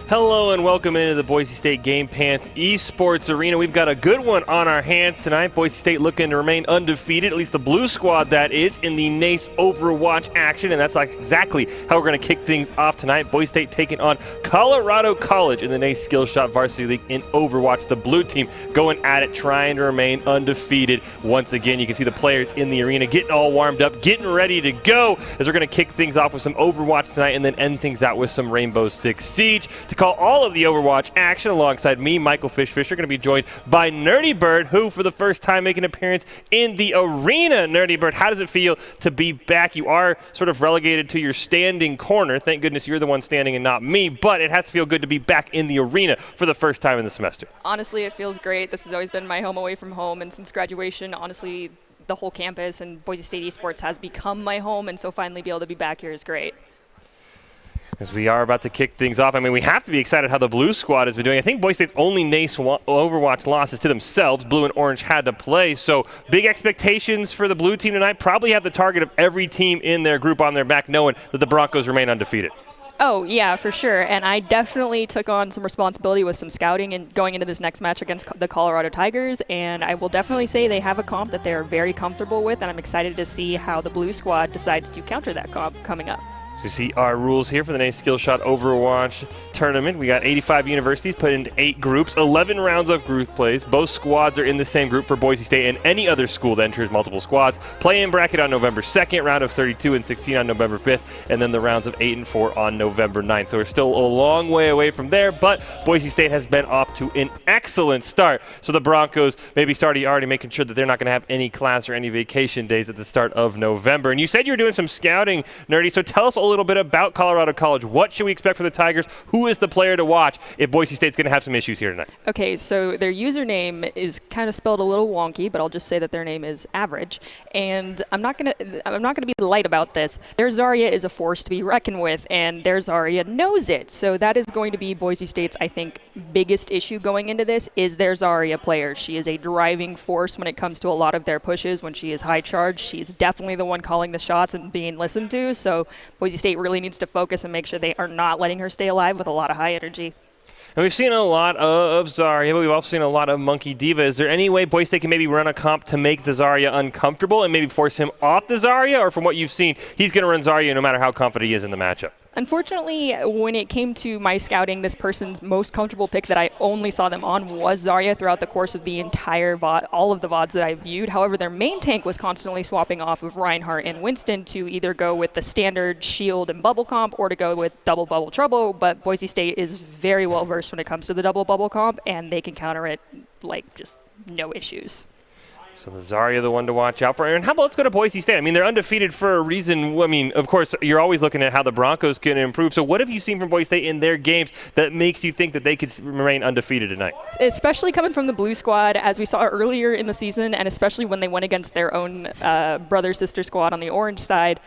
Hello and welcome into the Boise State Game Pants Esports Arena. We've got a good one on our hands tonight. Boise State looking to remain undefeated, at least the blue squad that is, in the NACE Overwatch action, and that's like exactly how we're going to kick things off tonight. Boise State taking on Colorado College in the NACE Skillshot Varsity League in Overwatch. The blue team going at it, trying to remain undefeated. Once again, you can see the players in the arena getting all warmed up, getting ready to go, as we're going to kick things off with some Overwatch tonight and then end things out with some Rainbow Six Siege. To call all of the Overwatch action alongside me, Michael Fisher, going to be joined by Nerdy Bird, who for the first time making an appearance in the arena. Nerdy Bird, how does it feel to be back? You are sort of relegated to your standing corner. Thank goodness you're the one standing and not me, but it has to feel good to be back in the arena for the first time in the semester. Honestly, it feels great. This has always been my home away from home, and since graduation, honestly, the whole campus and Boise State Esports has become my home, and so finally be able to be back here is great. As we are about to kick things off, I mean, we have to be excited how the blue squad has been doing. I think Boise State's only NACE Overwatch losses to themselves. Blue and orange had to play, so big expectations for the blue team tonight. Probably have the target of every team in their group on their back, knowing that the Broncos remain undefeated. Oh, yeah, for sure. And I definitely took on some responsibility with some scouting and going into this next match against the Colorado Tigers. And I will definitely say they have a comp that they're very comfortable with, and I'm excited to see how the blue squad decides to counter that comp coming up. So you see our rules here for the next Skill Shot Overwatch tournament. We got 85 universities put into 8 groups, 11 rounds of group plays. Both squads are in the same group for Boise State and any other school that enters multiple squads. Play-in bracket on November 2nd, round of 32 and 16 on November 5th, and then the rounds of 8 and 4 on November 9th. So we're still a long way away from there, but Boise State has been off to an excellent start. So the Broncos maybe already making sure that they're not going to have any class or any vacation days at the start of November. And you said you were doing some scouting, Nerdy, so tell us a little bit about Colorado College. What should we expect for the Tigers? Who is the player to watch if Boise State's going to have some issues here tonight? Okay, so their username is kind of spelled a little wonky, but I'll just say that their name is Average. And I'm not gonna be light about this. Their Zarya is a force to be reckoned with, and their Zarya knows it. So that is going to be Boise State's, I think, biggest issue going into this is their Zarya player. She is a driving force when it comes to a lot of their pushes. When she is high charged, she's definitely the one calling the shots and being listened to. So Boise State really needs to focus and make sure they are not letting her stay alive with a lot of high energy. And we've seen a lot of Zarya, but we've also seen a lot of Monkey Diva. Is there any way Boise State can maybe run a comp to make the Zarya uncomfortable and maybe force him off the Zarya? Or from what you've seen, he's going to run Zarya no matter how confident he is in the matchup? Unfortunately, when it came to my scouting, this person's most comfortable pick that I only saw them on was Zarya throughout the course of the entire VOD, all of the VODs that I viewed. However, their main tank was constantly swapping off of Reinhardt and Winston to either go with the standard shield and bubble comp or to go with double bubble trouble. But Boise State is very well versed when it comes to the double bubble comp, and they can counter it like just no issues. So the Zarya, the one to watch out for. And how about let's go to Boise State? I mean, they're undefeated for a reason. I mean, of course, you're always looking at how the Broncos can improve. So what have you seen from Boise State in their games that makes you think that they could remain undefeated tonight? Especially coming from the blue squad, as we saw earlier in the season, and especially when they went against their own brother-sister squad on the orange side.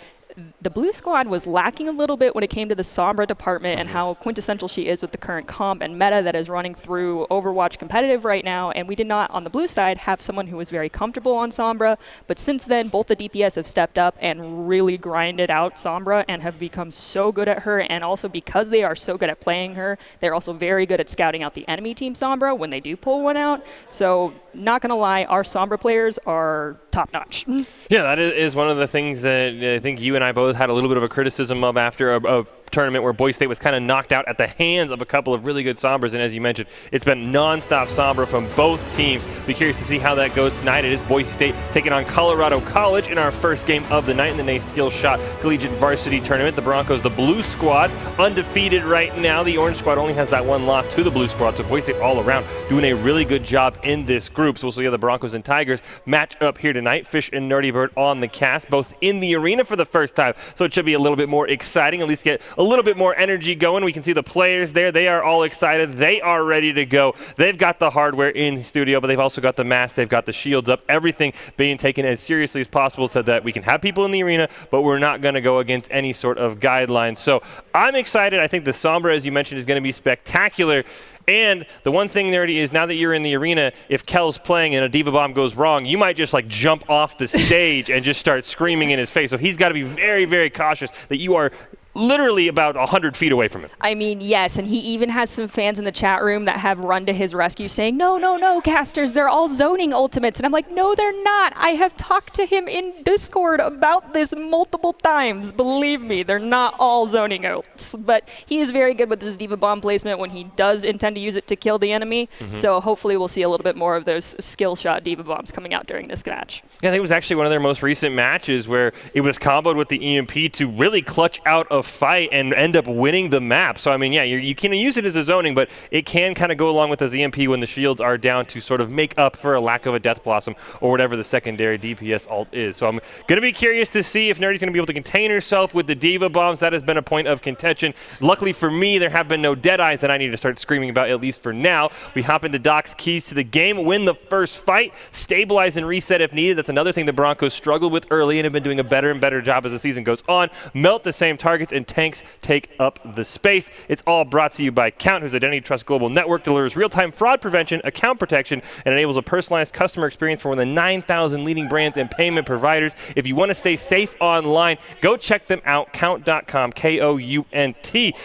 The blue squad was lacking a little bit when it came to the Sombra department and how quintessential she is with the current comp and meta that is running through Overwatch competitive right now. And we did not, on the blue side, have someone who was very comfortable on Sombra. But since then, both the DPS have stepped up and really grinded out Sombra and have become so good at her. And also because they are so good at playing her, they're also very good at scouting out the enemy team Sombra when they do pull one out. So not going to lie, our Sombra players are top-notch. Yeah, that is one of the things that I think you and I both had a little bit of a criticism of after a tournament where Boise State was kind of knocked out at the hands of a couple of really good Sombras. And as you mentioned, it's been nonstop Sombra from both teams. Be curious to see how that goes tonight. It is Boise State taking on Colorado College in our first game of the night in the NACE Skill Shot Collegiate Varsity Tournament. The Broncos, the blue squad, undefeated right now. The orange squad only has that one loss to the blue squad. So Boise State all around doing a really good job in this group. So we'll see how the Broncos and Tigers match up here tonight. Fish and Nerdy Bird on the cast, both in the arena for the first time. So it should be a little bit more exciting, at least get a little bit more energy going. We can see the players there. They are all excited. They are ready to go. They've got the hardware in the studio, but they've also got the masks. They've got the shields up. Everything being taken as seriously as possible so that we can have people in the arena, but we're not going to go against any sort of guidelines. So I'm excited. I think the Sombra, as you mentioned, is going to be spectacular. And the one thing, Nerdy, is now that you're in the arena, if Kel's playing and a Diva Bomb goes wrong, you might just like jump off the stage and just start screaming in his face. So he's got to be very, very cautious that you are literally about 100 feet away from him. I mean, yes, and he even has some fans in the chat room that have run to his rescue saying, no, casters, they're all zoning ultimates. And I'm like, no, they're not. I have talked to him in Discord about this multiple times. Believe me, they're not all zoning ults. But he is very good with his Diva Bomb placement when he does intend to use it to kill the enemy. So hopefully we'll see a little bit more of those skill shot Diva Bombs coming out during this match. Yeah, I think it was actually one of their most recent matches where it was comboed with the EMP to really clutch out a fight and end up winning the map. So, I mean, yeah, you can use it as a zoning, but it can kind of go along with the EMP when the shields are down to sort of make up for a lack of a Death Blossom or whatever the secondary DPS ult is. So I'm going to be curious to see if Nerdy's going to be able to contain herself with the Diva Bombs. That has been a point of contention. Luckily for me, there have been no Deadeyes that I need to start screaming about, at least for now. We hop into Doc's keys to the game, win the first fight, stabilize and reset if needed. That's another thing the Broncos struggled with early and have been doing a better and better job as the season goes on. Melt the same targets and tanks take up the space. It's all brought to you by Count, whose Identity Trust Global Network delivers real-time fraud prevention, account protection, and enables a personalized customer experience for more than 9,000 leading brands and payment providers. If you want to stay safe online, go check them out, count.com, KOUNT.com.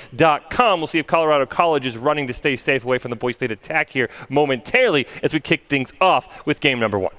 We'll see if Colorado College is running to stay safe away from the Boise State attack here momentarily as we kick things off with game number 1.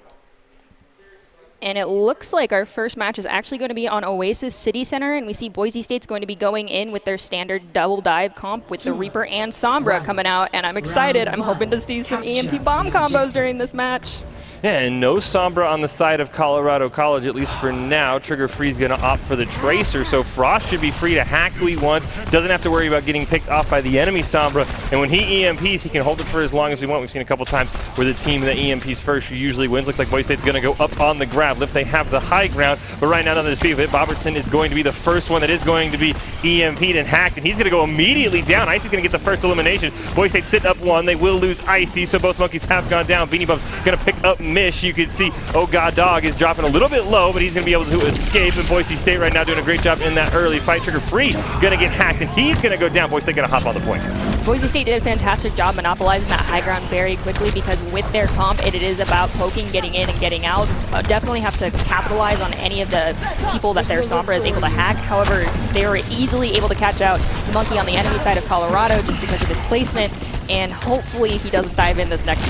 And it looks like our first match is actually going to be on Oasis City Center, and we see Boise State's going to be going in with their standard double dive comp with the Reaper and Sombra coming out, and I'm excited. I'm hoping to see some EMP bomb combos during this match. Yeah, and no Sombra on the side of Colorado College, at least for now. Trigger Free is going to opt for the Tracer, so Frost should be free to hack who he wants. Doesn't have to worry about getting picked off by the enemy Sombra. And when he EMPs, he can hold it for as long as we want. We've seen a couple times where the team that EMPs first usually wins. Looks like Boise State's going to go up on the grab if they have the high ground. But right now, none of the speed of it. Bobertson is going to be the first one that is going to be EMP'd and hacked, and he's going to go immediately down. Icy's going to get the first elimination. Boise State sitting up one. They will lose Icy, so both monkeys have gone down. Beanie Bum's going to pick up Mish. You can see Oh God Dog is dropping a little bit low, but he's going to be able to escape. And Boise State right now doing a great job in that early fight. Trigger Free going to get hacked, and he's going to go down. Boise State going to hop on the point. Boise State did a fantastic job monopolizing that high ground very quickly, because with their comp, it is about poking, getting in, and getting out. Definitely have to capitalize on any of the people that their Sombra is able to hack. However, they were easily able to catch out the monkey on the enemy side of Colorado just because of his placement, and hopefully he doesn't dive in this next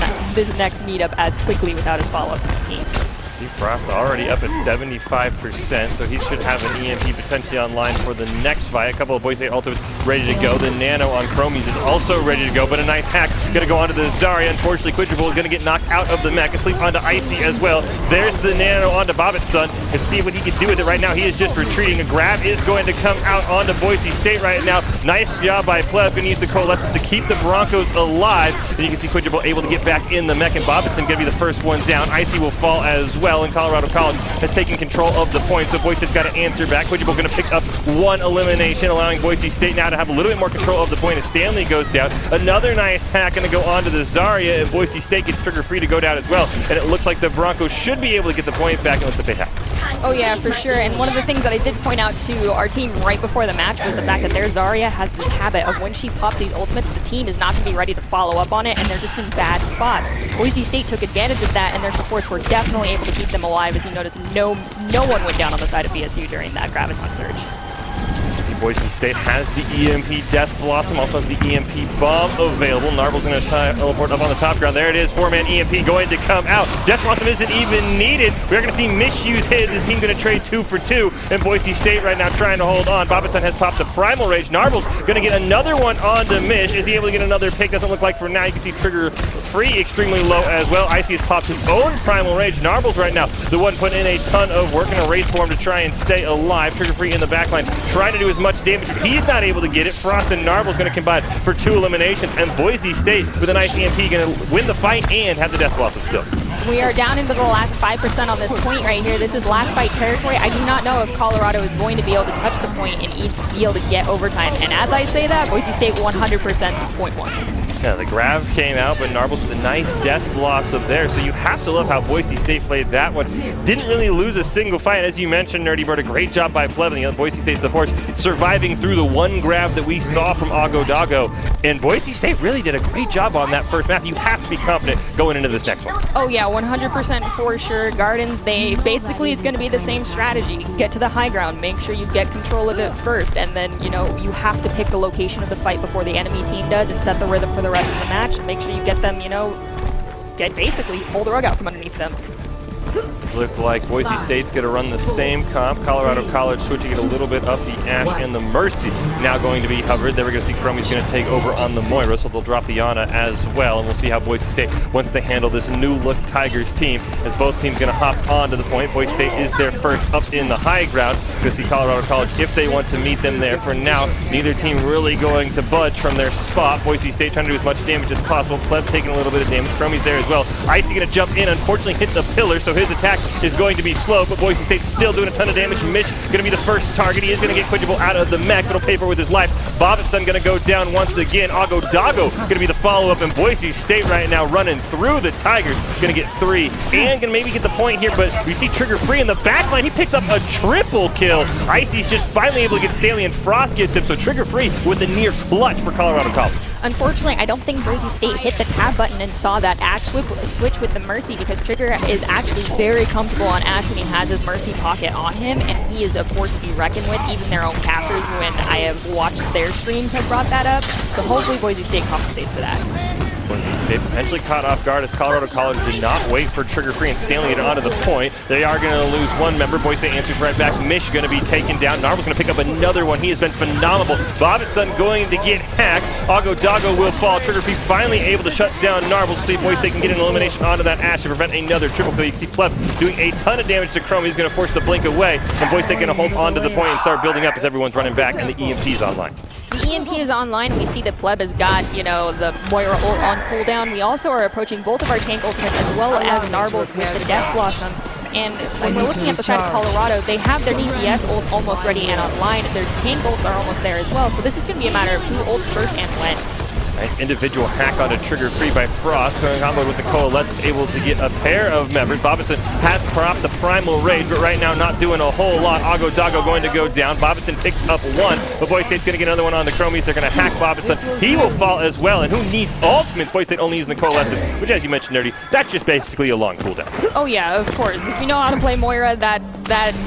meetup as quickly without his follow-up from his team. See Frost already up at 75%, so he should have an EMP potentially online for the next fight. A couple of Boise State ultimates ready to go. The Nano on Chromies is also ready to go, but a nice hack going to go onto the Zarya. Unfortunately, Quidruple is going to get knocked out of the mech, asleep onto Icy as well. There's the Nano onto Bobbitson, and see what he can do with it right now. He is just retreating. A grab is going to come out onto Boise State right now. Nice job by Pleb, going to use the Coalescence to keep the Broncos alive. And you can see Quidruple able to get back in the mech, and Bobbitson going to be the first one down. Icy will fall as well. And Colorado College has taken control of the point, so Boise State's got to answer back. Quidruple going to pick up one elimination, allowing Boise State now to have a little bit more control of the point as Stanley goes down. Another nice hack going to go on to the Zarya, and Boise State gets Trigger Free to go down as well. And it looks like the Broncos should be able to get the point back, and it looks like they have. Oh yeah, for sure. And one of the things that I did point out to our team right before the match was the fact that their Zarya has this habit of when she pops these ultimates, the team is not going to be ready to follow up on it, and they're just in bad spots. Boise State took advantage of that, and their supports were definitely able to keep them alive. As you notice, no one went down on the side of BSU during that Graviton surge. Boise State has the EMP Death Blossom, also has the EMP Bomb available. Narvel's going to try to teleport up on the top ground. There it is, 4-man EMP going to come out. Death Blossom isn't even needed. We're going to see misuse hit. The team going to trade 2 for 2, and Boise State right now trying to hold on. Bobbitson has popped the Primal Rage. Narvel's going to get another one onto Mish. Is he able to get another pick? Doesn't look like for now. You can see Trigger Free extremely low as well. Icy has popped his own Primal Rage. Narvel's right now the one putting in a ton of work in a race for him to try and stay alive. Trigger Free in the backline trying to do as much damage. He's not able to get it. Frost and Narvel's going to combine for 2 eliminations, and Boise State with a nice EMP going to win the fight and have the Death Blossom still. We are down into the last 5% on this point right here. This is last fight territory. I do not know if Colorado is going to be able to touch the point and be able to get overtime. And as I say that, Boise State 100% to point 1. Yeah, the grab came out, but Narbles with a nice Death Blossom there. So you have to love how Boise State played that one. Didn't really lose a single fight. As you mentioned, Nerdy Bird, a great job by Pleb and the other Boise State supports, surviving through the one grab that we saw from Ago Dago. And Boise State really did a great job on that first map. You have to be confident going into this next one. Oh yeah, 100% for sure. Gardens, basically it's going to be the same strategy. Get to the high ground, make sure you get control of it first, and then, you have to pick the location of the fight before the enemy team does and set the rhythm for the rest of the match and make sure you get them, basically pull the rug out from underneath them. Look like Boise State's going to run the same comp. Colorado College switching it a little bit up. The Ash and the Mercy now going to be hovered. Then we're going to see Chromie's going to take over on the Moira, so they'll drop the Ana as well. And we'll see how Boise State wants to handle this new look Tigers team, as both teams going to hop onto the point. Boise State is their first up in the high ground. We're going to see Colorado College if they want to meet them there. For now, neither team really going to budge from their spot. Boise State trying to do as much damage as possible. Pleb taking a little bit of damage. Chromie's there as well. Icy going to jump in. Unfortunately hits a pillar, so his attack is going to be slow, but Boise State's still doing a ton of damage. Mish going to be the first target. He is going to get Quidruple out of the mech, but he'll pay for with his life. Bobbitson going to go down once again. Ago Dago going to be the follow-up, and Boise State right now running through the Tigers. Going to get 3 and going to maybe get the point here, but we see Trigger Free in the backline. He picks up a triple kill. Icy's just finally able to get Stanley, and Frost gets him, so Trigger Free with a near clutch for Colorado College. Unfortunately, I don't think Boise State hit the tab button and saw that Ash switch with the Mercy, because Trigger is actually very comfortable on Ash when he has his Mercy pocket on him, and he is a force to be reckoned with. Even their own casters, when I have watched their streams, have brought that up. So hopefully Boise State compensates for that. Boise State potentially caught off guard as Colorado College did not wait for trigger free and Stanley get onto the point. They are going to lose one member. Boise State answers right back. Mish going to be taken down. Narvel's going to pick up another one. He has been phenomenal. Bobbitson going to get hacked. Dago will fall. Trigger free finally able to shut down Narvel. See if Boise State can get an elimination onto that Ash to prevent another triple kill. You can see Pleb doing a ton of damage to Chrome. He's going to force the blink away. And Boise State going to hold onto the point and start building up as everyone's running back and the EMP is online. The EMP is online. We see that Pleb has got, the Moira ult on cooldown. We also are approaching both of our tank ultimates as well as Narvel's with the Death Blossom. And when we're looking at the side of Colorado, they have their DPS ult almost ready and online. Their tank ults are almost there as well. So this is going to be a matter of who ults first and when. Nice individual hack onto trigger free by Frost. Going combo with the Coalescence, able to get a pair of members. Bobbitson has propped the Primal Rage, but right now not doing a whole lot. Dago going to go down. Bobbitson picks up one, but Boise State's going to get another one on the Chromies. They're going to hack Bobbitson. He will fall as well, and who needs ultimates? Boise State only using the Coalescence, which, as you mentioned, Nerdy, that's just basically a long cooldown. Oh yeah, of course. If you know how to play Moira, that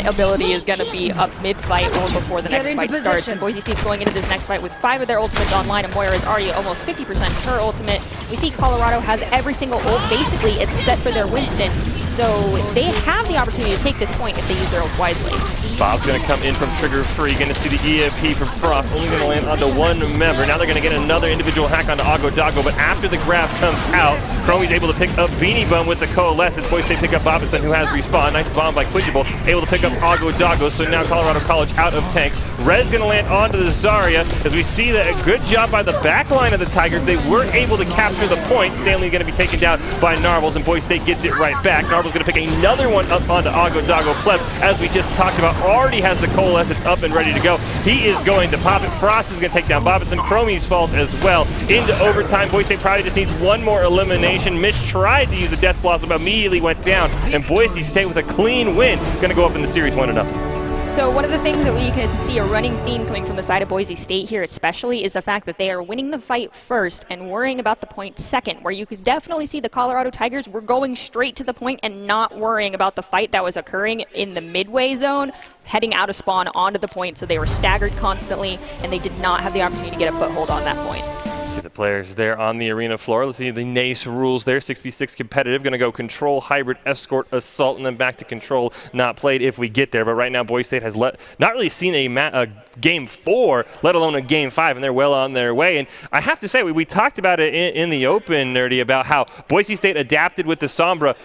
ability is going to be up mid-fight or before the next fight starts. And Boise State's going into this next fight with 5 of their ultimates online, and Moira is already almost 50% her ultimate. We see Colorado has every single ult. Basically, it's set for their Winston, so they have the opportunity to take this point if they use their ult wisely. Bob's going to come in from trigger free. Going to see the EMP from Frost. Only going to land onto one member. Now they're going to get another individual hack onto Dago, but after the grab comes out, Chromie's able to pick up Beanie Bum with the Coalescence. Boise State pick up Bobbitson, who has respawn. Nice bomb by Quidgible, able to pick up Dago, so now Colorado College out of tanks. Red's going to land onto the Zarya, as we see that a good job by the back line of the Tigers. They were able to capture the point. Stanley going to be taken down by Narvels, and Boise State gets it right back. Narvels going to pick another one up onto Dago. Pleb, as we just talked about, already has the Coalescence up and ready to go. He is going to pop it. Frost is going to take down Bobbitson. Chromie's fault as well. Into overtime. Boise State probably just needs one more elimination. Mish tried to use the Death Blossom, immediately went down, and Boise State with a clean win. Going to go up in the series 1-0. So one of the things that we can see a running theme coming from the side of Boise State here especially is the fact that they are winning the fight first and worrying about the point second, where you could definitely see the Colorado Tigers were going straight to the point and not worrying about the fight that was occurring in the midway zone, heading out of spawn onto the point, so they were staggered constantly and they did not have the opportunity to get a foothold on that point. See the players there on the arena floor. Let's see the NACE rules there. 6v6 competitive. Going to go control, hybrid, escort, assault, and then back to control. Not played if we get there. But right now, Boise State has not really seen a game 4, let alone a game 5, and they're well on their way. And I have to say, we talked about it in the open, Nerdy, about how Boise State adapted with the Sombra.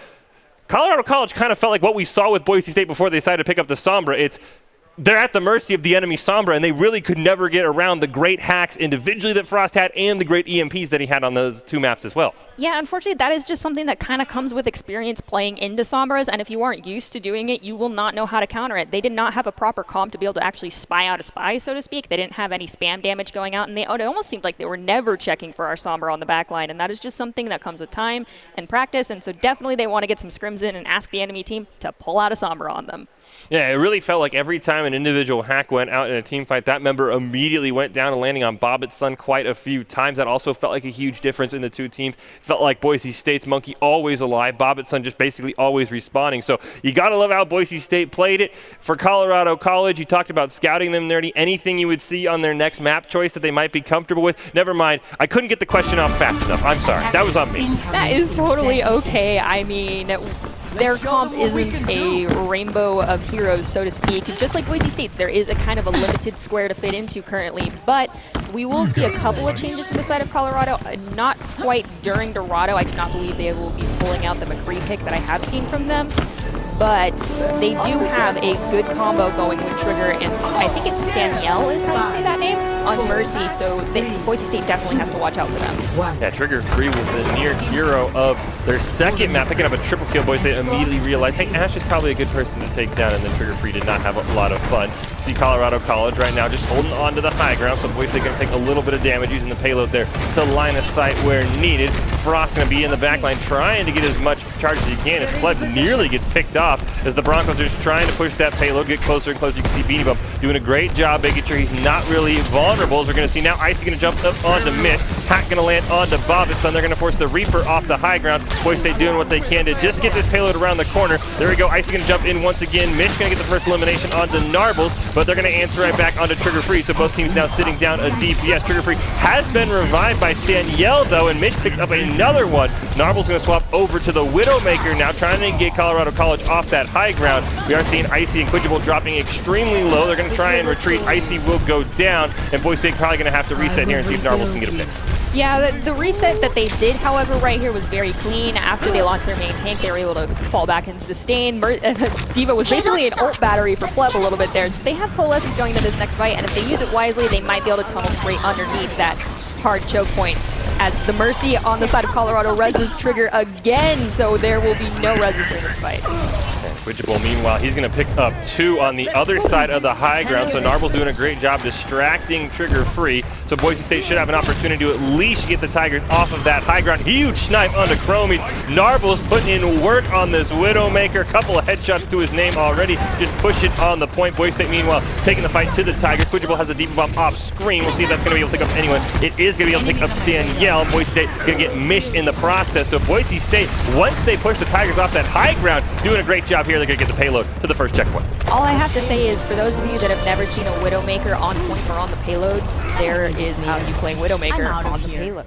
Colorado College kind of felt like what we saw with Boise State before they decided to pick up the Sombra. They're at the mercy of the enemy Sombra, and they really could never get around the great hacks individually that Frost had and the great EMPs that he had on those 2 maps as well. Yeah, unfortunately, that is just something that kind of comes with experience playing into Sombras, and if you aren't used to doing it, you will not know how to counter it. They did not have a proper comp to be able to actually spy out a spy, so to speak. They didn't have any spam damage going out, and it almost seemed like they were never checking for our Sombra on the back line, and that is just something that comes with time and practice, and so definitely they want to get some scrims in and ask the enemy team to pull out a Sombra on them. Yeah, it really felt like every time an individual hack went out in a team fight, that member immediately went down and landing on Bobbitson quite a few times. That also felt like a huge difference in the two teams. It felt like Boise State's Monkey always alive, Bobbitson just basically always responding. So you got to love how Boise State played it. For Colorado College, you talked about scouting them, Nerdy. Anything you would see on their next map choice that they might be comfortable with? Never mind. I couldn't get the question off fast enough. I'm sorry. That was on me. That is totally okay. I mean, their comp isn't a rainbow of heroes, so to speak. Just like Boise State's, there is a kind of a limited square to fit into currently, but we will see a couple of changes to the side of Colorado. Not quite during Dorado. I cannot believe they will be pulling out the McCree pick that I have seen from them. But they do have a good combo going with Trigger, and I think it's Staniel is how you say that name, on Mercy, so Boise State definitely has to watch out for them. Yeah, Trigger Free was the near hero of their second map, picking up a triple kill. Boise State immediately realized, hey, Ash is probably a good person to take down, and then Trigger Free did not have a lot of fun. See Colorado College right now just holding on to the high ground, so Boise State going to take a little bit of damage using the payload there to line of sight where needed. Frost going to be in the back line trying to get as much charge as he can as Pleb nearly gets picked off as the Broncos are just trying to push that payload, get closer and closer. You can see Beanie Bum doing a great job making sure he's not really vulnerable. As we're going to see now Icy going to jump up onto Mitch. Hack going to land onto Bobbitson. They're going to force the Reaper off the high ground. Boise State doing what they can to just get this payload around the corner. There we go. Icy going to jump in once again. Mitch going to get the first elimination onto Narbles, but they're going to answer right back onto Trigger Free. So both teams now sitting down a DPS. Trigger Free has been revived by Staniel though, and Mitch picks up another one. Narbles going to swap over to the Widowmaker now, trying to get Colorado College off that high ground. We are seeing Icy and Quidgible dropping extremely low. They're going to try and retreat. Icy will go down, and Boise State probably going to have to reset here and see if Narbles can get a pick. Yeah, the reset that they did, however, right here was very clean. After they lost their main tank, they were able to fall back and sustain. Diva was basically an ult battery for Pleb a little bit there. So they have Coalescence going into this next fight, and if they use it wisely, they might be able to tunnel straight underneath that hard choke point. As the Mercy on the side of Colorado reses Trigger again, so there will be no reses in this fight. Quidgible, meanwhile, he's going to pick up 2 on the other side of the high ground, so Narbles doing a great job distracting Trigger Free. So Boise State should have an opportunity to at least get the Tigers off of that high ground. Huge snipe onto Chromie. Narbles putting in work on this Widowmaker. A couple of headshots to his name already. Just push it on the point. Boise State, meanwhile, taking the fight to the Tigers. Quidgible has a deep bomb off screen. We'll see if that's going to be able to pick up anyone. It is going to be able to pick up Staniel. Boise State going to get mished in the process. So Boise State, once they push the Tigers off that high ground, doing a great job here. They're going to get the payload to the first checkpoint. All I have to say is, for those of you that have never seen a Widowmaker on point or on the payload, there is how you play Widowmaker on the payload.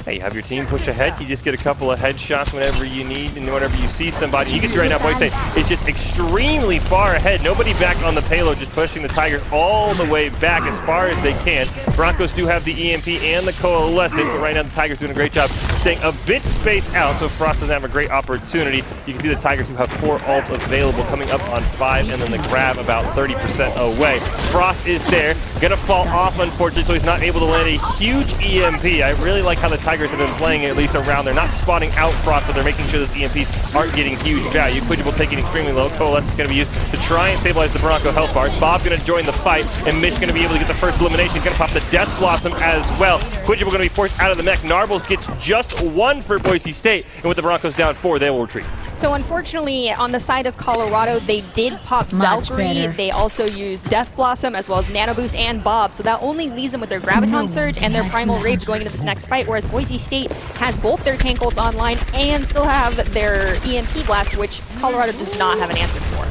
Hey, you have your team push ahead. You just get a couple of headshots whenever you need and whenever you see somebody. You can see right now, Boise State is just extremely far ahead. Nobody back on the payload, just pushing the Tigers all the way back as far as they can. Broncos do have the EMP and the Coalescent, but right now the Tigers doing a great job staying a bit spaced out, so Frost doesn't have a great opportunity. You can see the Tigers who have 4 ults available coming up on 5, and then the grab about 30% away. Frost is there, gonna fall off unfortunately, so he's not able to land a huge EMP. I really like how the Tigers have been playing at least around. They're not spotting out Frost, but they're making sure those EMPs aren't getting huge value. Quidgible taking extremely low. Coalescence is going to be used to try and stabilize the Bronco health bars. Bob's going to join the fight, and Mitch going to be able to get the first elimination. He's going to pop the Death Blossom as well. Quidgible going to be forced out of the mech. Narbles gets just 1 for Boise State, and with the Broncos down 4, they will retreat. So unfortunately, on the side of Colorado, they did pop Valkyrie. They also used Death Blossom as well as Nano Boost and Bob. So that only leaves them with their Graviton Surge and their Primal Rage going into this next fight, whereas Boise State has both their tank ults online and still have their EMP Blast, which Colorado does not have an answer for.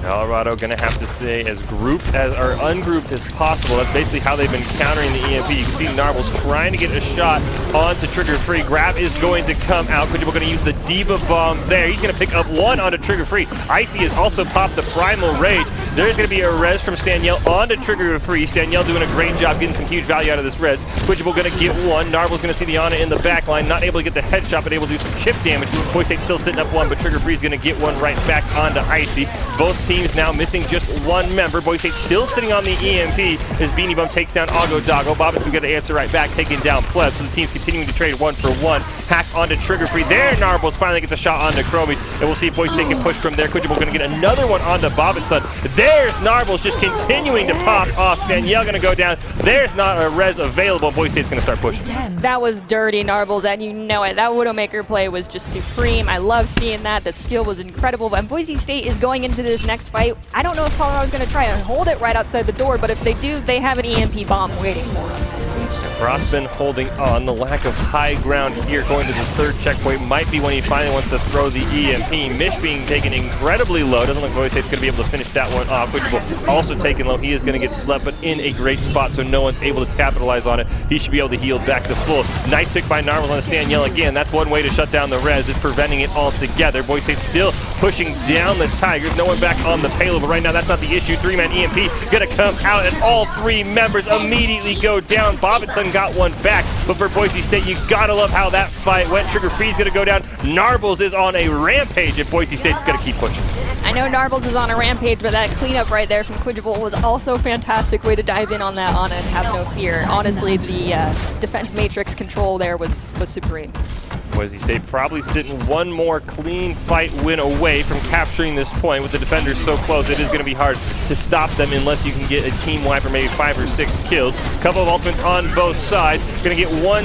Colorado going to have to stay as grouped as or ungrouped as possible. That's basically how they've been countering the EMP. You can see Narbles trying to get a shot onto Trigger Free. Grab is going to come out. Quidgible going to use the Diva Bomb there. He's going to pick up 1 onto Trigger Free. Icy has also popped the Primal Rage. There's going to be a res from Staniel onto Trigger Free. Staniel doing a great job getting some huge value out of this res. Quidgible going to get 1. Narbles going to see the Ana in the back line. Not able to get the headshot, but able to do some chip damage. Boise State still sitting up 1, but Trigger Free is going to get 1 right back onto Icy. Both teams now missing just 1 member. Boise State still sitting on the EMP as Beanie Bum takes down Augo Doggo. Bobbinson going to answer right back, taking down Pleb. So the team's continuing to trade 1 for 1. Hack onto Trigger Free. There, Narbles finally gets a shot onto Chromie. And we'll see if Boise State can push from there. Quidgible going to get another one onto Bobbinson. There's Narbles just continuing to pop off. Danielle going to go down. There's not a res available. Boise State's going to start pushing. That was dirty, Narbles, and you know it. That Widowmaker play was just supreme. I love seeing that. The skill was incredible. And Boise State is going into this next fight. I don't know if Colorado's going to try and hold it right outside the door, but if they do, they have an EMP bomb waiting for them. Frost been holding on. The lack of high ground here going to the 3rd checkpoint might be when he finally wants to throw the EMP. Mish being taken incredibly low. Doesn't look like Boise State's going to be able to finish that one off. Quidgible also taken low. He is going to get slept, but in a great spot, so no one's able to capitalize on it. He should be able to heal back to full. Nice pick by Narbles on the Staniel again. That's one way to shut down the res, is preventing it altogether. Boise State still pushing down the Tigers. No one back on the payload, but right now that's not the issue. 3-man EMP going to come out, and all 3 members immediately go down. Bobbinson got 1 back, but for Boise State, you gotta love how that fight went. Trigger Free's going to go down. Narbles is on a rampage, and Boise State's going to keep pushing. I know Narbles is on a rampage, but that cleanup right there from Quidgible was also a fantastic way to dive in on that Ana and have no fear. Honestly, the defense matrix control there was supreme. Boise State probably sitting one more clean fight win away from capturing this point. With the defenders so close, it is going to be hard to stop them unless you can get a team wipe or maybe 5 or 6 kills. Couple of ultimates on both sides. Going to get one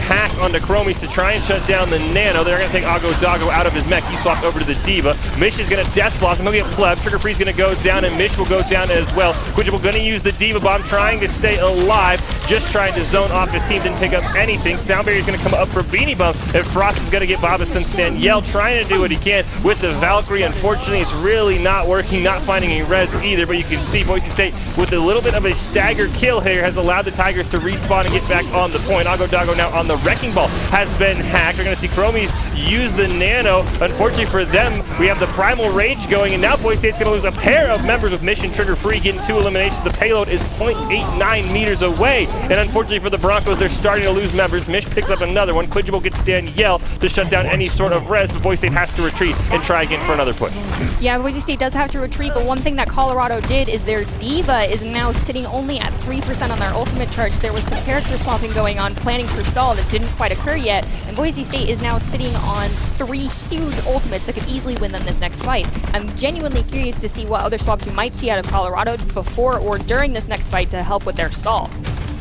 hack onto Chromies to try and shut down the Nano. They're going to take Doggo out of his mech. He swapped over to the D.Va. Mish is going to Death Blossom. He'll get pleb. Trigger Free's going to go down, and Mish will go down as well. Quidgible going to use the D.Va bomb, trying to stay alive, just trying to zone off. His team didn't pick up anything. Sound Barrier's going to come up for Beanie Bump, and Frost is going to get Bobbitt and Staniel trying to do what he can with the Valkyrie. Unfortunately, it's really not working, not finding any res either, but you can see Boise State with a little bit of a stagger kill here has allowed the Tigers to respawn and get back on the point. Doggo now on the Wrecking Ball has been hacked. We're going to see Chromies use the Nano. Unfortunately for them, we have the Primal Rage going, and now Boise State's going to lose a pair of members with Mission Trigger Free, getting 2 eliminations. The payload is 0.89 meters away, and unfortunately for the Broncos, they're starting to lose members. Mish picks up another one. Quidgible gets Danielle to shut down any sort of res, but Boise State has to retreat and try again for another push. Yeah, Boise State does have to retreat, but one thing that Colorado did is their D.Va is now sitting only at 3% on their ultimate charge. There was some character swapping going on, planning for stall that didn't quite occur yet, and Boise State is now sitting on 3 huge ultimates that could easily win them this next fight. I'm genuinely curious to see what other swaps we might see out of Colorado before or during this next fight to help with their stall.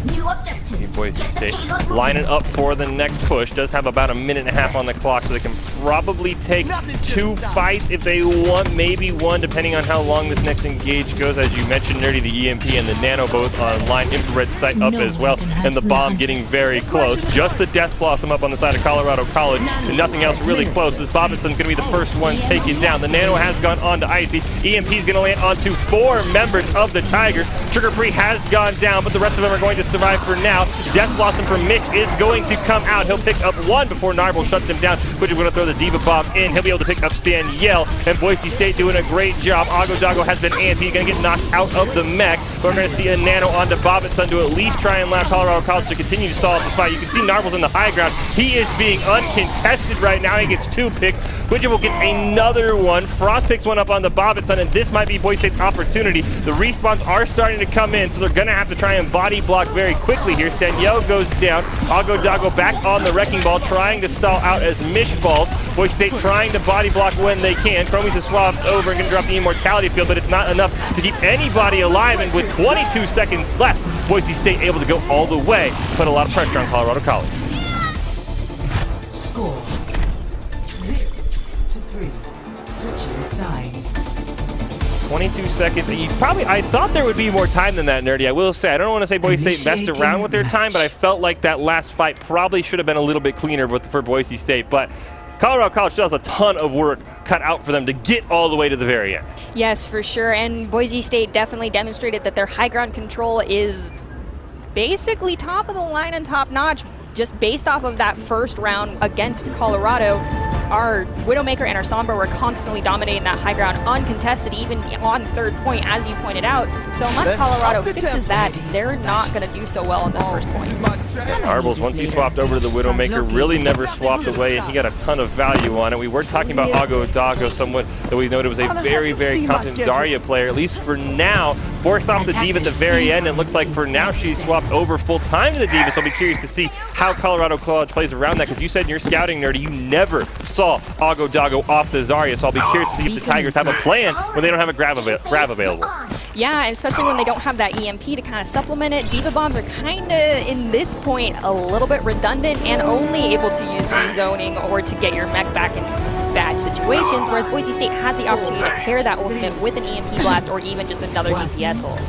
New objective. See Boise State lining up for the next push. Does have about a minute and a half on the clock, so they can probably take 2 fights if they want, maybe 1, depending on how long this next engage goes. As you mentioned, Nerdy, the EMP and the Nano both online, infrared sight up as well, and the bomb getting very close. Just the Death Blossom up on the side of Colorado College, and nothing else really close, as Bobbitson's going to be the first one taken down. The Nano has gone on to Icy. EMP is going to land onto 4 members of the Tigers. Trigger Free has gone down, but the rest of them are going to survive for now. Death Blossom from Mitch is going to come out. He'll pick up 1 before Narble shuts him down, which is going to throw the D.Va bomb in. He'll be able to pick up Staniel, and Boise State doing a great job. Doggo has been amped. He's going to get knocked out of the mech. We're going to see a Nano onto Bobbitson to at least try and allow Colorado College to continue to stall up this fight. You can see Narble's in the high ground. He is being uncontested right now. He gets 2 picks. Quidgible gets another one. Frost picks one up on the Bobbitson, and this might be Boise State's opportunity. The respawns are starting to come in, so they're going to have to try and body block very quickly here. Staniel goes down. Doggo back on the Wrecking Ball, trying to stall out as Mish falls. Boise State trying to body block when they can. Chromies is swapped over and going to drop the Immortality Field, but it's not enough to keep anybody alive, and with 22 seconds left, Boise State able to go all the way, put a lot of pressure on Colorado College. Score 0-3. Switching sides. 22 seconds. I thought there would be more time than that, Nerdy. I will say, I don't want to say Boise State messed around with their time, but I felt like that last fight probably should have been a little bit cleaner for Boise State. But Colorado College still has a ton of work cut out for them to get all the way to the very end. Yes, for sure. And Boise State definitely demonstrated that their high ground control is basically top of the line and top notch, just based off of that first round against Colorado. Our Widowmaker and our Sombra were constantly dominating that high ground, uncontested, even on 3rd point, as you pointed out. So unless Colorado fixes that, they're not going to do so well on this first point. Arbles, once he swapped over to the Widowmaker, really never swapped away, and he got a ton of value on it. We were talking about Doggo, someone that we noted was a very, very competent Zarya player, at least for now. Forced off the D.Va at the very end. It looks like for now she's swapped over full-time to the D.Va, so I'll be curious to see how Colorado College plays around that, because you said in your scouting, Nerdy, you never saw Doggo off the Zarya, so I'll be curious to see if the Tigers have a plan when they don't have a grab available. Yeah, especially when they don't have that EMP to kind of supplement it. D.Va bombs are kind of, in this point, a little bit redundant and only able to use rezoning or to get your mech back in bad situations, whereas Boise State has the opportunity to pair that ultimate with an EMP blast or even just another DPS ult.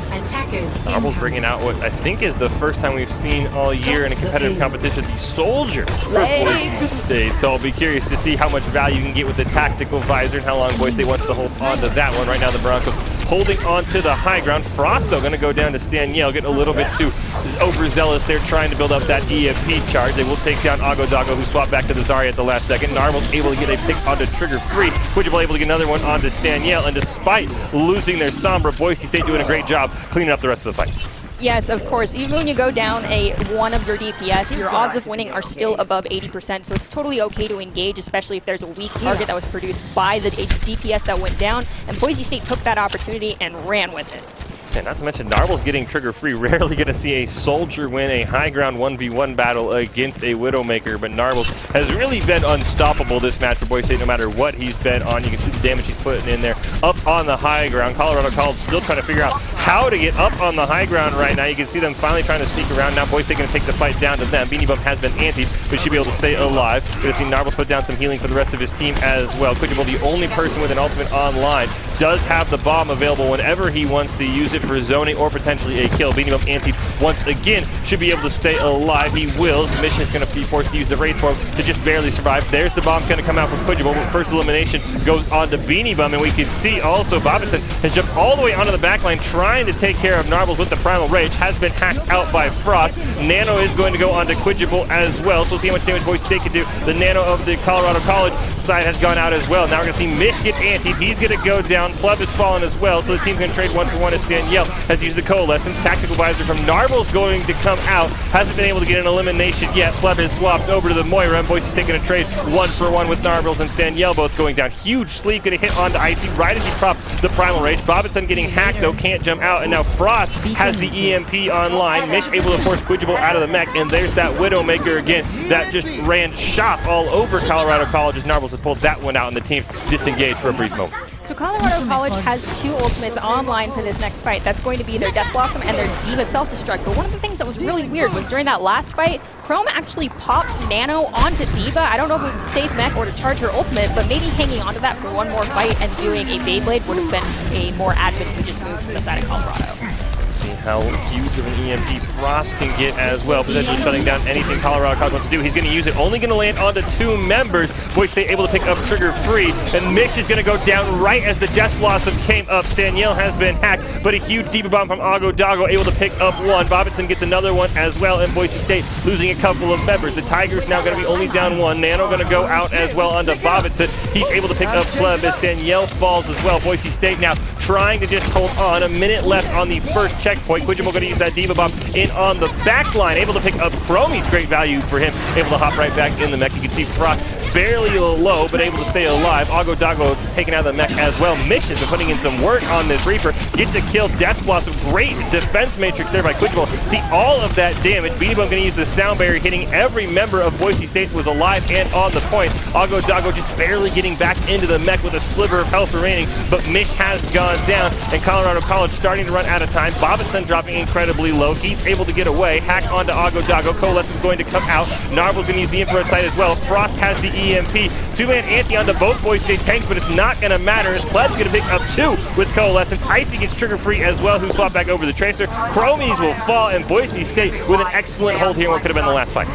Arble's bringing out what I think is the first time we've seen all year in a competitive competition, the Soldier for Boise State. So I'll be curious to see how much value you can get with the tactical visor and how long Boise State wants to hold on to that one. Right now the Broncos holding on to the high ground. Frost, though, going to go down to Staniel, getting a little bit too overzealous there, trying to build up that EMP charge. They will take down Doggo, who swapped back to the Zarya at the last second. Narvel's able to get a pick onto Trigger Free, Quidgible able to get another one onto Staniel, and despite losing their Sombra, Boise State doing a great job cleaning up the rest of the fight. Yes, of course. Even when you go down one of your DPS, your odds of winning are still above 80%, so it's totally okay to engage, especially if there's a weak target that was produced by the DPS that went down, and Boise State took that opportunity and ran with it. And not to mention, Narble's getting trigger-free. Rarely going to see a soldier win a high-ground 1v1 battle against a Widowmaker, but Narbles has really been unstoppable this match for Boise State, no matter what he's been on. You can see the damage he's putting in there. Up on the high ground, Colorado College still trying to figure out how to get up on the high ground right now. You can see them finally trying to sneak around. Now Boise State going to take the fight down to them. Beanie Bum has been antied, but should be able to stay alive. Going to see Narbles put down some healing for the rest of his team as well. Quidjable, the only person with an ultimate online, does have the bomb available whenever he wants to use it for zoning or potentially a kill. Beanie Bum anti once again should be able to stay alive. He will. The mission is going to be forced to use the raid form to just barely survive. There's the bomb going to come out from Quidjable. First elimination goes on to Beanie Bum, and we can see also Bobbittson has jumped all the way onto the back line trying to take care of Narbles with the Primal Rage. Has been hacked out by Frost. Nano is going to go onto Quidjable as well, so we'll see how much damage Boise State can do. The Nano of the Colorado College side has gone out as well. Now we're going to see Mish get antied. He's going to go down. Pleb has fallen as well, so the team's going to trade 1-for-1 as Danielle has used the Coalescence. Tactical Visor from Narble's going to come out. Hasn't been able to get an elimination yet. Pleb has swapped over to the Moira, and Boise State going to trade 1-for-1 with Narbles and Stanielle both going down. Huge sleep going to hit onto Icy right as he popped the Primal Rage. Bobbittson getting hacked though, can't jump out, and now Frost has the EMP online. Mish able to force Quidjable out of the mech, and there's that Widowmaker again that just ran shop all over Colorado College as Narbles has pulled that one out, and the team disengaged for a brief moment. So Colorado College has 2 ultimates online for this next fight. That's going to be their Death Blossom and their Diva Self-Destruct. But one of the things that was really weird was during that last fight, Chrome actually popped Nano onto Diva. I don't know if it was to save mech or to charge her ultimate, but maybe hanging onto that for one more fight and doing a Beyblade would have been a more advantageous move from the side of Colorado. See how huge of an EMP Frost can get as well, potentially shutting down anything Colorado College wants to do. He's going to use it, only going to land onto 2 members. Boise State able to pick up trigger free, and Mish is going to go down right as the Death Blossom came up. Stanielle has been hacked, but a huge Diva Bomb from Ago Dago able to pick up 1. Bobbittson gets another one as well, and Boise State losing a couple of members. The Tigers now going to be only down 1. Nano going to go out as well onto Bobbittson. He's able to pick up Pleb as Stanielle falls as well. Boise State now trying to just hold on. A minute left on the first checkpoint. Quidjable going to use that Diva Bomb in on the back line. Able to pick up Chromie's great value for him. Able to hop right back in the mech. You can see Frost barely low, but able to stay alive. Ago Dago taken out of the mech as well. Mish has been putting in some work on this Reaper. Gets a kill. Death Blossom. Great defense matrix there by Quidjable. See all of that damage. Beanie Bum going to use the sound barrier, hitting every member of Boise State was alive and on the point. Ago Dago just barely getting back into the mech with a sliver of health remaining, but Mish has gone down, and Colorado College starting to run out of time. Bobbittson dropping incredibly low. He's able to get away. Hack onto Ago Dago. Coalescence is going to come out. Narble's going to use the infrared sight as well. Frost has the EMP. 2-man anti onto both Boise State tanks, but it's not going to matter as Pleb's going to pick up 2 with Coalescence. Icy gets trigger free as well, who swapped back over the Tracer. Chromies will fall, and Boise State with an excellent hold here in what could have been the last fight.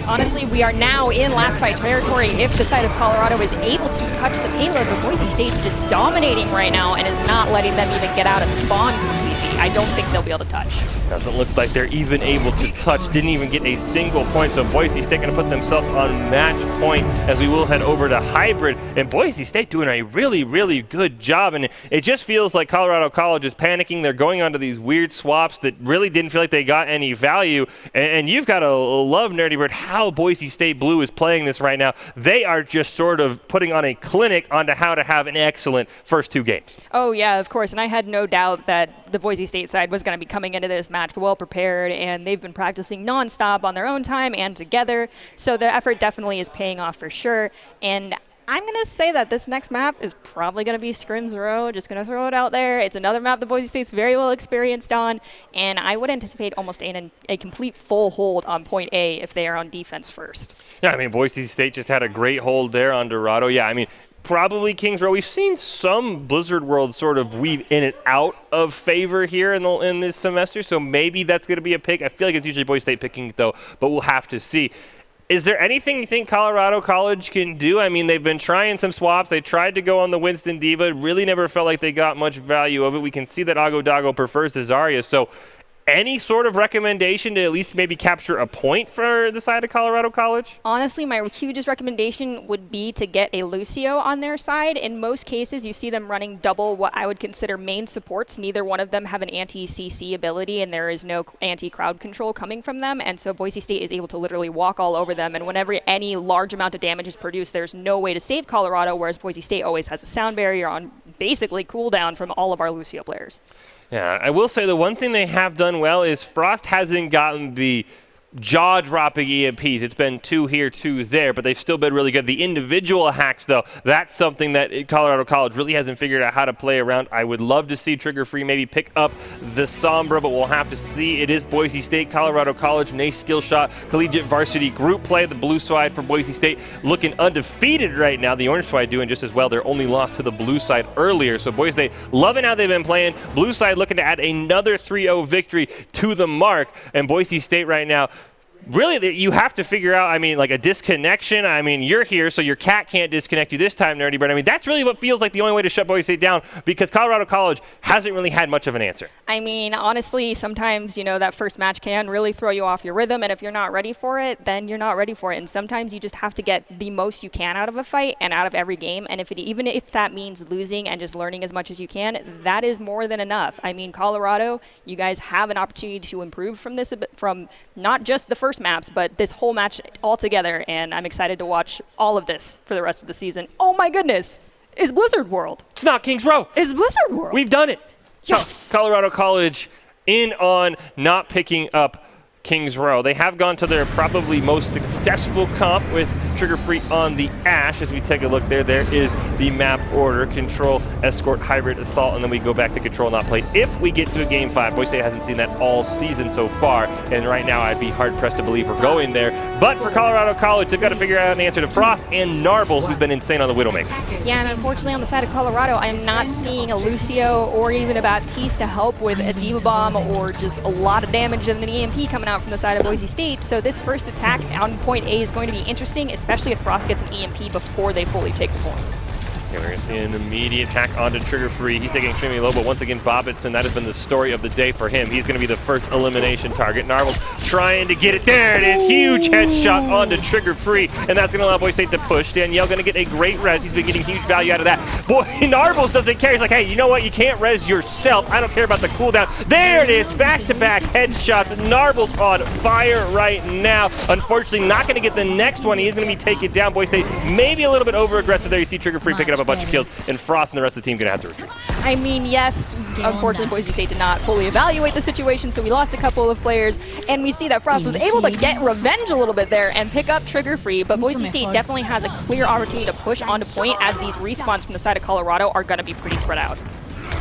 Honestly, we are now in last fight territory if the side of Colorado is able to touch the payload, but Boise State's just dominating right now and is not letting them even get out of spawn completely. I don't think they'll be able to touch. Doesn't look like they're even able to touch. Didn't even get a single point, so Boise State going to put themselves on match point as we will head over to hybrid. And Boise State doing a really, really good job. And it just feels like Colorado College is panicking. They're going onto these weird swaps that really didn't feel like they got any value. And you've got to love, Nerdy Bird, how Boise State Blue is playing this right now. They are just sort of putting on a clinic onto how to have an excellent first 2 games. Oh, yeah, of course. And I had no doubt that the Boise State side was going to be coming into this match well prepared, and they've been practicing nonstop on their own time and together. So their effort definitely is paying off for sure. And I'm going to say that this next map is probably going to be Scrims Row. Just going to throw it out there. It's another map that Boise State's very well experienced on, and I would anticipate almost a complete full hold on point A if they are on defense first. Yeah, I mean, Boise State just had a great hold there on Dorado. Yeah, I mean, probably Kings Row. We've seen some Blizzard World sort of weave in and out of favor here in this semester, so maybe that's going to be a pick. I feel like it's usually Boise State picking, though, but we'll have to see. Is there anything you think Colorado College can do? I mean, they've been trying some swaps. They tried to go on the Winston Diva. It really never felt like they got much value of it. We can see that Ago Dago prefers the Zarya, so any sort of recommendation to at least maybe capture a point for the side of Colorado College? Honestly, my hugest recommendation would be to get a Lucio on their side. In most cases, you see them running double what I would consider main supports. Neither one of them have an anti-CC ability, and there is no anti-crowd control coming from them. And so Boise State is able to literally walk all over them. And whenever any large amount of damage is produced, there's no way to save Colorado, whereas Boise State always has a sound barrier on basically cooldown from all of our Lucio players. Yeah, I will say the one thing they have done well is Frost hasn't gotten the jaw-dropping EMPs. It's been 2 here, 2 there, but they've still been really good. The individual hacks, though, that's something that Colorado College really hasn't figured out how to play around. I would love to see Trigger Free maybe pick up the Sombra, but we'll have to see. It is Boise State, Colorado College, NACE Skill Shot, Collegiate Varsity Group Play. The blue side for Boise State looking undefeated right now. The orange side doing just as well. They're only lost to the blue side earlier, so Boise State loving how they've been playing. Blue side looking to add another 3-0 victory to the mark, and Boise State right now, really, you have to figure out, I mean, like a disconnection. I mean, you're here, so your cat can't disconnect you this time, Nerdy Bird. I mean, that's really what feels like the only way to shut Boise State down, because Colorado College hasn't really had much of an answer. I mean, honestly, sometimes, you know, that first match can really throw you off your rhythm, and if you're not ready for it, then you're not ready for it. And sometimes you just have to get the most you can out of a fight and out of every game, and even if that means losing and just learning as much as you can, that is more than enough. I mean, Colorado, you guys have an opportunity to improve from this, from not just the first maps, but this whole match altogether, and I'm excited to watch all of this for the rest of the season. Oh my goodness, it's Blizzard World. It's not Kings Row. It's Blizzard World. We've done it. Yes. Colorado College in on not picking up Kings Row. They have gone to their probably most successful comp with Trigger Free on the Ash. As we take a look there is the map order: Control, Escort, Hybrid, Assault, and then we go back to Control, Not Play if we get to a Game 5. Boise State hasn't seen that all season so far, and right now I'd be hard-pressed to believe we're going there. But for Colorado College, they've got to figure out an answer to Frost and Narbles, who's been insane on the Widowmaker. Yeah, and unfortunately on the side of Colorado, I'm not seeing a Lucio or even a Baptiste to help with a Diva Bomb or just a lot of damage and an EMP coming out from the side of Boise State. So this first attack on point A is going to be interesting, especially if Frost gets an EMP before they fully take the point. Yeah, we're going to see an immediate hack onto Trigger Free. He's taking extremely low, but once again, Bobbitson, that has been the story of the day for him. He's going to be the first elimination target. Narbles trying to get it. There it is. Huge headshot onto Trigger Free, and that's going to allow Boise State to push. Danielle going to get a great res. He's been getting huge value out of that. Boy, Narbles doesn't care. He's like, hey, you know what? You can't res yourself. I don't care about the cooldown. There it is. Back-to-back headshots. Narbles on fire right now. Unfortunately, not going to get the next one. He is going to be taken down. Boise State maybe a little bit over-aggressive there. You see Trigger Free picking up a bunch of kills, and Frost and the rest of the team going to have to retreat. I mean, yes, unfortunately, Boise State did not fully evaluate the situation, so we lost a couple of players, and we see that Frost was able to get revenge a little bit there and pick up Trigger Free, but Boise State definitely has a clear opportunity to push onto point, as these respawns from the side of Colorado are going to be pretty spread out.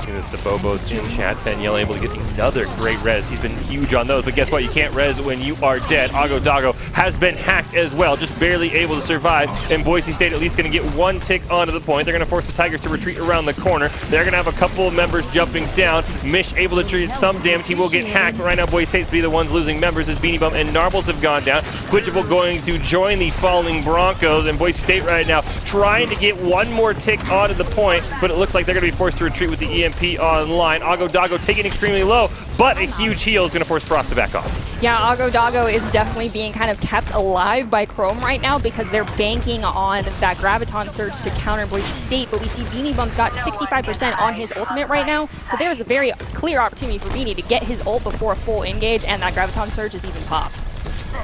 This to Bobo's in chat. Danielle able to get another great res. He's been huge on those, but guess what? You can't res when you are dead. Ago Dago has been hacked as well, just barely able to survive, and Boise State at least going to get one tick onto the point. They're going to force the Tigers to retreat around the corner. They're going to have a couple of members jumping down. Mish able to treat some damage. He will get hacked, but right now Boise State's be the ones losing members as Beanie Bum and Narbles have gone down. Quidgeable going to join the falling Broncos, and Boise State right now trying to get one more tick onto the point, but it looks like they're going to be forced to retreat with the EMP online. Ago Dago taking extremely low, but a huge heal is going to force Frost to back off. Yeah, Ago Dago is definitely being kind of kept alive by Chrome right now because they're banking on that Graviton Surge to counter Boise State, but we see Beanie Bum's got 65% on his ultimate right now, so there's a very clear opportunity for Beanie to get his ult before a full engage, and that Graviton Surge is even popped.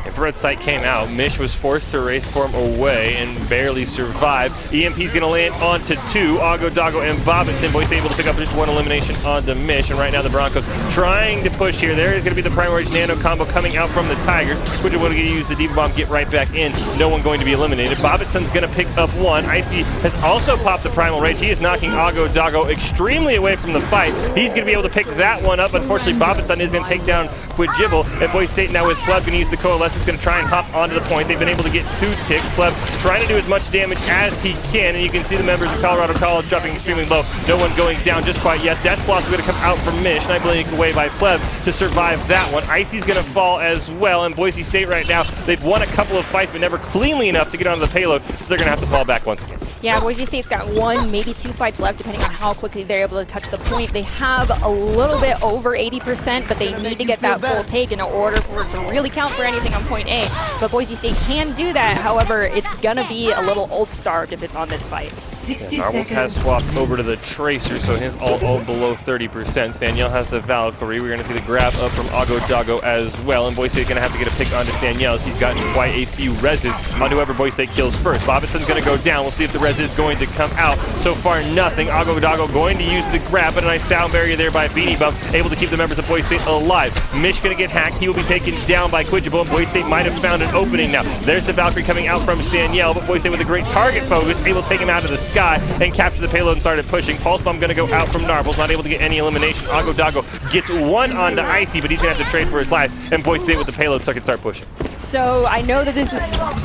If Red Sight came out, Mish was forced to race form away and barely survived. EMP's going to land onto 2. Ago Dago and Bobbitson. Boise able to pick up just one elimination onto Mish. And right now the Broncos trying to push here. There is going to be the Primary Nano combo coming out from the Tigers, which is going to use the Diva Bomb, get right back in. No one going to be eliminated. Bobbitson's going to pick up one. Icy has also popped the Primal Rage. He is knocking Ago Dago extremely away from the fight. He's going to be able to pick that one up. Unfortunately, Bobbitson is going to take down Quidgeable. And Boise State now with Pleb going to use the Coalescence, going to try and hop onto the point. They've been able to get 2 ticks. Pleb trying to do as much damage as he can, and you can see the members of Colorado College dropping extremely low. No one going down just quite yet. Death Blossom going to come out from Mish, and I believe away by Pleb to survive that one. Icy's going to fall as well, and Boise State right now, they've won a couple of fights, but never cleanly enough to get onto the payload, so they're going to have to fall back once again. Yeah, Boise State's got 1, maybe 2 fights left, depending on how quickly they're able to touch the point. They have a little bit over 80%, but they need to get that full take in order for it to really count for anything. anything on point A, but Boise State can do that. However, it's gonna be a little ult-starved if it's on this fight. 60 Narbles seconds. has swapped over to the Tracer, so his ult below 30%. Staniel has the Valkyrie. We're going to see the grab up from Ago as well, and Boise State's going to have to get a pick onto Staniel as he's gotten quite a few reses on whoever Boise State kills first. Bobbitson's going to go down. We'll see if the res is going to come out. So far, nothing. Ago going to use the grab, but a nice sound barrier there by Beanie Bump, able to keep the members of Boise State alive. Mish going to get hacked. He will be taken down by Quidgible, and Boise State might have found an opening now. There's the Valkyrie coming out from Staniel, but Boise State with a great target focus, able to take him out of the sky and capture the payload and started pushing. Pulse Bomb going to go out from Narbles, not able to get any elimination. Ago gets one onto Icy, but he's going to have to trade for his life, and Boise State with the payload so can start pushing. So I know that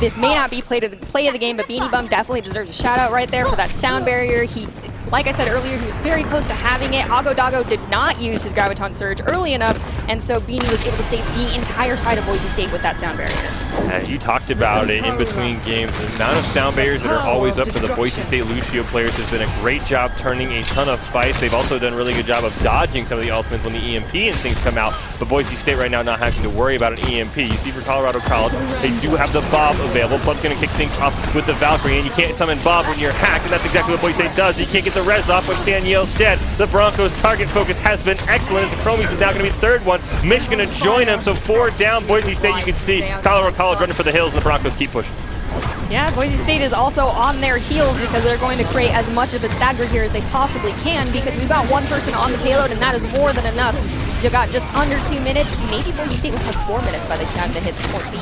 this may not be play of the game, but Beanie Bum definitely deserves a shout out right there for that sound barrier. Like I said earlier, he was very close to having it. Ago did not use his Graviton Surge early enough, and so Beanie was able to save the entire side of Boise State with that sound barrier. You talked about it in between games. The amount of sound barriers that are always up for the Boise State Lucio players has been a great job turning a ton of fights. They've also done a really good job of dodging some of the ultimates when the EMP and things come out, but Boise State right now not having to worry about an EMP. You see for Colorado College, they do have the Bob available. Pleb's going to kick things off with the Valkyrie, and you can't summon Bob when you're hacked, and that's exactly what Boise State does. You can't get the res off when Staniel's dead. The Broncos' target focus has been excellent as the Chromies is now going to be the third one. Mish going to join him, so 4 down. Boise State, you can see Colorado College running for the hills, and the Broncos keep pushing. Yeah, Boise State is also on their heels because they're going to create as much of a stagger here as they possibly can, because we've got one person on the payload, and that is more than enough. You got just under 2 minutes. Maybe Boise State will have 4 minutes by the time they hit the point B.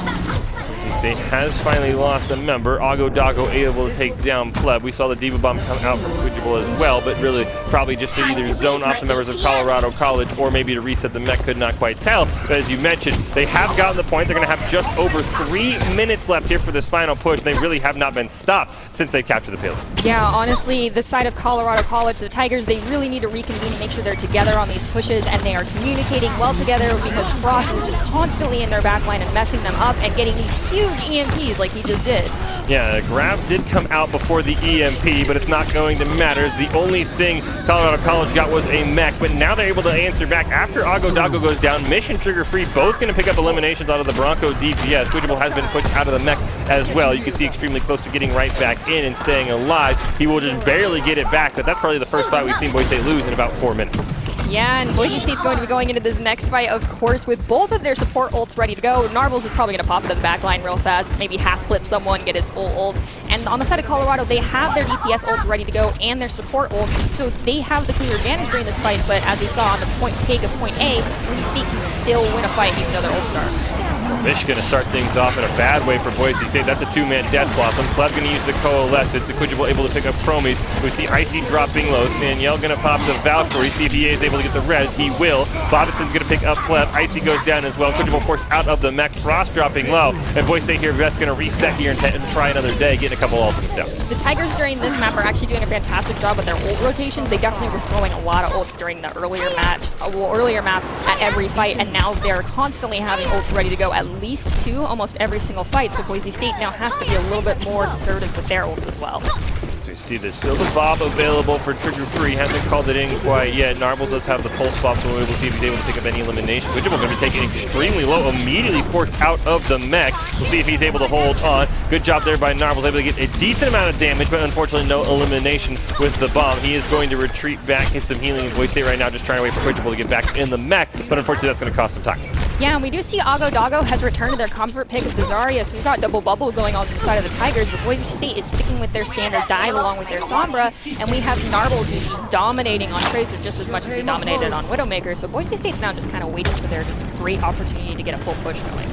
State has finally lost a member. Ago able to take down Pleb. We saw the Diva Bomb come out from Quidgible as well, but really probably just to either zone off the members of Colorado College or maybe to reset the mech, could not quite tell. But as you mentioned, they have gotten the point. They're going to have just over 3 minutes left here for this final push. They really have not been stopped since they've captured the payload. Yeah, honestly, the side of Colorado College, the Tigers, they really need to reconvene and make sure they're together on these pushes, and they are communicating well together, because Frost is just constantly in their backline and messing them up and getting these huge EMPs like he just did. Yeah, the grab did come out before the EMP, but it's not going to matter. The only thing Colorado College got was a mech, but now they're able to answer back after Ago goes down. Mission Trigger Free, both going to pick up eliminations out of the Bronco DPS. Quidgible has been pushed out of the mech as well. You can see extremely close to getting right back in and staying alive. He will just barely get it back, but that's probably the first fight we've seen Boise State lose in about 4 minutes. Yeah, and Boise State's going to be going into this next fight, of course, with both of their support ults ready to go. Narbles is probably going to pop into the back line real fast, maybe half-flip someone, get his full ult. And on the side of Colorado, they have their DPS ults ready to go and their support ults, so they have the clear advantage during this fight. But as we saw on the point take of point A, Boise State can still win a fight even though their ults start. Mish going to start things off in a bad way for Boise State. That's a 2-man Death Blossom. Pleb going to use the Coalescence. Quidgible able to pick up Chromies. We see Icy dropping low. Staniel going to pop the Valkyrie. See if he is able to get the res. He will. Bobbitson's going to pick up Pleb. Icy goes down as well. Quidgible forced out of the mech. Frost dropping low. And Boise State here, that's going to reset here and try another day, getting a couple ultimates out. The Tigers during this map are actually doing a fantastic job with their ult rotations. They definitely were throwing a lot of ults during the earlier map at every fight, and now they're constantly having ults ready to go, at least 2 almost every single fight. So Boise State now has to be a little bit more conservative with their ults as well. So you see there's still the Bob available for Trigger Free. Hasn't called it in quite yet. Narbles does have the Pulse Bob, so we'll see if he's able to pick up any elimination. Quidgible going to be taken extremely low, immediately forced out of the mech. We'll see if he's able to hold on. Good job there by Narbles, able to get a decent amount of damage, but unfortunately no elimination with the bomb. He is going to retreat back, get some healing in Boise State right now, just trying to wait for Quidgible to get back in the mech, but unfortunately that's going to cost some time. Yeah, and we do see Ago has returned to their comfort pick of the Zarya, so we've got double bubble going on the side of the Tigers, but Boise State is sticking with their standard dive along with their Sombra, and we have Narbles who's dominating on Tracer just as much as he dominated on Widowmaker, so Boise State's now just kind of waiting for their great opportunity to get a full push going.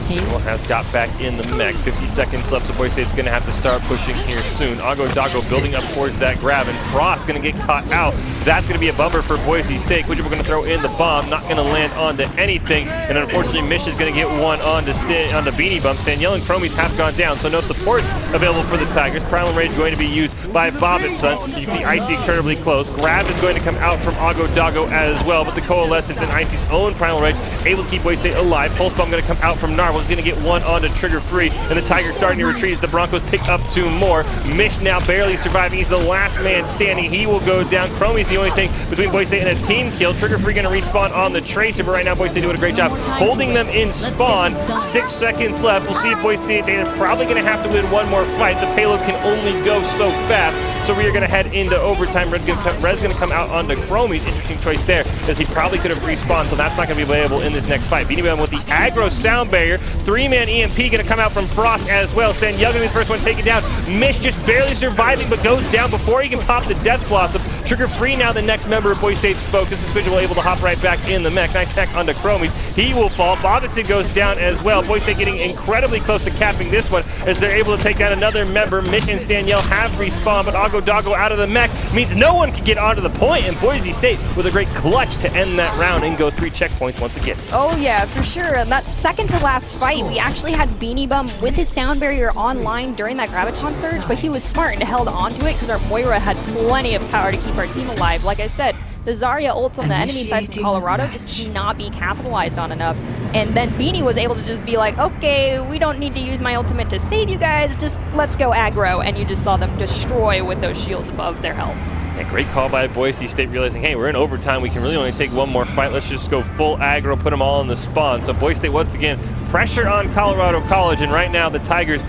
Quidgible has got back in the mech. 50 seconds left, so Boise State's going to have to start pushing here soon. Ago building up towards that grab, and Frost going to get caught out. That's going to be a bummer for Boise State. Quidgible going to throw in the bomb, not going to land onto anything, and unfortunately Mish is going to get one onto Beanie Bump. Staniel and Chromies have gone down, so no support available for the Tigers. Primal Rage going to be used by Bobbitson. You can see Icy incredibly close. Grab is going to come out from Ago as well, but the Coalescence and Icy's own Primal Rage able able to keep Boise State alive. Pulse Bomb going to come out from Narwhal. He's going to get one onto Trigger Free, and the Tigers starting to retreat as the Broncos pick up 2 more. Mish now barely surviving. He's the last man standing. He will go down. Chromie's the only thing between Boise State and a team kill. Trigger Free going to respawn on the Tracer, but right now Boise State doing a great job holding them in spawn. 6 seconds left. We'll see if Boise State, they're probably going to have to win one more fight. The payload can only go so fast, so we are going to head into overtime. Red's going to come out onto Chromie's. Interesting choice there, as he probably could have respawned, so that's not going to be available in this next fight. Beanie Bam with the aggro sound barrier. 3-man EMP going to come out from Frost as well. Sanyel going to be the first one taken down. Mish just barely surviving, but goes down before he can pop the Death Blossom. Trigger Free now the next member of Boise State's focus. Is Visual able to hop right back in the mech. Nice hack onto Chromie. He will fall. Bobbittson goes down as well. Boise State getting incredibly close to capping this one, as they're able to take down another member. Mish and Staniel have respawned, but Ago Doggo out of the mech means no one can get onto the point, and Boise State with a great clutch to end that round and go 3 checkpoints once again. Oh yeah, for sure. And that second to last fight, we actually had Beanie Bum with his sound barrier online during that Graviton surge, but he was smart and held onto it because our Moira had plenty of power to keep our team alive. Like I said, the Zarya ults on the enemy side from Colorado just cannot be capitalized on enough. And then Beanie was able to just be like, okay, we don't need to use my ultimate to save you guys, just let's go aggro. And you just saw them destroy with those shields above their health. Yeah, great call by Boise State, realizing, hey, we're in overtime. We can really only take one more fight. Let's just go full aggro, put them all in the spawn. So Boise State, once again, pressure on Colorado College. And right now, the Tigers,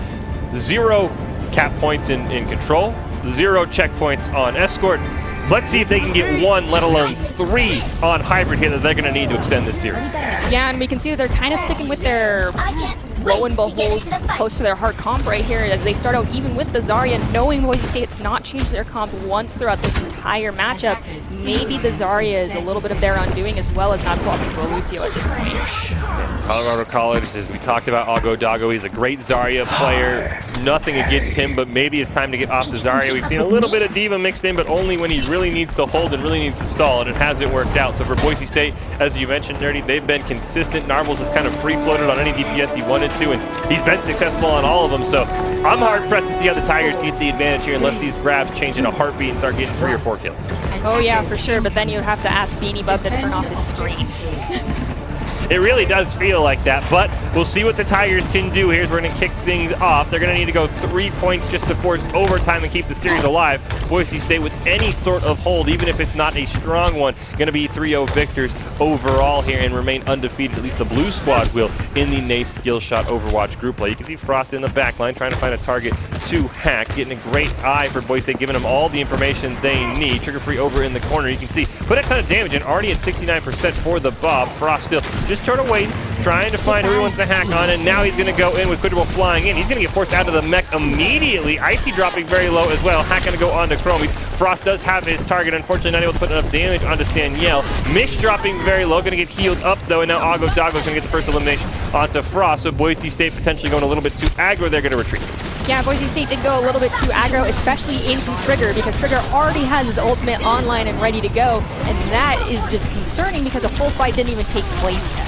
0 cap points in control, 0 checkpoints on escort. Let's see if they can get 1, let alone 3 on hybrid here that they're going to need to extend this series. Yeah, and we can see that they're kind of sticking with their lo and behold close to their hard comp right here, as they start out even with the Zarya, knowing Boise State's not changed their comp once throughout this entire matchup. Maybe the Zarya is a little bit of their undoing, as well as not swapping to a Lucio at this point. Colorado College, as we talked about, Ago Doggo, he's a great Zarya player. Nothing against him, but maybe it's time to get off the Zarya. We've seen a little bit of Diva mixed in, but only when he really needs to hold and really needs to stall, and it hasn't worked out. So for Boise State, as you mentioned, Nerdy, they've been consistent. Narbles has kind of free-floated on any DPS he wanted to, and he's been successful on all of them. So I'm hard-pressed to see how the Tigers get the advantage here unless these grabs change in a heartbeat and start getting 3 or 4 kills. Oh yeah, for sure, but then you'd have to ask Beanie Bub to turn off his screen. It really does feel like that, but we'll see what the Tigers can do here. We're going to kick things off. They're going to need to go 3 points just to force overtime and keep the series alive. Boise State, with any sort of hold, even if it's not a strong one, going to be 3-0 victors overall here and remain undefeated. At least the blue squad will in the NACE skill shot Overwatch group play. You can see Frost in the back line trying to find a target to hack, getting a great eye for Boise State, giving them all the information they need. Trigger Free over in the corner. You can see put a ton of damage in, already at 69% for the Bob. Frost still just turn away, trying to find who he wants to hack on, and now he's going to go in with Quidable flying in. He's going to get forced out of the mech immediately. Icy dropping very low as well. Hack going to go onto Chromie. Frost does have his target, unfortunately not able to put enough damage onto Staniel. Mish dropping very low, going to get healed up though, and now Ago Doggo is going to get the first elimination onto Frost. So Boise State potentially going a little bit too aggro. They're going to retreat. Yeah, Boise State did go a little bit too aggro, especially into Trigger, because Trigger already has his ultimate online and ready to go, and that is just concerning because a full fight didn't even take place yet.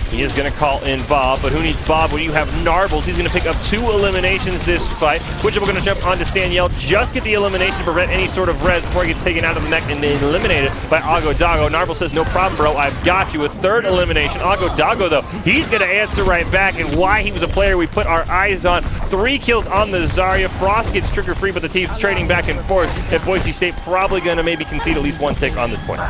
He is going to call in Bob, but who needs Bob when you have Narbles? He's going to pick up 2 eliminations this fight, which we're going to jump onto Staniel, just get the elimination to prevent any sort of res before he gets taken out of the mech and then eliminated by Ago Doggo. Narbles says, no problem, bro, I've got you. A 3rd elimination. Ago Doggo, though, he's going to answer right back, and why he was a player we put our eyes on. 3 kills on the Zarya. Frost gets trigger free, but the team's trading back and forth, and Boise State probably going to maybe concede at least 1 tick on this point.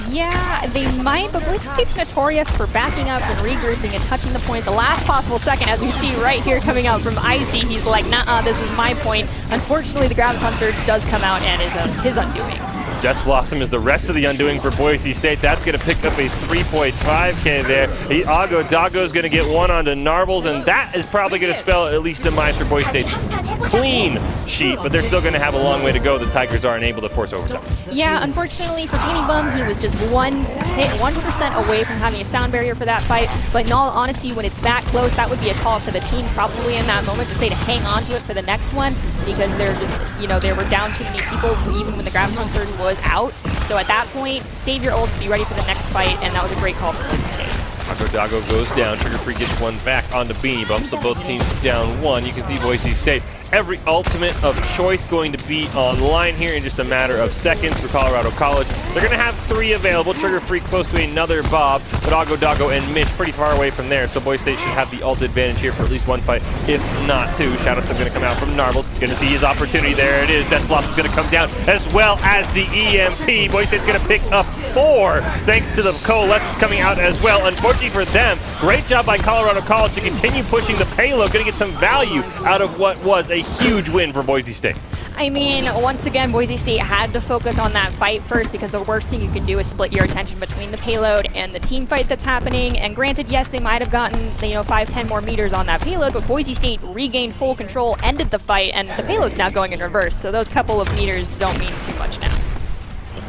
Yeah, they might, but Boise State's notorious for backing up and regrouping and touching the point at the last possible second, as we see right here coming out from Icy. He's like, nah, this is my point. Unfortunately, the Graviton Surge does come out and is his undoing. Death Blossom is the rest of the undoing for Boise State. That's going to pick up a 3.5K there. Ago Doggo is going to get 1 onto Narbles, and that is probably going to spell at least demise for Boise State. Clean sheet, but they're still going to have a long way to go. The Tigers are unable to force overtime. Yeah, unfortunately for Beanie Bum, he was just 1% away from having a sound barrier for that fight. But in all honesty, when it's that close, that would be a call for the team probably in that moment to say to hang on to it for the next one, because they're just, they were down too many people even when the Graviton Surge was out. So at that point, save your ults, be ready for the next fight, and that was a great call from Boise State. Ago Doggo goes down. Trigger Free gets 1 back onto Beanie Bum, so both teams down 1. You can see Boise State every ultimate of choice going to be online here in just a matter of seconds for Colorado College. They're going to have 3 available. Trigger Free close to another Bob, but Aggo Doggo and Mitch pretty far away from there. So Boise State should have the ult advantage here for at least 1 fight, if not 2. Shadow's going to come out from Narbles. Going to see his opportunity. There it is. Death Blossom's going to come down as well as the EMP. Boise State's going to pick up 4 thanks to the Coalescence coming out as well. Unfortunately for them, great job by Colorado College to continue pushing the payload. Going to get some value out of what was a huge win for Boise State. I mean, once again, Boise State had to focus on that fight first because the worst thing you can do is split your attention between the payload and the team fight that's happening. And granted, yes, they might have gotten 5-10 more meters on that payload, but Boise State regained full control, ended the fight, and the payload's now going in reverse. So those couple of meters don't mean too much now.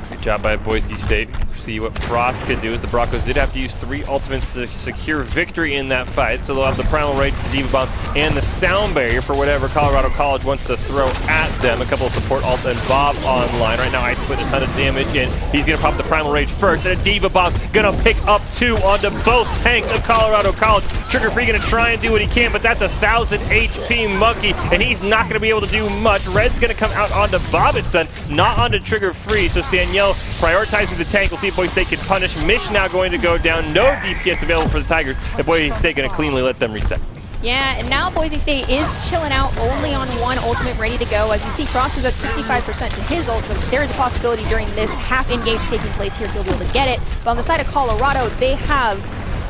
Good job by Boise State. See what Frost could do, as the Broncos did have to use 3 ultimates to secure victory in that fight. So they'll have the Primal Rage, the Diva Bomb, and the Sound Barrier for whatever Colorado College wants to throw at them. A couple of support ults and Bob online. Right now, Ice put a ton of damage in. He's going to pop the Primal Rage first, and a Diva Bomb going to pick up 2 onto both tanks of Colorado College. Trigger Free going to try and do what he can, but that's a 1,000 HP Monkey, and he's not going to be able to do much. Red's going to come out onto Bobbitson, not onto Trigger Free. So Staniel prioritizing the tank. We'll see if Boise State can punish. Mish now going to go down. No DPS available for the Tigers, and Boise State going to cleanly let them reset. Yeah, and now Boise State is chilling out, only on 1 ultimate ready to go. As you see, Frost is at 65% to his ult, so there is a possibility during this half engage taking place here he'll be able to get it. But on the side of Colorado, they have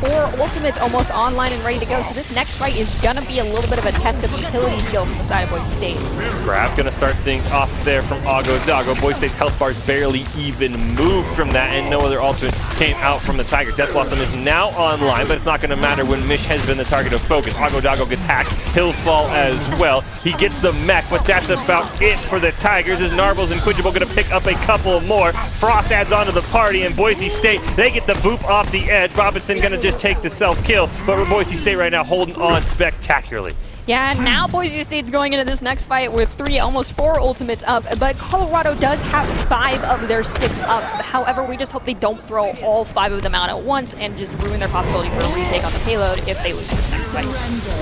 4 ultimates almost online and ready to go, so this next fight is going to be a little bit of a test of utility skill from the side of Boise State. Grab going to start things off there from Aggo Doggo. Boise State's health bars barely even moved from that, and no other ultimate came out from the Tigers. Death Blossom is now online, but it's not going to matter when Mish has been the target of focus. Aggo Doggo gets hacked. Hills fall as well. He gets the mech, but that's about it for the Tigers, as Narbles and Quidgible going to pick up a couple more. Frost adds on to the party, and Boise State, they get the boop off the edge. Robinson going to just take the self-kill, but Boise State right now holding on spectacularly. Yeah, now Boise State's going into this next fight with 3, almost 4 ultimates up, but Colorado does have 5 of their 6 up. However, we just hope they don't throw all 5 of them out at once and just ruin their possibility for a retake on the payload if they lose this next fight.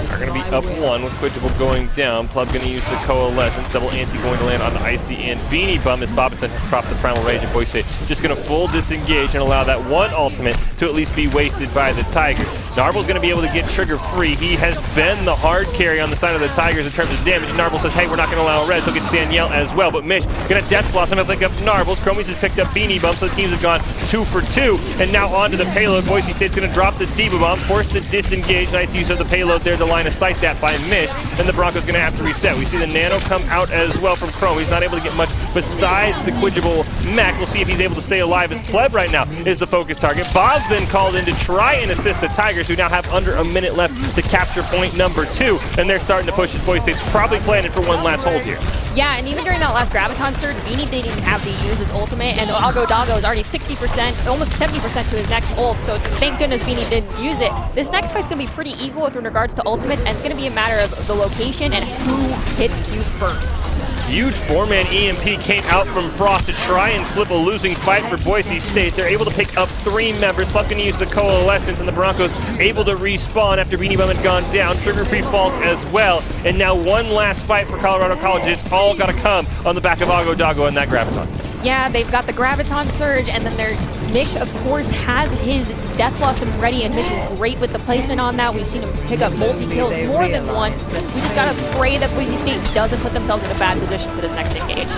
They're going to be up 1 with Quidgible going down. Plub going to use the Coalescence. Double Anti going to land on the Icy and Beanie Bum as Bobbitson drops the Primal Rage, and Boise State just going to full disengage and allow that 1 ultimate to at least be wasted by the Tigers. Narble's going to be able to get Trigger Free. He has been the hard carry on the side of the Tigers in terms of damage. Narble says, hey, we're not going to allow res. He'll get Staniel as well, but Mish going to Death Blossom. He'll pick up Narbles. Chromies has picked up Beanie Bum, so the teams have gone 2 for 2. And now onto the payload. Boise State's going to drop the Diva Bomb, force the disengage. Nice use of the payload there to line of sight that by Mish. And the Broncos going to have to reset. We see the Nano come out as well from Chrome. He's not able to get much besides the Quidgible mech. We'll see if he's able to stay alive, as Pleb right now is the focus target. Bob's been called in to try and assist the Tigers, who now have under a minute left to capture point number 2. And they're starting to push as Boise State's probably planning for one last hold here. Yeah, and even during that last Graviton surge, Beanie didn't even have to use his ultimate, and Aggo Doggo is already 60%, almost 70% to his next ult, so thank goodness Beanie didn't use it. This next fight's going to be pretty equal with regards to ultimates, and it's going to be a matter of the location and who hits Q first. Huge 4-man EMP came out from Frost to try and flip a losing fight for Boise State. They're able to pick up 3 members. Pluck going to use the Coalescence, and the Broncos able to respawn after Beanie Bum had gone down. Trigger Free falls as well. And now one last fight for Colorado College. It's all got to come on the back of Aggo Doggo and that Graviton. Yeah, they've got the Graviton surge, and then their Mish, of course, has his Death Blossom ready, and Mish is great with the placement on that. We've seen him pick up multi-kills more than once. We just got to pray that Boise State doesn't put themselves in a bad position for this next engage.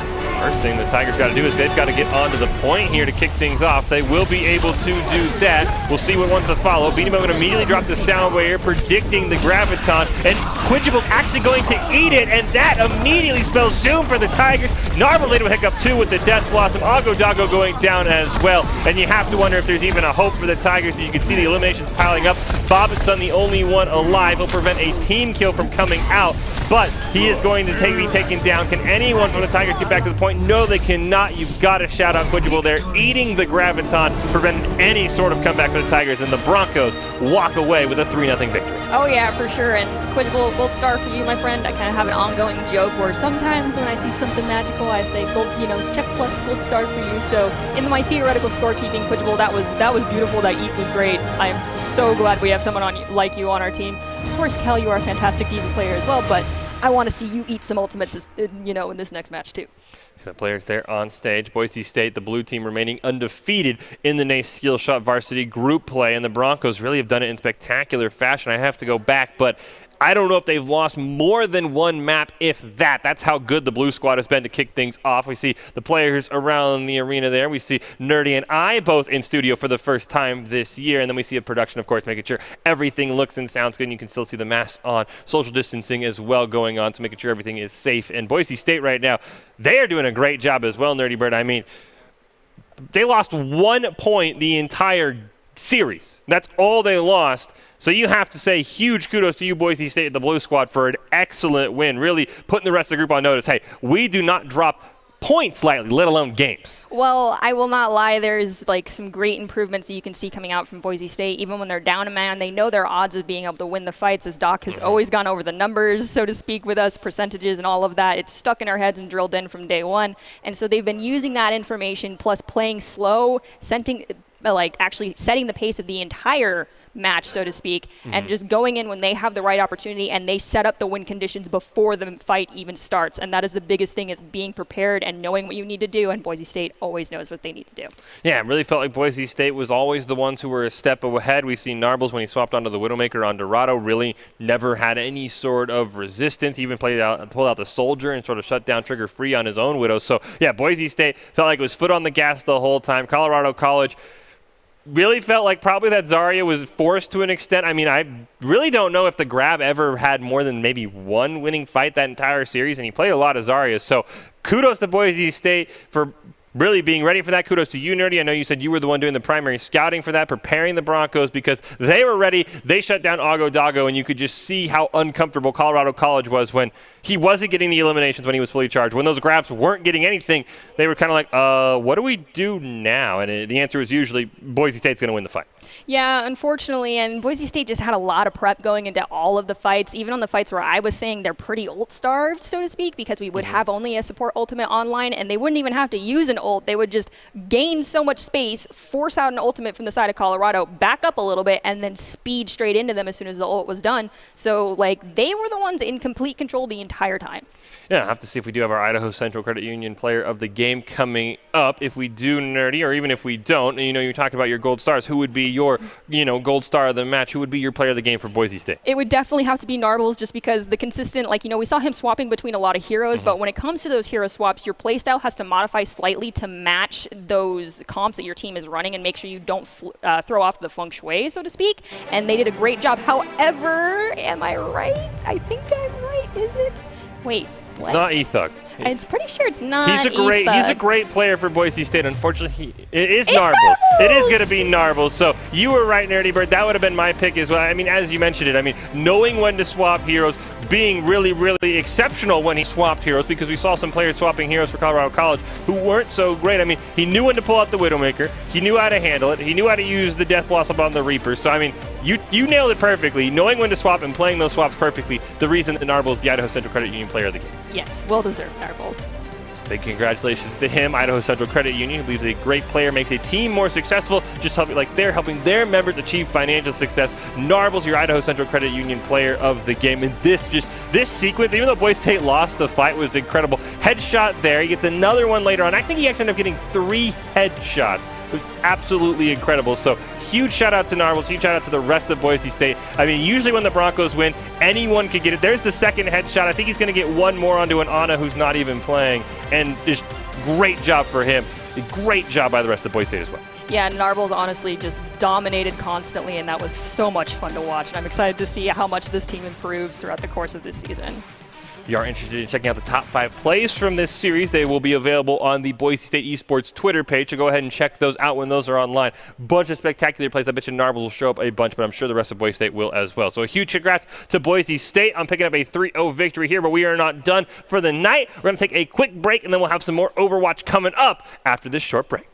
First thing the Tigers got to do is they've got to get onto the point here to kick things off. They will be able to do that. We'll see what wants to follow. Beanie Bum going to immediately drop the Sound Barrier, predicting the Graviton, and Quidgible's actually going to eat it, and that immediately spells doom for the Tigers. Narble later will pick up 2 with the Death Blossom. Aggo Doggo going down as well, and you have to wonder if there's even a hope for the Tigers. You can see the eliminations piling up. Bobbitson, the only one alive. He'll prevent a team kill from coming out, but he is going to be taken down. Can anyone from the Tigers get back to the point? No, they cannot. You've got to shout out Quidgible there, eating the Graviton, preventing any sort of comeback for the Tigers, and the Broncos walk away with a 3-0 victory. Oh yeah, for sure, and Quidgible, gold star for you, my friend. I kind of have an ongoing joke where sometimes when I see something magical, I say, gold, check plus gold star for you. So in my theoretical scorekeeping, Quidgible, that was beautiful. That eat was great. I am so glad we have someone like you on our team. Of course, Kel, you are a fantastic Diva player as well, but I want to see you eat some ultimates, in this next match too. So the players there on stage. Boise State, the blue team, remaining undefeated in the NACE Skill Shot Varsity Group Play, and the Broncos really have done it in spectacular fashion. I have to go back, but I don't know if they've lost more than one map, if that. That's how good the blue squad has been to kick things off. We see the players around the arena there. We see Nerdy and I both in studio for the first time this year, and then we see a production, of course, making sure everything looks and sounds good, and you can still see the masks on, social distancing as well going on, so making sure everything is safe. And Boise State right now, they are doing a great job as well, Nerdy Bird. I mean, they lost 1 point the entire series. That's all they lost. So you have to say huge kudos to you, Boise State, the blue squad, for an excellent win, really putting the rest of the group on notice. Hey, we do not drop points lightly, let alone games. Well, I will not lie. There's some great improvements that you can see coming out from Boise State. Even when they're down a man, they know their odds of being able to win the fights, as Doc has always gone over the numbers, so to speak, with us, percentages and all of that. It's stuck in our heads and drilled in from day one. And so they've been using that information, plus playing slow, actually setting the pace of the entire match, so to speak, and just going in when they have the right opportunity, and they set up the win conditions before the fight even starts. And that is the biggest thing, is being prepared and knowing what you need to do, and Boise State always knows what they need to do. Yeah, it really felt like Boise State was always the ones who were a step ahead. We've seen Narbles, when he swapped onto the Widowmaker on Dorado, really never had any sort of resistance. He even pulled out the Soldier and sort of shut down Trigger Free on his own Widow. So yeah, Boise State felt like it was foot on the gas the whole time. Colorado College really felt like probably that Zarya was forced to an extent. I mean, I really don't know if the Grab ever had more than maybe one winning fight that entire series, and he played a lot of Zaryas. So kudos to Boise State for really being ready for that. Kudos to you, Nerdy. I know you said you were the one doing the primary scouting for that, preparing the Broncos, because they were ready. They shut down Ago Dago, and you could just see how uncomfortable Colorado College was when he wasn't getting the eliminations when he was fully charged. When those Grabs weren't getting anything, they were kind of like, what do we do now? And the answer was usually Boise State's going to win the fight. Yeah, unfortunately, and Boise State just had a lot of prep going into all of the fights, even on the fights where I was saying they're pretty ult-starved, so to speak, because we would have only a support ultimate online, and they wouldn't even have to use an ult. They would just gain so much space, force out an ultimate from the side of Colorado, back up a little bit, and then speed straight into them as soon as the ult was done. So, they were the ones in complete control the entire time. Yeah, I'll have to see if we do have our Idaho Central Credit Union player of the game coming up. If we do, Nerdy, or even if we don't, you're talking about your gold stars. Who would be your, gold star of the match? Who would be your player of the game for Boise State? It would definitely have to be Narbles, just because the consistent, we saw him swapping between a lot of heroes, but when it comes to those hero swaps, your playstyle has to modify slightly to match those comps that your team is running and make sure you don't throw off the feng shui, so to speak. And they did a great job. However, am I right? I think I'm right. Is it? Wait. What? It's not Ethug. I'm pretty sure it's not. He's a great player for Boise State. Unfortunately, it is Narbles. It is going to be Narbles. So you were right, Nerdy Bird. That would have been my pick as well. I mean, as you mentioned it, knowing when to swap heroes, being really, really exceptional when he swapped heroes, because we saw some players swapping heroes for Colorado College who weren't so great. He knew when to pull out the Widowmaker. He knew how to handle it. He knew how to use the Death Blossom on the Reaper. So, you nailed it perfectly. Knowing when to swap and playing those swaps perfectly, the reason that Narbles is the Idaho Central Credit Union player of the game. Yes, well-deserved, Narbles. Big congratulations to him, Idaho Central Credit Union, who believes a great player makes a team more successful, just they're helping their members achieve financial success. Narbles, your Idaho Central Credit Union player of the game. And this sequence, even though Boise State lost the fight, was incredible. Headshot there. He gets another one later on. I think he actually ended up getting 3 headshots. It was absolutely incredible. So huge shout out to Narbles, huge shout out to the rest of Boise State. Usually when the Broncos win, anyone could get it. There's the second headshot. I think he's going to get one more onto an Ana who's not even playing. And just great job for him. A great job by the rest of Boise State as well. Yeah, Narbles honestly just dominated constantly, and that was so much fun to watch. And I'm excited to see how much this team improves throughout the course of this season. If you are interested in checking out the top 5 plays from this series, they will be available on the Boise State Esports Twitter page, so go ahead and check those out when those are online. Bunch of spectacular plays. I bet you Narbles will show up a bunch, but I'm sure the rest of Boise State will as well. So a huge congrats to Boise State on picking up a 3-0 victory here, but we are not done for the night. We're going to take a quick break, and then we'll have some more Overwatch coming up after this short break.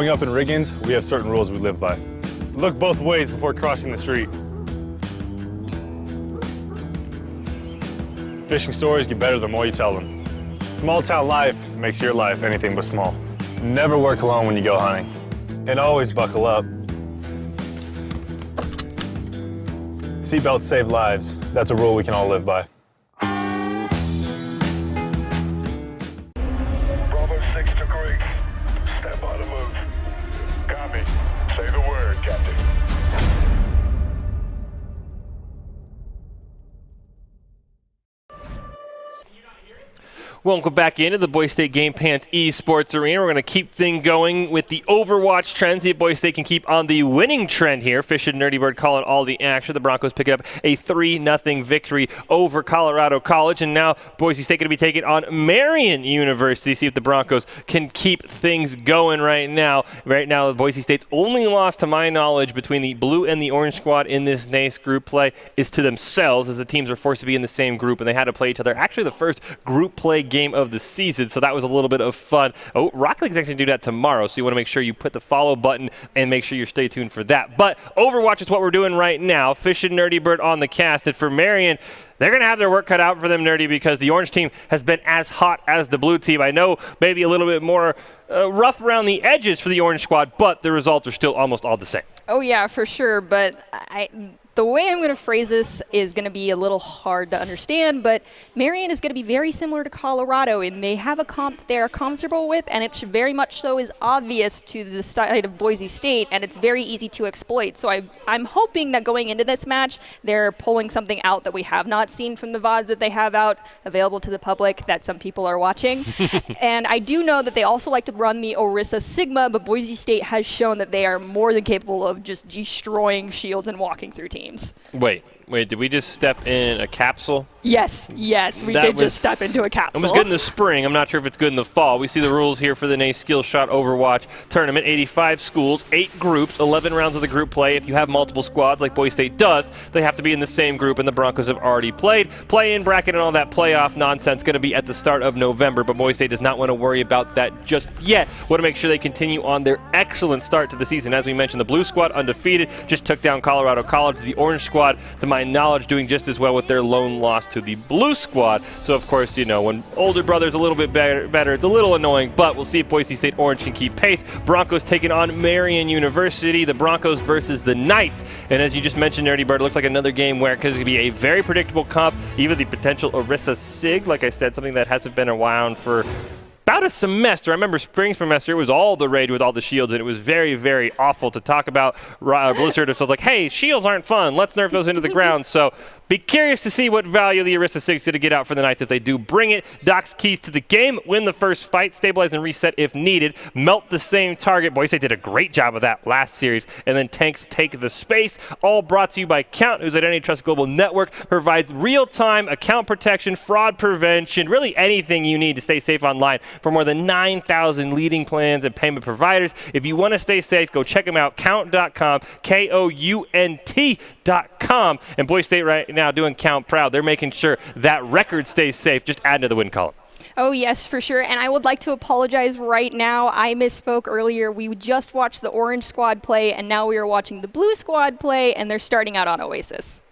Growing up in Riggins, we have certain rules we live by. Look both ways before crossing the street. Fishing stories get better the more you tell them. Small town life makes your life anything but small. Never work alone when you go hunting. And always buckle up. Seatbelts save lives. That's a rule we can all live by. Bravo 6 to Greeks. Step on the move. Copy. Say the word, Captain. Welcome back into the Boise State Game Pants Esports Arena. We're going to keep things going with the Overwatch trends. See if Boise State can keep on the winning trend here. Fish and Nerdy Bird calling all the action. The Broncos pick up a 3-0 victory over Colorado College. And now Boise State going to be taking on Marian University. See if the Broncos can keep things going right now. Right now, Boise State's only loss, to my knowledge, between the blue and the orange squad in this NACE group play is to themselves, as the teams are forced to be in the same group and they had to play each other. Actually, the first group play game of the season, so that was a little bit of fun. Oh, Rocket League's actually going to do that tomorrow, so you want to make sure you put the follow button and make sure you stay tuned for that. But Overwatch is what we're doing right now. Fish and Nerdy Bird on the cast, and for Marian, they're going to have their work cut out for them, Nerdy, because the orange team has been as hot as the blue team. I know maybe a little bit more rough around the edges for the orange squad, but the results are still almost all the same. Oh, yeah, for sure. But the way I'm going to phrase this is going to be a little hard to understand, but Marian is going to be very similar to Colorado, and they have a comp they're comfortable with, and it very much so is obvious to the side of Boise State, and it's very easy to exploit. So I'm hoping that going into this match, they're pulling something out that we have not seen from the VODs that they have out available to the public that some people are watching. And I do know that they also like to run the Orisa Sigma, but Boise State has shown that they are more than capable of just destroying shields and walking through teams. Wait, did we just step in a capsule? Yes, we did just step into a capsule. It was good in the spring. I'm not sure if it's good in the fall. We see the rules here for the NACE Skill Shot Overwatch tournament. 85 schools, 8 groups, 11 rounds of the group play. If you have multiple squads like Boise State does, they have to be in the same group, and the Broncos have already played. Play-in bracket and all that playoff nonsense going to be at the start of November, but Boise State does not want to worry about that just yet. Want to make sure they continue on their excellent start to the season. As we mentioned, the blue squad undefeated, just took down Colorado College. The orange squad, to my knowledge, doing just as well with their lone loss to the blue squad. So, of course, you know, when older brother's a little bit better, it's a little annoying, but we'll see if Boise State Orange can keep pace. Broncos taking on Marian University, the Broncos versus the Knights. And as you just mentioned, Nerdy Bird, it looks like another game where it could be a very predictable comp, even the potential Orisa Sig, like I said, something that hasn't been around for about a semester. I remember spring semester, it was all the rage with all the shields, and it was very, very awful to talk about. Blizzard was like, hey, shields aren't fun. Let's nerf those into the ground. So be curious to see what value the Orisa 6 is going to get out for the Knights if they do bring it. Doc's keys to the game: win the first fight, stabilize and reset if needed, melt the same target. Boise State did a great job of that last series. And then tanks take the space. All brought to you by Count, whose Identity Trust Global Network provides real-time account protection, fraud prevention, really anything you need to stay safe online for more than 9,000 leading plans and payment providers. If you want to stay safe, go check them out, count.com, KOUNT.com. And Boise State right now doing Count proud. They're making sure that record stays safe. Just add to the win column. Oh, yes, for sure. And I would like to apologize right now. I misspoke earlier. We just watched the orange squad play, and now we are watching the blue squad play, and they're starting out on Oasis.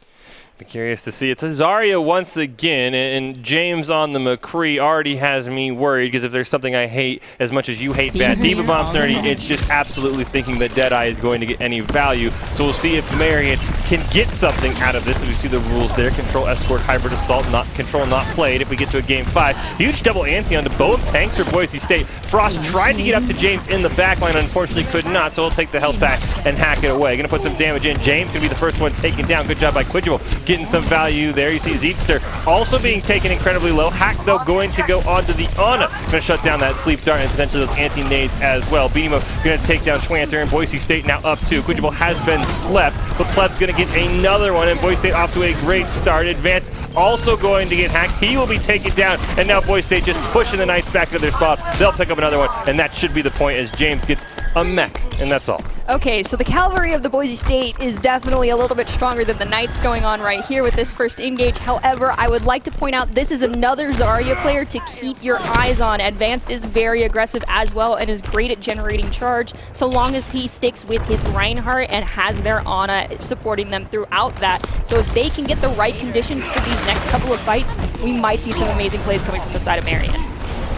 Be curious to see. It's Azaria once again, and James on the McCree already has me worried, because if there's something I hate as much as you hate Bad Diva Bombs, Nerdy, it's just absolutely thinking that Deadeye is going to get any value. So we'll see if Marian can get something out of this. As we see the rules there: control, escort, hybrid, assault, not control, not played. If we get to a game 5, huge double ante onto both tanks for Boise State. Frost tried to get up to James in the backline, unfortunately could not, so he'll take the health back and hack it away. Gonna put some damage in. James gonna be the first one taken down. Good job by Quidjable, getting some value there. You see Zeetster also being taken incredibly low. Hack, though, going to go onto the Ana. Gonna shut down that sleep dart and potentially those anti-nades as well. Beamo gonna take down Schwanter, and Boise State now up 2. Quidjable has been slept, but Pleb's gonna get another one, and Boise State off to a great start. Advance also going to get hacked. He will be taken down, and now Boise State just pushing the Knights back to their spot. They'll pick up another one, and that should be the point as James gets a mech, and that's all. Okay, so the cavalry of the Boise State is definitely a little bit stronger than the Knights going on right here with this first engage. However, I would like to point out this is another Zarya player to keep your eyes on. Advanced is very aggressive as well and is great at generating charge so long as he sticks with his Reinhardt and has their Ana supporting them throughout that. So if they can get the right conditions for these next couple of fights, we might see some amazing plays coming from the side of Marion.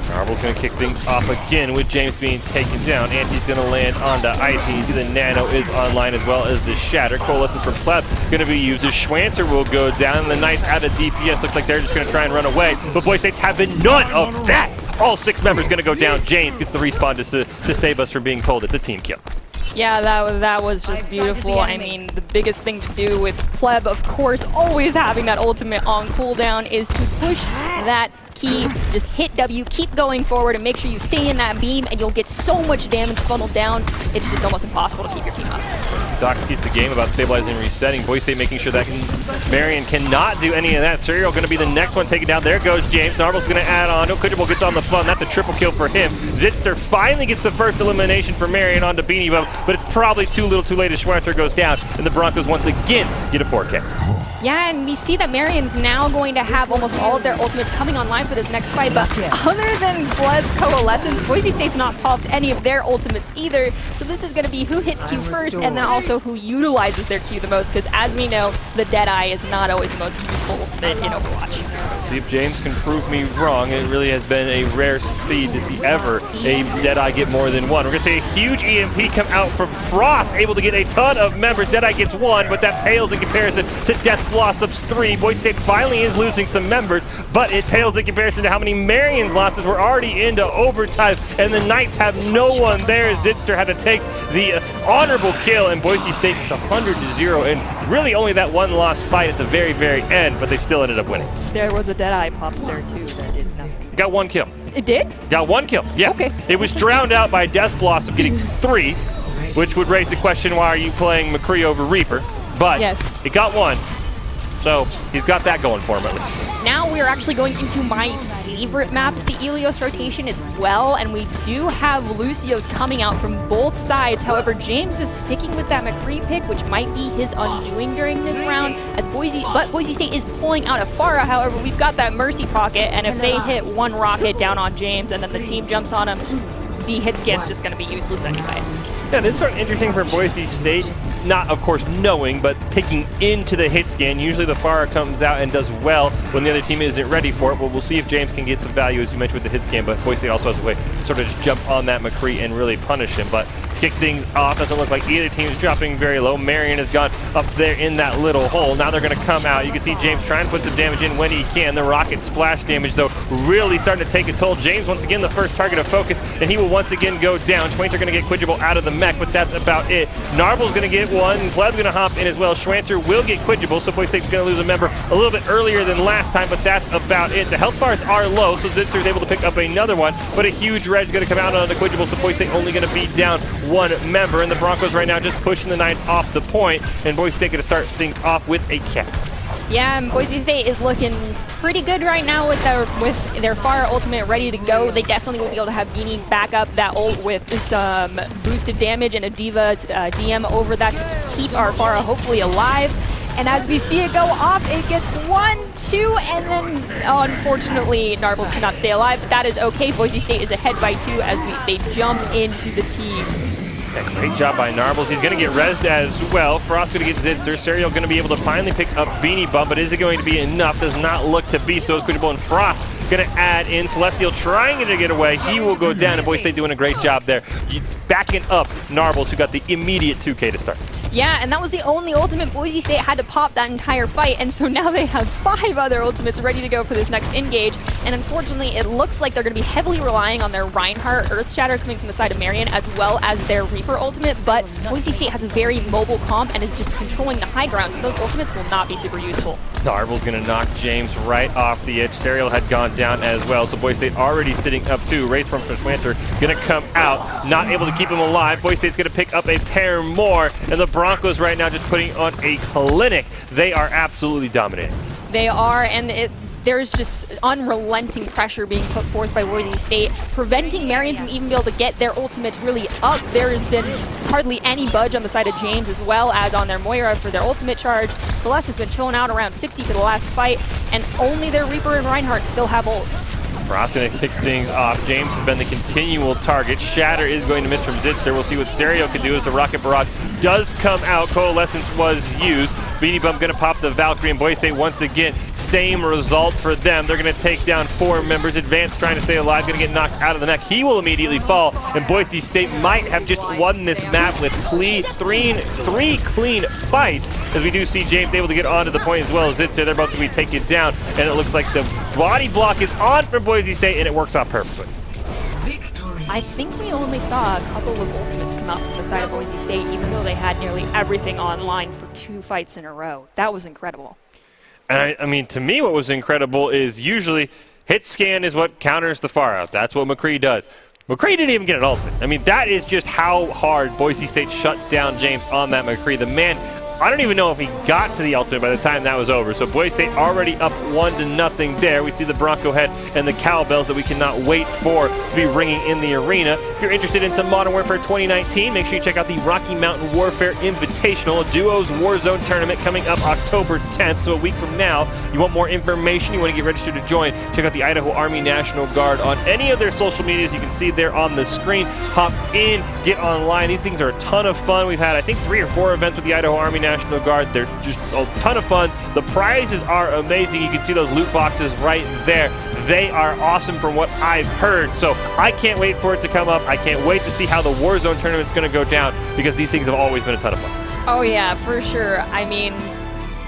Narble's going to kick things off again with James being taken down. Anti's going to land onto Icy. You see the Nano is online as well as the Shatter. Coalescence from Pleb going to be used as Schwanzer will go down. And the Knights out of DPS. Looks like they're just going to try and run away. But Boise State's having none of that. All 6 members going to go down. James gets the respawn to save us from being told it's a team kill. Yeah, that was just beautiful. I mean, the biggest thing to do with Pleb, of course, always having that ultimate on cooldown is to push that key, just hit W, keep going forward, and make sure you stay in that beam, and you'll get so much damage funneled down, it's just almost impossible to keep your team up. Doc keeps the game about stabilizing and resetting. Boise State making sure that Marion cannot do any of that. Serial going to be the next one taken down. There goes James. Narble's going to add on. Quidjable gets on the fun. That's a triple kill for him. Zitster finally gets the first elimination for Marion onto Beanie Bum, but it's probably too little too late as Schwarzer goes down, and the Broncos once again get a 4K. Yeah, and we see that Marion's now going to have almost all of their ultimates coming online for this next fight, but other than Pleb's Coalescence, Boise State's not popped any of their ultimates either, so this is going to be who hits Q first and then also who utilizes their Q the most, because as we know, the Deadeye is not always the most useful ultimate in Overwatch. See if James can prove me wrong. It really has been a rare speed to see ever a Deadeye get more than one. We're going to see a huge EMP come out from Frost, able to get a ton of members. Deadeye gets 1, but that pales in comparison to Death Blossoms 3. Boise State finally is losing some members, but it pales in comparison to how many Marion's losses were already into overtime, and the Knights have no one there. Zitster had to take the honorable kill, and Boise State is 100-0, and really only that one lost fight at the very, very end, but they still ended up winning. There was a Deadeye popped there too that did nothing. Got 1 kill. It did? Got 1 kill, yeah. Okay. It was drowned out by Death Blossom getting 3, which would raise the question, why are you playing McCree over Reaper? But yes, it got 1. So he's got that going for him at least. Now we're actually going into my favorite map of the Ilios rotation as well, and we do have Lucios coming out from both sides. However, James is sticking with that McCree pick, which might be his undoing during this round, as Boise State is pulling out a Pharah. However, we've got that Mercy pocket, and if they hit one rocket down on James and then the team jumps on him, the hit scan's just going to be useless anyway. Yeah, this is sort of interesting for Boise State. Not, of course, knowing, but picking into the hit scan. Usually the Pharah comes out and does well when the other team isn't ready for it. But we'll see if James can get some value, as you mentioned, with the hit scan. But Boise State also has a way to sort of just jump on that McCree and really punish him. But kick things off. Doesn't look like either team is dropping very low. Marion has gone up there in that little hole. Now they're going to come out. You can see James trying to put some damage in when he can. The rocket splash damage, though, really starting to take a toll. James, once again, the first target of focus, and he will once again go down. Schwanzer going to get Quidjable out of the mech, but that's about it. Narble's going to get 1. Pleb's going to hop in as well. Schwanzer will get Quidjable, so Boise State's going to lose a member a little bit earlier than last time, but that's about it. The health bars are low, so Zitster's able to pick up another one, but a huge red's going to come out on the Quidjable, so Boise State only going to be down 1 member. And the Broncos right now just pushing the Knights off the point, and Boise State going to start things off with a cap. Yeah, and Boise State is looking pretty good right now with their Pharah ultimate ready to go. They definitely will be able to have Beanie back up that ult with some boosted damage and a Diva's DM over that to keep our Pharah hopefully alive. And as we see it go off, it gets 1, 2, and then unfortunately Narbles cannot stay alive, but that is okay. Boise State is ahead by 2 as they jump into the team. Yeah, great job by Narbles. He's going to get rezzed as well. Frost going to get Zitster. Serial going to be able to finally pick up Beanie Bum, but is it going to be enough? Does not look to be so. Is Quidjable and Frost going to add in. Celestial trying to get away. He will go down, and Boise State doing a great job there. Backing up Narbles, who got the immediate 2K to start. Yeah, and that was the only ultimate Boise State had to pop that entire fight, and so now they have 5 other ultimates ready to go for this next engage, and unfortunately it looks like they're going to be heavily relying on their Reinhardt Earth Shatter coming from the side of Marion as well as their Reaper ultimate, but Boise State has a very mobile comp and is just controlling the high ground, so those ultimates will not be super useful. Narble's going to knock James right off the edge. Serial had gone down as well, so Boise State already sitting up 2. Wraith from Schwanzer going to come out, not able to keep him alive. Boise State's going to pick up a pair more, and the Broncos right now just putting on a clinic. They are absolutely dominating. They are, and there's just unrelenting pressure being put forth by Boise State, preventing Marion from even being able to get their ultimates really up. There has been hardly any budge on the side of James, as well as on their Moira for their ultimate charge. Celeste has been chilling out around 60 for the last fight, and only their Reaper and Reinhardt still have ults. Frost going to kick things off. James has been the continual target. Shatter is going to miss from Zitzer. We'll see what Serio can do as the Rocket Barrage does come out. Coalescence was used. Beanie Bum going to pop the Valkyrie, and Boise State once again, same result for them. They're going to take down 4 members. Advance trying to stay alive, going to get knocked out of the mech. He will immediately fall, and Boise State might have just won this map with three clean fights, as we do see James able to get onto the point as well as Zitzer. They're both going to be taken down, and it looks like the body block is on for Boise State, and it works out perfectly. I think we only saw a couple of ultimates come out from the side of Boise State, even though they had nearly everything online for 2 fights in a row. That was incredible. And I mean, to me, what was incredible is usually hit scan is what counters the far out. That's what McCree does. McCree didn't even get an ultimate. I mean, that is just how hard Boise State shut down James on that McCree. The man, I don't even know if he got to the ultimate by the time that was over. So Boise State already up 1-0 there. We see the Bronco head and the cowbells that we cannot wait for to be ringing in the arena. If you're interested in some Modern Warfare 2019, make sure you check out the Rocky Mountain Warfare Invitational, a Duos Warzone tournament coming up October 10th. So a week from now, you want more information, you want to get registered to join, check out the Idaho Army National Guard on any of their social medias. You can see there on the screen. Hop in, get online. These things are a ton of fun. We've had, I think, 3 or 4 events with the Idaho Army National Guard. They're just a ton of fun. The prizes are amazing. You can see those loot boxes right there. They are awesome from what I've heard. So I can't wait for it to come up. I can't wait to see how the Warzone tournament's going to go down, because these things have always been a ton of fun. Oh yeah, for sure. I mean,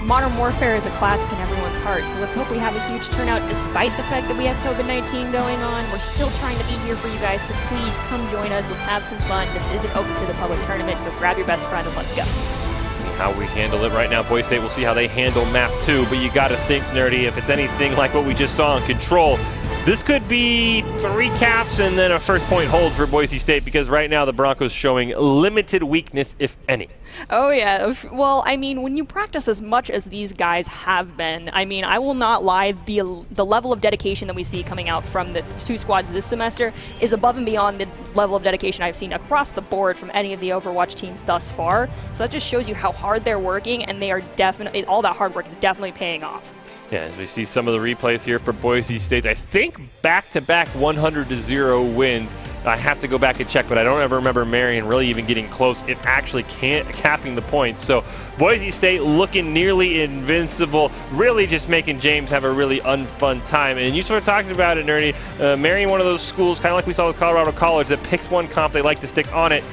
Modern Warfare is a classic in everyone's heart, so let's hope we have a huge turnout despite the fact that we have COVID-19 going on. We're still trying to be here for you guys, so please come join us. Let's have some fun. This isn't open to the public tournament, so grab your best friend and let's go. How we handle it right now. Boise State, we'll see how they handle map 2, but you got to think, Nerdy, if it's anything like what we just saw in Control, this could be 3 caps and then a first point hold for Boise State, because right now the Broncos showing limited weakness, if any. Oh yeah, well, I mean, when you practice as much as these guys have been, I mean, I will not lie, the level of dedication that we see coming out from the 2 squads this semester is above and beyond the level of dedication I've seen across the board from any of the Overwatch teams thus far. So that just shows you how hard they're working, and they are definitely, all that hard work is definitely paying off. Yeah, as we see some of the replays here for Boise State, I think back-to-back 100-0 wins. I have to go back and check, but I don't ever remember Marion really even getting close, if actually capping the points. So Boise State looking nearly invincible, really just making James have a really unfun time. And you sort of talking about it, Nerdy. Marion, one of those schools, kind of like we saw with Colorado College, that picks one comp, they like to stick on it.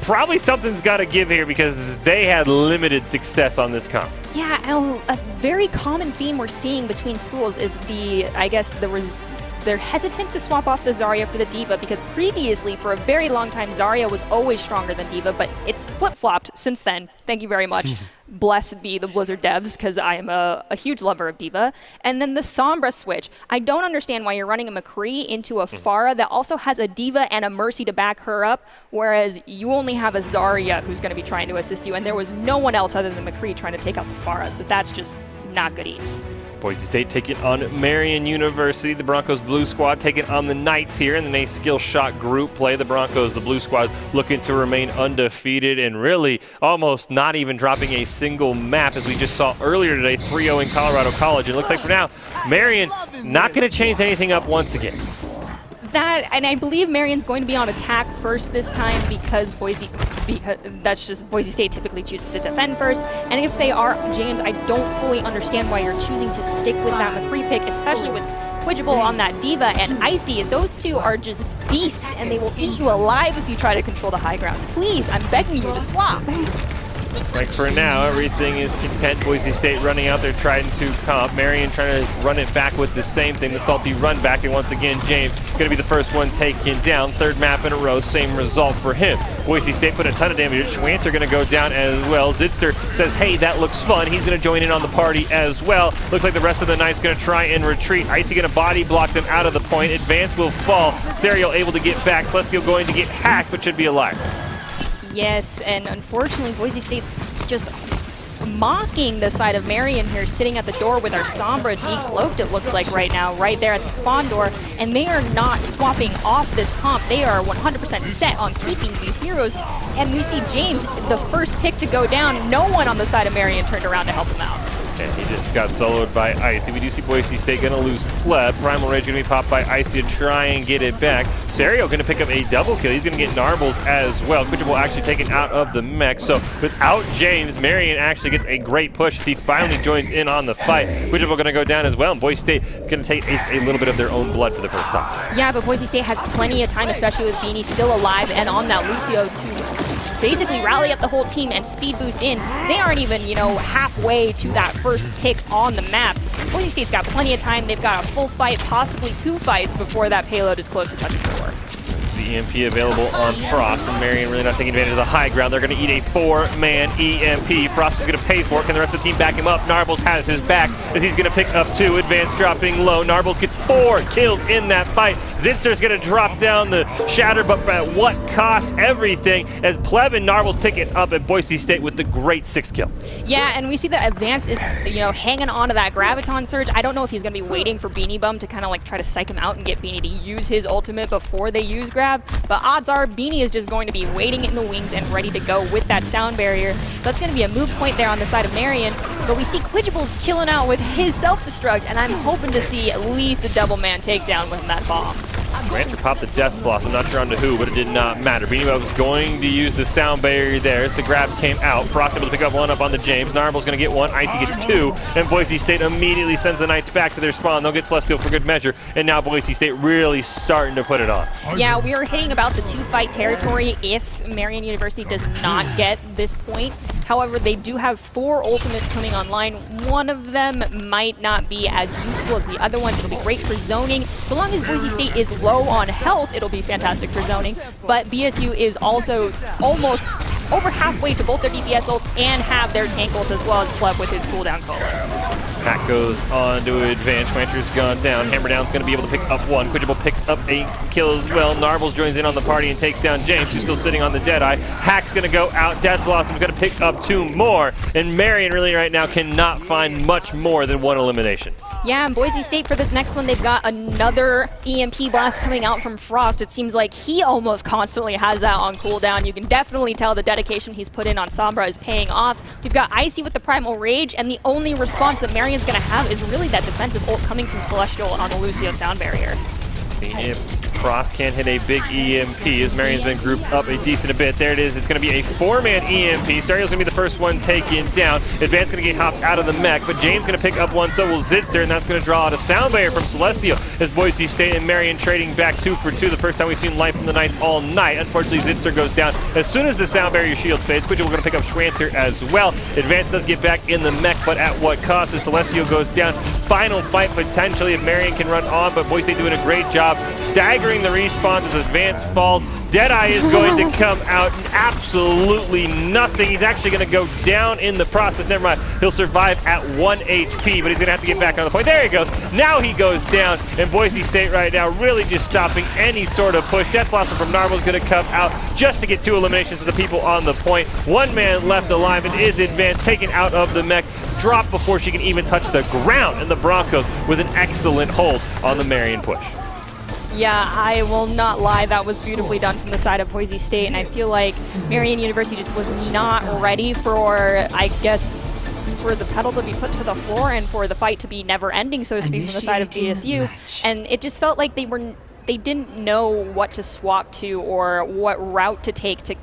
Probably something's got to give here, because they had limited success on this comp. Yeah, and a very common theme we're seeing between schools is they're hesitant to swap off the Zarya for the D.Va, because previously, for a very long time, Zarya was always stronger than D.Va, but it's flip-flopped since then. Thank you very much. Bless be the Blizzard devs, because I am a huge lover of D.Va. And then the Sombra switch. I don't understand why you're running a McCree into a Pharah that also has a D.Va and a Mercy to back her up, whereas you only have a Zarya who's going to be trying to assist you, and there was no one else other than McCree trying to take out the Pharah, so that's just not good eats. Boise State taking on Marion University. The Broncos Blue Squad taking on the Knights here in the nice skill shot group play. The Broncos, the Blue Squad, looking to remain undefeated and really almost not even dropping a single map, as we just saw earlier today, 3-0 in Colorado College. It looks like for now, Marion not going to change anything up once again. And I believe Marion's going to be on attack first this time, because that's just Boise State typically chooses to defend first. And if they are, James, I don't fully understand why you're choosing to stick with that McCree pick, especially with Quidgible on that D.Va and Icy. Those two are just beasts, and they will eat you alive if you try to control the high ground. Please, I'm begging you to swap. Like for now, everything is content. Boise State running out their Trident 2 comp. Marion trying to run it back with the same thing, the salty run back. And once again, James going to be the first one taken down. 3rd map in a row, same result for him. Boise State put a ton of damage. Schwanter going to go down as well. Zitzer says, hey, that looks fun. He's going to join in on the party as well. Looks like the rest of the Knights going to try and retreat. Icy going to body block them out of the point. Advance will fall. Serial able to get back. Celestial going to get hacked, but should be alive. Yes, and unfortunately, Boise State's just mocking the side of Marion here, sitting at the door with our Sombra decloaked, it looks like right now, right there at the spawn door. And they are not swapping off this comp. They are 100% set on keeping these heroes. And we see James, the first pick to go down. No one on the side of Marion turned around to help him out. And he just got soloed by Icy. We do see Boise State going to lose Pleb. Primal Rage going to be popped by Icy to try and get it back. Serio going to pick up a double kill. He's going to get Narbles as well. Quidgeable actually taken out of the mech. So without James, Marion actually gets a great push as he finally joins in on the fight. Quidgeable going to go down as well. And Boise State going to take a little bit of their own blood for the first time. Yeah, but Boise State has plenty of time, especially with Beanie still alive and on that Lucio to basically rally up the whole team and speed boost in. They aren't even, halfway to that first tick on the map. Boise State's got plenty of time. They've got a full fight, possibly 2 fights before that payload is close to touching the door. The EMP available on Frost, and Marion really not taking advantage of the high ground. They're going to eat a 4-man EMP. Frost is going to pay for it. Can the rest of the team back him up? Narbles has his back as he's going to pick up 2. Advance dropping low. Narbles gets 4 kills in that fight. Zitzer's going to drop down the Shatter, but at what cost? Everything, as Pleb and Narbles pick it up at Boise State with the great 6th kill. Yeah, and we see that Advance is, hanging on to that Graviton Surge. I don't know if he's going to be waiting for Beanie Bum to kind of try to psych him out and get Beanie to use his ultimate before they use Grab. But odds are Beanie is just going to be waiting in the wings and ready to go with that sound barrier. So that's going to be a move point there on the side of Marion. But we see Quidgeable's chilling out with his self-destruct, and I'm hoping to see at least a double-man takedown with that bomb. Rancher popped the Death Blossom, not sure onto who, but it did not matter. Beanie Bum was going to use the sound barrier there as the grabs came out. Frost able to pick up 1 up on the James. Narbal's going to get 1, Icy gets 2, and Boise State immediately sends the Knights back to their spawn. They'll get Celestial for good measure, and now Boise State really starting to put it on. Yeah, we are hitting about the 2-fight territory if Marion University does not get this point. However, they do have 4 ultimates coming online. One of them might not be as useful as the other ones. It'll be great for zoning. So long as Boise State is low on health, it'll be fantastic for zoning. But BSU is also almost over halfway to both their DPS ults and have their tank ults as well as Pleb with his cooldown coalescence. Pack goes on to advance. Rancher's gone down. Hammerdown's going to be able to pick up 1. Quidgeable picks up a kill as well. Narbles joins in on the party and takes down James, who's still sitting on the Deadeye. Hack's going to go out. Death Blossom's going to pick up 2 more. And Marion really right now cannot find much more than 1 elimination. Yeah, and Boise State for this next one, they've got another EMP blast coming out from Frost. It seems like he almost constantly has that on cooldown. You can definitely tell the dedication he's put in on Sombra is paying off. We've got Icy with the Primal Rage, and the only response that Marion's going to have is really that defensive ult coming from Celestial on the Lucio sound barrier. See if Frost can hit a big EMP as Marion's been grouped up a decent bit. There it is. It's going to be a 4-man EMP. Serio's going to be the first one taken down. Advance going to get hopped out of the mech, but James going to pick up 1, so will Zitzer, and that's going to draw out a sound barrier from Celestial as Boise State and Marion trading back 2 for 2. The first time we've seen life from the Knights all night. Unfortunately, Zitzer goes down as soon as the sound barrier shield fades. Quidgeable going to pick up Schwanter as well. Advance does get back in the mech, but at what cost as Celestial goes down. Final fight potentially if Marion can run on, but Boise State doing a great job staggering the respawns as Advance falls. Deadeye is going to come out and absolutely nothing. He's actually going to go down in the process. Never mind. He'll survive at 1 HP, but he's going to have to get back on the point. There he goes. Now he goes down, and Boise State right now really just stopping any sort of push. Death Blossom from Narwhal is going to come out just to get 2 eliminations of the people on the point. 1 man left alive and is Advance taken out of the mech. Dropped before she can even touch the ground, and the Broncos with an excellent hold on the Marion push. Yeah, I will not lie. That was beautifully done from the side of Boise State, and I feel like Marion University just was not ready for, I guess, for the pedal to be put to the floor and for the fight to be never-ending, so to speak, from the side of BSU. And it just felt like they didn't know what to swap to or what route to take to,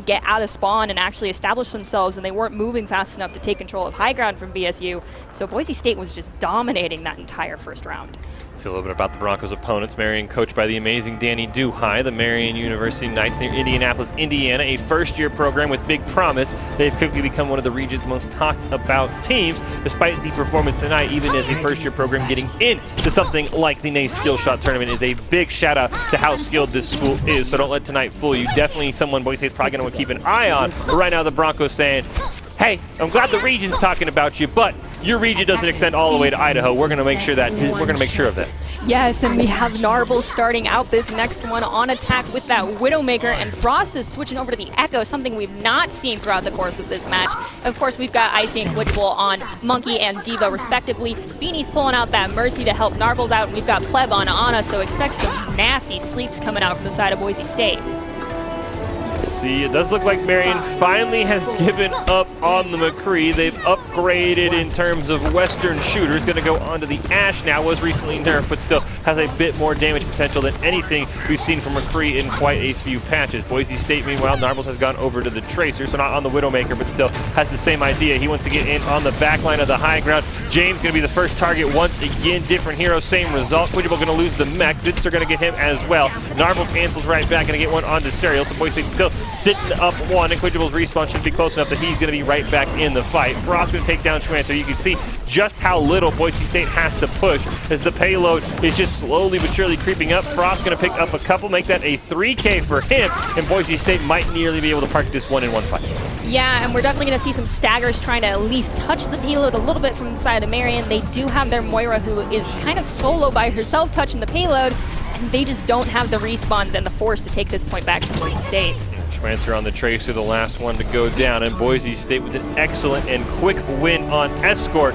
get out of spawn and actually establish themselves, and they weren't moving fast enough to take control of high ground from BSU. So Boise State was just dominating that entire first round. See a little bit about the Broncos' opponents. Marion coached by the amazing Danny Duhigh, the Marion University Knights near Indianapolis, Indiana, a first-year program with big promise. They've quickly become one of the region's most talked about teams, despite the performance tonight. Even as a first-year program, getting into something like the NACE Skill Shot Tournament is a big shout-out to how skilled this school is. So don't let tonight fool you. Definitely someone Boise State's probably going to keep an eye on. But right now, the Broncos saying, hey, I'm glad the region's talking about you, but your region doesn't extend all the way to Idaho. We're going to make sure that of that. Yes, and we have Narbles starting out this next one on attack with that Widowmaker, and Frost is switching over to the Echo, something we've not seen throughout the course of this match. Of course, we've got Icy and Glitchable on Monkey and Diva respectively. Beanie's pulling out that Mercy to help Narbles out, and we've got Pleb on Ana, so expect some nasty sleeps coming out from the side of Boise State. See, it does look like Marion finally has given up on the McCree. They've upgraded in terms of Western shooters. Going to go onto the Ash now. Was recently nerfed, but still has a bit more damage potential than anything we've seen from McCree in quite a few patches. Boise State, meanwhile, Narbles has gone over to the Tracer, so not on the Widowmaker, but still has the same idea. He wants to get in on the back line of the high ground. James going to be the first target once again. Different hero, same result. Quidgable going to lose the mech. Zitster going to get him as well. Narbles cancels right back, going to get one onto Serial, so Boise State still sitting up one, and Quidgible's respawn should be close enough that he's going to be right back in the fight. Frost going to take down Schwantz, so you can see just how little Boise State has to push as the payload is just slowly but surely creeping up. Frost going to pick up a couple, make that a 3K for him, and Boise State might nearly be able to park this one in one fight. Yeah, and we're definitely going to see some staggers trying to at least touch the payload a little bit from the side of Marion. They do have their Moira, who is kind of solo by herself touching the payload, and they just don't have the respawns and the force to take this point back to Boise State. Schwantzer on the Tracer, the last one to go down, and Boise State with an excellent and quick win on Escort.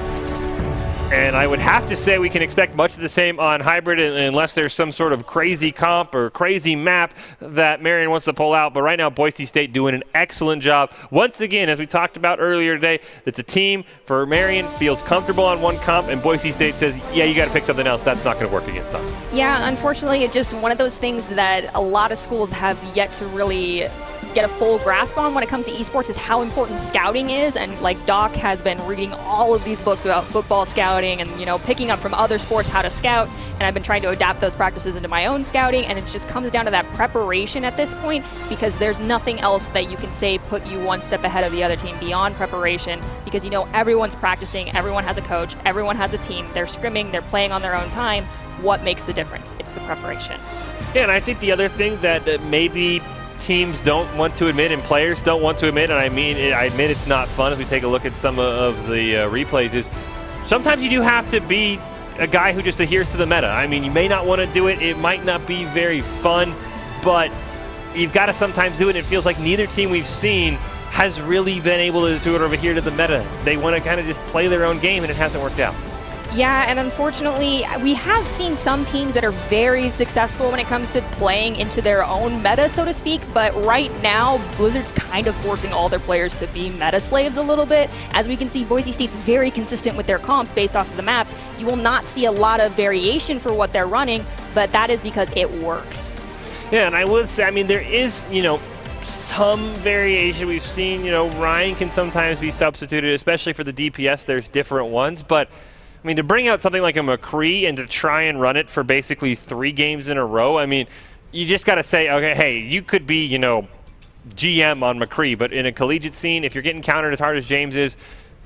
And I would have to say we can expect much of the same on Hybrid unless there's some sort of crazy comp or crazy map that Marion wants to pull out. But right now, Boise State doing an excellent job. Once again, as we talked about earlier today, it's a team for Marion, feels comfortable on one comp, and Boise State says, yeah, you got to pick something else. That's not going to work against us. Yeah, unfortunately, it's just one of those things that a lot of schools have yet to really get a full grasp on when it comes to esports is how important scouting is. And like Doc has been reading all of these books about football scouting and, you know, picking up from other sports how to scout. And I've been trying to adapt those practices into my own scouting. And it just comes down to that preparation at this point, because there's nothing else that you can say put you one step ahead of the other team beyond preparation, because, you know, everyone's practicing, everyone has a coach, everyone has a team, they're scrimming, they're playing on their own time. What makes the difference? It's the preparation. Yeah, and I think the other thing that maybe teams don't want to admit and players don't want to admit, and I admit it's not fun as we take a look at some of the replays, is sometimes you do have to be a guy who just adheres to the meta. I mean, you may not want to do it, it might not be very fun, but you've got to sometimes do it. It feels like neither team we've seen has really been able to sort of adhere to the meta. They want to kind of just play their own game, and it hasn't worked out. Yeah, and unfortunately, we have seen some teams that are very successful when it comes to playing into their own meta, so to speak, but right now, Blizzard's kind of forcing all their players to be meta slaves a little bit. As we can see, Boise State's very consistent with their comps based off of the maps. You will not see a lot of variation for what they're running, but that is because it works. Yeah, and I would say, I mean, there is, you know, some variation. We've seen, you know, Ryan can sometimes be substituted, especially for the DPS. There's different ones, but I mean, to bring out something like a McCree and to try and run it for basically 3 games in a row, I mean, you just got to say, okay, hey, you could be, you know, GM on McCree, but in a collegiate scene, if you're getting countered as hard as James is,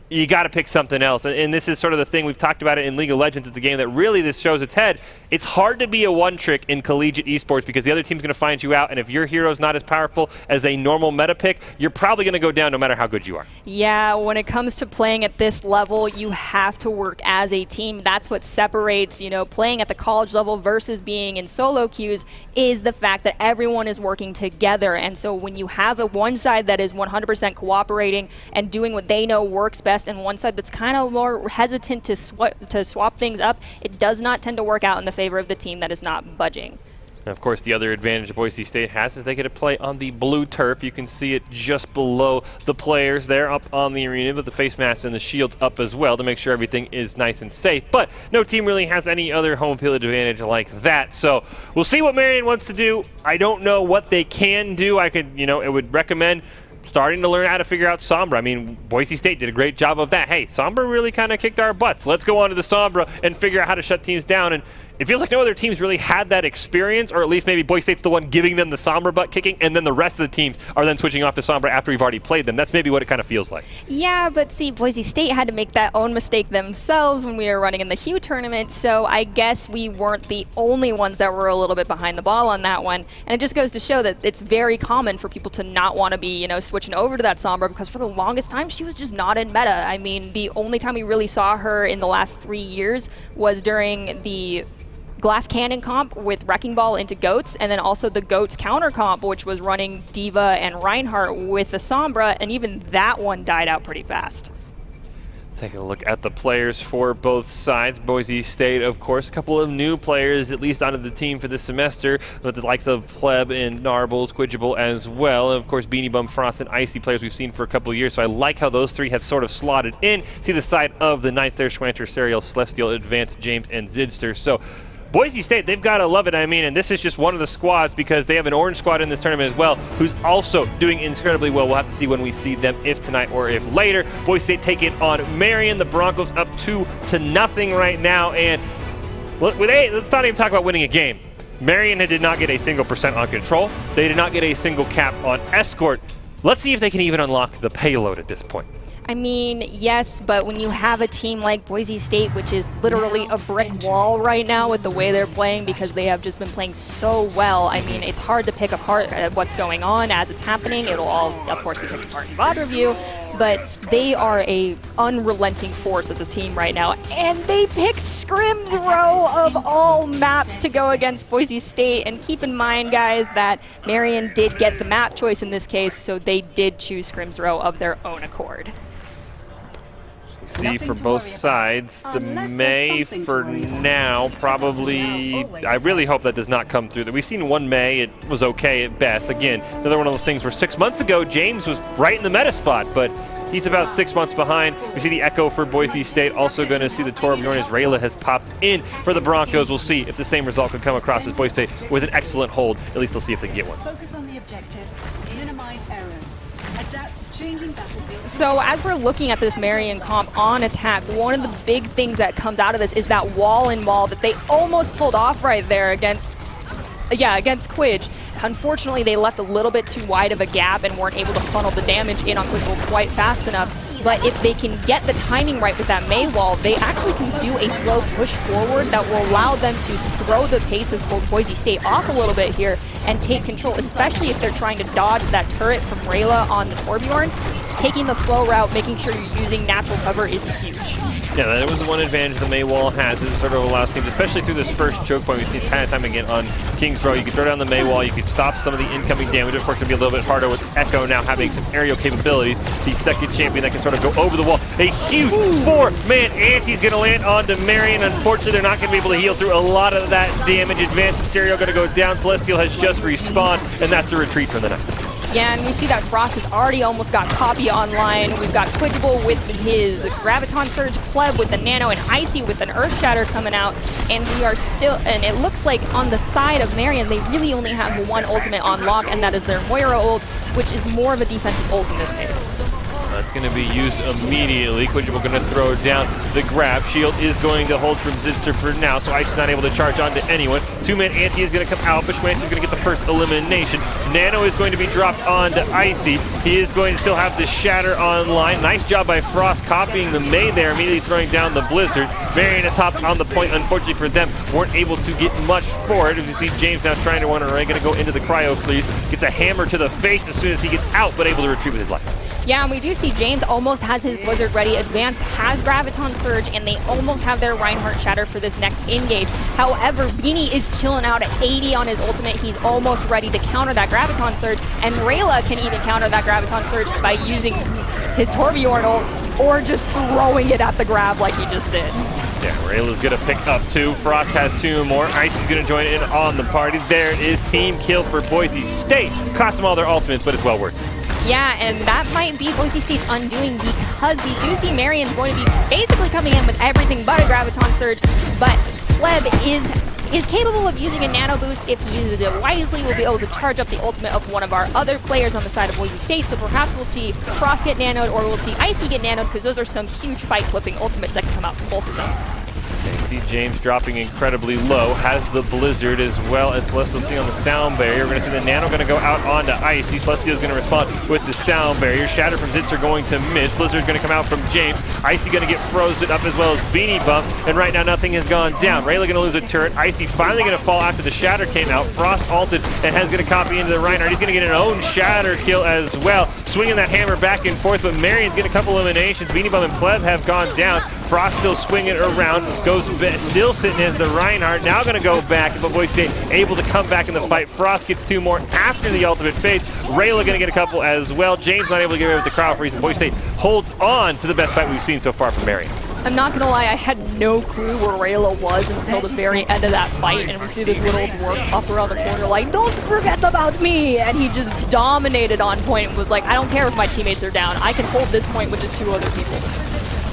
you got to pick something else. And this is sort of the thing, we've talked about it in League of Legends. It's a game that really this shows its head. It's hard to be a one-trick in collegiate esports because the other team's going to find you out, and if your hero's not as powerful as a normal meta pick, you're probably going to go down no matter how good you are. Yeah, when it comes to playing at this level, you have to work as a team. That's what separates, you know, playing at the college level versus being in solo queues, is the fact that everyone is working together. And so when you have a one side that is 100% cooperating and doing what they know works best, and one side that's kind of more hesitant to swap things up, it does not tend to work out in the favor of the team that is not budging. And of course, the other advantage Boise State has is they get to play on the blue turf. You can see it just below the players there up on the arena, but the face mask and the shields up as well to make sure everything is nice and safe. But no team really has any other home field advantage like that. So we'll see what Marion wants to do. I don't know what they can do. I could, you know, it would recommend starting to learn how to figure out Sombra. I mean, Boise State did a great job of that. Hey, Sombra really kind of kicked our butts. Let's go on to the Sombra and figure out how to shut teams down. And it feels like no other teams really had that experience, or at least maybe Boise State's the one giving them the Sombra butt kicking, and then the rest of the teams are then switching off to Sombra after we've already played them. That's maybe what it kind of feels like. Yeah, but see, Boise State had to make that own mistake themselves when we were running in the Hugh tournament, so I guess we weren't the only ones that were a little bit behind the ball on that one. And it just goes to show that it's very common for people to not want to be, switching over to that Sombra, because for the longest time, she was just not in meta. I mean, the only time we really saw her in the last 3 years was during the Glass Cannon comp with Wrecking Ball into Goats, and then also the Goats counter comp, which was running Diva and Reinhardt with the Sombra, and even that one died out pretty fast. Take a look at the players for both sides. Boise State, of course, a couple of new players, at least onto the team for this semester, with the likes of Pleb and Narbles, Quidgible as well. And of course, Beanie Bum, Frost, and Icy players we've seen for a couple of years. So I like how those three have sort of slotted in. See the side of the Knights there, Schwanter, Serial, Celestial, Advanced, James, and Zidster. So Boise State, they've got to love it. I mean, and this is just one of the squads, because they have an orange squad in this tournament as well, who's also doing incredibly well. We'll have to see when we see them, if tonight or if later. Boise State taking on Marion. The Broncos up 2-0 right now. And let's not even talk about winning a game. Marion did not get a single % on control. They did not get a single cap on escort. Let's see if they can even unlock the payload at this point. I mean, yes, but when you have a team like Boise State, which is literally a brick wall right now with the way they're playing, because they have just been playing so well, I mean, it's hard to pick apart what's going on as it's happening. It'll all, of course, be picked apart in VOD review, but they are a unrelenting force as a team right now, and they picked Scrims Row of all maps to go against Boise State. And keep in mind, guys, that Marion did get the map choice in this case, so they did choose Scrims Row of their own accord. See for both sides, the May for now probably, I really hope that does not come through. We've seen one May, it was okay at best. Again, another one of those things where 6 months ago, James was right in the meta spot, but he's about 6 months behind. We see the Echo for Boise State, also going to see the Torbjorn as Rayla has popped in for the Broncos. We'll see if the same result could come across as Boise State with an excellent hold. At least they'll see if they can get one. Focus on the objective, minimize errors, adapt to changing battlefields. So as we're looking at this Marion comp on attack, one of the big things that comes out of this is that wall-in-wall that they almost pulled off right there against Quidge. Unfortunately, they left a little bit too wide of a gap and weren't able to funnel the damage in on Quidgible quite fast enough. But if they can get the timing right with that May wall, they actually can do a slow push forward that will allow them to throw the pace of Boise State off a little bit here and take control, especially if they're trying to dodge that turret from Rayla on the Torbjorn. Taking the slow route, making sure you're using natural cover is huge. Yeah, that was the one advantage the May wall has. It sort of allows teams, especially through this first choke point, we see time and time again on King's Row. You can throw down the May wall, you can stop some of the incoming damage. Of course, it'll be a little bit harder with Echo now having some aerial capabilities. The second champion that can sort of go over the wall. A huge 4-man anti's going to land onto Marion. Unfortunately, they're not going to be able to heal through a lot of that damage. Advanced and Serial going to go down. Celestial has just respawned, and that's a retreat from the Knights. Yeah, and we see that Frost has already almost got Copy online. We've got Quidgible with his Graviton Surge, Pleb with the Nano, and Icy with an Earth Shatter coming out. And we are still, and it looks like on the side of Marion, they really only have one ultimate on lock, and that is their Moira ult, which is more of a defensive ult in this case. That's going to be used immediately. Quidgible going to throw down the grab. Shield is going to hold from Zidster for now, so Ice is not able to charge onto anyone. 2-man anti is going to come out, but Schwantz is going to get the first elimination. Nano is going to be dropped onto Icy. He is going to still have the Shatter online. Nice job by Frost copying the May there, immediately throwing down the Blizzard. Marion has hopped on the point. Unfortunately for them, weren't able to get much for it. As you see James now trying to run away, going to go into the Cryo Freeze. Gets a hammer to the face as soon as he gets out, but able to retrieve with his life. Yeah, and we do see James almost has his Blizzard ready. Advanced has Graviton Surge, and they almost have their Reinhardt Shatter for this next engage. However, Beanie is chilling out at 80 on his ultimate. He's almost ready to counter that Graviton Surge, and Rayla can even counter that Graviton Surge by using his Torbjorn ult or just throwing it at the grab like he just did. Yeah, Rayla's going to pick up 2. Frost has 2 more. Ice is going to join in on the party. There is team kill for Boise State. Cost them all their ultimates, but it's well worth it. Yeah, and that might be Boise State's undoing, because we do see Marion's going to be basically coming in with everything but a Graviton Surge, but Pleb is capable of using a Nano Boost. If he uses it wisely, we'll be able to charge up the ultimate of one of our other players on the side of Boise State, so perhaps we'll see Frost get nanoed, or we'll see Icy get nanoed, because those are some huge fight-flipping ultimates that can come out from both of them. See James dropping incredibly low, has the Blizzard as well as Celestial Sting on the sound barrier. We're going to see the Nano going to go out onto Icy. Celestial is going to respond with the sound barrier. Shatter from Zitz are going to miss. Blizzard going to come out from James. Icy going to get frozen up as well as Beanie Bump. And right now nothing has gone down. Rayla going to lose a turret. Icy finally going to fall after the Shatter came out. Frost ulted and has going to copy into the Reinhardt. He's going to get an own Shatter kill as well. Swinging that hammer back and forth, but Marion's getting a couple eliminations. Beanie Bum and Pleb have gone down. Frost still swinging around. Goes still sitting as the Reinhardt. Now going to go back, but Boise State able to come back in the fight. Frost gets 2 more after the ultimate fades. Rayla going to get a couple as well. James not able to get away with the crowd for reason. Boise State holds on to the best fight we've seen so far from Marion. I'm not gonna lie, I had no clue where Rayla was until the very end of that fight, and we see this little dwarf pop around the corner like, "Don't forget about me!" And he just dominated on point and was like, "I don't care if my teammates are down, I can hold this point with just 2 other people."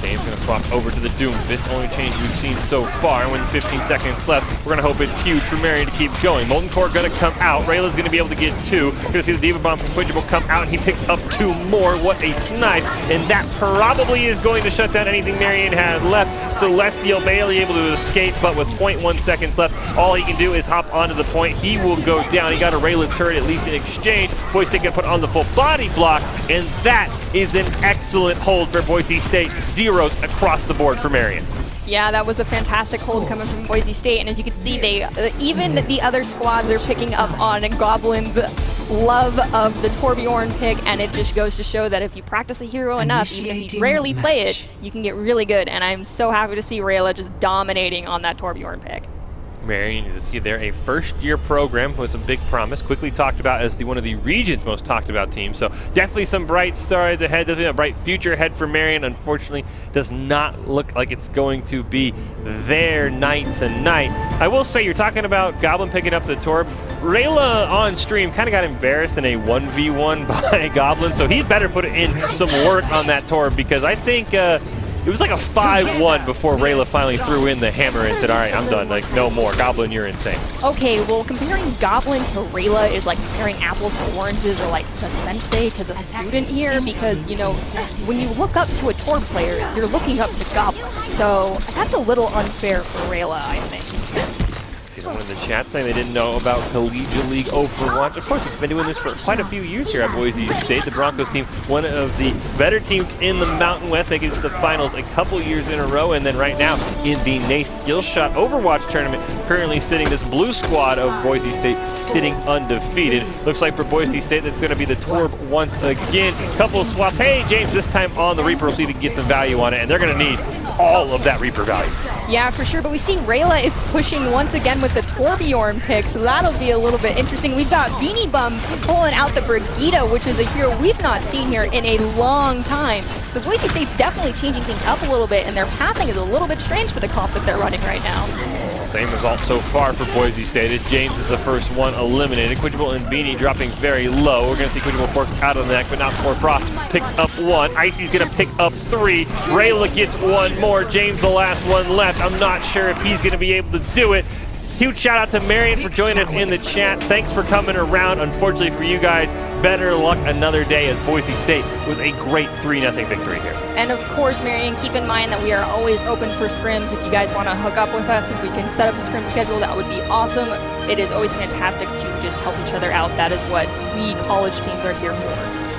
James going to swap over to the Doom Fist, only change we've seen so far. And with 15 seconds left, we're going to hope it's huge for Marion to keep going. Molten Core going to come out. Rayla's going to be able to get 2. Going to see the Diva Bomb from Quintuple come out, and he picks up 2 more. What a snipe. And that probably is going to shut down anything Marion had left. Celestial barely able to escape, but with 0.1 seconds left, all he can do is hop onto the point. He will go down. He got a Rayla turret, at least in exchange. Boise State can put on the full body block, and that is an excellent hold for Boise State. 0s across the board for Marion. Yeah, that was a fantastic hold coming from Boise State, and as you can see, even the other squads are picking up on Goblin's love of the Torbjorn pick, and it just goes to show that if you practice a hero enough, even if you rarely play it, you can get really good, and I'm so happy to see Rayla just dominating on that Torbjorn pick. Marion, as you see there, a first-year program with some big promise, quickly talked about as one of the region's most talked about teams. So definitely some bright stars ahead, definitely a bright future ahead for Marion. Unfortunately, does not look like it's going to be their night tonight. I will say, you're talking about Goblin picking up the Torb. Rayla on stream kind of got embarrassed in a 1v1 by Goblin, so he'd better put in some work on that Torb, because I think it was like a 5-1 before Rayla finally threw in the hammer and said, "All right, I'm done. Like, no more. Goblin, you're insane." Okay, well, comparing Goblin to Rayla is like comparing apples to oranges, or like the sensei to the student here, because, you know, when you look up to a Torb player, you're looking up to Goblin. So that's a little unfair for Rayla, I think. Someone in the chat saying they didn't know about Collegiate League Overwatch. Of course, we've been doing this for quite a few years here at Boise State. The Broncos team, one of the better teams in the Mountain West, making it to the finals a couple years in a row. And then right now in the NACE Skillshot Overwatch tournament, currently sitting this blue squad of Boise State sitting undefeated. Looks like for Boise State, that's going to be the Torb once again. Couple of swaps. Hey, James, this time on the Reaper. We'll see if we can get some value on it. And they're going to need all of that Reaper value. Yeah, for sure, but we see Rayla is pushing once again with the Torbjorn pick, so that'll be a little bit interesting. We've got Beanie Bum pulling out the Brigitte, which is a hero we've not seen here in a long time. So Boise State's definitely changing things up a little bit, and their pathing is a little bit strange for the comp that they're running right now. Same result so far for Boise State. James is the first one eliminated. Quintuple and Beanie dropping very low. We're going to see Quintuple fork out of the neck, but not before Frost picks up 1. Icy's going to pick up 3. Rayla gets 1 more. James the last one left. I'm not sure if he's going to be able to do it. Huge shout out to Marion for joining us in the chat. Thanks for coming around. Unfortunately for you guys, better luck another day as Boise State with a great 3-0 victory here. And of course, Marion, keep in mind that we are always open for scrims. If you guys want to hook up with us, if we can set up a scrim schedule, that would be awesome. It is always fantastic to just help each other out. That is what we college teams are here for.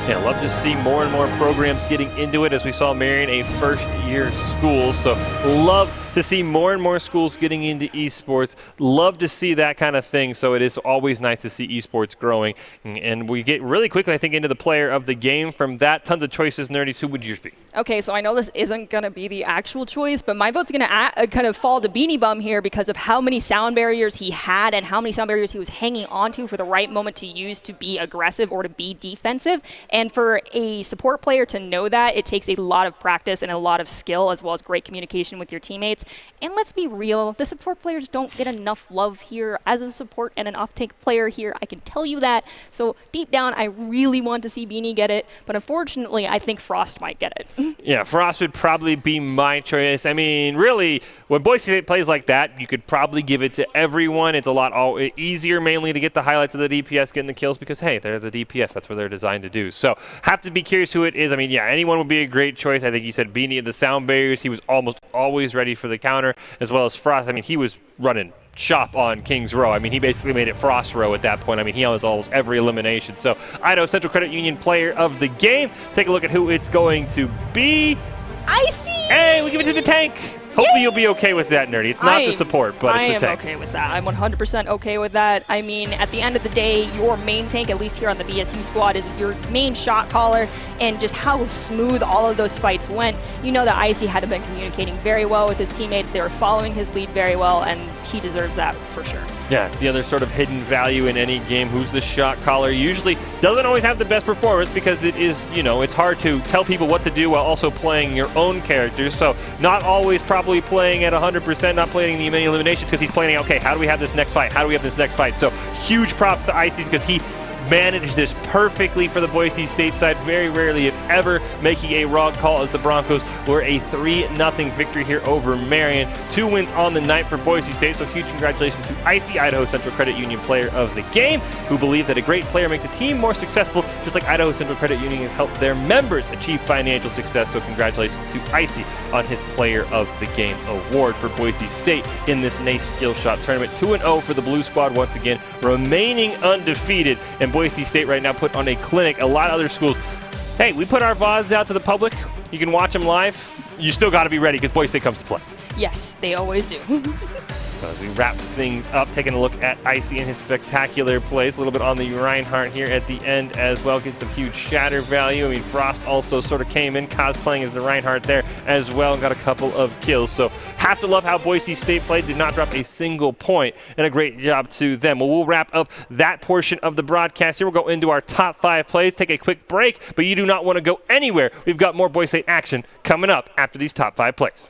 Yeah, love to see more and more programs getting into it, as we saw Marion, a first-year school. So love to see more and more schools getting into esports. Love to see that kind of thing. So it is always nice to see esports growing. And we get really quickly, I think, into the player of the game. From that, tons of choices, Nerdies. Who would yours be? Okay, so I know this isn't going to be the actual choice, but my vote's going to kind of fall to Beanie Bum here because of how many sound barriers he had and how many sound barriers he was hanging onto for the right moment to use to be aggressive or to be defensive. And for a support player to know that, it takes a lot of practice and a lot of skill, as well as great communication with your teammates. And let's be real, the support players don't get enough love here. As a support and an off-tank player here, I can tell you that. So deep down, I really want to see Beanie get it, but unfortunately, I think Frost might get it. Yeah, Frost would probably be my choice. I mean, really, when Boise State plays like that, you could probably give it to everyone. It's a lot easier mainly to get the highlights of the DPS getting the kills because, hey, they're the DPS. That's what they're designed to do. So have to be curious who it is. I mean, yeah, anyone would be a great choice. I think you said Beanie at the sound barriers. He was almost always ready for the the counter, as well as Frost. I mean, he was running shop on Kings Row. I mean, he basically made it Frost Row at that point. I mean, he was almost every elimination. So, Idaho Central Credit Union player of the game. Take a look at who it's going to be. Icy! Hey, we give it to the tank. Hopefully you'll be okay with that, Nerdy. It's not the support, but it's the tank. I am okay with that. I'm 100% okay with that. I mean, at the end of the day, your main tank, at least here on the BSU squad, is your main shot caller, and just how smooth all of those fights went. You know that Icy had been communicating very well with his teammates. They were following his lead very well, and he deserves that for sure. Yeah, it's the other sort of hidden value in any game. Who's the shot caller? Usually doesn't always have the best performance because it is, you know, it's hard to tell people what to do while also playing your own characters. So not always probably playing at 100%, not playing the many eliminations because he's planning, okay, how do we have this next fight? How do we have this next fight? So huge props to Icy because he managed this perfectly for the Boise State side. Very rarely, if ever, making a wrong call as the Broncos were a 3-0 victory here over Marion. 2 wins on the night for Boise State, so huge congratulations to Icy, Idaho Central Credit Union player of the game, who believe that a great player makes a team more successful, just like Idaho Central Credit Union has helped their members achieve financial success. So congratulations to Icy on his player of the game award for Boise State in this NACE Skill Shot Tournament. 2-0 for the Blue Squad once again, remaining undefeated. And Boise State right now put on a clinic. A lot of other schools, hey, we put our VODs out to the public. You can watch them live. You still got to be ready because Boise State comes to play. Yes, they always do. So as we wrap things up, taking a look at Icy and his spectacular plays, a little bit on the Reinhardt here at the end as well, getting some huge shatter value. I mean, Frost also sort of came in, cosplaying as the Reinhardt there as well, and got a couple of kills. So have to love how Boise State played, did not drop a single point, and a great job to them. Well, we'll wrap up that portion of the broadcast here. We'll go into our top 5 plays, take a quick break, but you do not want to go anywhere. We've got more Boise State action coming up after these top 5 plays.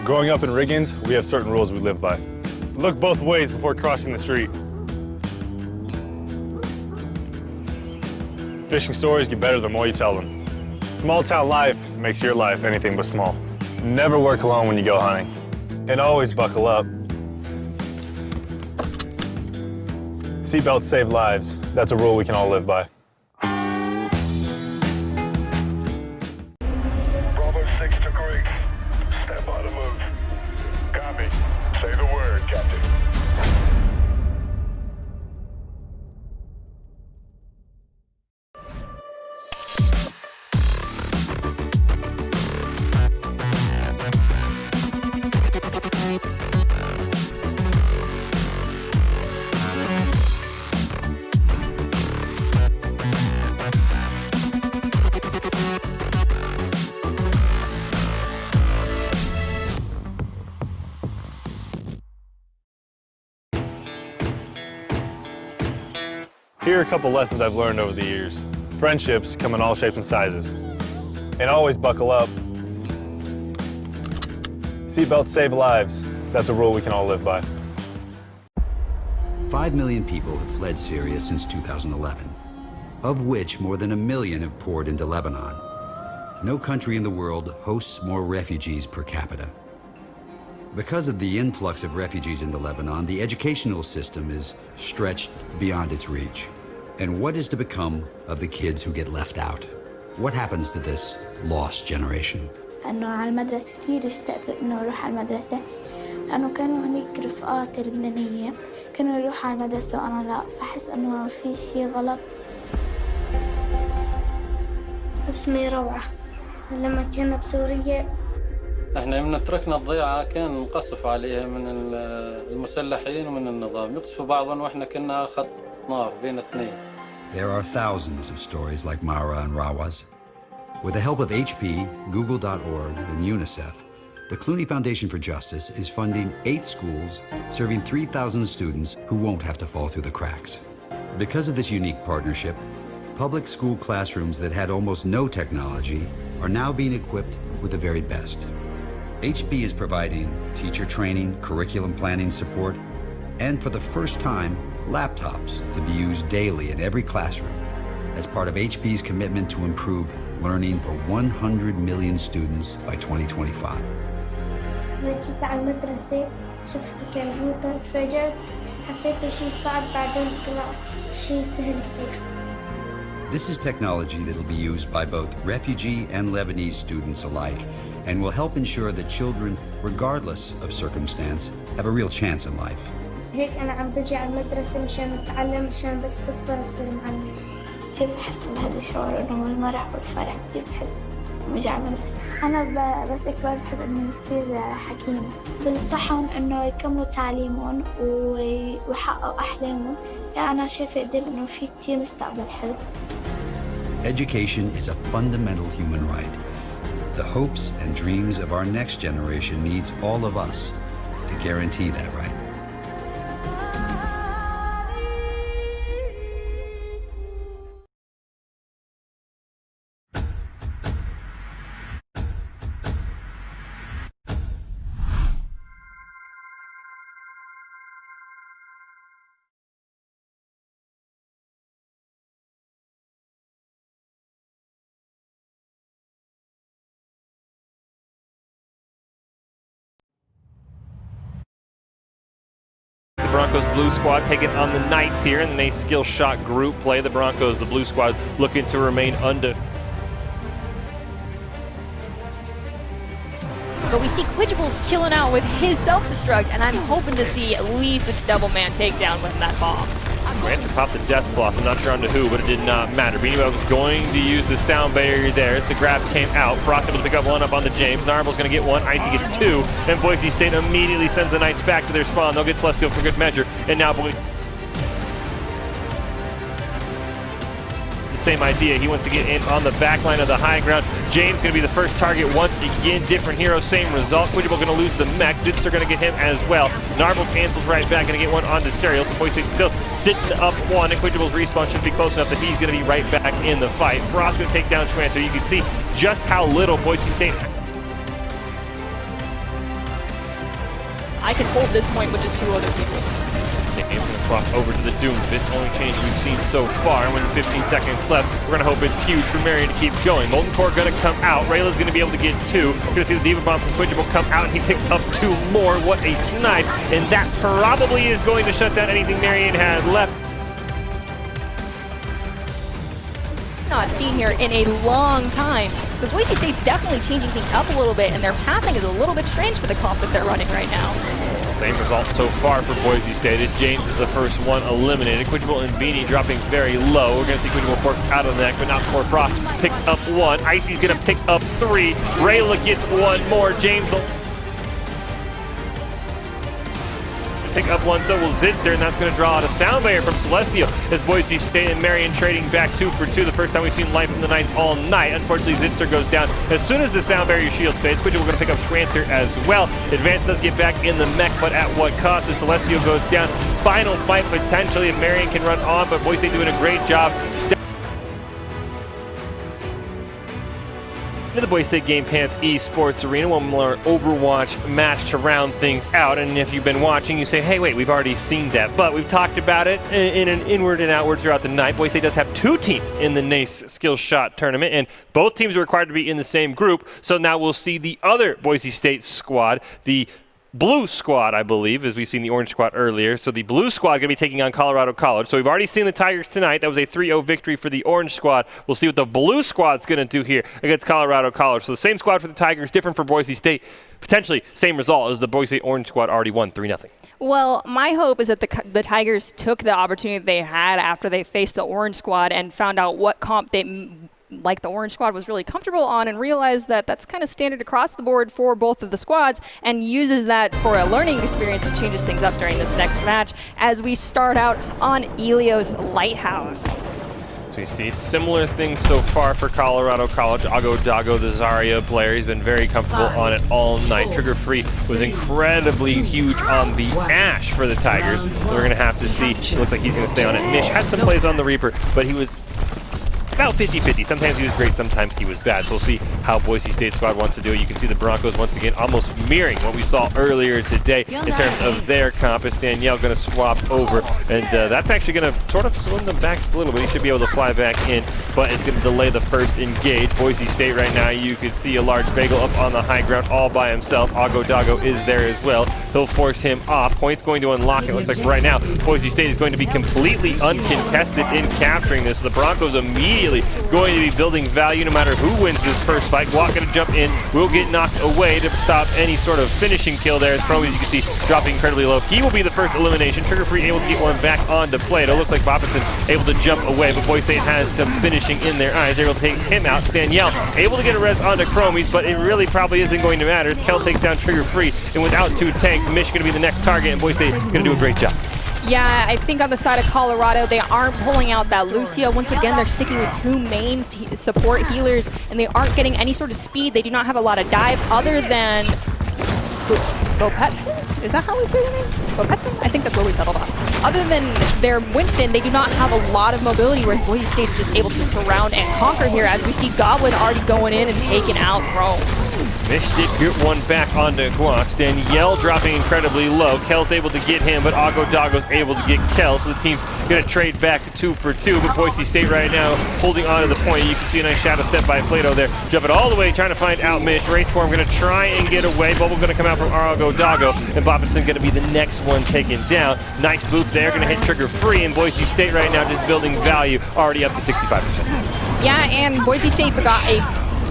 Growing up in Riggins, we have certain rules we live by. Look both ways before crossing the street. Fishing stories get better the more you tell them. Small town life makes your life anything but small. Never work alone when you go hunting. And always buckle up. Seatbelts save lives. That's a rule we can all live by. Bravo 6 to Griggs. Step on the move. Copy. Say the word, Captain. Here are a couple lessons I've learned over the years. Friendships come in all shapes and sizes. And always buckle up. Seatbelts save lives. That's a rule we can all live by. 5 million people have fled Syria since 2011, of which more than 1 million have poured into Lebanon. No country in the world hosts more refugees per capita. Because of the influx of refugees into Lebanon, the educational system is stretched beyond its reach. And what is to become of the kids who get left out? What happens to this lost generation? أنه على المدرسة كتير اشتقت إنه أروح على المدرسة لأنه كانوا هنيك رفقاتي اللبنانية كانوا يروحوا على المدرسة وأنا لا فحس إنه في شيء غلط. اسمي روعة. لما كنا بسوريا احنا من تركنا الضيعة كان نقصف عليها من المسلحين ومن النظام يقصفوا بعضهم واحنا كنا خط نار بين اثنين. There are thousands of stories like Mara and Rawa's. With the help of HP, Google.org, and UNICEF, the Clooney Foundation for Justice is funding 8 schools, serving 3,000 students who won't have to fall through the cracks. Because of this unique partnership, public school classrooms that had almost no technology are now being equipped with the very best. HP is providing teacher training, curriculum planning support, and for the first time, laptops to be used daily in every classroom as part of HP's commitment to improve learning for 100 million students by 2025. جيت على المدرسة شفت الكمبيوتر تفاجأت حسيته شيء صعب بعدين طلع شيء سهل كتير. This is technology that will be used by both refugee and Lebanese students alike and will help ensure that children, regardless of circumstance, have a real chance in life. هيك أنا عم بجي على المدرسة مشان أتعلم مشان بس بكبر بصير معلم. كتير بحس بهذا الشعور إنه المرح والفرح كتير بحس لما أجي على المدرسة. أنا بس أكبر بحب إنه يصير حكيم. بنصحهم إنه يكملوا تعليمهم ويحققوا أحلامهم. يعني أنا شايفة قدام إنه في كتير مستقبل حلو. Education is a fundamental human right. The hopes and dreams of our next generation needs all of us to guarantee that right. The Broncos blue squad taking on the Knights here in the nice skill shot group play. The Broncos, the blue squad, looking to remain undefeated. But we see Quidgeables chilling out with his self-destruct, and I'm hoping to see at least a double man takedown with that bomb. Rancher popped the death plus. I'm not sure onto who, but it did not matter. Beanie Bub was going to use the sound barrier there as the grab came out. Frost able to pick up one up on the James. Narble's going to get one. Icy gets two. And Boise State immediately sends the Knights back to their spawn. They'll get Celestial for good measure. And now Boise. The same idea. He wants to get in on the back line of the high ground. James going to be the first target once again. Different hero, same result. Quidgeable going to lose the mech. Zitster going to get him as well. Narbles cancels right back. Going to get one onto Serial. So Boise State still sitting up one. And Quidgeable's respawn should be close enough that he's going to be right back in the fight. Frost going to take down Schwanter. You can see just how little Boise State. I can hold this point with just 2 other people. Game's going to swap over to the Doom Fist. Only change we've seen so far. And with 15 seconds left, we're going to hope it's huge for Marion to keep going. Molten Core going to come out. Rayla's going to be able to get 2. We're going to see the Diva Bomb from Quidgeable come out, and he picks up 2 more. What a snipe. And that probably is going to shut down anything Marion had left. Not seen here in a long time. So Boise State's definitely changing things up a little bit, and their pathing is a little bit strange for the comp that they're running right now. Same result so far for Boise State. James is the first one eliminated. Quidgeable and Beanie dropping very low. We're going to see Quidgeable forced out of the neck, but not before Frost picks up 1. Icy's going to pick up 3. Rayla gets 1 more. James will pick up 1, so will Zitzer, and that's going to draw out a sound barrier from Celestial as Boise State and Marion trading back 2 for 2. The first time we've seen life from the Knights all night. Unfortunately, Zitzer goes down as soon as the sound barrier shield fades. Quidgeable going to pick up Schwanter as well. Advance does get back in the mech, but at what cost? As Celestial goes down. Final fight potentially if Marion can run on, but Boise State doing a great job. To the Boise State Game Pants Esports Arena, one more Overwatch match to round things out. And if you've been watching, you say, hey, wait, we've already seen that. But we've talked about it in an inward and outward throughout the night. Boise State does have 2 teams in the NACE Skill Shot Tournament, and both teams are required to be in the same group. So now we'll see the other Boise State squad, the blue squad, I believe, as we've seen the orange squad earlier. So the blue squad going to be taking on Colorado College. So we've already seen the Tigers tonight. That was a 3-0 victory for the orange squad. We'll see what the blue squad's going to do here against Colorado College. So the same squad for the Tigers, different for Boise State. Potentially same result as the Boise State orange squad already won 3-0. Well, my hope is that the Tigers took the opportunity they had after they faced the orange squad and found out what comp they like the orange squad was really comfortable on, and realized that that's kind of standard across the board for both of the squads, and uses that for a learning experience and changes things up during this next match as we start out on Elio's Lighthouse. So you see similar things so far for Colorado College. Ago Dago, the Zarya player, he's been very comfortable on it all night. Trigger Free was incredibly huge on the Ash for the Tigers. So we're going to have to see. It looks like he's going to stay on it. Mish had some plays on the Reaper, but he was about 50-50. Sometimes he was great, sometimes he was bad. So we'll see how Boise State squad wants to do it. You can see the Broncos once again almost mirroring what we saw earlier today in terms of their comp. As Danielle going to swap over, and that's actually going to sort of swing them back a little bit. He should be able to fly back in, but it's going to delay the first engage. Boise State right now, you could see a large bagel up on the high ground all by himself. Ago Dago is there as well. He'll force him off. Point's going to unlock it. Looks like right now Boise State is going to be completely uncontested in capturing this. The Broncos immediately going to be building value no matter who wins this first fight. Guac going to jump in, will get knocked away to stop any sort of finishing kill there. As Promi, as you can see, dropping incredibly low. He will be the first elimination. Trigger Free able to get one back onto Plato. Looks like Bopperson able to jump away, but Boise State has some finishing in their eyes. They're able to take him out. Danielle able to get a res onto Chromies, but it really probably isn't going to matter. Kel takes down Trigger Free, and without two tanks, Mish going to be the next target, and Boise State going to do a great job. Yeah, I think on the side of Colorado, they aren't pulling out that Lucio. Once again, they're sticking with two main support healers, and they aren't getting any sort of speed. They do not have a lot of dive other than Bopetson? Is that how we say the name? Bopetson? I think that's what we settled on. Other than their Winston, they do not have a lot of mobility, where Boise State's just able to surround and conquer here, as we see Goblin already going in and taking out Rome. Mish did get one back onto Guax. Danielle dropping incredibly low. Kel's able to get him, but Ago Dago's able to get Kel, so the team's going to trade back 2 for 2. But Boise State right now holding on to the point. You can see a nice shadow step by Plato there. Jumping all the way, trying to find out Mish. Race Form going to try and get away. Bubble going to come out from Ago Dago, and Bopperson going to be the next one taken down. Nice boop there, going to hit Trigger Free, and Boise State right now just building value, already up to 65%. Yeah, and Boise State's got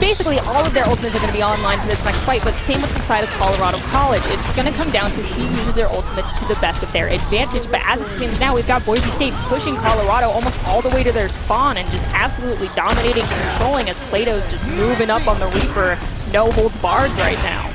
basically all of their ultimates are going to be online for this next fight, but same with the side of Colorado College. It's going to come down to who uses their ultimates to the best of their advantage, but as it stands now, we've got Boise State pushing Colorado almost all the way to their spawn and just absolutely dominating and controlling, as Plato's just moving up on the Reaper. No holds barred right now.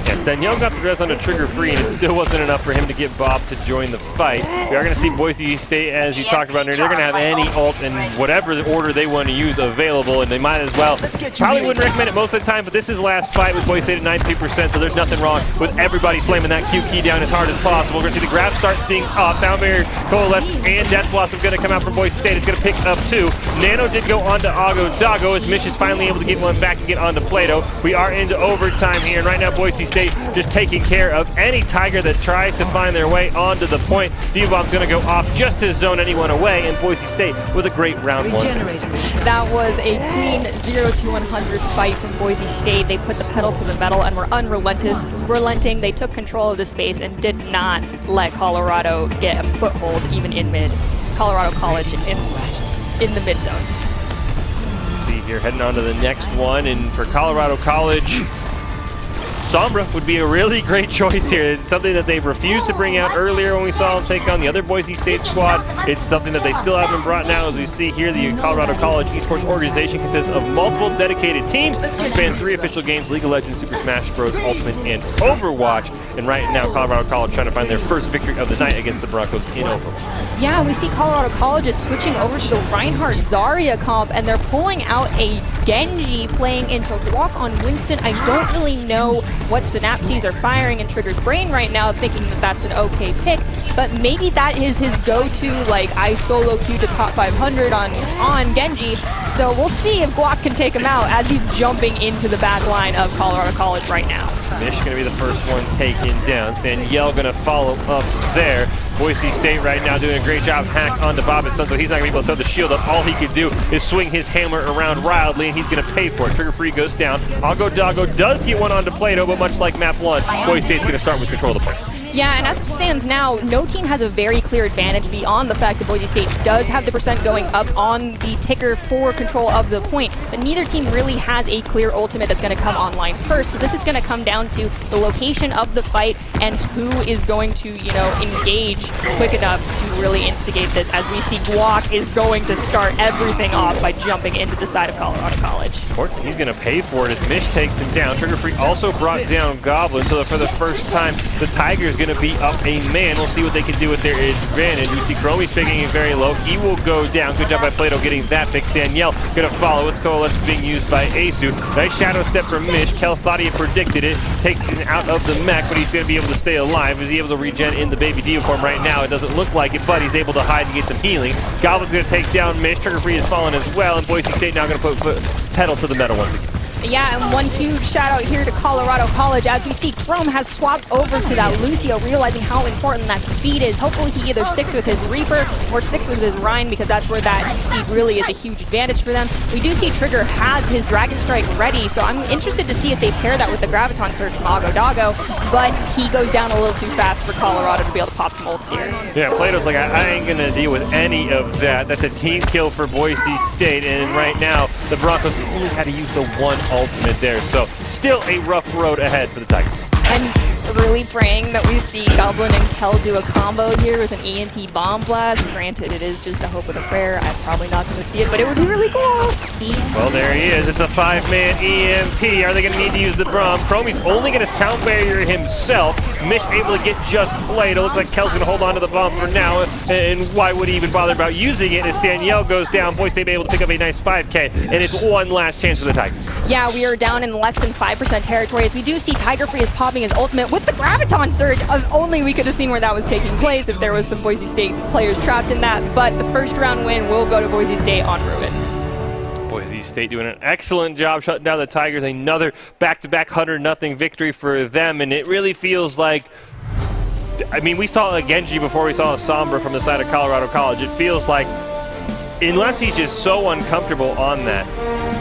Yes, Danielle got the dress onto Trigger Free, and it still wasn't enough for him to get Bob to join the fight. We are going to see Boise State, as you talked about, they're going to have any ult in whatever the order they want to use available, and they might as well. Probably wouldn't recommend it most of the time, but this is last fight with Boise State at 93%, so there's nothing wrong with everybody slamming that Q key down as hard as possible. We're going to see the grab start things off. Sound Barrier, Coalescence, and Death Blossom going to come out from Boise State. It's going to pick up 2. Nano did go onto Ago Dago, as Mish is finally able to get one back and get onto Plato. We are into overtime here, and right now Boise State just taking care of any Tiger that tries to find their way onto the point. D-Bomb's going to go off just to zone anyone away, and Boise State with a great round 1. That was a clean 0-100 fight from Boise State. They put the pedal to the metal and were unrelenting. They took control of the space and did not let Colorado get a foothold even in mid. Colorado College in the mid zone. See here, heading on to the next one, and for Colorado College, Sombra would be a really great choice here. It's something that they've refused to bring out earlier when we saw them take on the other Boise State squad. It's something that they still haven't brought now. As we see here, the Colorado College Esports organization consists of multiple dedicated teams, span 3 official games: League of Legends, Super Smash Bros. Ultimate, and Overwatch. And right now, Colorado College trying to find their first victory of the night against the Broncos in Overwatch. Yeah, we see Colorado College is switching over to the Reinhardt Zarya comp, and they're pulling out a Genji playing into Walk on Winston. I don't really know what synapses are firing in Trigger's brain right now, thinking that that's an okay pick, but maybe that is his go-to, like, I solo queue to top 500 on Genji. So we'll see if Guac can take him out as he's jumping into the back line of Colorado College right now. Mish going to be the first one taken down. Danielle going to follow up there. Boise State right now doing a great job hack onto Bobinson, so he's not going to be able to throw the shield up. All he could do is swing his hammer around wildly, and he's going to pay for it. Trigger Free goes down. Ago Doggo does get one onto Plato, but much like map 1, Boise State's going to start with control of the point. Yeah, and as it stands now, no team has a very clear advantage beyond the fact that Boise State does have the percent going up on the ticker for control of the point, but neither team really has a clear ultimate that's going to come online first. So this is going to come down to the location of the fight and who is going to, engage quick enough to really instigate this, as we see Guac is going to start everything off by jumping into the side of Colorado College. He's going to pay for it as Mish takes him down. Trigger Free also brought down Goblin, so for the first time, the Tigers going to beat up a man. We'll see what they can do with their advantage. We see Chromie's picking it very low. He will go down. Good job by Plato getting that fixed. Danielle going to follow with Coalesce being used by Asu. Nice shadow step from Mish. Kel thought he had predicted it. Takes him out of the mech, but he's going to be able to stay alive. Is he able to regen in the Baby Diva form right now? It doesn't look like it, but he's able to hide and get some healing. Goblin's going to take down Mish. Trigger Free is fallen as well, and Boise State now going to put pedal to the metal once again. Yeah, and one huge shout out here to Colorado College as we see Chrome has swapped over to that Lucio, realizing how important that speed is. Hopefully he either sticks with his Reaper or sticks with his Rhine, because that's where that speed really is a huge advantage for them. We do see Trigger has his Dragon Strike ready, so I'm interested to see if they pair that with the Graviton Surge from Ago Doggo, but he goes down a little too fast for Colorado to be able to pop some ults here. Yeah, Plato's like, I ain't going to deal with any of that. That's a team kill for Boise State, and right now the Broncos only had to use the one ultimate there, so still a rough road ahead for the Tigers. And really praying that we see Goblin and Kel do a combo here with an EMP Bomb Blast. Granted, it is just a hope and a prayer. I'm probably not going to see it, but it would be really cool. Well, there he is. It's a 5-man EMP. Are they going to need to use the Braum? Chromie's only going to sound barrier himself. Mish able to get just played. It looks like Kel's going to hold on to the bomb for now, and why would he even bother about using it as Danielle goes down. Boise State able to pick up a nice 5K, and it's one last chance for the Tigers. Yeah, we are down in less than 5% territory as we do see Tiger Free is popping his ultimate with the Graviton Surge. Only we could have seen where that was taking place if there was some Boise State players trapped in that, but the first round win will go to Boise State on Ruins. Boise State doing an excellent job shutting down the Tigers. Another back-to-back 100-0 victory for them, and it really feels like, I mean, we saw a Genji before we saw a Sombra from the side of Colorado College. It feels like, unless he's just so uncomfortable on that,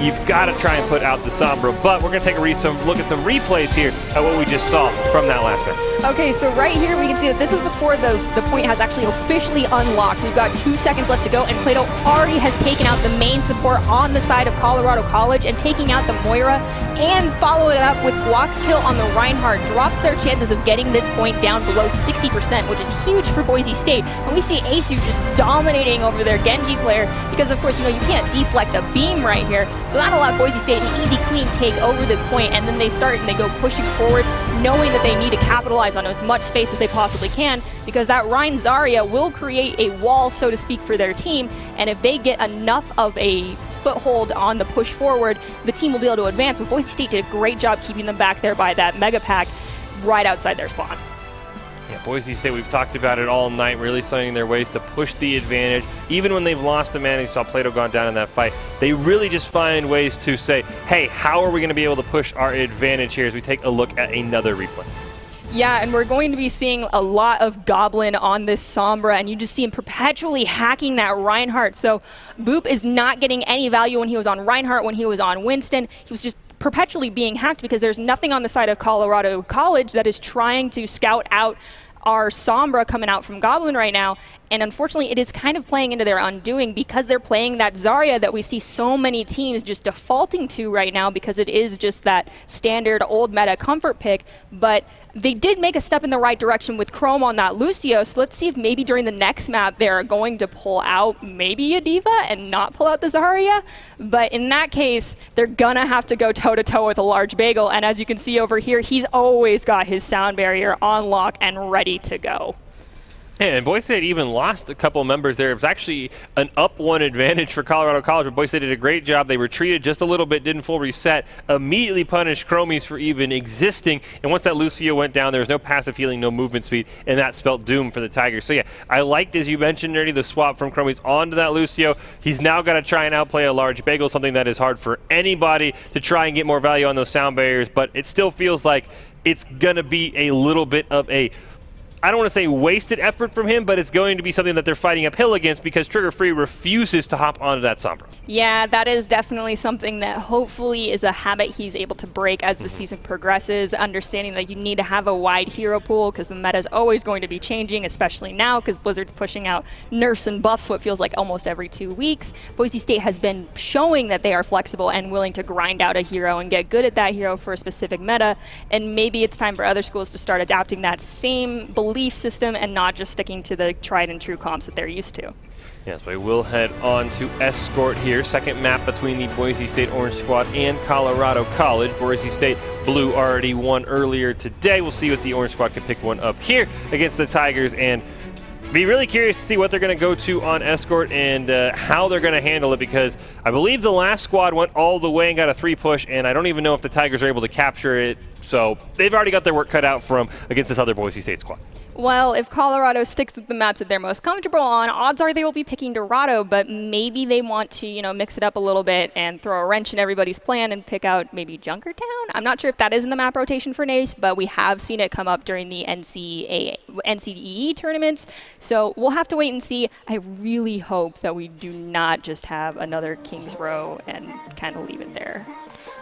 you've got to try and put out the Sombra. But we're going to take a look at some replays here at what we just saw from that last match. Okay, so right here we can see that this is before the point has actually officially unlocked. We've got 2 seconds left to go, and Plato already has taken out the main support on the side of Colorado College and taking out the Moira, and follow it up with Guac's kill on the Reinhardt. Drops their chances of getting this point down below 60%, which is huge for Boise State. And we see Asu just dominating over their Genji player because, of course, you can't deflect a beam right here. So that allowed Boise State an easy, clean take over this point, and then they start and they go pushing forward, knowing that they need to capitalize on as much space as they possibly can, because that Rhine Zarya will create a wall, so to speak, for their team, and if they get enough of a foothold on the push forward, the team will be able to advance. But Boise State did a great job keeping them back there by that Mega Pack right outside their spawn. Yeah, Boise State, we've talked about it all night, really studying their ways to push the advantage. Even when they've lost a man, you saw Plato gone down in that fight, they really just find ways to say, hey, how are we going to be able to push our advantage here as we take a look at another replay? Yeah, and we're going to be seeing a lot of Goblin on this Sombra, and you just see him perpetually hacking that Reinhardt. So Boop is not getting any value when he was on Reinhardt, when he was on Winston. He was just perpetually being hacked because there's nothing on the side of Colorado College that is trying to scout out our Sombra coming out from Goblin right now, and unfortunately it is kind of playing into their undoing because they're playing that Zarya that we see so many teams just defaulting to right now because it is just that standard old meta comfort pick. But they did make a step in the right direction with Chrome on that Lucio, so let's see if maybe during the next map they're going to pull out maybe a Diva and not pull out the Zarya. But in that case, they're gonna have to go toe-to-toe with a large Bagel, and as you can see over here, he's always got his sound barrier on lock and ready to go. And Boise State even lost a couple members there. It was actually an up one advantage for Colorado College, but Boise State did a great job. They retreated just a little bit, didn't full reset, immediately punished Chromies for even existing. And once that Lucio went down, there was no passive healing, no movement speed, and that spelled doom for the Tigers. So yeah, I liked, as you mentioned, Nerdy, the swap from Chromies onto that Lucio. He's now got to try and outplay a large bagel, something that is hard for anybody to try and get more value on those sound barriers, but it still feels like it's going to be a little bit of a, I don't want to say wasted effort from him, but it's going to be something that they're fighting uphill against because Trigger Free refuses to hop onto that Sombra. Yeah, that is definitely something that hopefully is a habit he's able to break as the season progresses, understanding that you need to have a wide hero pool because the meta is always going to be changing, especially now because Blizzard's pushing out nerfs and buffs what feels like almost every 2 weeks. Boise State has been showing that they are flexible and willing to grind out a hero and get good at that hero for a specific meta, and maybe it's time for other schools to start adapting that same belief system and not just sticking to the tried and true comps that they're used to. Yes, we will head on to Escort here. Second map between the Boise State Orange Squad and Colorado College. Boise State Blue already won earlier today. We'll see if the Orange Squad can pick one up here against the Tigers, and be really curious to see what they're going to go to on Escort and how they're going to handle it, because I believe the last squad went all the way and got a 3 push, and I don't even know if the Tigers are able to capture it. So they've already got their work cut out for them against this other Boise State squad. Well, if Colorado sticks with the maps that they're most comfortable on, odds are they will be picking Dorado, but maybe they want to, mix it up a little bit and throw a wrench in everybody's plan and pick out maybe Junkertown. I'm not sure if that is in the map rotation for NACE, but we have seen it come up during the NCEE tournaments, so we'll have to wait and see. I really hope that we do not just have another Kings Row and kind of leave it there.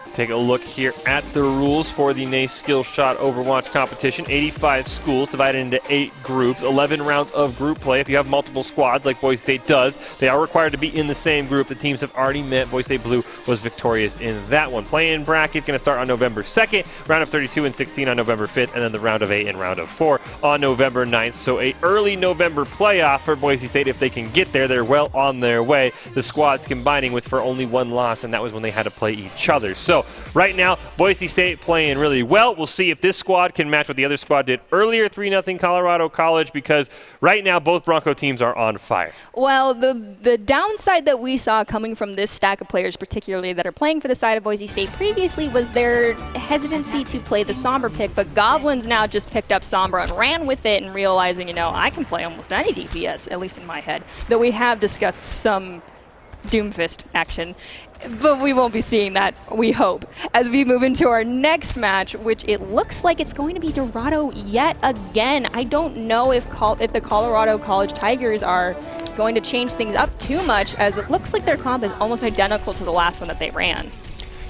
Let's take a look here at the rules for the NACE Skill Shot Overwatch competition. 85 schools divided into 8 groups, 11 rounds of group play. If you have multiple squads like Boise State does, they are required to be in the same group. The teams have already met. Boise State Blue was victorious in that one. Play-in bracket going to start on November 2nd, round of 32 and 16 on November 5th, and then the round of 8 and round of 4 on November 9th. So a early November playoff for Boise State. If they can get there, they're well on their way. The squads combining with for only 1 loss, and that was when they had to play each other. So right now, Boise State playing really well. We'll see if this squad can match what the other squad did earlier, 3-0 Colorado College, because right now both Bronco teams are on fire. Well, the downside that we saw coming from this stack of players, particularly that are playing for the side of Boise State previously, was their hesitancy to play the Sombra pick, but Goblins now just picked up Sombra and ran with it and realizing, I can play almost any DPS, at least in my head, though we have discussed some Doomfist action. But we won't be seeing that, we hope, as we move into our next match, which it looks like it's going to be Dorado yet again. I don't know if the Colorado College Tigers are going to change things up too much, as it looks like their comp is almost identical to the last one that they ran.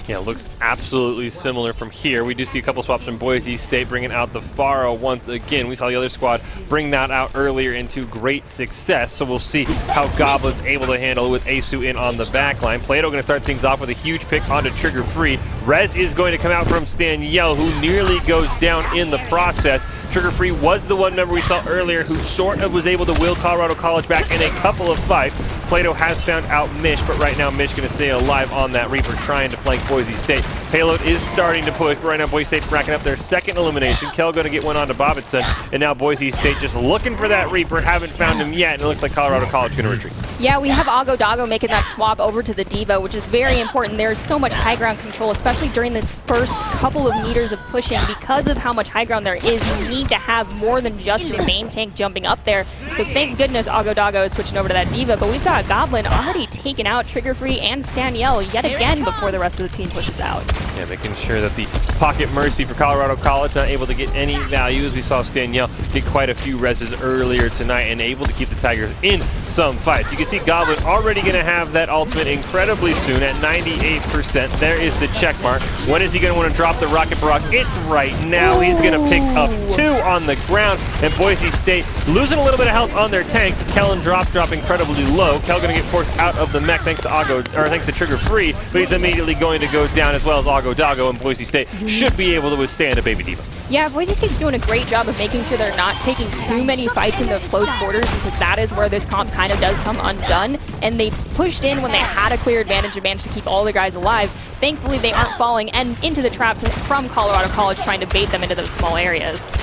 Yeah, it looks absolutely similar from here. We do see a couple swaps from Boise State bringing out the Pharo once again. We saw the other squad bring that out earlier into great success, so we'll see how Goblin's able to handle it with Asu in on the back line. Plato going to start things off with a huge pick onto Trigger Free. Rez is going to come out from Staniel, who nearly goes down in the process. Trigger Free was the one member we saw earlier who sort of was able to will Colorado College back in a couple of fights. Plato has found out Mish, but right now Mish going to stay alive on that Reaper, trying to flank Boise State. Payload is starting to push, but right now Boise State's racking up their second elimination. Kel going to get one onto Bobbittson, and now Boise State just looking for that Reaper, haven't found him yet, and it looks like Colorado College going to retreat. Yeah, we have Agodago making that swap over to the D.Va, which is very important. There's so much high ground control, especially during this first couple of meters of pushing. Because of how much high ground there is, you need to have more than just the main tank jumping up there. So thank goodness Agodago is switching over to that D.Va, but we've got Goblin already taken out Trigger Free and Staniel yet again before the rest of the team pushes out. Yeah, making sure that the Pocket Mercy for Colorado College not able to get any value, as we saw Staniel get quite a few reses earlier tonight and able to keep the Tigers in some fights. You can see Goblin already going to have that ultimate incredibly soon at 98%. There is the check mark. When is he going to want to drop the Rocket Barrage? It's right now. He's going to pick up 2 on the ground, and Boise State losing a little bit of health on their tanks as Kellen drop incredibly low. Kel going to get forced out of the mech thanks to Trigger Free, but he's immediately going to go down, as well as Agodago, and Boise State should be able to withstand a Baby D.Va. Yeah, Boise State's doing a great job of making sure they're not taking too many fights in those close quarters, because that is where this comp kind of does come undone, and they pushed in when they had a clear advantage and managed to keep all their guys alive. Thankfully, they aren't falling into the traps from Colorado College trying to bait them into those small areas.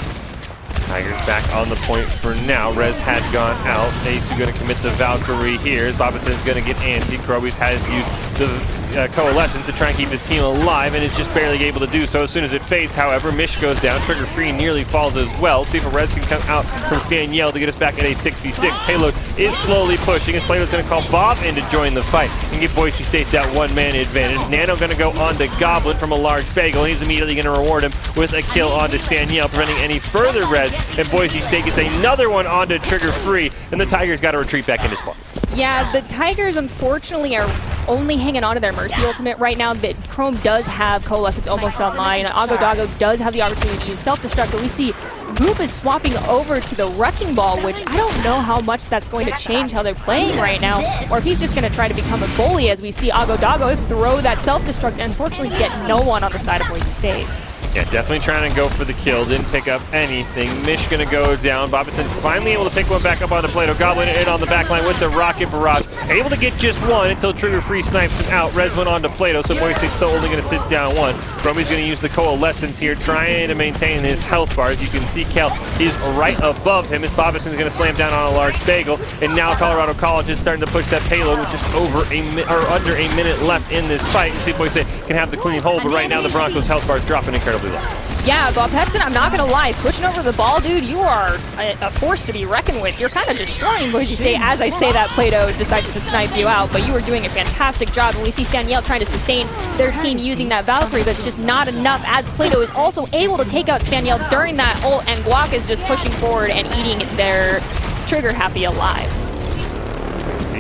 Tigers back on the point for now. Rez had gone out. Ace going to commit the Valkyrie here. Bobbitson's going to get antsy. Krobis has used the Coalescence to try and keep his team alive and is just barely able to do so. As soon as it fades, however, Mish goes down. Trigger Free nearly falls as well. See if Rez can come out from Staniel to get us back at a 6v6. Payload is slowly pushing. His player's going to call Bob in to join the fight and give Boise State that one-man advantage. Nano going to go on to Goblin from a large bagel. He's immediately going to reward him with a kill onto Staniel, preventing any further res. And Boise State gets another one onto Trigger Free, and the Tigers got to retreat back into spawn. Yeah, the Tigers unfortunately are only hanging on to their Mercy ultimate right now. That Chrome does have Coalescence almost online. Agodago does have the opportunity to use self-destruct, but we see Boop is swapping over to the Wrecking Ball, which I don't know how much that's going to change how they're playing right now, or if he's just going to try to become a bully as we see Agodago throw that self-destruct and unfortunately get no one on the side of Boise State. Yeah, definitely trying to go for the kill. Didn't pick up anything. Mish gonna go down. Bobbitson finally able to pick one back up onto Plato. Goblin in on the back line with the Rocket Barrage. Able to get just one until Trigger Free snipes him out. Rez went on to Plato, so Boise State's still only gonna sit down one. Bromi's gonna use the Coalescence here, trying to maintain his health bars. You can see Kel is right above him as Bobbitson's gonna slam down on a large bagel. And now Colorado College is starting to push that payload with just under a minute left in this fight. You see Boise State can have the clean hold, but right now the Broncos' health bars dropping incredibly low. Yeah, Bob Petson, I'm not going to lie. Switching over the ball, dude, you are a force to be reckoned with. You're kind of destroying Boise State. As I say that, Plato decides to snipe you out, but you are doing a fantastic job. And we see Staniel trying to sustain their team using that Valkyrie, but it's just not enough, as Plato is also able to take out Staniel during that ult, and Guac is just pushing forward and eating their Trigger Happy alive.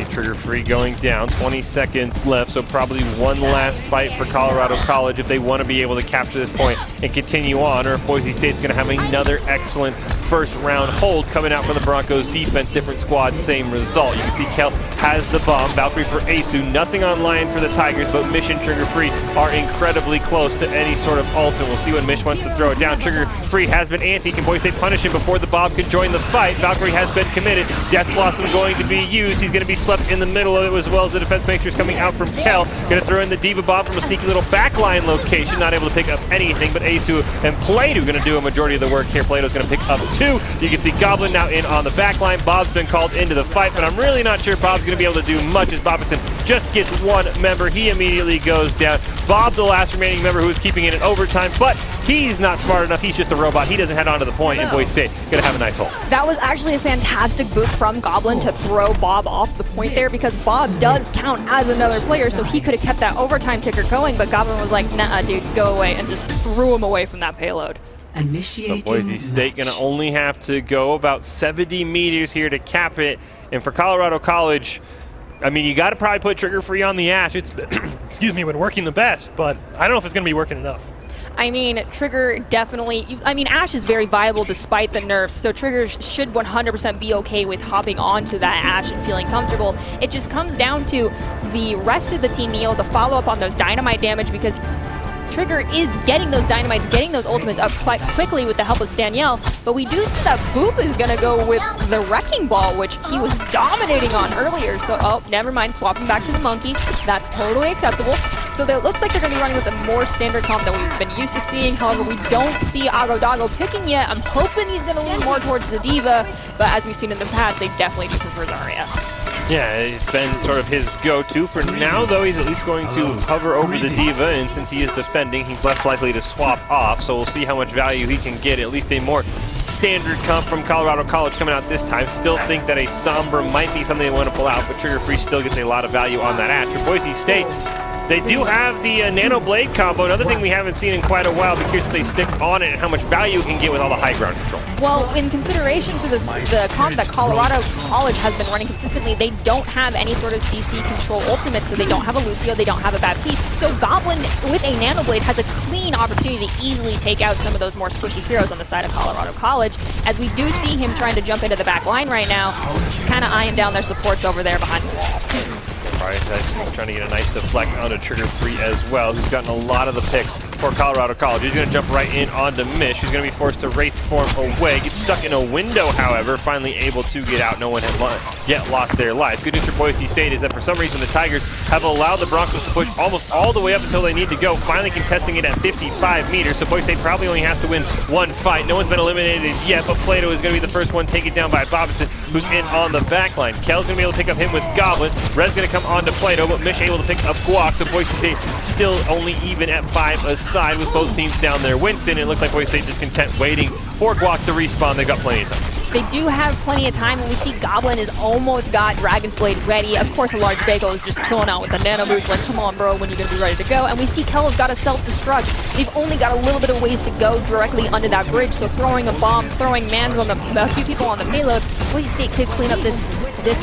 Trigger Free going down, 20 seconds left, so probably one last fight for Colorado College if they want to be able to capture this point and continue on, or if Boise State's going to have another excellent first round hold coming out from the Broncos defense. Different squad, same result. You can see Kel has the bomb. Valkyrie for Asu. Nothing online for the Tigers, but Mish and Trigger Free are incredibly close to any sort of ult, and we'll see when Mish wants to throw it down. Trigger Free has been anti. Can Boise State punish him before the bomb can join the fight? Valkyrie has been committed. Death Blossom going to be used. He's going to be slept in the middle of it, as well as the defense matrix coming out from Kel. Going to throw in the Diva Bomb from a sneaky little backline location. Not able to pick up anything, but Asu and Plato going to do a majority of the work here. Plato's going to pick up two. You can see Goblin now in on the backline. Bob's been called into the fight, but I'm really not sure Bob's going to be able to do much as Bobbitson just gets one member. He immediately goes down. Bob, the last remaining member who is keeping it in overtime, but he's not smart enough. He's just a robot. He doesn't head on to the point, and Boise State going to have a nice hole. That was actually a fantastic boot from Goblin to throw Bob off the point there, because Bob does count as another player, so he could have kept that overtime ticker going, but Goblin was like, nah, dude, go away, and just threw him away from that payload. So Boise State going to only have to go about 70 meters here to cap it, and for Colorado College, I mean, you got to probably put Trigger Free on the Ash. It's excuse me, been working the best, but I don't know if it's going to be working enough. I mean, Trigger definitely, I mean, Ash is very viable despite the nerfs, so Trigger should 100% be okay with hopping onto that Ash and feeling comfortable. It just comes down to the rest of the team being able to follow up on those dynamite damage, because Trigger is getting those dynamites, getting those ultimates up quite quickly with the help of Staniel, but we do see that Boop is going to go with the Wrecking Ball, which he was dominating on earlier. So, oh, never mind, swapping back to the Monkey. That's totally acceptable. So it looks like they're going to be running with a more standard comp that we've been used to seeing. However, we don't see Agodago picking yet. I'm hoping he's going to lean more towards the Diva, but as we've seen in the past, they definitely do prefer Zarya. Yeah, it's been sort of his go-to. For now, though, he's at least going to hover over the Diva, and since he is defending, he's less likely to swap off, so we'll see how much value he can get. At least a more standard comp from Colorado College coming out this time. Still think that a Sombra might be something they want to pull out, but Trigger Free still gets a lot of value on that Ash. For Boise State, they do have the Nano Blade combo, another thing we haven't seen in quite a while. Be curious if they stick on it and how much value it can get with all the high ground control. Well, in consideration to the comp that Colorado College has been running consistently, they don't have any sort of CC control ultimate, so they don't have a Lucio, they don't have a Baptiste. So Goblin with a Nano Blade has a clean opportunity to easily take out some of those more squishy heroes on the side of Colorado College. As we do see him trying to jump into the back line right now, it's kind of eyeing down their supports over there behind the wall. Alright, trying to get a nice deflect onto Trigger Free as well, who's gotten a lot of the picks for Colorado College. He's going to jump right in onto Mish. He's going to be forced to Wraith form away. Gets stuck in a window, however, finally able to get out. No one had yet lost their life. Good news for Boise State is that for some reason the Tigers have allowed the Broncos to push almost all the way up until they need to go, finally contesting it at 55 meters. So Boise State probably only has to win one fight. No one's been eliminated yet, but Plato is going to be the first one taken down by Bobbitt, who's in on the back line. Kell's going to be able to pick up him with Goblin. Red's going to come on to Plato, but Mish able to pick up Guac. So Boise State still only even at 5 aside with both teams down there. Winston, it looks like Boise State just content waiting for Guac to respawn. They've got plenty of time. They do have plenty of time, and we see Goblin has almost got Dragon's Blade ready. Of course, a large bagel is just chilling out with the nano boost, like, come on, bro, when you going to be ready to go? And we see Kell's got a self-destruct. They've only got a little bit of ways to go directly under that bridge, so throwing a bomb, throwing mans on a few people on the payload, Boise State could clean up this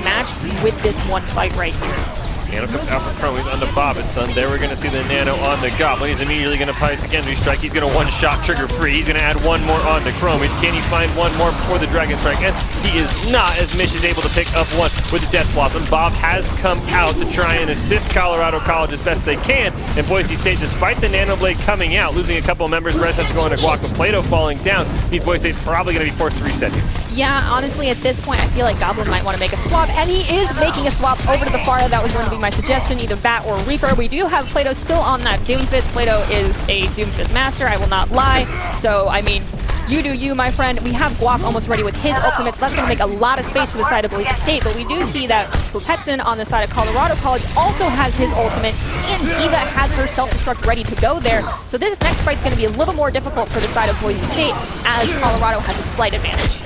match with this one fight right here. Nano comes out for Chrome. He's on the Bobbitson. There we're going to see the Nano on the Goblin. He's immediately going to punish the Genji Strike. He's going to one-shot trigger free. He's going to add one more on to Chrome. Can he find one more before the Dragon Strike? And he is not, as Mish is able to pick up one with the Death Blossom. Bob has come out to try and assist Colorado College as best they can. And Boise State, despite the Nano Blade coming out, losing a couple of members, Reds has to go into Guac with Plato falling down. These Boise State's probably going to be forced to reset here. Yeah, honestly, at this point, I feel like Goblin might want to make a swap, and he is making a swap over to the far. That was going to be my suggestion, either Bat or Reaper. We do have Plato still on that Doomfist. Plato is a Doomfist master, I will not lie. So, I mean, you do you, my friend. We have Guac almost ready with his ultimate, so that's going to make a lot of space for the side of Boise State, but we do see that Pupetson on the side of Colorado College also has his ultimate, and Diva has her self-destruct ready to go there. So this next fight's going to be a little more difficult for the side of Boise State, as Colorado has a slight advantage.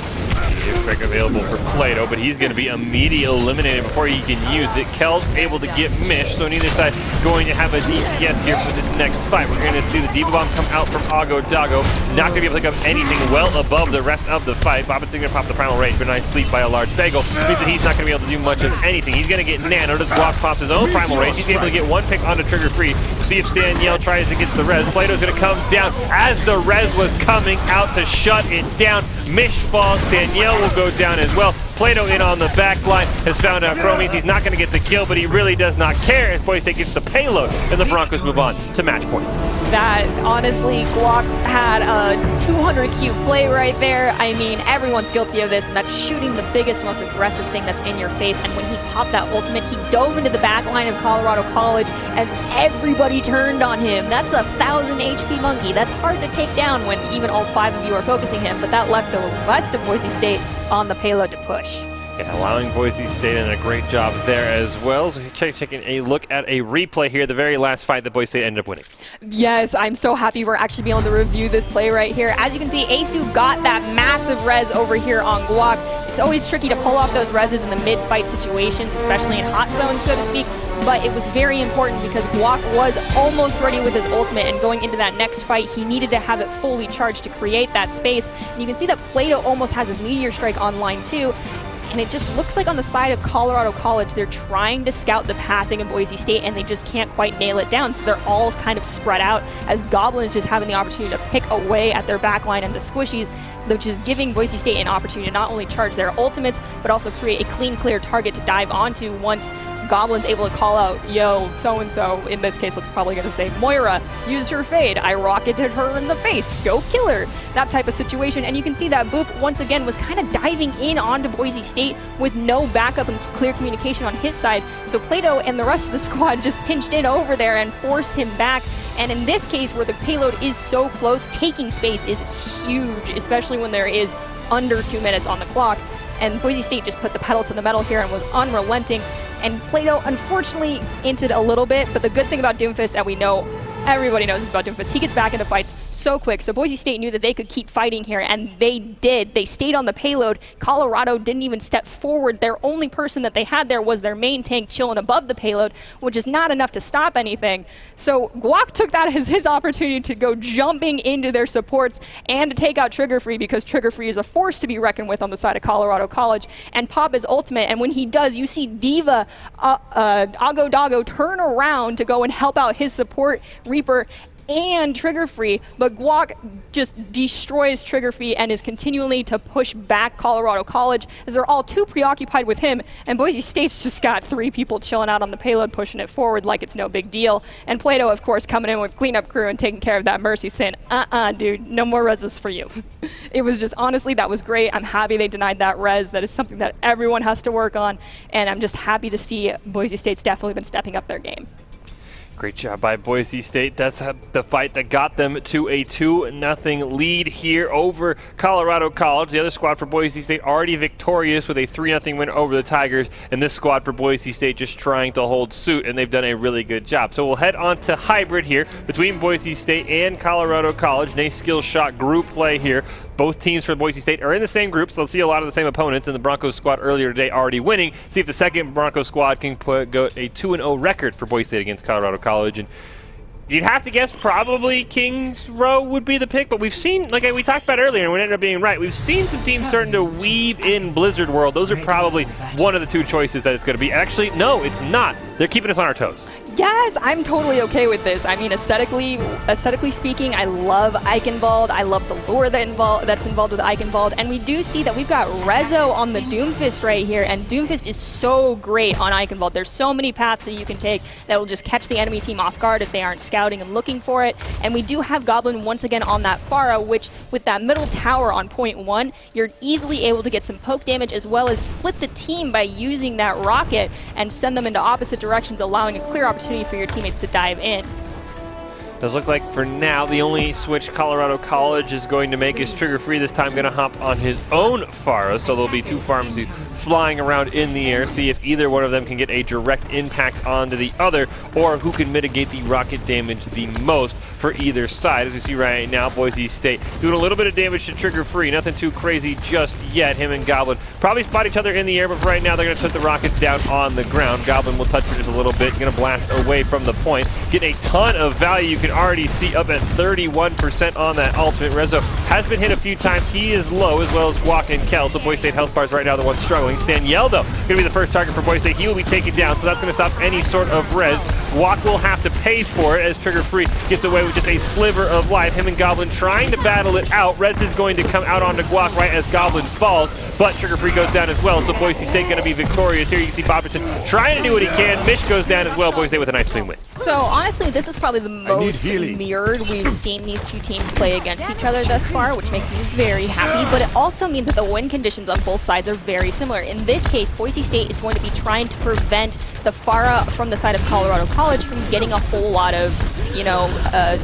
Trick available for Plato, but he's going to be immediately eliminated before he can use it. Kell's able to get Mish, so neither side going to have a DPS here for this next fight. We're going to see the Diva Bomb come out from Ago Dago. Not going to be able to pick up anything well above the rest of the fight. Bobbit's going to pop the Primal Rage, but nice sleep by a large bagel. Means that he's not going to be able to do much of anything. He's going to get Nano. Does Guac pop his own Primal Rage? He's able to get one pick onto Trigger Free. See if Staniel tries to get the res. Plato's going to come down as the res was coming out to shut it down. Mish falls. Staniel will go down as well. Plato in on the back line has found out Chromies. He's not going to get the kill, but he really does not care as Boise State gets the payload, and the Broncos move on to match point. That, honestly, Guac had a 200 Q play right there. I mean, everyone's guilty of this, and that's shooting the biggest, most aggressive thing that's in your face. And when he popped that ultimate, he dove into the back line of Colorado College, and everybody turned on him. That's a 1,000 HP monkey. That's hard to take down when even all 5 of you are focusing him, but that left the rest of Boise State on the payload to push. Yeah, allowing Boise State in a great job there as well. So taking a look at a replay here, the very last fight that Boise State ended up winning. Yes, I'm so happy we're actually being able to review this play right here. As you can see, Asu got that massive res over here on Guac. It's always tricky to pull off those reses in the mid-fight situations, especially in hot zones, so to speak. But it was very important because Guac was almost ready with his ultimate, and going into that next fight, he needed to have it fully charged to create that space. And you can see that Plato almost has his Meteor Strike online too. And it just looks like on the side of Colorado College, they're trying to scout the pathing of Boise State, and they just can't quite nail it down. So they're all kind of spread out, as Goblin is just having the opportunity to pick away at their backline and the squishies, which is giving Boise State an opportunity to not only charge their ultimates, but also create a clean, clear target to dive onto once Goblin's able to call out, yo, so-and-so, in this case, let's probably going to say, Moira, used her fade. I rocketed her in the face. Go kill her. That type of situation. And you can see that Boop, once again, was kind of diving in onto Boise State with no backup and clear communication on his side. So Plato and the rest of the squad just pinched in over there and forced him back. And in this case, where the payload is so close, taking space is huge, especially when there is under 2 minutes on the clock. And Boise State just put the pedal to the metal here and was unrelenting. And Plato, unfortunately, inted a little bit, but the good thing about Doomfist, and we know, everybody knows this about Doomfist, he gets back into fights so quick. So Boise State knew that they could keep fighting here, and they did. They stayed on the payload. Colorado didn't even step forward. Their only person that they had there was their main tank chilling above the payload, which is not enough to stop anything. So Guac took that as his opportunity to go jumping into their supports and to take out Trigger Free, because Trigger Free is a force to be reckoned with on the side of Colorado College, and pop his ultimate. And when he does, you see Diva, Ago Dago turn around to go and help out his support, Reaper, and Trigger Free, but Guac just destroys Trigger Free and is continually to push back Colorado College as they're all too preoccupied with him, and Boise State's just got 3 people chilling out on the payload pushing it forward like it's no big deal. And Plato, of course, coming in with cleanup crew and taking care of that Mercy, saying, dude, no more reses for you. It was just, honestly, that was great. I'm happy they denied that res. That is something that everyone has to work on, and I'm just happy to see Boise State's definitely been stepping up their game. Great job by Boise State. That's the fight that got them to a 2-0 lead here over Colorado College. The other squad for Boise State already victorious with a 3-0 win over the Tigers, and this squad for Boise State just trying to hold suit, and they've done a really good job. So we'll head on to hybrid here between Boise State and Colorado College. Nice skill shot group play here. Both teams for Boise State are in the same group, so let's see a lot of the same opponents, and the Broncos squad earlier today already winning. See if the second Broncos squad can go a 2-0 record for Boise State against Colorado College. And you'd have to guess probably Kings Row would be the pick, but we've seen, like we talked about earlier, and we ended up being right, we've seen some teams starting to weave in Blizzard World. Those are probably one of the 2 choices that it's going to be. Actually, no, it's not. They're keeping us on our toes. Yes, I'm totally okay with this. I mean, aesthetically speaking, I love Eichenwald. I love the lure that's involved with Eichenwald. And we do see that we've got Rezo on the Doomfist right here, and Doomfist is so great on Eichenwald. There's so many paths that you can take that will just catch the enemy team off guard if they aren't scouting and looking for it. And we do have Goblin once again on that Pharah, which with that middle tower on point 1, you're easily able to get some poke damage as well as split the team by using that rocket and send them into opposite directions, allowing a clear opportunity for your teammates to dive in. Does look like for now the only switch Colorado College is going to make is Trigger Free, this time going to hop on his own Pharah, so there'll be 2 farms flying around in the air, see if either one of them can get a direct impact onto the other, or who can mitigate the rocket damage the most for either side. As we see right now, Boise State doing a little bit of damage to Trigger Free, nothing too crazy just yet. Him and Goblin probably spot each other in the air, but right now they're going to put the rockets down on the ground. Goblin will touch for just a little bit, going to blast away from the point, getting a ton of value. You can already see up at 31% on that ultimate. Rezo has been hit a few times. He is low, as well as Guac and Kel, so Boise State health bars right now the one struggling. Staniel, though, going to be the first target for Boise State. He will be taken down, so that's going to stop any sort of res. Guac will have to pay for it as Trigger Free gets away with just a sliver of life. Him and Goblin trying to battle it out. Res is going to come out onto Guac right as Goblin falls, but Trigger Free goes down as well, so Boise State going to be victorious here. You can see Bobberson trying to do what he can. Mish goes down as well. Boise State with a nice clean win. So honestly, this is probably the most mirrored we've seen these 2 teams play against each other thus far, which makes me very happy, but it also means that the win conditions on both sides are very similar. In this case, Boise State is going to be trying to prevent the Pharah from the side of Colorado College from getting a whole lot of,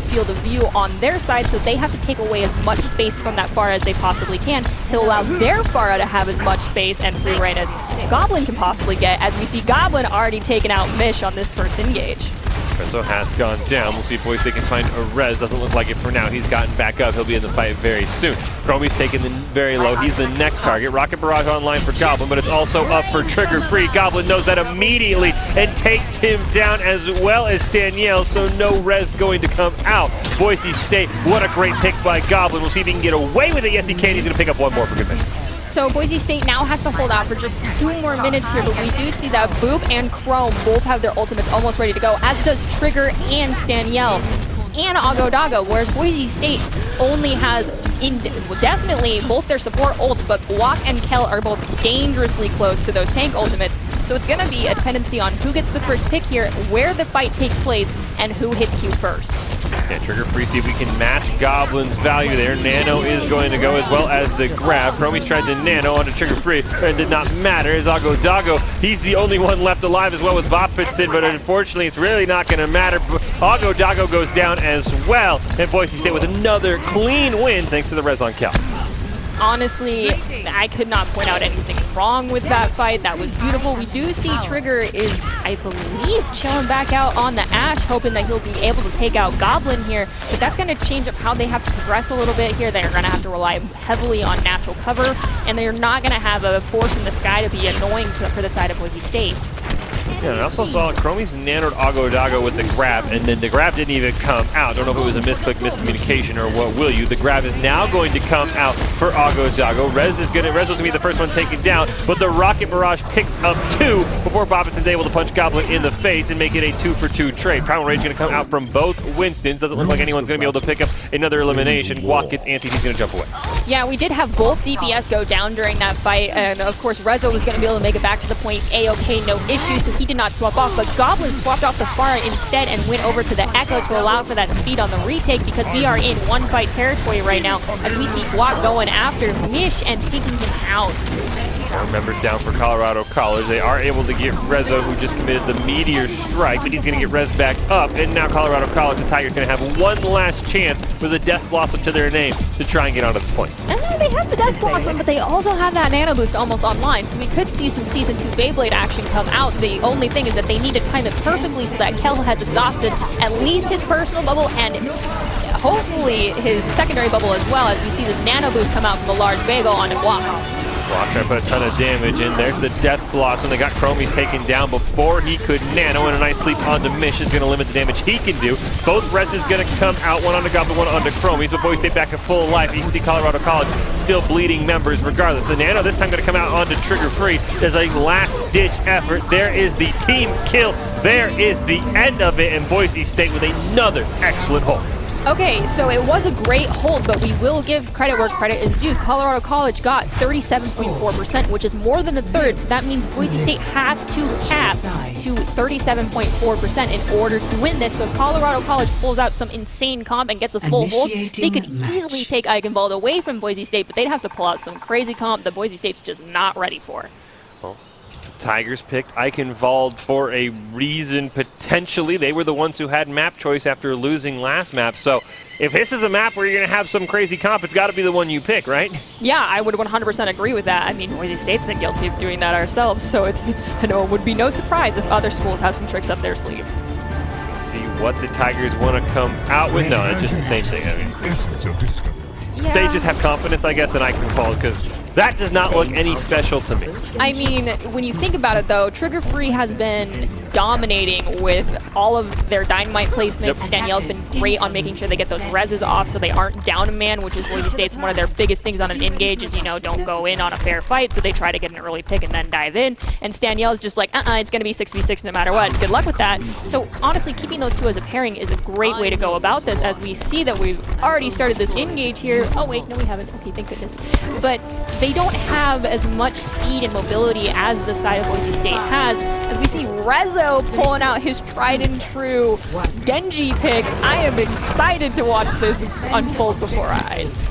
field of view on their side, so they have to take away as much space from that Pharah as they possibly can to allow their Pharah to have as much space and free reign as Goblin can possibly get, as we see Goblin already taking out Mish on this first engage. Rezo has gone down. We'll see if Boise State can find a res. Doesn't look like it for now. He's gotten back up. He'll be in the fight very soon. Chromie's taken the very low. He's the next target. Rocket Barrage online for Goblin, but it's also up for Trigger Free. Goblin knows that immediately and takes him down, as well as Staniel, so no res going to come out. Boise State, what a great pick by Goblin. We'll see if he can get away with it. Yes, he can. He's going to pick up 1 more for good measure. So Boise State now has to hold out for just 2 more minutes here, but we do see that Boop and Chrome both have their ultimates almost ready to go, as does Trigger and Staniel and Agodago, whereas Boise State only has definitely both their support ults, but Guac and Kel are both dangerously close to those tank ultimates. So it's going to be a dependency on who gets the first pick here, where the fight takes place, and who hits Q first. Yeah, Trigger Free, see if we can match Goblin's value there. Nano is going to go, as well as the grab. Chromie's tried to Nano onto Trigger Free, and it did not matter. As Agodago, he's the only one left alive, as well as Bopfitson, but unfortunately it's really not going to matter. Agodago goes down as well, and Boise State with another clean win thanks to the res on Cal. Honestly, I could not point out anything wrong with that fight. That was beautiful. We do see Trigger is, I believe, chilling back out on the Ash, hoping that he'll be able to take out Goblin here. But that's going to change up how they have to progress a little bit here. They're going to have to rely heavily on natural cover, and they're not going to have a force in the sky to be annoying for the side of Boise State. Yeah, and I also saw Chromie's nanoed Agodago with the grab, and then the grab didn't even come out. Don't know if it was a misclick, miscommunication, or what will you. The grab is now going to come out for Agodago. Rez was going to be the first one taken down, but the Rocket Barrage picks up 2 before Bobbitson's able to punch Goblin in the face and make it a 2-for-2 trade. Primal Rage going to come out from both Winstons. Doesn't look like anyone's going to be able to pick up another elimination. Guac gets anti, he's going to jump away. Yeah, we did have both DPS go down during that fight, and of course Rezo was going to be able to make it back to the point A-OK, no issue, so he did not swap off, but Goblin swapped off the Pharah instead and went over to the Echo to allow for that speed on the retake, because we are in one-fight territory right now, as we see Guac going after Mish and taking him out. More members down for Colorado College. They are able to get Rezo, who just committed the Meteor Strike, but he's going to get Rez back up, and now Colorado College and Tigers going to have one last chance with a Death Blossom to their name to try and get onto this point. And then they have the Death Blossom, but they also have that Nano Boost almost online, so we could see some Season 2 Beyblade action come out. The only thing is that they need to time it perfectly so that Kel has exhausted at least his personal bubble and hopefully his secondary bubble as well, as we see this Nano Boost come out from a large bagel on a block. Block trying to put a ton of damage in. There's the Death Blossom. They got Chromie's taken down before he could nano, and a nice sleep onto Mish is going to limit the damage he can do. Both Rez is going to come out, one onto Goblin, one onto Chromie's, but Boise State back at full life. You can see Colorado College still bleeding members regardless. The nano this time going to come out onto Trigger Free. There's a last-ditch effort. There is the team kill. There is the end of it, and Boise State with another excellent hold. Okay, so it was a great hold, but we will give credit where credit is due. Colorado College got 37.4%, which is more than a third, so that means Boise State has to cap to 37.4% in order to win this. So if Colorado College pulls out some insane comp and gets a full hold, they could easily take Eichenwald away from Boise State, but they'd have to pull out some crazy comp that Boise State's just not ready for. Well, Tigers picked Eichenwald for a reason, potentially. They were the ones who had map choice after losing last map. So if this is a map where you're going to have some crazy comp, it's got to be the one you pick, right? Yeah, I would 100% agree with that. I mean, Boise State's been guilty of doing that ourselves, so it would be no surprise if other schools have some tricks up their sleeve. See what the Tigers want to come out with. No, it's just the same thing. I mean, they just have confidence, I guess, in Eichenwald, because that does not look any special to me. I mean, when you think about it, though, Trigger Free has been dominating with all of their dynamite placements. Yep. Staniel's been great on making sure they get those reses off so they aren't down a man, which is Boise State's one of their biggest things on an engage is, don't go in on a fair fight, so they try to get an early pick and then dive in. And Staniel's just like, it's going to be 6v6 no matter what. Good luck with that. So honestly, keeping those two as a pairing is a great way to go about this, as we see that we've already started this engage here. Oh, wait, no, we haven't. Okay, thank goodness. But they don't have as much speed and mobility as the side of Boise State has, as we see Rezo pulling out his tried and true Genji pick. I am excited to watch this unfold before our eyes.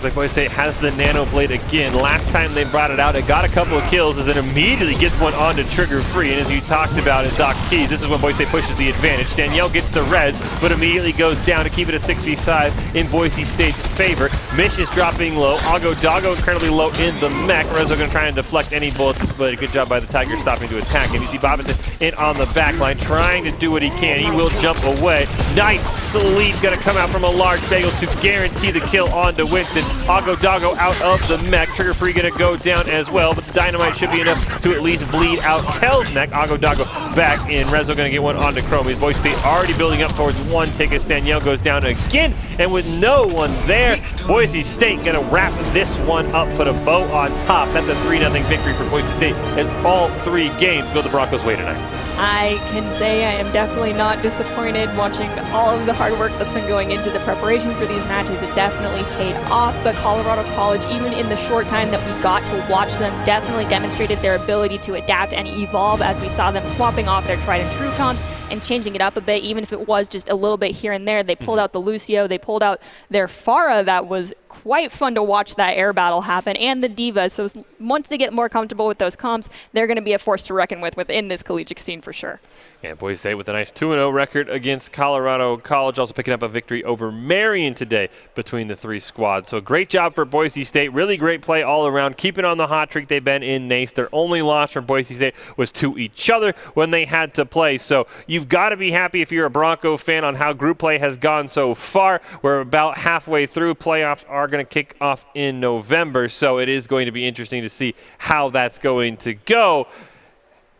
Like Boise State has the Nano Blade again. Last time they brought it out, it got a couple of kills, as it immediately gets one onto Trigger Free. And as you talked about in Doc Keys, this is when Boise State pushes the advantage. Danielle gets the red, but immediately goes down to keep it a 6v5 in Boise State's favor. Mish is dropping low. Ago Doggo incredibly low in the mech. Rezo going to try and deflect any bullets, but a good job by the Tigers stopping to attack him. You see Bobbinson in on the back line, trying to do what he can. He will jump away. Nice sleep going to come out from a large bagel to guarantee the kill onto Winston. Ago Doggo out of the mech. Trigger Free going to go down as well, but the dynamite should be enough to at least bleed out Kel's mech. Ago Doggo back in. Rezo going to get one onto Chromie's. Boise State already building up towards one ticket. Staniel goes down again, and with no one there, Boise State going to wrap this one up, put a bow on top. That's a 3-0 victory for Boise State, as all three games go the Broncos' way tonight. I can say I am definitely not disappointed watching all of the hard work that's been going into the preparation for these matches. It definitely paid off, but Colorado College, even in the short time that we got to watch them, definitely demonstrated their ability to adapt and evolve, as we saw them swapping off their tried and true comps and changing it up a bit, even if it was just a little bit here and there. They pulled out the Lucio, they pulled out their Pharah. That was quite fun to watch that air battle happen, and the Divas. So once they get more comfortable with those comps, they're going to be a force to reckon with within this collegiate scene for sure. Yeah, Boise State with a nice 2-0 record against Colorado College, also picking up a victory over Marion today between the three squads. So great job for Boise State. Really great play all around, keeping on the hot streak they've been in NACE. Their only loss from Boise State was to each other when they had to play. So you've got to be happy if you're a Bronco fan on how group play has gone so far. We're about halfway through. Playoffs are going to kick off in November, so it is going to be interesting to see how that's going to go.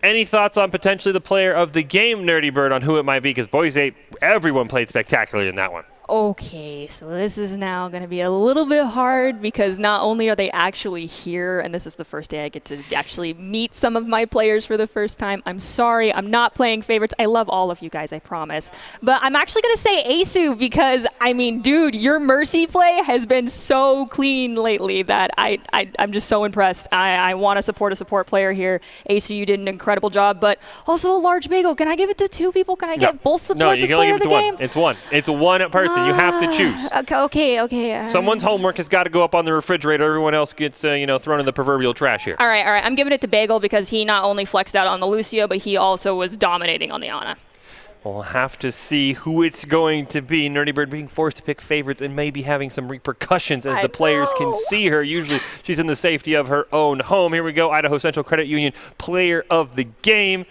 Any thoughts on potentially the player of the game, Nerdy Bird, on who it might be? Because Boise State, everyone played spectacularly in that one. Okay, so this is now going to be a little bit hard because not only are they actually here, and this is the first day I get to actually meet some of my players for the first time. I'm sorry, I'm not playing favorites. I love all of you guys, I promise. But I'm actually going to say Asu because, I mean, dude, your Mercy play has been so clean lately that I'm just so impressed. I want to support a support player here. Asu, you did an incredible job, but also a large bagel. Can I give it to two people? Can I get both supports as player of the game? It's one. It's one person. You have to choose. Okay. Someone's homework has got to go up on the refrigerator. Everyone else gets, thrown in the proverbial trash here. All right. I'm giving it to Bagel because he not only flexed out on the Lucio, but he also was dominating on the Ana. We'll have to see who it's going to be. Nerdy Bird being forced to pick favorites and maybe having some repercussions as the players can see her. Usually she's in the safety of her own home. Here we go. Idaho Central Credit Union player of the game.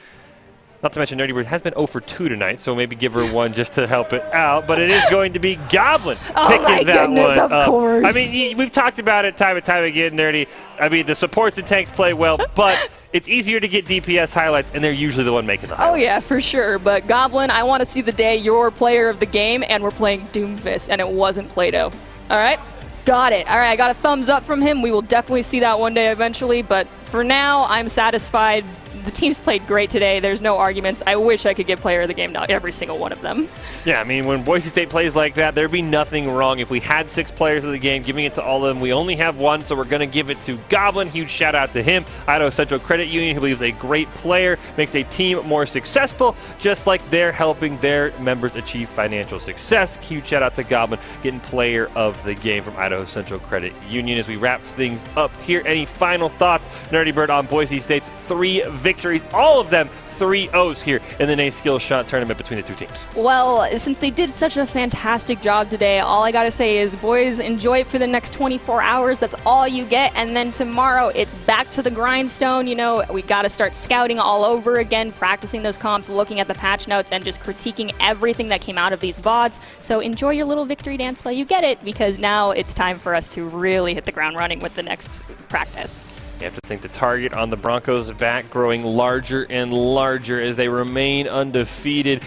Not to mention Nerdy Bird has been 0 for 2 tonight, so maybe give her one just to help it out. But it is going to be Goblin picking that one up. Of course. I mean, we've talked about it time and time again, Nerdy. I mean, the supports and tanks play well, but it's easier to get DPS highlights, and they're usually the one making the highlights. Oh, yeah, for sure. But Goblin, I want to see the day you're player of the game, and we're playing Doomfist, and it wasn't Play-Doh. All right? Got it. All right, I got a thumbs up from him. We will definitely see that one day eventually, but for now, I'm satisfied. The team's played great today. There's no arguments. I wish I could get player of the game now, every single one of them. Yeah, I mean, when Boise State plays like that, there'd be nothing wrong. If we had 6 players of the game, giving it to all of them, we only have 1, so we're going to give it to Goblin. Huge shout out to him. Idaho Central Credit Union, who believes a great player makes a team more successful, just like they're helping their members achieve financial success. Huge shout out to Goblin, getting player of the game from Idaho Central Credit Union. As we wrap things up here, any final thoughts, Nerdy Bird, on Boise State's 3 victories, all of them 3-0s here in the NACE Skills Shot Tournament between the two teams? Well, since they did such a fantastic job today, all I gotta say is, boys, enjoy it for the next 24 hours. That's all you get. And then tomorrow, it's back to the grindstone. You know, we gotta start scouting all over again, practicing those comps, looking at the patch notes, and just critiquing everything that came out of these VODs. So enjoy your little victory dance while you get it, because now it's time for us to really hit the ground running with the next practice. You have to think the target on the Broncos' back growing larger and larger as they remain undefeated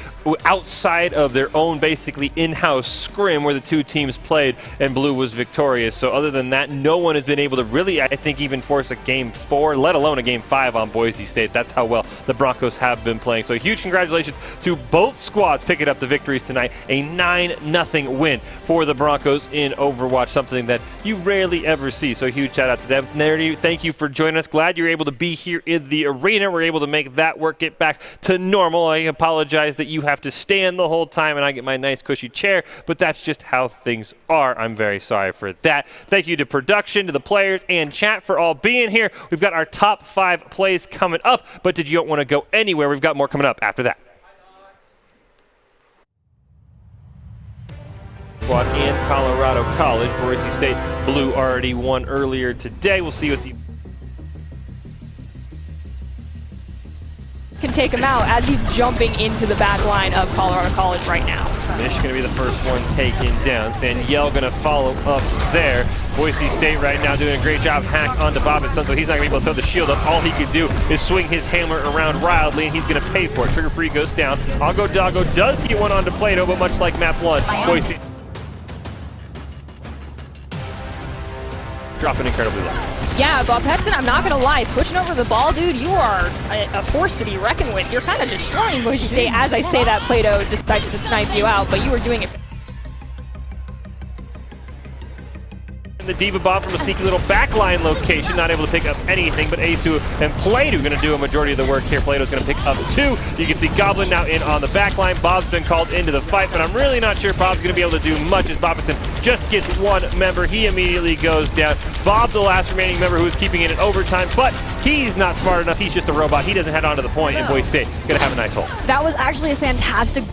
outside of their own basically in-house scrim where the two teams played and Blue was victorious. So other than that, no one has been able to really, I think, even force a Game 4, let alone a Game 5 on Boise State. That's how well the Broncos have been playing. So huge congratulations to both squads picking up the victories tonight. A 9-0 win for the Broncos in Overwatch, something that you rarely ever see. So huge shout out to them. Nerdy, thank you for joining us. Glad you're able to be here in the arena. We're able to make that work get back to normal. I apologize that you have to stand the whole time and I get my nice cushy chair, but that's just how things are. I'm very sorry for that. Thank you to production, to the players, and chat for all being here. We've got our top 5 plays coming up, but did you don't want to go anywhere? We've got more coming up after that. And Colorado College. Boise State Blue already won earlier today. We'll see what the can take him out as he's jumping into the back line of Colorado College right now. Mish going to be the first one taken down. Danielle going to follow up there. Boise State right now doing a great job. Hack onto Bobbitt, so he's not going to be able to throw the shield up. All he can do is swing his hammer around wildly, and he's going to pay for it. Trigger Free goes down. Algo Doggo does get one onto Plato, but much like map 1, Boise dropping incredibly low. Yeah, Bob Petson, I'm not going to lie. Switching over the ball, dude, you are a force to be reckoned with. You're kind of destroying Boise State. As I say that, Plato decides to snipe you out, but you were doing it. The Diva Bomb from a sneaky little backline location, not able to pick up anything, but Asu and Plato going to do a majority of the work here. Plato's going to pick up 2. You can see Goblin now in on the backline. Bob's been called into the fight, but I'm really not sure Bob's going to be able to do much as Bobbittson just gets 1 member. He immediately goes down. Bob's the last remaining member who's keeping it in overtime, but he's not smart enough. He's just a robot. He doesn't head on to the point, and Boise State going to have a nice hole. That was actually a fantastic.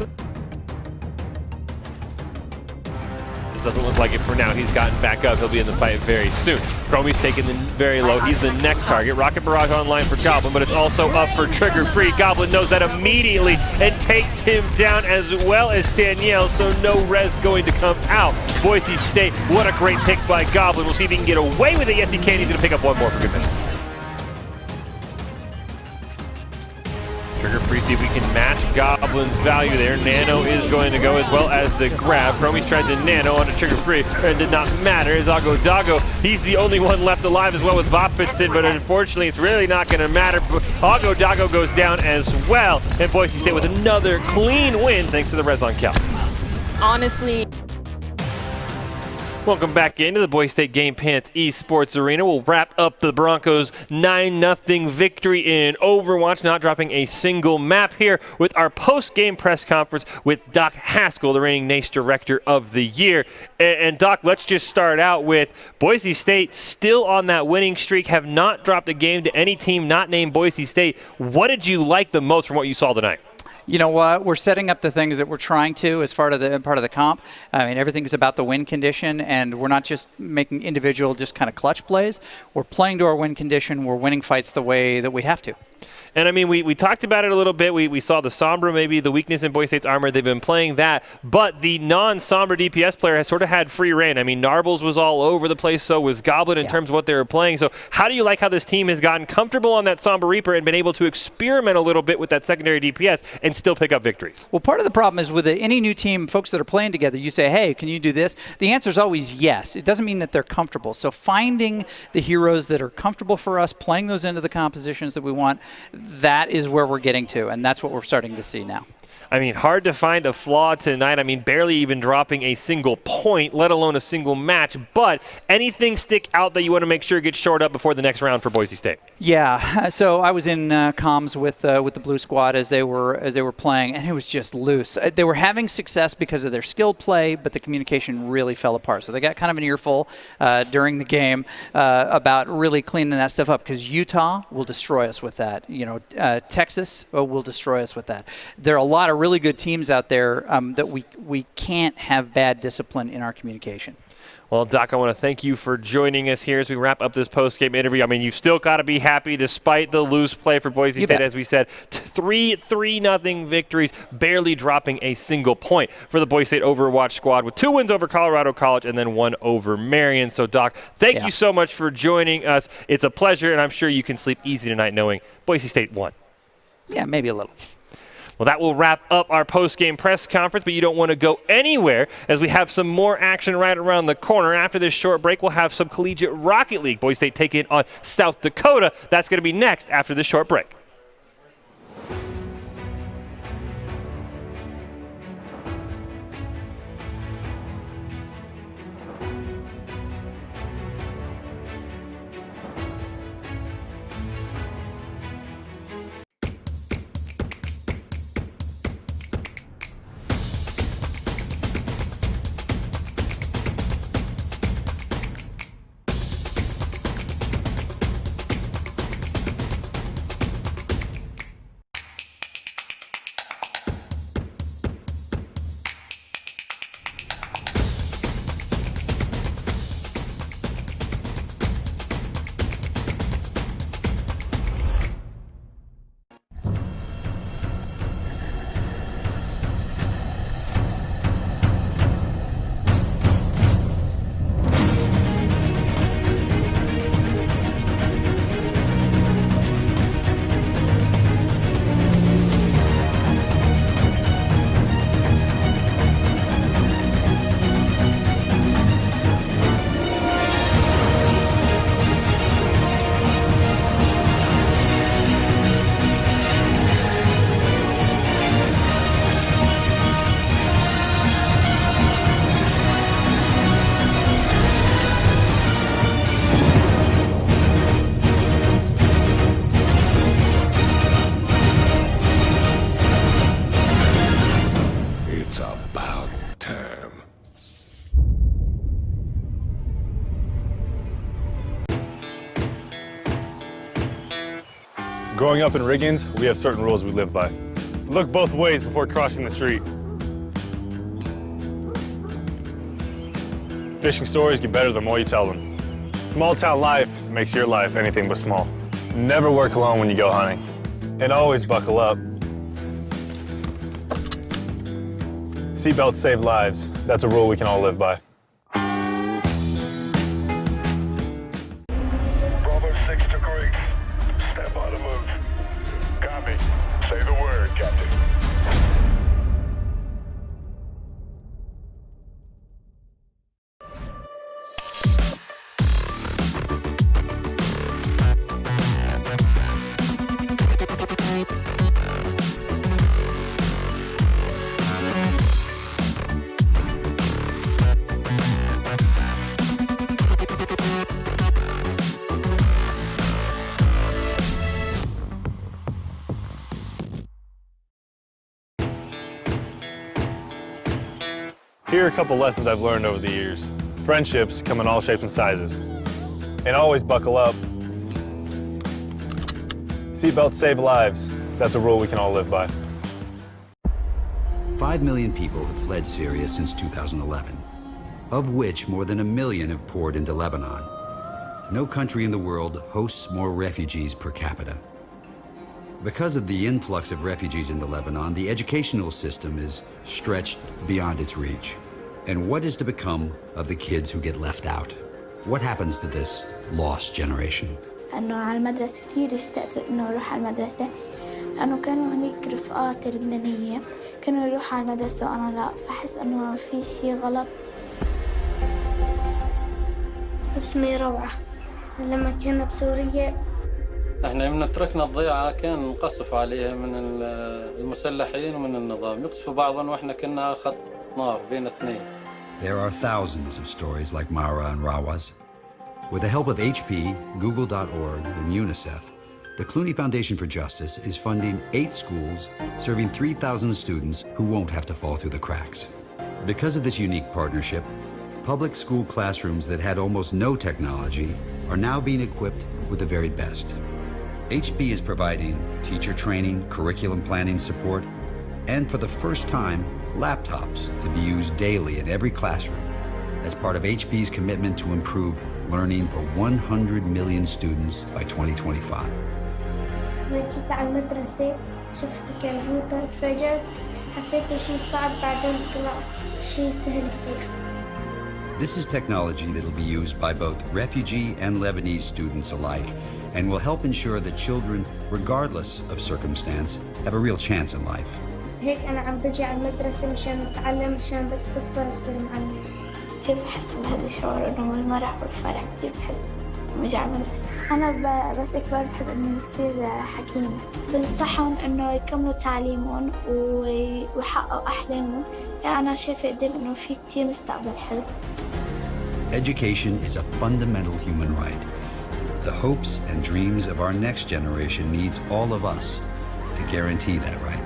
Doesn't look like it for now. He's gotten back up. He'll be in the fight very soon. Chromie's taking the very low. He's the next target. Rocket Barrage online for Goblin, but it's also up for Trigger Free. Goblin knows that immediately and takes him down, as well as Danielle, so no res going to come out. Boise State, what a great pick by Goblin. We'll see if he can get away with it. Yes, he can. He's going to pick up 1 more for good measure. Trigger Free see if we can match Goblin's value there. Nano is going to go as well as the grab. Prometheus tried to nano on a trigger free, and did not matter. As Ago Dago, he's the only one left alive as well with Vopitson, but unfortunately it's really not going to matter. Ago Dago goes down as well, and Boise State with another clean win thanks to the res on Cal. Honestly, welcome back into the Boise State Game Pants Esports Arena. We'll wrap up the Broncos' 9-0 victory in Overwatch, not dropping a single map here with our post-game press conference with Doc Haskell, the reigning NACE Director of the Year. And Doc, let's just start out with Boise State still on that winning streak, have not dropped a game to any team not named Boise State. What did you like the most from what you saw tonight? You know what? We're setting up the things that we're trying to as part of the comp. I mean, everything's about the win condition, and we're not just making individual just kind of clutch plays. We're playing to our win condition. We're winning fights the way that we have to. And I mean, we talked about it a little bit. We saw the Sombra, maybe the weakness in Boise State's armor. They've been playing that. But the non-Sombra DPS player has sort of had free reign. I mean, Narbles was all over the place, so was Goblin in terms of what they were playing. So how do you like how this team has gotten comfortable on that Sombra Reaper and been able to experiment a little bit with that secondary DPS and still pick up victories? Well, part of the problem is with any new team, folks that are playing together, you say, hey, can you do this? The answer is always yes. It doesn't mean that they're comfortable. So finding the heroes that are comfortable for us, playing those into the compositions that we want, that is where we're getting to, and that's what we're starting to see now. I mean, hard to find a flaw tonight. I mean, barely even dropping a single point, let alone a single match. But anything stick out that you want to make sure gets shored up before the next round for Boise State? Yeah. So I was in comms with the Blue Squad as they were playing, and it was just loose. They were having success because of their skilled play, but the communication really fell apart. So they got kind of an earful during the game about really cleaning that stuff up, because Utah will destroy us with that. You know, Texas will destroy us with that. There are a lot of really good teams out there that we can't have bad discipline in our communication. Well, Doc, I want to thank you for joining us here as we wrap up this post-game interview. I mean, you've still got to be happy despite the loose play for Boise State, as we said. 3-0 victories, barely dropping a single point for the Boise State Overwatch squad with 2 wins over Colorado College and then 1 over Marion. So, Doc, thank you so much for joining us. It's a pleasure, and I'm sure you can sleep easy tonight knowing Boise State won. Yeah, maybe a little. Well, that will wrap up our post-game press conference, but you don't want to go anywhere as we have some more action right around the corner. After this short break, we'll have some Collegiate Rocket League. Boise State taking on South Dakota. That's going to be next after this short break. Growing up in Riggins, we have certain rules we live by. Look both ways before crossing the street. Fishing stories get better the more you tell them. Small town life makes your life anything but small. Never work alone when you go hunting. And always buckle up. Seatbelts save lives. That's a rule we can all live by. Bravo 6 to Griggs. Step on the move. Copy. Say the word, Here are a couple lessons I've learned over the years. Friendships come in all shapes and sizes. And always buckle up. Seatbelts save lives. That's a rule we can all live by. 5 million people have fled Syria since 2011, of which more than 1 million have poured into Lebanon. No country in the world hosts more refugees per capita. Because of the influx of refugees into Lebanon, the educational system is stretched beyond its reach. And what is to become of the kids who get left out? What happens to this lost generation? أنه على المدرسة كتير اشتقت إنه أروح على المدرسة لأنه كانوا هنيك رفقاتي اللبنانية كانوا يروحوا على المدرسة وأنا لا فحس إنه في شيء غلط. اسمي روعة. لما كنا بسوريا احنا من تركنا الضيعة كان نقصف عليها من المسلحين ومن النظام يقصفوا بعضهم واحنا كنا خط نار بين اثنين. There are thousands of stories like Mara and Rawa's. With the help of HP, Google.org, and UNICEF, the Clooney Foundation for Justice is funding 8 schools serving 3,000 students who won't have to fall through the cracks. Because of this unique partnership, public school classrooms that had almost no technology are now being equipped with the very best. HP is providing teacher training, curriculum planning support, and for the first time, laptops to be used daily in every classroom as part of HP's commitment to improve learning for 100 million students by 2025. لما جيت على المدرسة شفت الكمبيوتر اتفاجأت حسيته شيء صعب بعدين طلع شيء سهل كتير. This is technology that will be used by both refugee and Lebanese students alike and will help ensure that children, regardless of circumstance, have a real chance in life. هيك أنا عم بجي على المدرسة مشان أتعلم مشان بس بكبر بصير معلم. كتير بحس بهذا الشعور إنه ما راح بالفرح كتير بحس لما أجي على المدرسة. أنا بس أكبر بحب إني يصير حكيم. بنصحهم إنه يكملوا تعليمهم ويحققوا أحلامهم. يعني أنا شايفة قدام إنه في كتير مستقبل حلو. Education is a fundamental human right. The hopes and dreams of our next generation needs all of us to guarantee that right.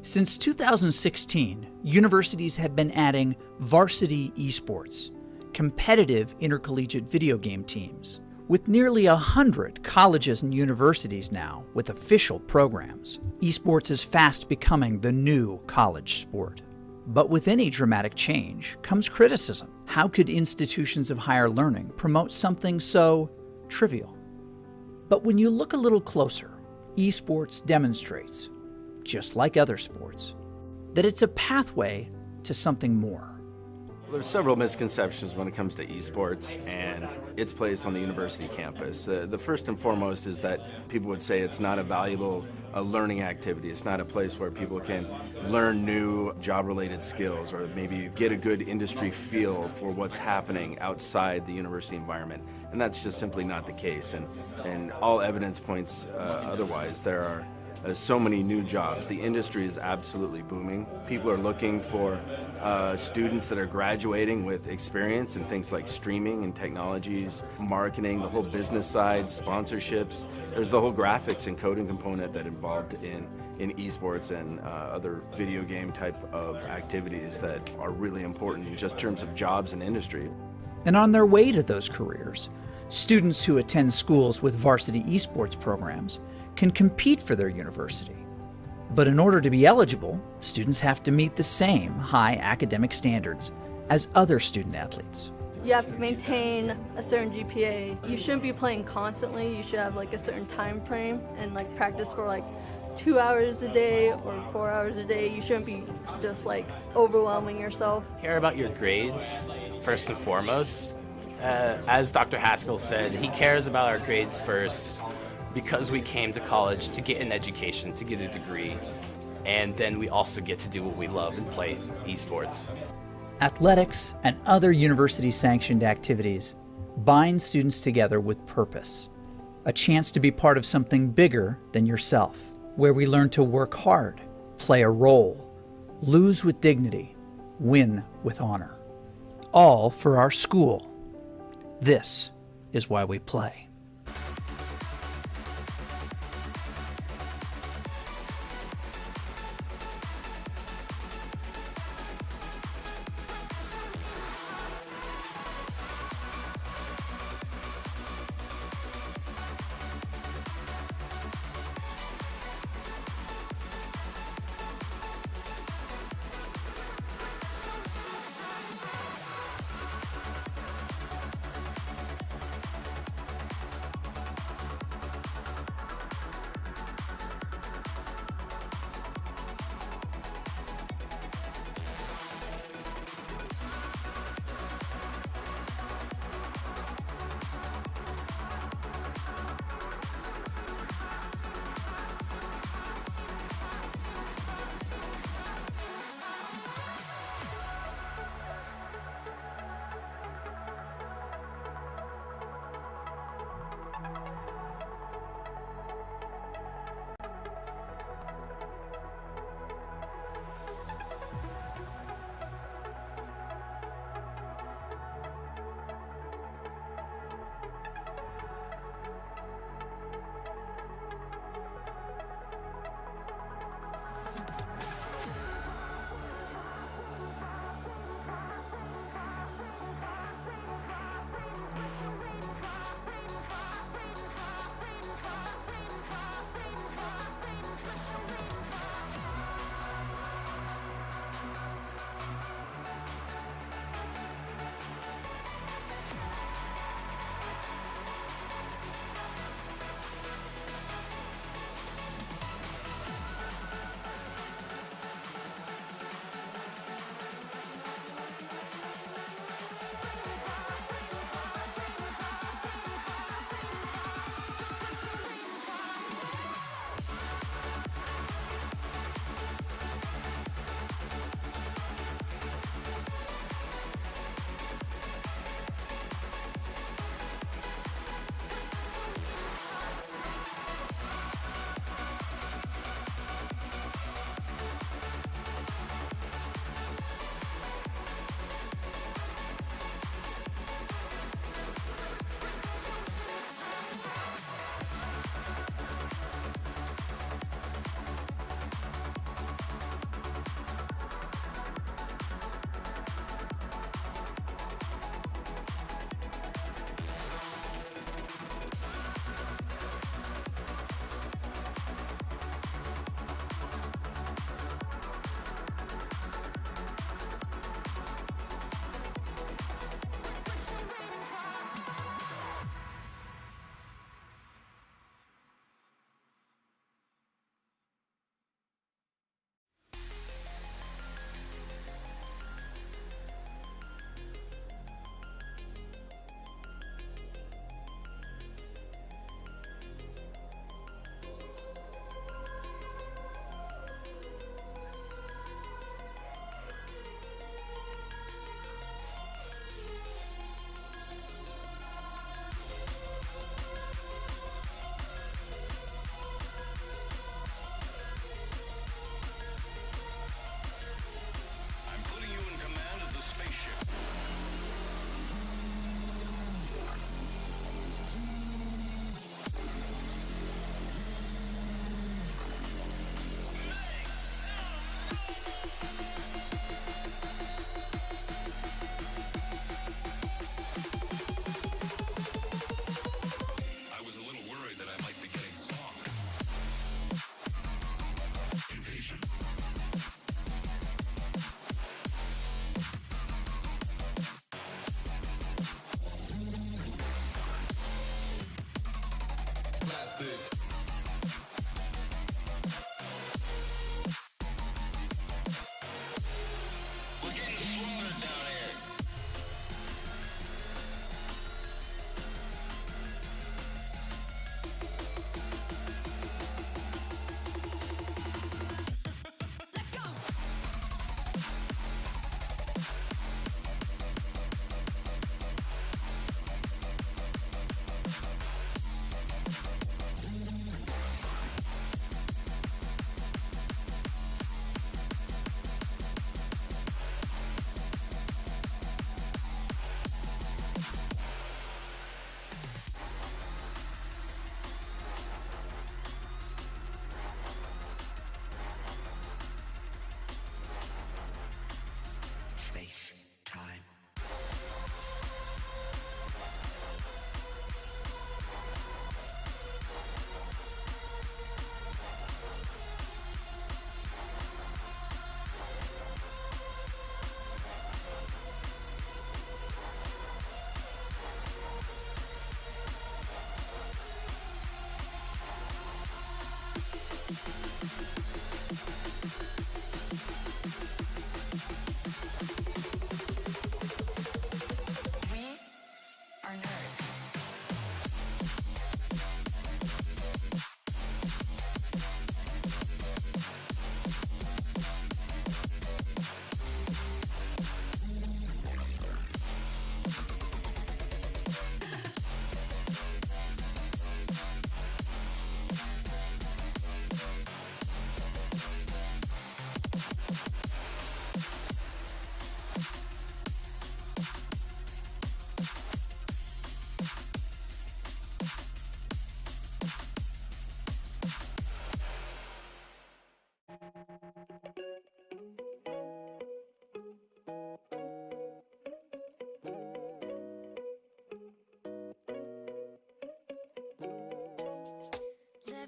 Since 2016, universities have been adding varsity esports, competitive intercollegiate video game teams, with nearly 100 colleges and universities now with official programs. Esports is fast becoming the new college sport. But with any dramatic change comes criticism. How could institutions of higher learning promote something so trivial? But when you look a little closer, esports demonstrates, just like other sports, that it's a pathway to something more. There's several misconceptions when it comes to esports and its place on the university campus. The first and foremost is that people would say it's not a valuable learning activity. It's not a place where people can learn new job-related skills or maybe get a good industry feel for what's happening outside the university environment. And that's just simply not the case. And all evidence points otherwise. There are so many new jobs. The industry is absolutely booming. People are looking for students that are graduating with experience in things like streaming and technologies, marketing, the whole business side, sponsorships. There's the whole graphics and coding component that involved in esports and other video game type of activities that are really important in just terms of jobs and industry. And on their way to those careers, students who attend schools with varsity esports programs can compete for their university. But in order to be eligible, students have to meet the same high academic standards as other student athletes. You have to maintain a certain GPA. You shouldn't be playing constantly. You should have like a certain time frame and like practice for like 2 hours a day or 4 hours a day. You shouldn't be just like overwhelming yourself. Care about your grades first and foremost. as Dr. Haskell said, he cares about our grades first because we came to college to get an education, to get a degree, and then we also get to do what we love and play esports. Athletics and other university-sanctioned activities bind students together with purpose, a chance to be part of something bigger than yourself, where we learn to work hard, play a role, lose with dignity, win with honor, all for our school. This is why we play.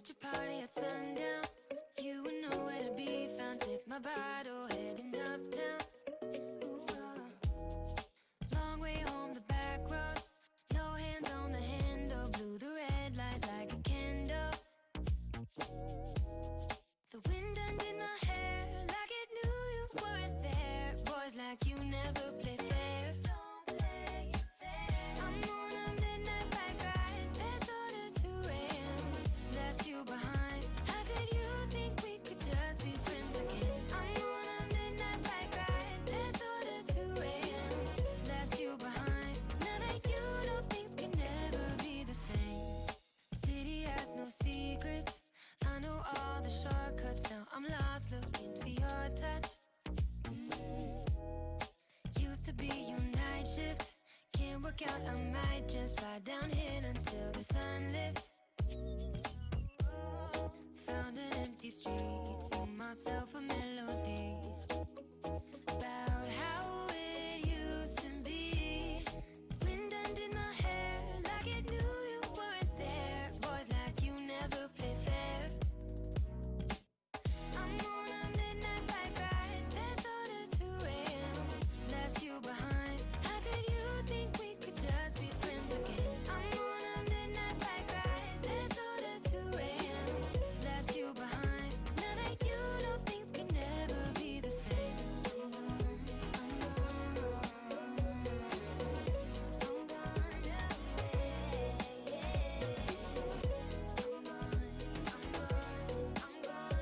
at your party at sundown. You would know where to be found. Sip my bottle, heading uptown. Ooh, long way home, the back roads. No hands on the handle. Blew the red light like a candle. The wind undid my hair like it knew you weren't there. Boys like you never play fair. I'm on a midnight bike ride. Best orders 2 a.m. Left you behind. How could you think we could just be friends again? I'm on a midnight bike ride. Best orders 2 a.m. Left you behind. Now that you know things can never be the same. City has no secrets. I know all the shortcuts. Now I'm lost looking for your touch. Used to be your night shift. Can't work out, I might just fly down here until the sun lifts. Found an empty street, sing myself a melody about how it used to be. Wind undid my hair like it knew you weren't there. Boys like you never play fair. I'm on a midnight bike ride. Best orders 2 a.m. Left you behind. How could you think we could just be friends again? I'm on a midnight bike ride. Best orders 2 a.m. Left you behind. Now that you know things can never be the same. I'm gone, I'm gone, I'm gone away. I'm gone, I'm gone,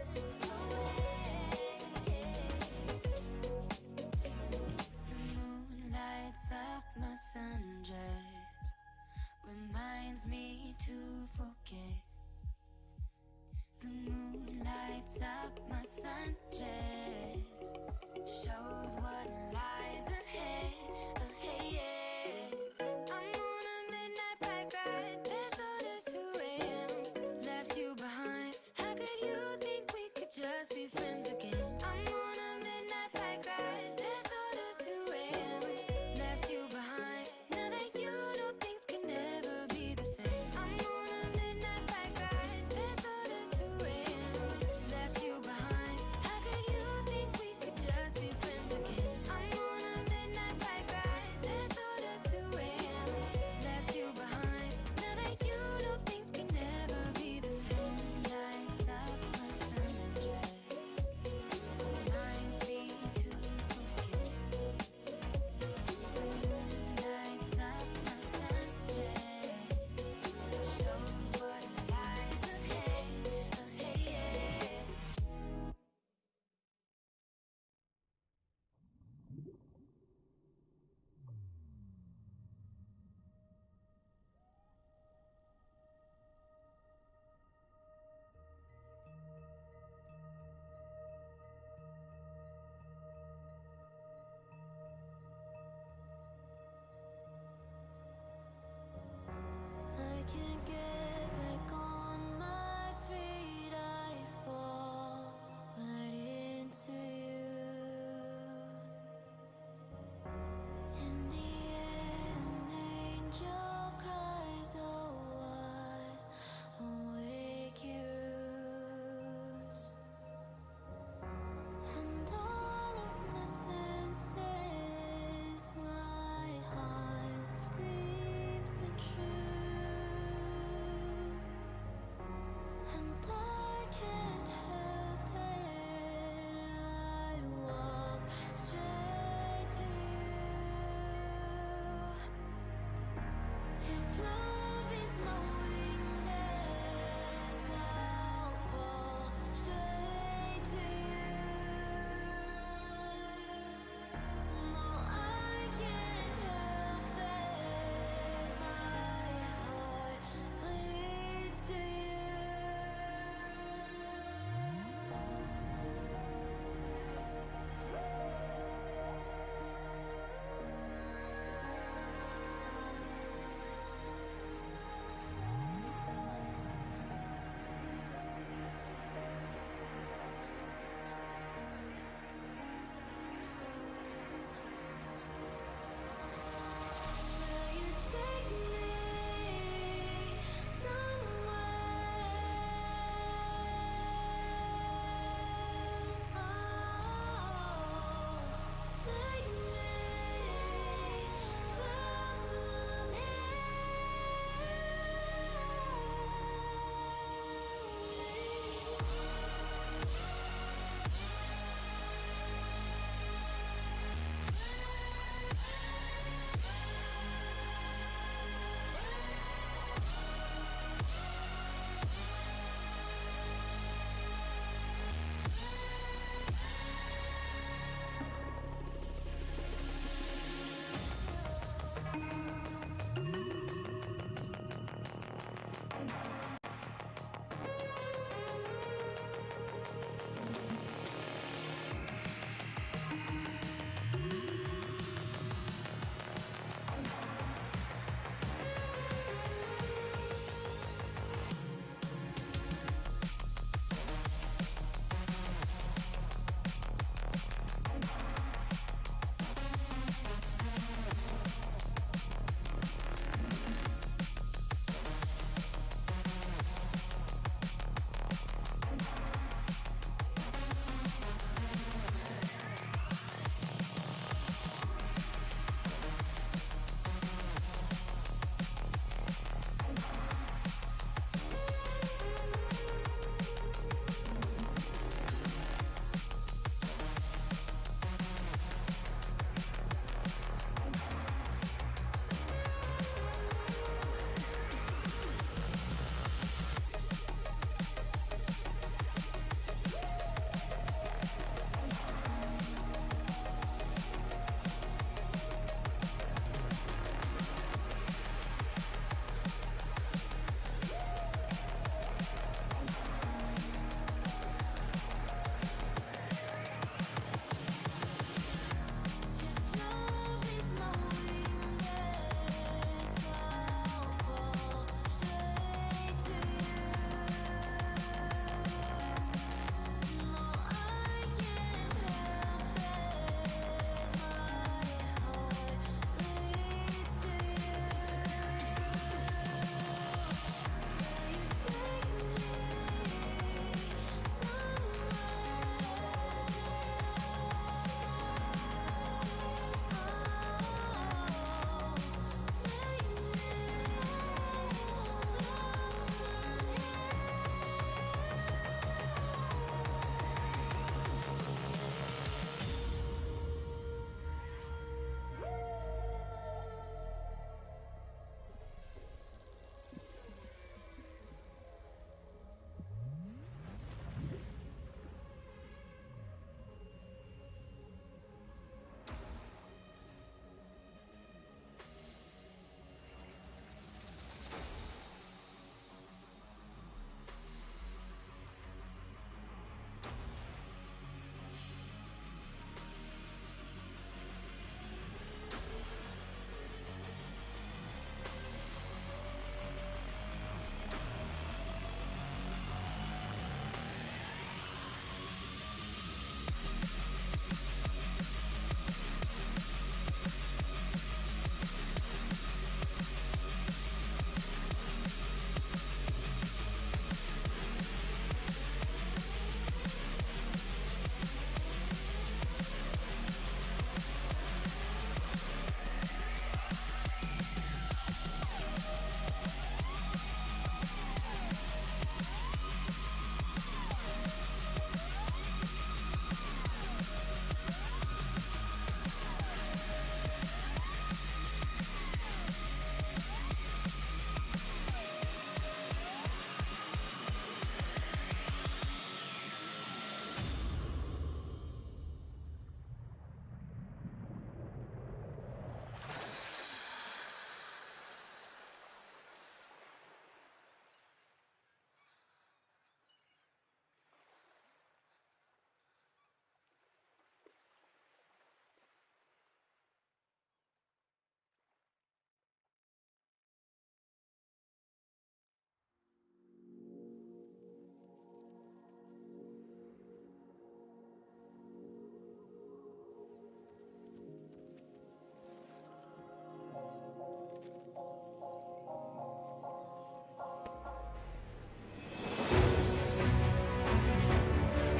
The moon lights up my sundress, reminds me to forget. The moon lights up my sundress, shows what lies ahead, ahead. I'm on a midnight bike ride. Best orders 2 a.m. Left you behind. How could you think we could just be friends again? I'm on a midnight bike ride. Best orders 2 a.m. Left you behind. Now that you know things can never be the same. I'm on a midnight bike ride. Best orders 2 a.m. Left you behind. How could you think we could just be friends again? I'm on a midnight bike ride. Best orders 2 a.m. Left you behind. Now that you know things can never be the same. Lights up my sundress, reminds me to forget. Lights up my sundress, shows what lies ahead, ahead. I can't get back on my feet. I fall right into you. In the air, an angel cries, "Oh, I awake your ruse." And all of my senses, my heart screams the truth.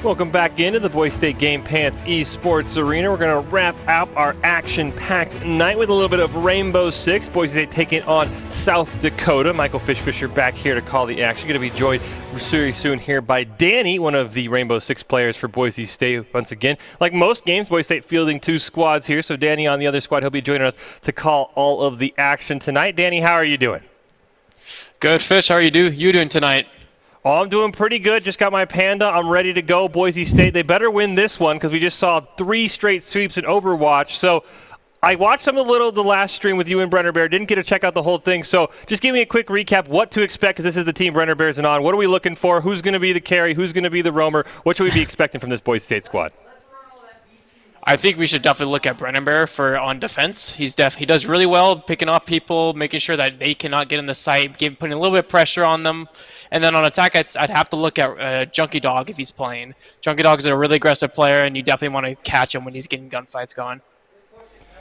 Welcome back into the Boise State Game Pants Esports Arena. We're going to wrap up our action-packed night with a little bit of Rainbow Six. Boise State taking on South Dakota. Michael Fisher back here to call the action. Going to be joined very soon here by Danny, one of the Rainbow Six players for Boise State. Once again, like most games, Boise State fielding 2 squads here. So Danny on the other squad, he'll be joining us to call all of the action tonight. Danny, how are you doing? Good, Fish. How are you doing tonight? Oh, I'm doing pretty good. Just got my Panda. I'm ready to go. Boise State, they better win this one because we just saw 3 straight sweeps in Overwatch. So I watched some of the last stream with you and Brenner Bear. Didn't get to check out the whole thing. So just give me a quick recap what to expect because this is the team Brenner Bear's in on. What are we looking for? Who's going to be the carry? Who's going to be the roamer? What should we be expecting from this Boise State squad? I think we should definitely look at Brennenberg on defense. He does really well picking off people, making sure that they cannot get in the sight, putting a little bit of pressure on them. And then on attack, I'd have to look at Junkie Dog if he's playing. Junkie Dog is a really aggressive player, and you definitely want to catch him when he's getting gunfights going.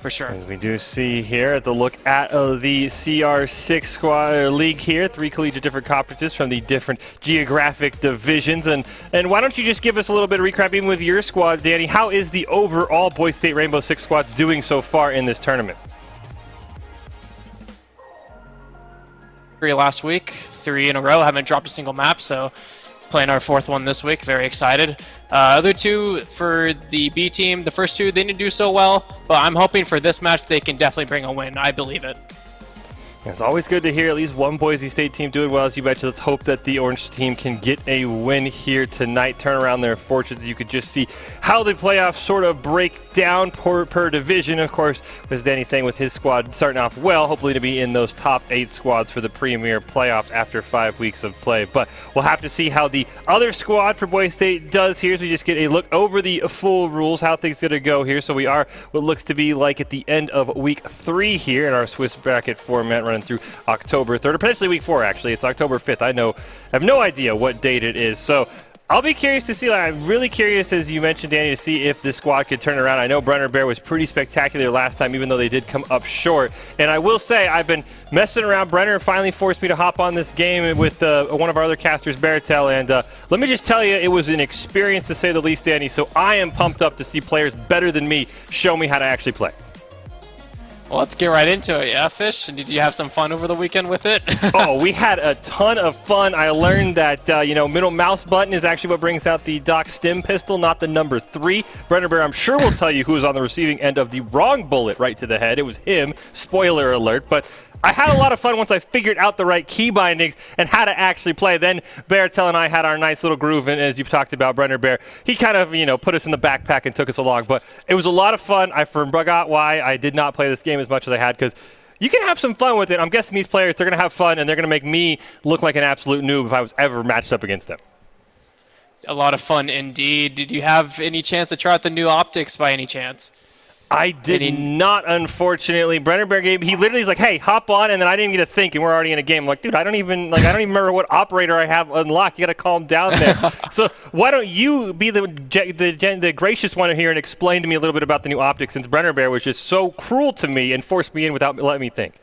For sure. As we do see here at the look at the CR6 squad league here, 3 collegiate different conferences from the different geographic divisions. And why don't you just give us a little bit of recap, even with your squad, Danny? How is the overall Boise State Rainbow Six squads doing so far in this tournament? 3 last week, 3 in a row. Haven't dropped a single map, so playing our 4th one this week. Very excited. Other 2 for the B team. The first 2 they didn't do so well, but I'm hoping for this match they can definitely bring a win. I believe it. It's always good to hear at least one Boise State team doing well, as you mentioned. Let's hope that the Orange team can get a win here tonight, turn around their fortunes. You could just see how the playoffs sort of break down per division. Of course, as Danny's saying, with his squad starting off well, hopefully to be in those top 8 squads for the Premier playoffs after 5 weeks of play. But we'll have to see how the other squad for Boise State does here, so we just get a look over the full rules, how things are going to go here. So we are what looks to be like at the end of week 3 here in our Swiss bracket format, running through October 3rd, or potentially week 4, actually. It's October 5th. I have no idea what date it is. So I'll be curious to see. I'm really curious, as you mentioned, Danny, to see if this squad could turn around. I know Brenner Bear was pretty spectacular last time, even though they did come up short. And I will say, I've been messing around. Brenner finally forced me to hop on this game with one of our other casters, Baratel. And let me just tell you, it was an experience to say the least, Danny. So I am pumped up to see players better than me show me how to actually play. Well, let's get right into it, yeah, Fish? Did you have some fun over the weekend with it? Oh, we had a ton of fun. I learned that, middle mouse button is actually what brings out the Doc Stim pistol, not the number 3. Brenner Bear, I'm sure, will tell you who was on the receiving end of the wrong bullet right to the head. It was him. Spoiler alert. But I had a lot of fun once I figured out the right key bindings and how to actually play. Then Baratel and I had our nice little groove, and as you've talked about, Brenner Bear, he kind of, put us in the backpack and took us along. But it was a lot of fun. I forgot why I did not play this game as much as I had, because you can have some fun with it. I'm guessing these players, they're going to have fun, and they're going to make me look like an absolute noob if I was ever matched up against them. A lot of fun indeed. Did you have any chance to try out the new optics by any chance? I did not, unfortunately. Brenner Bear gave, he literally is like, hey, hop on, and then I didn't get to think, and we're already in a game. I'm like, dude, I don't even remember what operator I have unlocked. You got to calm down there. So why don't you be the gracious one here and explain to me a little bit about the new optics, since Brenner Bear was just so cruel to me and forced me in without letting me think.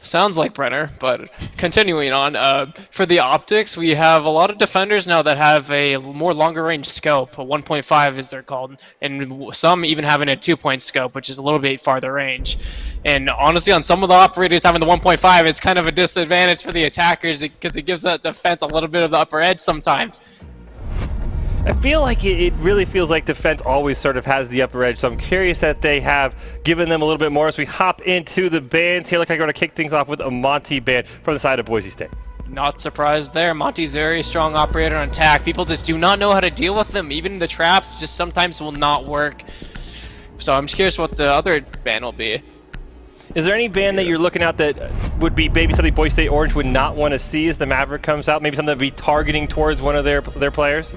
Sounds like Brenner, but continuing on, for the optics, we have a lot of defenders now that have a more longer range scope, a 1.5 as they're called, and some even having a 2-point scope, which is a little bit farther range. And honestly, on some of the operators having the 1.5, it's kind of a disadvantage for the attackers because it gives that defense a little bit of the upper edge sometimes. I feel like it really feels like defense always sort of has the upper edge, so I'm curious that they have given them a little bit more as we hop into the bands here. Like I'm going to kick things off with a Monty band from the side of Boise State. Not surprised there. Monty's a very strong operator on attack. People just do not know how to deal with them. Even the traps just sometimes will not work. So I'm just curious what the other band will be. Is there any band that you're looking at that would be maybe something Boise State Orange would not want to see as the Maverick comes out? Maybe something that would be targeting towards one of their players?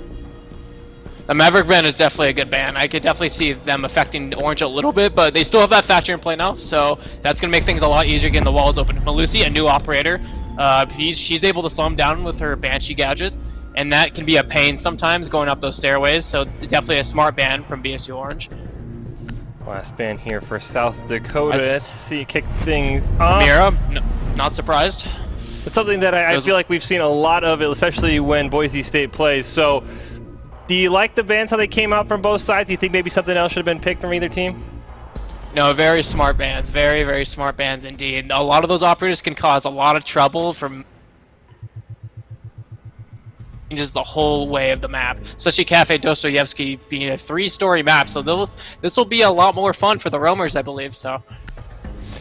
The Maverick band is definitely a good band. I could definitely see them affecting Orange a little bit, but they still have that Thatcher in play now, so that's going to make things a lot easier getting the walls open. Malusi, a new operator, she's able to slow him down with her Banshee gadget, and that can be a pain sometimes going up those stairways, so definitely a smart band from BSU Orange. Last band here for South Dakota. Let's see, kick things off. Mira, not surprised. It's something that I feel like we've seen a lot of, especially when Boise State plays, so Do you like the bans, how they came out from both sides? Do you think maybe something else should have been picked from either team? No, very smart bans. Very, very smart bans indeed. A lot of those operators can cause a lot of trouble from changes the whole way of the map, especially Cafe Dostoyevsky being a 3-story map. So this will be a lot more fun for the roamers, I believe. So.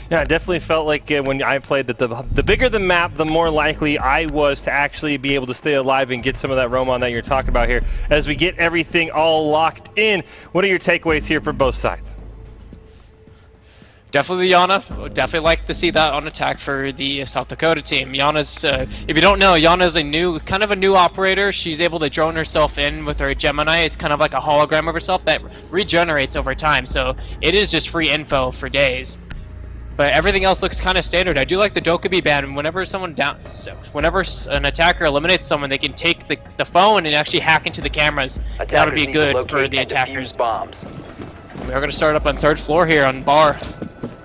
Yeah, it definitely felt like when I played that the bigger the map, the more likely I was to actually be able to stay alive and get some of that roam on that you're talking about here. As we get everything all locked in, what are your takeaways here for both sides? Definitely Yana. Would definitely like to see that on attack for the South Dakota team. Yana's, if you don't know, Yana's kind of a new operator. She's able to drone herself in with her Gemini. It's kind of like a hologram of herself that regenerates over time. So it is just free info for days. But everything else looks kind of standard. I do like the Dokkaebi ban. Whenever an attacker eliminates someone, they can take the phone and actually hack into the cameras. That'll be good for the attackers. Bombs. We're going to start up on 3rd floor here on bar.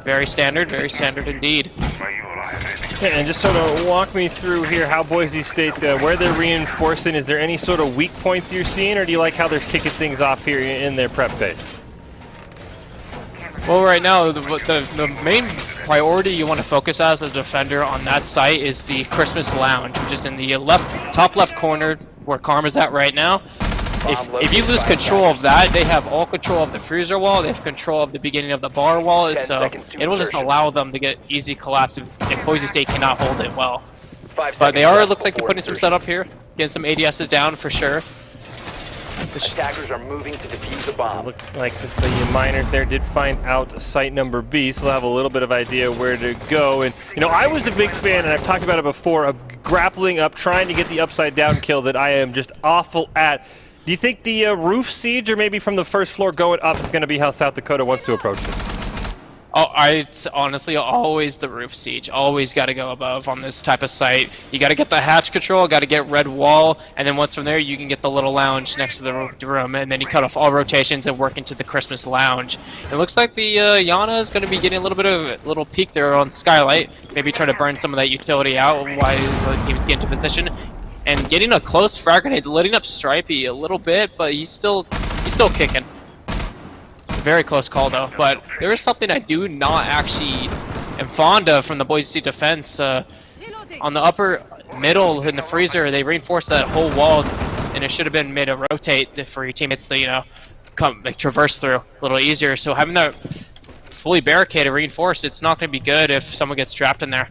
Very standard indeed. Yeah, and just sort of walk me through here how Boise State, where they're reinforcing. Is there any sort of weak points you're seeing, or do you like how they're kicking things off here in their prep phase? Well, right now, the main priority you want to focus as a defender on that site is the Christmas Lounge, which is in the top left corner where Karma's at right now. If you lose control of that, they have all control of the freezer wall, they have control of the beginning of the bar wall, so it will just allow them to get easy collapse if Boise State cannot hold it well. But they are, looks like they're putting some setup here, getting some ADSs down for sure. Attackers are moving to defuse the bomb. It looked like the miners there did find out site number B, so they'll have a little bit of idea where to go. And, you know, I was a big fan, and I've talked about it before, of grappling up, trying to get the upside down kill that I am just awful at. Do you think the roof siege, or maybe from the 1st floor going up, is going to be how South Dakota wants to approach it? Oh, it's honestly always the roof siege. Always got to go above on this type of site. You got to get the hatch control, got to get red wall, and then once from there you can get the little lounge next to the room, and then you cut off all rotations and work into the Christmas lounge. It looks like the Yana is going to be getting a little bit of a little peek there on Skylight. Maybe try to burn some of that utility out while the teams get into position. And getting a close frag grenade, letting up Stripey a little bit, but he's still kicking. Very close call though, but there is something I do not actually am fond of from the Boise State defense. On the upper middle in the freezer, they reinforced that whole wall, and it should have been made to rotate for your teammates to, you know, traverse through a little easier. So having that fully barricaded, reinforced, it's not going to be good if someone gets trapped in there.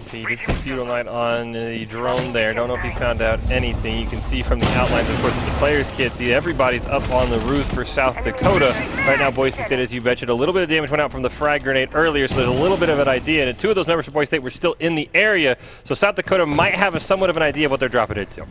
So you did see Feudal Knight on the drone there. Don't know if he found out anything. You can see from the outlines, of course, that the players can't see. Everybody's up on the roof for South Dakota. Right now, Boise State, as you mentioned, a little bit of damage went out from the frag grenade earlier, so there's a little bit of an idea. And 2 of those members of Boise State were still in the area, so South Dakota might have somewhat of an idea of what they're dropping into.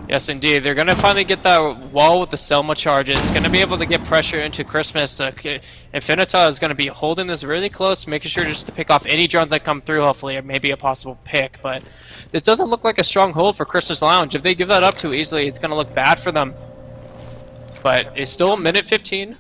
Yes, indeed. They're going to finally get that wall with the Selma charges. Going to be able to get pressure into Christmas. Infinita is going to be holding this really close, making sure just to pick off any drones that come through, hopefully, or maybe a possible pick. But this doesn't look like a strong hold for Christmas Lounge. If they give that up too easily, it's going to look bad for them. But it's still minute 15.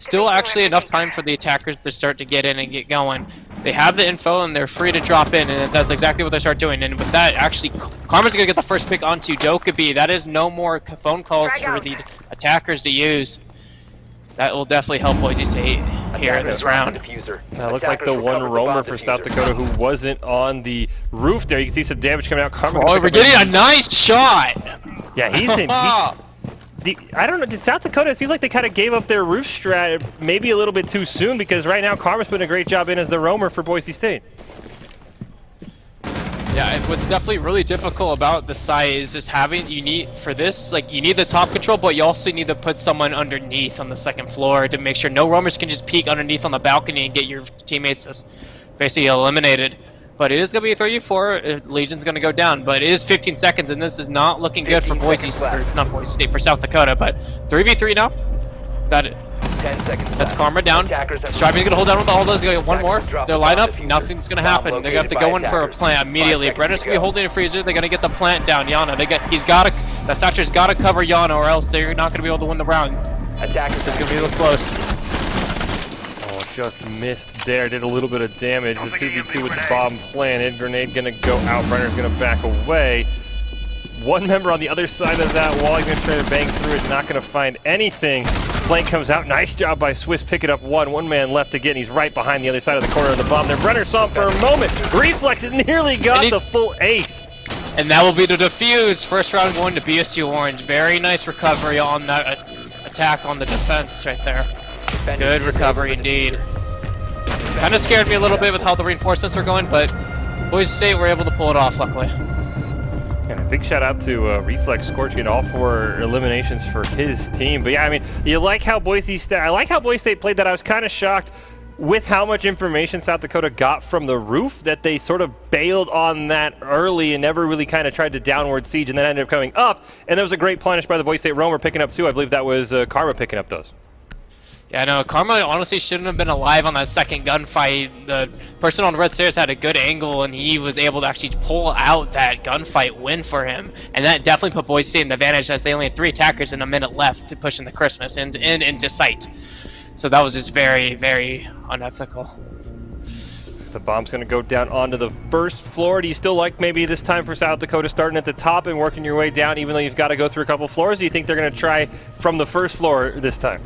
Still actually enough time for the attackers to start to get in and get going. They have the info and they're free to drop in, and that's exactly what they start doing. And with that, actually, Karma's going to get the first pick onto Dokkaebi. That is no more phone calls for the attackers to use. That will definitely help Boise State here in this round. That looked like the one roamer for South Dakota who wasn't on the roof there. You can see some damage coming out. Karma, oh, we're getting a nice shot! Yeah, he's in. I don't know, did South Dakota, it seems like they kind of gave up their roof strat maybe a little bit too soon, because right now Karma's putting a great job in as the roamer for Boise State. Yeah, what's definitely really difficult about the site is just having, you need the top control, but you also need to put someone underneath on the 2nd floor to make sure no roamers can just peek underneath on the balcony and get your teammates basically eliminated. But it is going to be a 34. Legion's going to go down, but it is 15 seconds, and this is not looking good for Boise State, for South Dakota. But 3v3 now. 10 seconds. That's Karma down. Striving's going to hold down with all those. He's going to get one more. Their lineup, nothing's going to happen. They got to go in for a plant immediately. Brenner's going to be holding a freezer. They're going to get the plant down. Yana, the Thatcher's got to cover Yana, or else they're not going to be able to win the round. Attackers, it's going to be a little close. Just missed there, did a little bit of damage. The 2v2 with the bomb planted. Grenade gonna go out, Brenner's gonna back away. one member on the other side of that wall. He's going to try to bang through it, not going to find anything. Flank comes out. Nice job by Swiss picking up one man left to get, and he's right behind the other side of the corner of the bomb there. Brenner saw him for a moment. Reflex nearly got the full ace. And that will be the defuse. First round going to BSU Orange. Very nice recovery on that attack on the defense right there. Good recovery indeed. Kind of scared me a little bit with how the reinforcements were going, but Boise State were able to pull it off, luckily. And a big shout out to Reflex Scorch getting all 4 eliminations for his team. But yeah, I mean, you like how Boise State. I like how Boise State played that. I was kind of shocked with how much information South Dakota got from the roof that they sort of bailed on that early and never really kind of tried to downward siege, and then ended up coming up. And there was a great punish by the Boise State Roamer picking up 2. I believe that was Karma picking up those. Yeah, no, Karma honestly shouldn't have been alive on that second gunfight. The person on the red stairs had a good angle, and he was able to actually pull out that gunfight win for him. And that definitely put Boise State in the advantage, as they only had 3 attackers and a minute left to push in the Christmas and into sight. So that was just very, very unethical. The bomb's going to go down onto the first floor. Do you still like maybe this time for South Dakota starting at the top and working your way down, even though you've got to go through a couple floors? Do you think they're going to try from the first floor this time?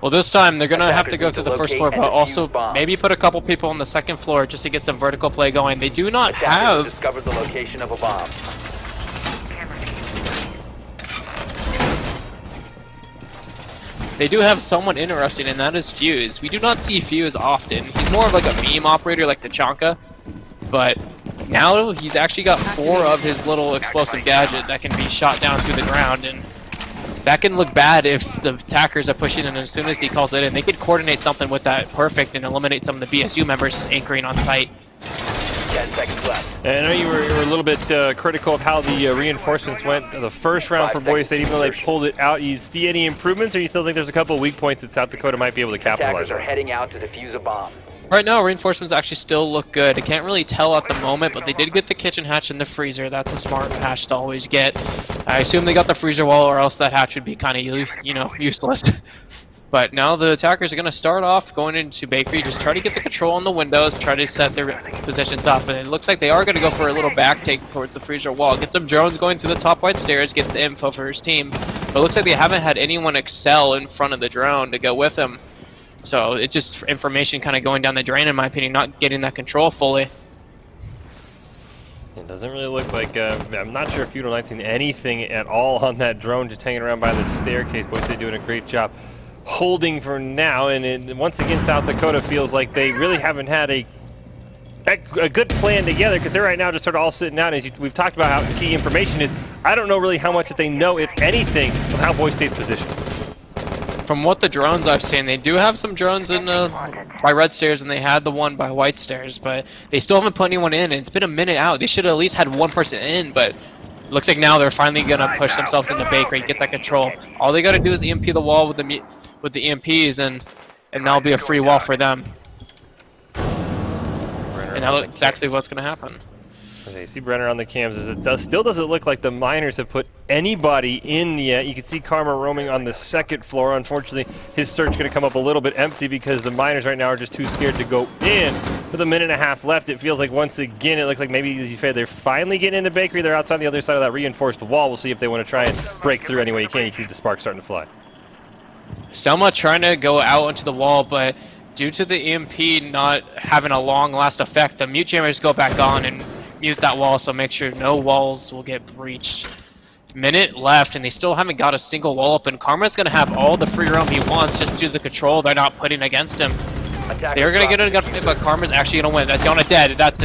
Well, this time they're going to have to go through the first floor, but also maybe put a couple people on the second floor just to get some vertical play going. They do not have... discovered the location of a bomb. They do have someone interesting, and that is Fuse. We do not see Fuse often. He's more of like a beam operator like the Chanka, but now he's actually got 4 of his little explosive gadget that can be shot down through the ground, and that can look bad if the attackers are pushing in. As soon as he calls it in, they could coordinate something with that perfect and eliminate some of the BSU members anchoring on site. 10 seconds left. And I know you were a little bit critical of how the reinforcements went the first round for Boise State, even though they pulled it out. You see any improvements, or you still think there's a couple of weak points that South Dakota might be able to capitalize on? Attackers are heading out to defuse a bomb. Right now, reinforcements actually still look good. I can't really tell at the moment, but they did get the kitchen hatch and the freezer. That's a smart hatch to always get. I assume they got the freezer wall, or else that hatch would be kind of, you know, useless. But now the attackers are going to start off going into Bakery, just try to get the control on the windows, try to set their positions up. And it looks like they are going to go for a little back take towards the freezer wall. Get some drones going through the top white stairs, get the info for his team. But it looks like they haven't had anyone excel in front of the drone to go with him. So it's just information kind of going down the drain, in my opinion, not getting that control fully. It doesn't really look like, I'm not sure if Feudal Knight's seen anything at all on that drone, just hanging around by the staircase. Boise State doing a great job holding for now, and once again South Dakota feels like they really haven't had a good plan together, because they're right now just sort of all sitting out. As we've talked about how key information is, I don't know really how much that they know, if anything, of how Boise State's positioned. From what the drones I've seen, they do have some drones in by red stairs, and they had the one by white stairs, but they still haven't put anyone in, and it's been a minute out. They should have at least had one person in, but looks like now they're finally gonna push themselves into Bakery, get that control. All they gotta do is EMP the wall with the EMPs, and that'll be a free wall for them. And that looks exactly what's gonna happen. Okay, you see Brenner on the cams. Still doesn't look like the miners have put anybody in yet. You can see Karma roaming on the second floor. Unfortunately, his search going to come up a little bit empty because the miners right now are just too scared to go in. With a minute and a half left, it feels like once again, it looks like maybe, as you said, they're finally getting into Bakery. They're outside the other side of that reinforced wall. We'll see if they want to try and break through any way you can. You keep the sparks starting to fly. Selma trying to go out onto the wall, but due to the EMP not having a long last effect, the mute jammers go back on and mute that wall, so make sure no walls will get breached. Minute left, and they still haven't got a single wall open. Karma's going to have all the free roam he wants just due to the control they're not putting against him. They're going to get a gunfight, but Karma's actually going to win. That's Yona dead. That's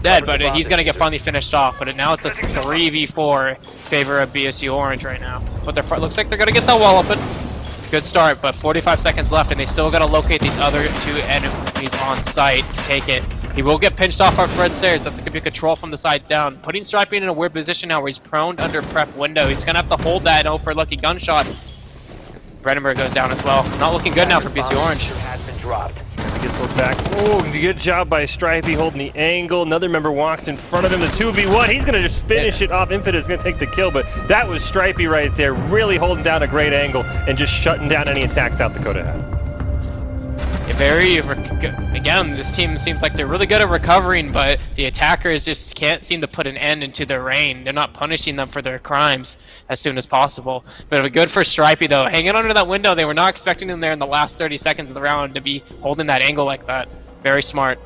dead, but he's going to get finally finished off. But now it's a 3v4 favor of BSU Orange right now. But looks like they're going to get that wall open. Good start, but 45 seconds left, and they still got to locate these other 2 enemies on site to take it. He will get pinched off our red stairs. That's going to be a control from the side down. Putting Stripey in a weird position now where he's prone under prep window. He's going to have to hold that for a lucky gunshot. Brandenburg goes down as well. Not looking good now for BC Orange. Has been dropped. Gets pulled back. Oh, good job by Stripey holding the angle. Another member walks in front of him. The 2v1. He's going to just finish it off. Infidus is going to take the kill, but that was Stripey right there, really holding down a great angle and just shutting down any attack South Dakota had. Again, this team seems like they're really good at recovering, but the attackers just can't seem to put an end into their reign. They're not punishing them for their crimes as soon as possible. But good for Stripey, though. Hanging under that window, they were not expecting him there in the last 30 seconds of the round to be holding that angle like that. Very smart.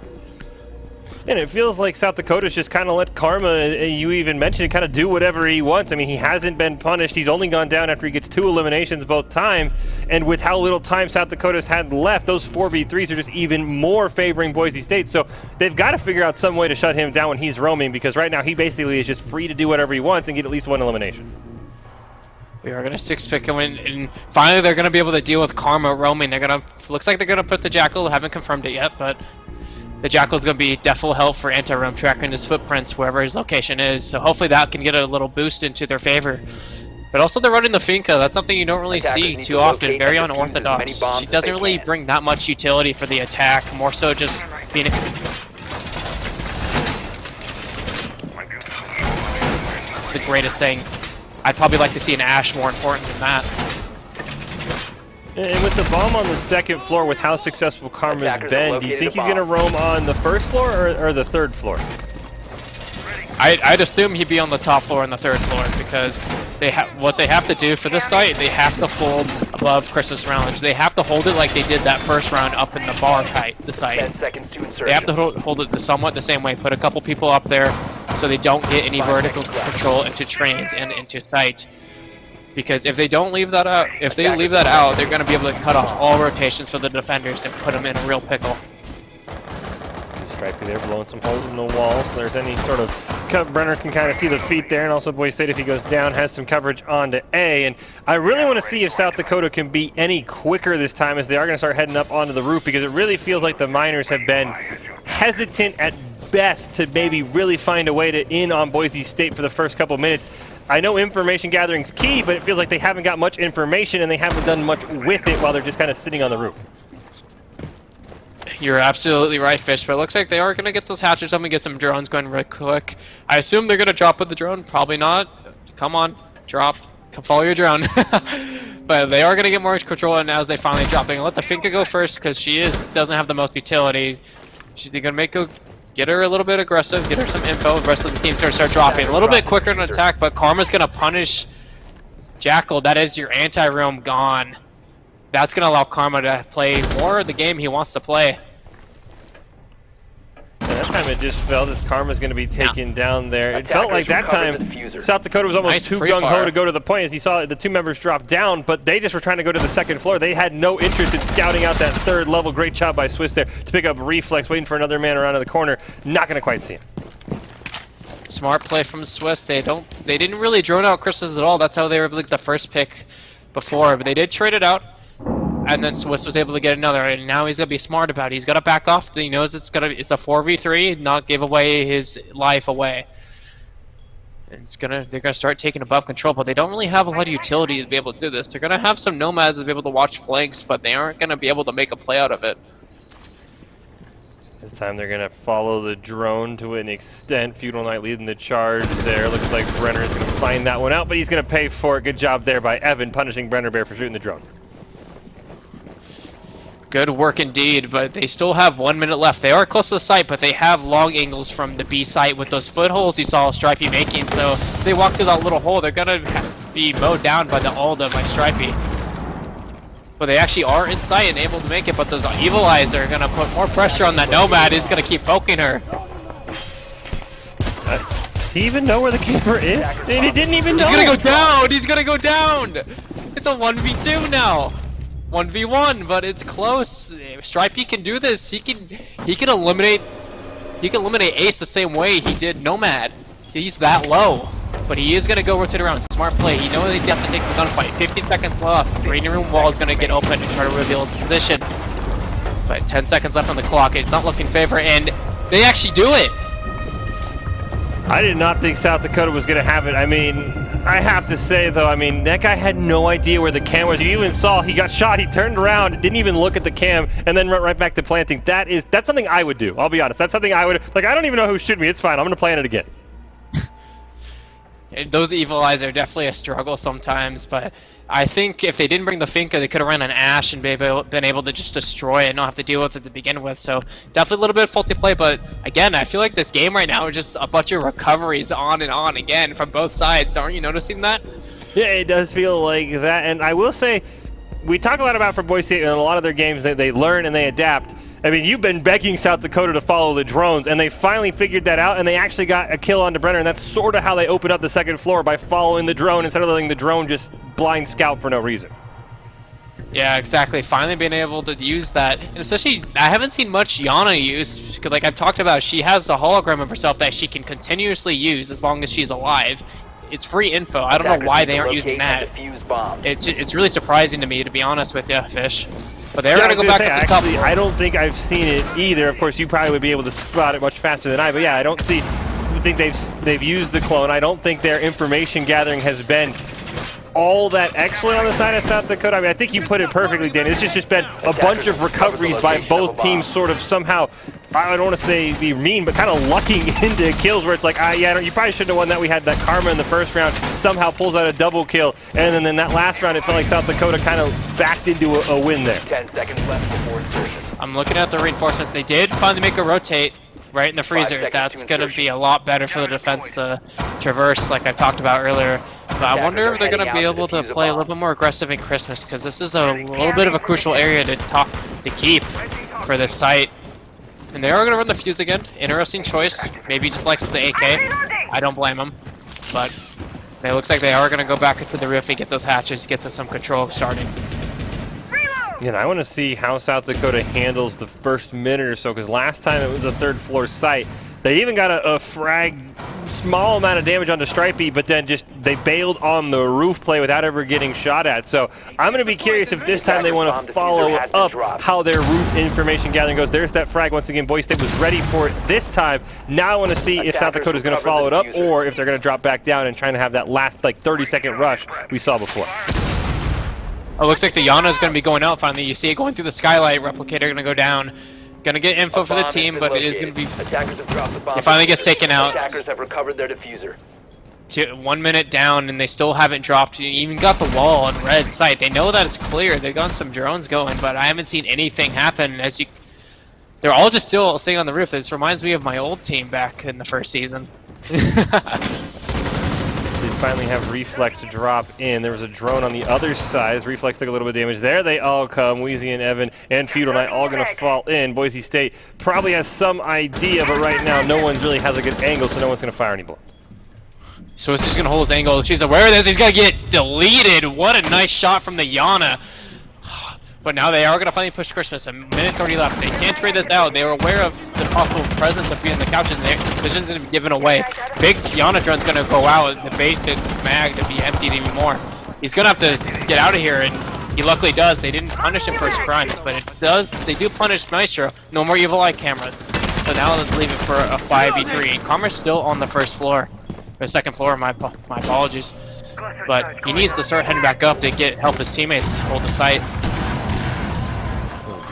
And it feels like South Dakota's just kind of let Karma, you even mentioned it, kind of do whatever he wants. I mean, he hasn't been punished. He's only gone down after he gets 2 eliminations both times. And with how little time South Dakota's had left, those 4v3s are just even more favoring Boise State. So they've got to figure out some way to shut him down when he's roaming, because right now he basically is just free to do whatever he wants and get at least 1 elimination. We are going to 6-pick him, and finally they're going to be able to deal with Karma roaming. Looks like they're going to put the Jackal. Haven't confirmed it yet, but the Jackal's going to be definitely help for anti-roam, tracking his footprints wherever his location is. So hopefully that can get a little boost into their favor. But also they're running the Finka. That's something you don't really see too often. Very unorthodox. She doesn't really bring that much utility for the attack. More so just being the greatest thing. I'd probably like to see an Ash more important than that. And with the bomb on the second floor, with how successful Karma's been, do you think he's going to roam on the first floor or the third floor? I'd assume he'd be on the top floor and the third floor, because what they have to do for this site, they have to fold above Christmas Lounge. They have to hold it like they did that first round up in the bar height, the site. 10 seconds to insertion. They have to hold it somewhat the same way. Put a couple people up there so they don't get any vertical control into trains and into site. Because if they don't leave that out, they're going to be able to cut off all rotations for the defenders and put them in a real pickle. Stripey there, blowing some holes in the walls. So there's any sort of cut. Brenner can kind of see the feet there, and also Boise State, if he goes down, has some coverage onto A. And I really want to see if South Dakota can be any quicker this time, as they are going to start heading up onto the roof, because it really feels like the Miners have been hesitant at best to maybe really find a way to in on Boise State for the first couple minutes. I know information gathering's key, but it feels like they haven't got much information and they haven't done much with it while they're just kind of sitting on the roof. You're absolutely right, Fish, but it looks like they are going to get those hatches up and get some drones going real quick. I assume they're going to drop with the drone. Probably not. Come on, drop. Come follow your drone. But they are going to get more control, and as they finally drop, they're going to let the Finka go first, because she doesn't have the most utility. She's going to get her a little bit aggressive, get her some info. The rest of the team's going to start dropping a little bit quicker in attack, but Karma's going to punish Jackal. That is your anti-roam gone. That's going to allow Karma to play more of the game he wants to play. And that time it just felt as Karma's going to be taken down there. It felt like that time South Dakota was almost too gung-ho to go to the point, as you saw the 2 members drop down, but they just were trying to go to the second floor. They had no interest in scouting out that third level. Great job by Swiss there to pick up Reflex, waiting for another man around in the corner. Not going to quite see him. Smart play from Swiss. They didn't really drone out Christmas at all. That's how they were like the first pick before, but they did trade it out. And then Swiss was able to get another, and now he's gonna be smart about it. He's gonna back off. He knows it's a 4v3, not give away his life away. And they're gonna start taking above control, but they don't really have a lot of utility to be able to do this. They're gonna have some nomads to be able to watch flanks, but they aren't gonna be able to make a play out of it. This time they're going to follow the drone to an extent. Feudal Knight leading the charge there. Looks like Brenner is going to find that one out, but he's going to pay for it. Good job there by Evan, punishing Brenner Bear for shooting the drone. Good work indeed, but they still have 1 minute left. They are close to the site, but they have long angles from the B site with those footholds you saw Stripey making. So if they walk through that little hole, they're going to be mowed down by the Alda by Stripey. But they actually are in sight and able to make it, but those Evil Eyes are going to put more pressure on that Nomad. He's going to keep poking her. Does he even know where the camera is? And he didn't even know. He's going to go down! He's going to go down! It's a 1v2 now. 1v1, but it's close. Stripey can do this. He can eliminate Ace the same way he did Nomad. He's that low. But he is going to go rotate around. Smart play. He knows he has to take the gunfight. 15 seconds left. Green room wall is going to get open and try to reveal its position. But 10 seconds left on the clock. It's not looking favor, and they actually do it. I did not think South Dakota was going to have it. I mean, I have to say, though, I mean, that guy had no idea where the cam was. You even saw he got shot. He turned around, didn't even look at the cam, and then went right back to planting. That's something I would do. I'll be honest. That's something I would. Like, I don't even know who's shooting me. It's fine. I'm going to plant it again. Those Evil Eyes are definitely a struggle sometimes, but I think if they didn't bring the Finka, they could have ran an Ash and been able to just destroy it and not have to deal with it to begin with. So definitely a little bit of faulty play, but again, I feel like this game right now is just a bunch of recoveries on and on again from both sides. Aren't you noticing that? Yeah, it does feel like that. And I will say, we talk a lot about for Boise State in a lot of their games that they learn and they adapt. I mean, you've been begging South Dakota to follow the drones, and they finally figured that out, and they actually got a kill onto Brenner, and that's sort of how they opened up the second floor, by following the drone instead of letting the drone just blind scout for no reason. Yeah, exactly. Finally being able to use that, and especially I haven't seen much Yana use. Cause like I've talked about, she has a hologram of herself that she can continuously use as long as she's alive. It's free info. I don't know why they aren't using that. It's really surprising to me, to be honest with you, Fish. But they're going to go back up the top floor. I don't think I've seen it either. Of course, you probably would be able to spot it much faster than I. But yeah, I don't think they've used the clone. I don't think their information gathering has been all that excellent on the side of South Dakota. I mean, I think you put it perfectly, Danny. This has just been a bunch of recoveries by both teams, sort of somehow, I don't want to say be mean, but kind of lucking into kills where it's like, yeah, you probably shouldn't have won that. We had that Karma in the first round, somehow pulls out a double kill, and then in that last round, it felt like South Dakota kind of backed into a win there. 10 seconds left before insertion. I'm looking at the reinforcement. They did finally make a rotate right in the freezer. That's going to be a lot better for the defense to traverse, like I talked about earlier. But I wonder if they're going to be able to play a little bit more aggressive in Christmas, because this is a little bit of a crucial area to keep for this site. And they are going to run the fuse again. Interesting choice. Maybe he just likes the AK. I don't blame him. But it looks like they are going to go back into the roof and get those hatches, get to some control starting. Yeah, I want to see how South Dakota handles the first minute or so, because last time it was a third floor site. They even got a frag, small amount of damage onto Stripey, but then they bailed on the roof play without ever getting shot at. So I'm going to be curious if this time they want to follow up how their roof information gathering goes. There's that frag once again. Boise State was ready for it this time. Now I want to see if South Dakota is going to follow it up, or if they're going to drop back down and trying to have that last 30-second rush we saw before. Oh, looks like the Yana is going to be going out finally. You see it going through the skylight. Replicator going to go down. Going to get info for the team, but it is going to be... It finally gets taken out. Attackers have recovered their diffuser. 1 minute down, and they still haven't dropped. You even got the wall on red site. They know that it's clear. They've got some drones going, but I haven't seen anything happen. They're all just still staying on the roof. This reminds me of my old team back in the first season. They finally have Reflex drop in. There was a drone on the other side as Reflex took a little bit of damage. There they all come. Weezy and Evan and Feudal Knight all going to fall in. Boise State probably has some idea, but right now no one really has a good angle, so no one's going to fire any bullets. So he's going to hold his angle. She's aware of this. He's going to get deleted. What a nice shot from the Yana. But now they are going to finally push Christmas. A minute 30 left. They can't trade this out. They were aware of the possible presence of being the couches, and their positions going to be given away. Big Yana drone's going to go out, and the bait, the mag, to be emptied even more. He's going to have to get out of here, and he luckily does. They didn't punish him for his crimes, but they do punish Maestro. No more Evil Eye cameras. So now let's leave it for a 5v3. Karma's still on the first floor. Or second floor, my apologies. But he needs to start heading back up to help his teammates hold the site.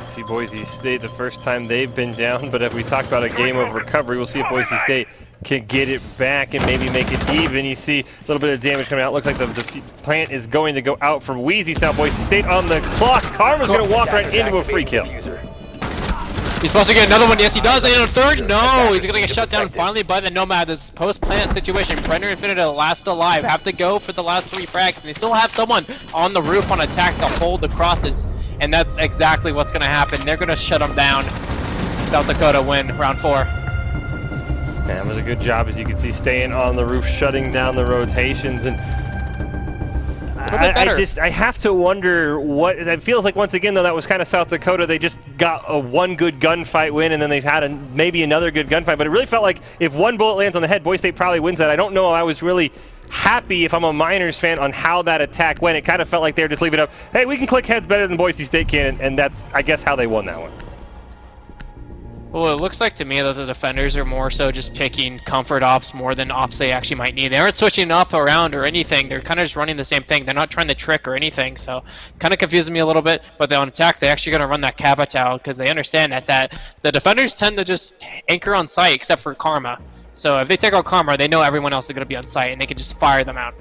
See Boise State the first time they've been down, but if we talk about a game of recovery, we'll see if Boise State can get it back and maybe make it even. You see a little bit of damage coming out. Looks like the plant is going to go out from Wheezy. Now Boise State on the clock. Karma's going to walk right into a free kill. He's supposed to get another one. Yes, he does. And a third. No, he's going to get shut down finally by the Nomad. This post-plant situation. Brenner and Infinita last alive. Have to go for the last 3 frags. And they still have someone on the roof on attack to hold the crosses. And that's exactly what's going to happen. They're going to shut them down. South Dakota win round 4. That was a good job, as you can see, staying on the roof, shutting down the rotations. And I have to wonder what it feels like. Once again, though, that was kind of South Dakota. They just got a one good gunfight win, and then they've had maybe another good gunfight. But it really felt like if one bullet lands on the head, Boise State probably wins that. I don't know. I was really happy, if I'm a Miners fan, on how that attack went. It kind of felt like they were just leaving it up. Hey, we can click heads better than Boise State can, and that's, I guess, how they won that one. Well, it looks like to me that the defenders are more so just picking comfort ops more than ops they actually might need. They aren't switching up around or anything. They're kind of just running the same thing. They're not trying to trick or anything, so kind of confusing me a little bit. But on attack, they're actually going to run that Cabatow because they understand that the defenders tend to just anchor on site, except for Karma. So if they take out Karma, they know everyone else is going to be on site, and they can just fire them out.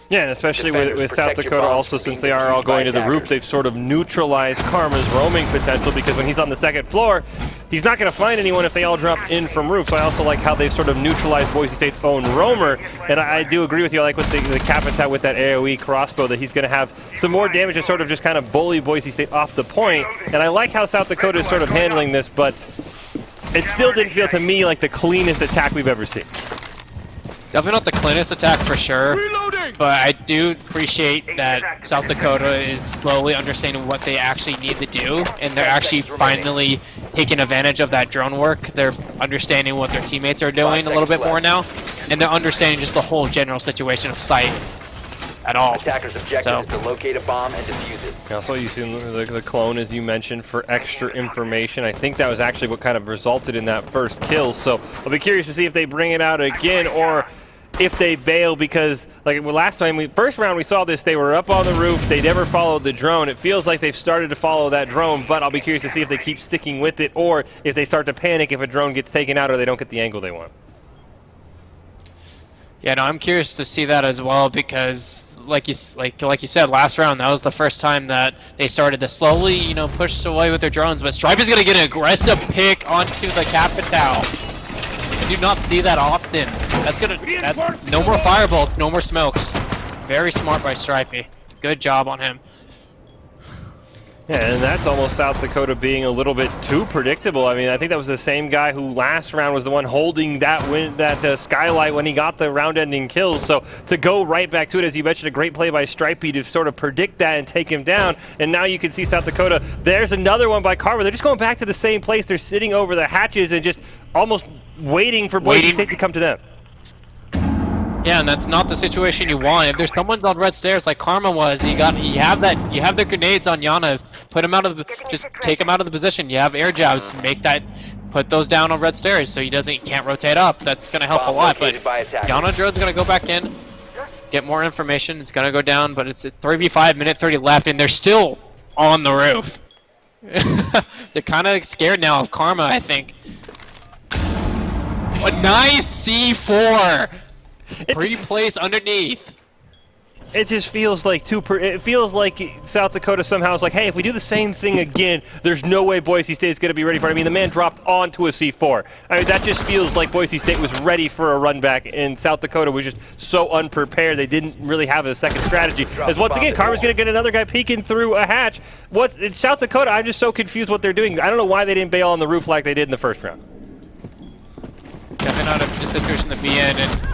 Yeah, and especially with South Dakota also, since they are all going to the roof, they've sort of neutralized Karma's roaming potential, because when he's on the second floor, he's not going to find anyone if they all drop in from roof. So I also like how they've sort of neutralized Boise State's own roamer, and I do agree with you. I like what the Capit's with that AoE crossbow, that he's going to have some more damage to sort of just kind of bully Boise State off the point. And I like how South Dakota is sort of handling this, but it still didn't feel to me like the cleanest attack we've ever seen. Definitely not the cleanest attack for sure, but I do appreciate that South Dakota is slowly understanding what they actually need to do, and they're actually finally taking advantage of that drone work. They're understanding what their teammates are doing a little bit more now, and they're understanding just the whole general situation of site at all. Attackers' objective is to locate a bomb and defuse it. Also using the clone, as you mentioned, for extra information. I think that was actually what kind of resulted in that first kill, so I'll be curious to see if they bring it out again or if they bail, because like last time, first round we saw this, they were up on the roof, they never followed the drone. It feels like they've started to follow that drone, but I'll be curious to see if they keep sticking with it or if they start to panic if a drone gets taken out or they don't get the angle they want. Yeah, no, I'm curious to see that as well, because like you said, last round, that was the first time that they started to slowly, you know, push away with their drones, but Stripe is going to get an aggressive pick onto the Capital. I do not see that often. No more firebolts, no more smokes. Very smart by Stripey. Good job on him. Yeah, and that's almost South Dakota being a little bit too predictable. I mean, I think that was the same guy who last round was the one holding that skylight when he got the round-ending kills. So to go right back to it, as you mentioned, a great play by Stripey to sort of predict that and take him down. And now you can see South Dakota. There's another one by Karma. They're just going back to the same place. They're sitting over the hatches and just almost waiting for Boise State to come to them. Yeah, and that's not the situation you want. If there's someone's on red stairs like Karma was, you have the grenades on Yana. Put him out of just take him out of the position. You have air jabs. Put those down on red stairs so he can't rotate up. That's gonna help a lot. But Yana drone's gonna go back in, get more information. It's gonna go down, but it's a 3v5, minute 30 left, and they're still on the roof. They're kind of scared now of Karma, I think. A nice C4. Pretty place underneath. It just feels like it feels like South Dakota somehow is like, hey, if we do the same thing again, there's no way Boise State's going to be ready for it. I mean, the man dropped onto a C4. I mean, that just feels like Boise State was ready for a run back, and South Dakota was just so unprepared. They didn't really have a second strategy. As once again, Karma's going to get another guy peeking through a hatch. It's South Dakota, I'm just so confused what they're doing. I don't know why they didn't bail on the roof like they did in the first round. Definitely not a situation to be in, and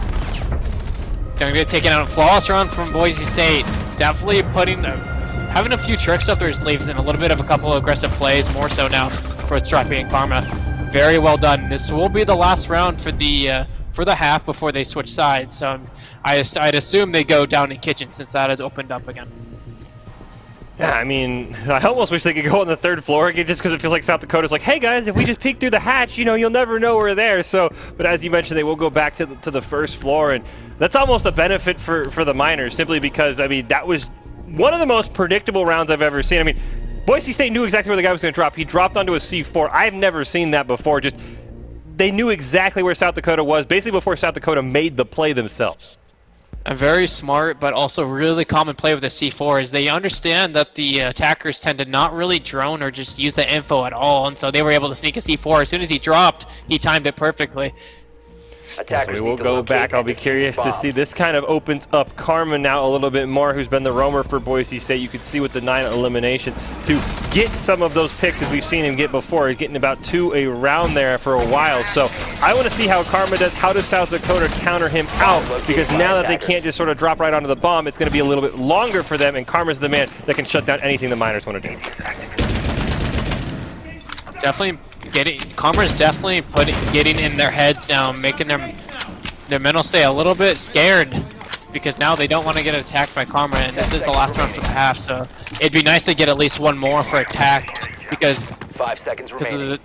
they're going to get taken out a flawless run from Boise State. Definitely having a few tricks up their sleeves and a little bit of a couple of aggressive plays, more so now for Stripey and Karma. Very well done. This will be the last round for the half before they switch sides. So I'd assume they go down in kitchen since that has opened up again. Yeah, I mean, I almost wish they could go on the third floor again, just because it feels like South Dakota's like, hey guys, if we just peek through the hatch, you know, you'll never know we're there. So, but as you mentioned, they will go back to the first floor, and that's almost a benefit for the Miners, simply because, I mean, that was one of the most predictable rounds I've ever seen. I mean, Boise State knew exactly where the guy was going to drop. He dropped onto a C4. I've never seen that before. Just, they knew exactly where South Dakota was, basically before South Dakota made the play themselves. A very smart, but also really common play with the C4 is they understand that the attackers tend to not really drone or just use the info at all, and so they were able to sneak a C4. As soon as he dropped, he timed it perfectly. So we will go back. I'll be curious to see. This kind of opens up Karma now a little bit more, who's been the roamer for Boise State. You can see with the 9 eliminations to get some of those picks as we've seen him get before. He's getting about 2 a round there for a while. So I want to see how Karma does. How does South Dakota counter him out? Because now that they can't just sort of drop right onto the bomb, it's going to be a little bit longer for them, and Karma's the man that can shut down anything the Miners want to do. Definitely. Karma's definitely getting in their heads now, making their mental stay a little bit scared, because now they don't want to get attacked by Karma, and this is the last round for the half, so it'd be nice to get at least one more for attack, because 5 seconds remaining. The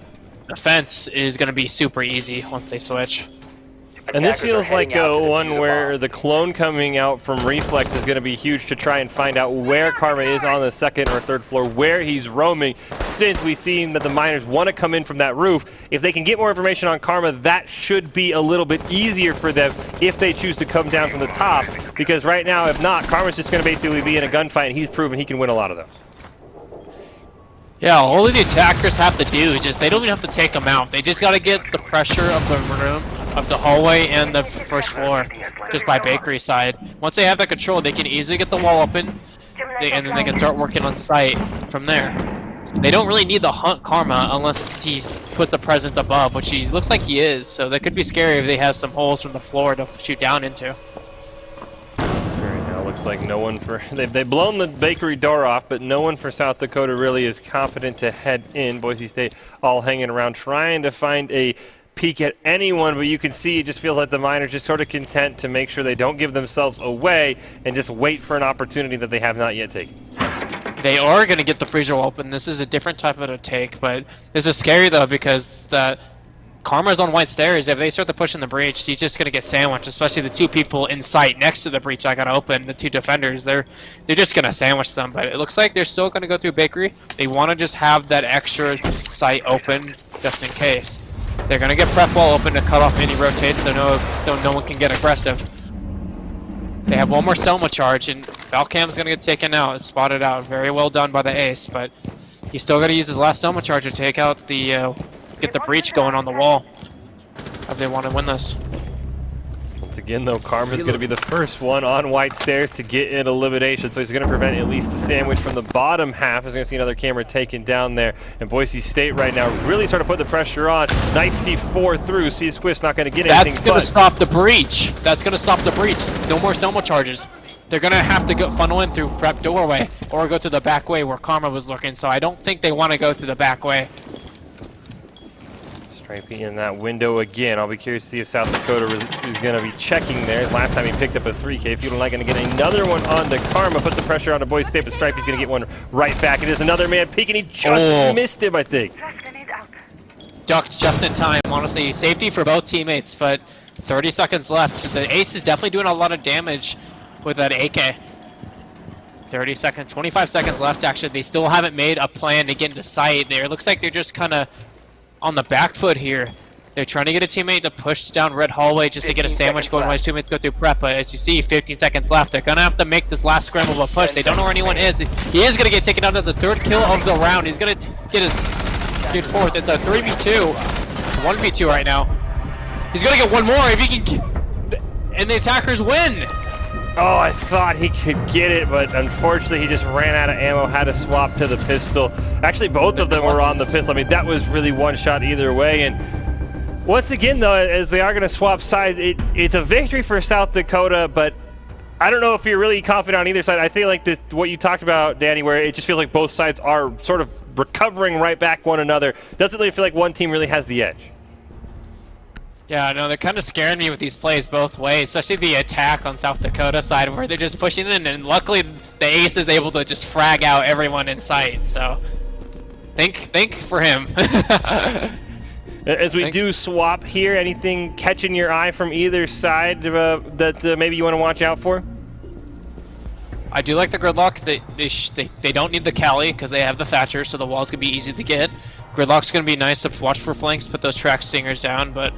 defense is going to be super easy once they switch. And this feels like one where the clone coming out from Reflex is going to be huge to try and find out where Karma is on the second or third floor, where he's roaming, since we've seen that the miners want to come in from that roof. If they can get more information on Karma, that should be a little bit easier for them if they choose to come down from the top, because right now, if not, Karma's just going to basically be in a gunfight, and he's proven he can win a lot of those. Yeah, all the attackers have to do is just, they don't even have to take them out. They just got to get the pressure of the room, of the hallway and the first floor, just by bakery side. Once they have that control, they can easily get the wall open, and then they can start working on site from there. They don't really need the hunt Karma unless he's put the presence above, which he looks like he is, so that could be scary if they have some holes from the floor to shoot down into. Looks like no one for they've blown the bakery door off, but no one for South Dakota really is confident to head in. Boise State all hanging around trying to find a peek at anyone, but you can see it just feels like the miners just sort of content to make sure they don't give themselves away and just wait for an opportunity that they have not yet taken. They are going to get the freezer open. This is a different type of a take, but this is scary though, because the Karma's on white stairs. If they start to push in the breach, he's just going to get sandwiched, especially the two people in sight next to the breach I got to open, the two defenders. They're just going to sandwich them, but it looks like they're still going to go through bakery. They want to just have that extra site open just in case. They're going to get prep wall open to cut off any rotates so no one can get aggressive. They have one more Selma charge, and Valcam's going to get taken out. It's spotted out. Very well done by the ace, but he's still going to use his last Selma charge to take out the get the breach going on the wall if they want to win this. Once again, though, Karma's going to be the first one on white stairs to get an elimination, so he's going to prevent at least the sandwich from the bottom half. He's going to see another camera taken down there, and Boise State right now really starting to put the pressure on. Nice C4 through. C-Squid's not going to get anything. That's going to stop the breach. That's going to stop the breach. No more Selma charges. They're going to have to go funnel in through prep doorway or go to the back way where Karma was looking, so I don't think they want to go through the back way. Stripey in that window again. I'll be curious to see if South Dakota is going to be checking there. Last time he picked up a 3K. Feeling like going to get another one on to Karma. Put the pressure on to Boise State, but Stripey's going to get one right back. It is another man peeking. He just missed him, I think. Ducked just in time. Honestly, safety for both teammates, but 30 seconds left. The ace is definitely doing a lot of damage with that AK. 30 seconds, 25 seconds left actually. They still haven't made a plan to get into sight there. It looks like they're just kind of on the back foot here. They're trying to get a teammate to push down red hallway just to get a sandwich going while his teammates go through prep, but as you see, 15 seconds left. They're going to have to make this last scramble of a push. They don't know where anyone is. He is going to get taken out as a third kill of the round. He's going to get his fourth. It's a 3v2. 1v2 right now. He's going to get one more if he can, and the attackers win. Oh, I thought he could get it, but unfortunately he just ran out of ammo, had to swap to the pistol. Actually, both of them were on the pistol. I mean, that was really one shot either way. And once again, though, as they are going to swap sides, it's a victory for South Dakota, but I don't know if you're really confident on either side. I feel like what you talked about, Danny, where it just feels like both sides are sort of recovering right back one another. Doesn't really feel like one team really has the edge. Yeah, no, they're kind of scaring me with these plays both ways, especially the attack on South Dakota side where they're just pushing in, and luckily the ace is able to just frag out everyone in sight, so think for him. As we do swap here, anything catching your eye from either side that maybe you want to watch out for? I do like the gridlock. They don't need the Cali because they have the Thatcher, so the wall's going to be easy to get. Gridlock's going to be nice to watch for flanks, put those track stingers down, but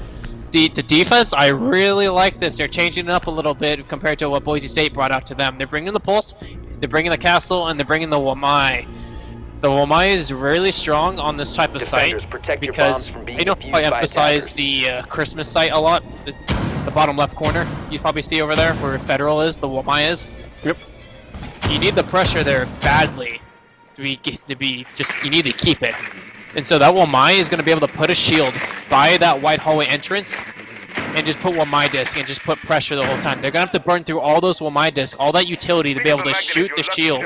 the defense, I really like this. They're changing it up a little bit compared to what Boise State brought out to them. They're bringing the Pulse, they're bringing the Castle, and they're bringing the Wamai. The Wamai is really strong on this type of site because I know I emphasize the Christmas site a lot. The bottom left corner, you probably see over there where Federal is, the Wamai is. Yep. You need the pressure there badly you need to keep it. And so that Wamai is going to be able to put a shield by that white hallway entrance and just put Wamai disc and just put pressure the whole time. They're going to have to burn through all those Wamai discs, all that utility to be able to shoot the shield,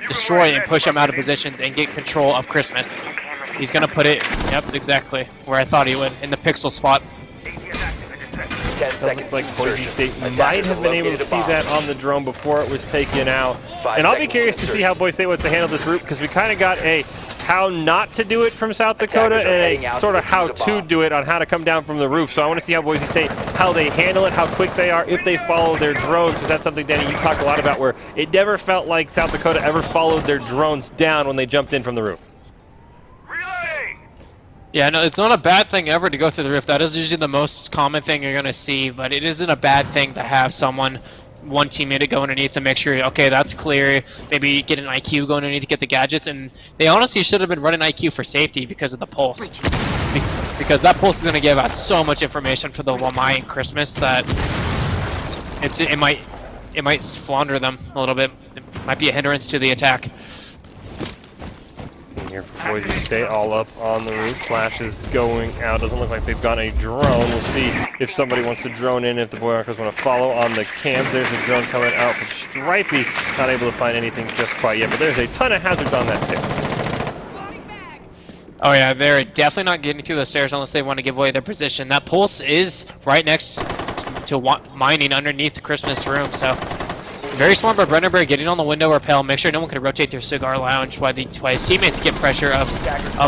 destroy it, and push them out of positions and get control of Christmas. He's going to put it, yep, exactly, where I thought he would, in the pixel spot. Does look like Boise State might have been able to see that on the drone before it was taken out. And I'll be curious to see how Boise State wants to handle this route, because we kind of got a how not to do it from South Dakota and a sort of how to do it on how to come down from the roof. So I want to see how Boise State, how they handle it, how quick they are, if they follow their drones, because that's something, Danny, you talked a lot about, where it never felt like South Dakota ever followed their drones down when they jumped in from the roof. Yeah, no, it's not a bad thing ever to go through the roof. That is usually the most common thing you're going to see, but it isn't a bad thing to have one teammate to go underneath to make sure, okay, that's clear, maybe get an IQ going underneath to get the gadgets, and they honestly should have been running IQ for safety because of the pulse. Because that pulse is going to give us so much information for the Wamai and Christmas that it might flounder them a little bit. It might be a hindrance to the attack. Here for Boise State, all up on the roof. Flash is going out. Doesn't look like they've got a drone. We'll see if somebody wants to drone in, if the Broncos want to follow on the cams. There's a drone coming out from Stripey. Not able to find anything just quite yet, but there's a ton of hazards on that stair. Oh yeah, they're definitely not getting through the stairs unless they want to give away their position. That pulse is right next to mining underneath the Christmas room, so very smart by Brennerberg getting on the window rappel, make sure no one can rotate their cigar lounge while his teammates get pressure of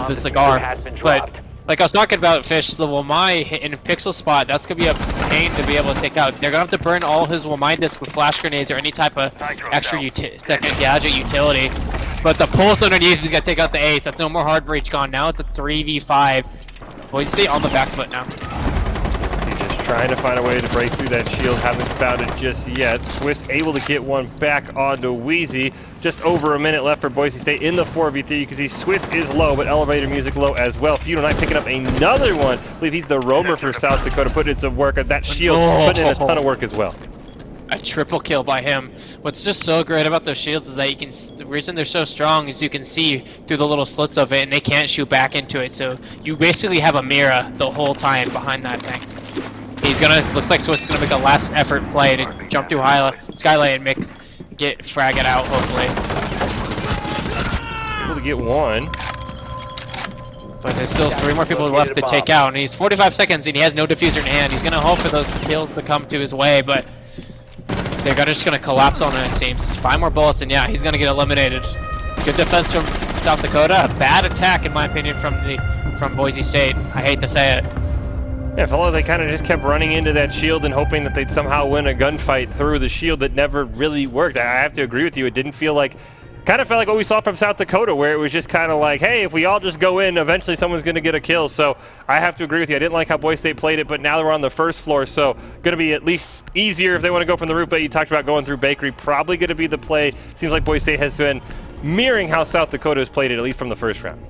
the cigar. But like I was talking about, Fish, the Wamai in a pixel spot, that's going to be a pain to be able to take out. They're going to have to burn all his Wamai disc with flash grenades or any type of extra second gadget utility. But the pulse underneath, he's going to take out the ace. That's no more hard breach gone. Now it's a 3v5. Boise State on the back foot now. Trying to find a way to break through that shield, haven't found it just yet. Swiss able to get one back onto Wheezy. Just over a minute left for Boise State in the 4v3. You can see Swiss is low, but elevator music low as well. Feudal Knight picking up another one. I believe he's the roamer for South Dakota, putting in some work. That shield putting in a ton of work as well. A triple kill by him. What's just so great about those shields is that you can, the reason they're so strong is you can see through the little slits of it and they can't shoot back into it. So you basically have a mirror the whole time behind that thing. He's gonna, looks like Swiss is gonna make a last effort play to jump through Skylight and frag it out, hopefully. Able to get one. But there's still 3 more people left to take out, and he's 45 seconds and he has no diffuser in hand. He's gonna hope for those kills to come to his way, but they're just gonna collapse on it, it seems. 5 more bullets and yeah, he's gonna get eliminated. Good defense from South Dakota, a bad attack in my opinion from Boise State. I hate to say it. Yeah, fellow, they kind of just kept running into that shield and hoping that they'd somehow win a gunfight through the shield that never really worked. I have to agree with you. It didn't feel like, kind of felt like what we saw from South Dakota, where it was just kind of like, hey, if we all just go in, eventually someone's going to get a kill. So I have to agree with you. I didn't like how Boise State played it, but now they're on the first floor, so going to be at least easier if they want to go from the roof. But you talked about going through Bakery, probably going to be the play. Seems like Boise State has been mirroring how South Dakota has played it, at least from the first round.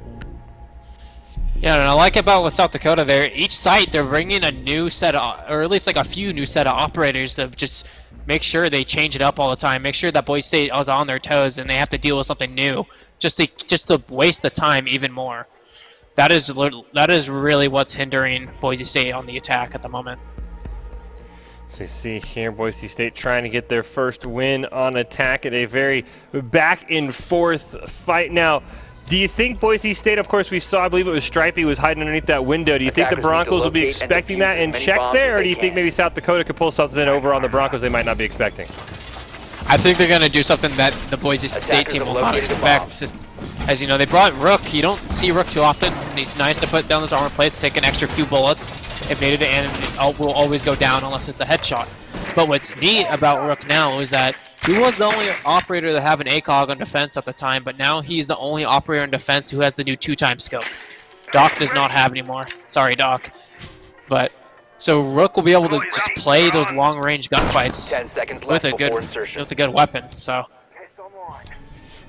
Yeah, and I like about with South Dakota there, each site they're bringing a new set of, or at least like a few new set of operators to just make sure they change it up all the time, make sure that Boise State is on their toes and they have to deal with something new, just to waste the time even more. That is really what's hindering Boise State on the attack at the moment. So we see here Boise State trying to get their first win on attack at a very back and forth fight. Now, do you think Boise State, of course we saw, I believe it was Stripey was hiding underneath that window. Do you think the Broncos will be expecting that and check there, or do you think maybe South Dakota could pull something over on the Broncos they might not be expecting? I think they're going to do something that the Boise State team will not expect. As you know, they brought Rook. You don't see Rook too often. It's nice to put down those armor plates, take an extra few bullets if needed, and it will always go down unless it's the headshot. But what's neat about Rook now is that he was the only operator to have an ACOG on defense at the time, but now he's the only operator in defense who has the new 2x scope. Doc does not have anymore. Sorry, Doc. But so Rook will be able to just play those long-range gunfights with a good weapon. So.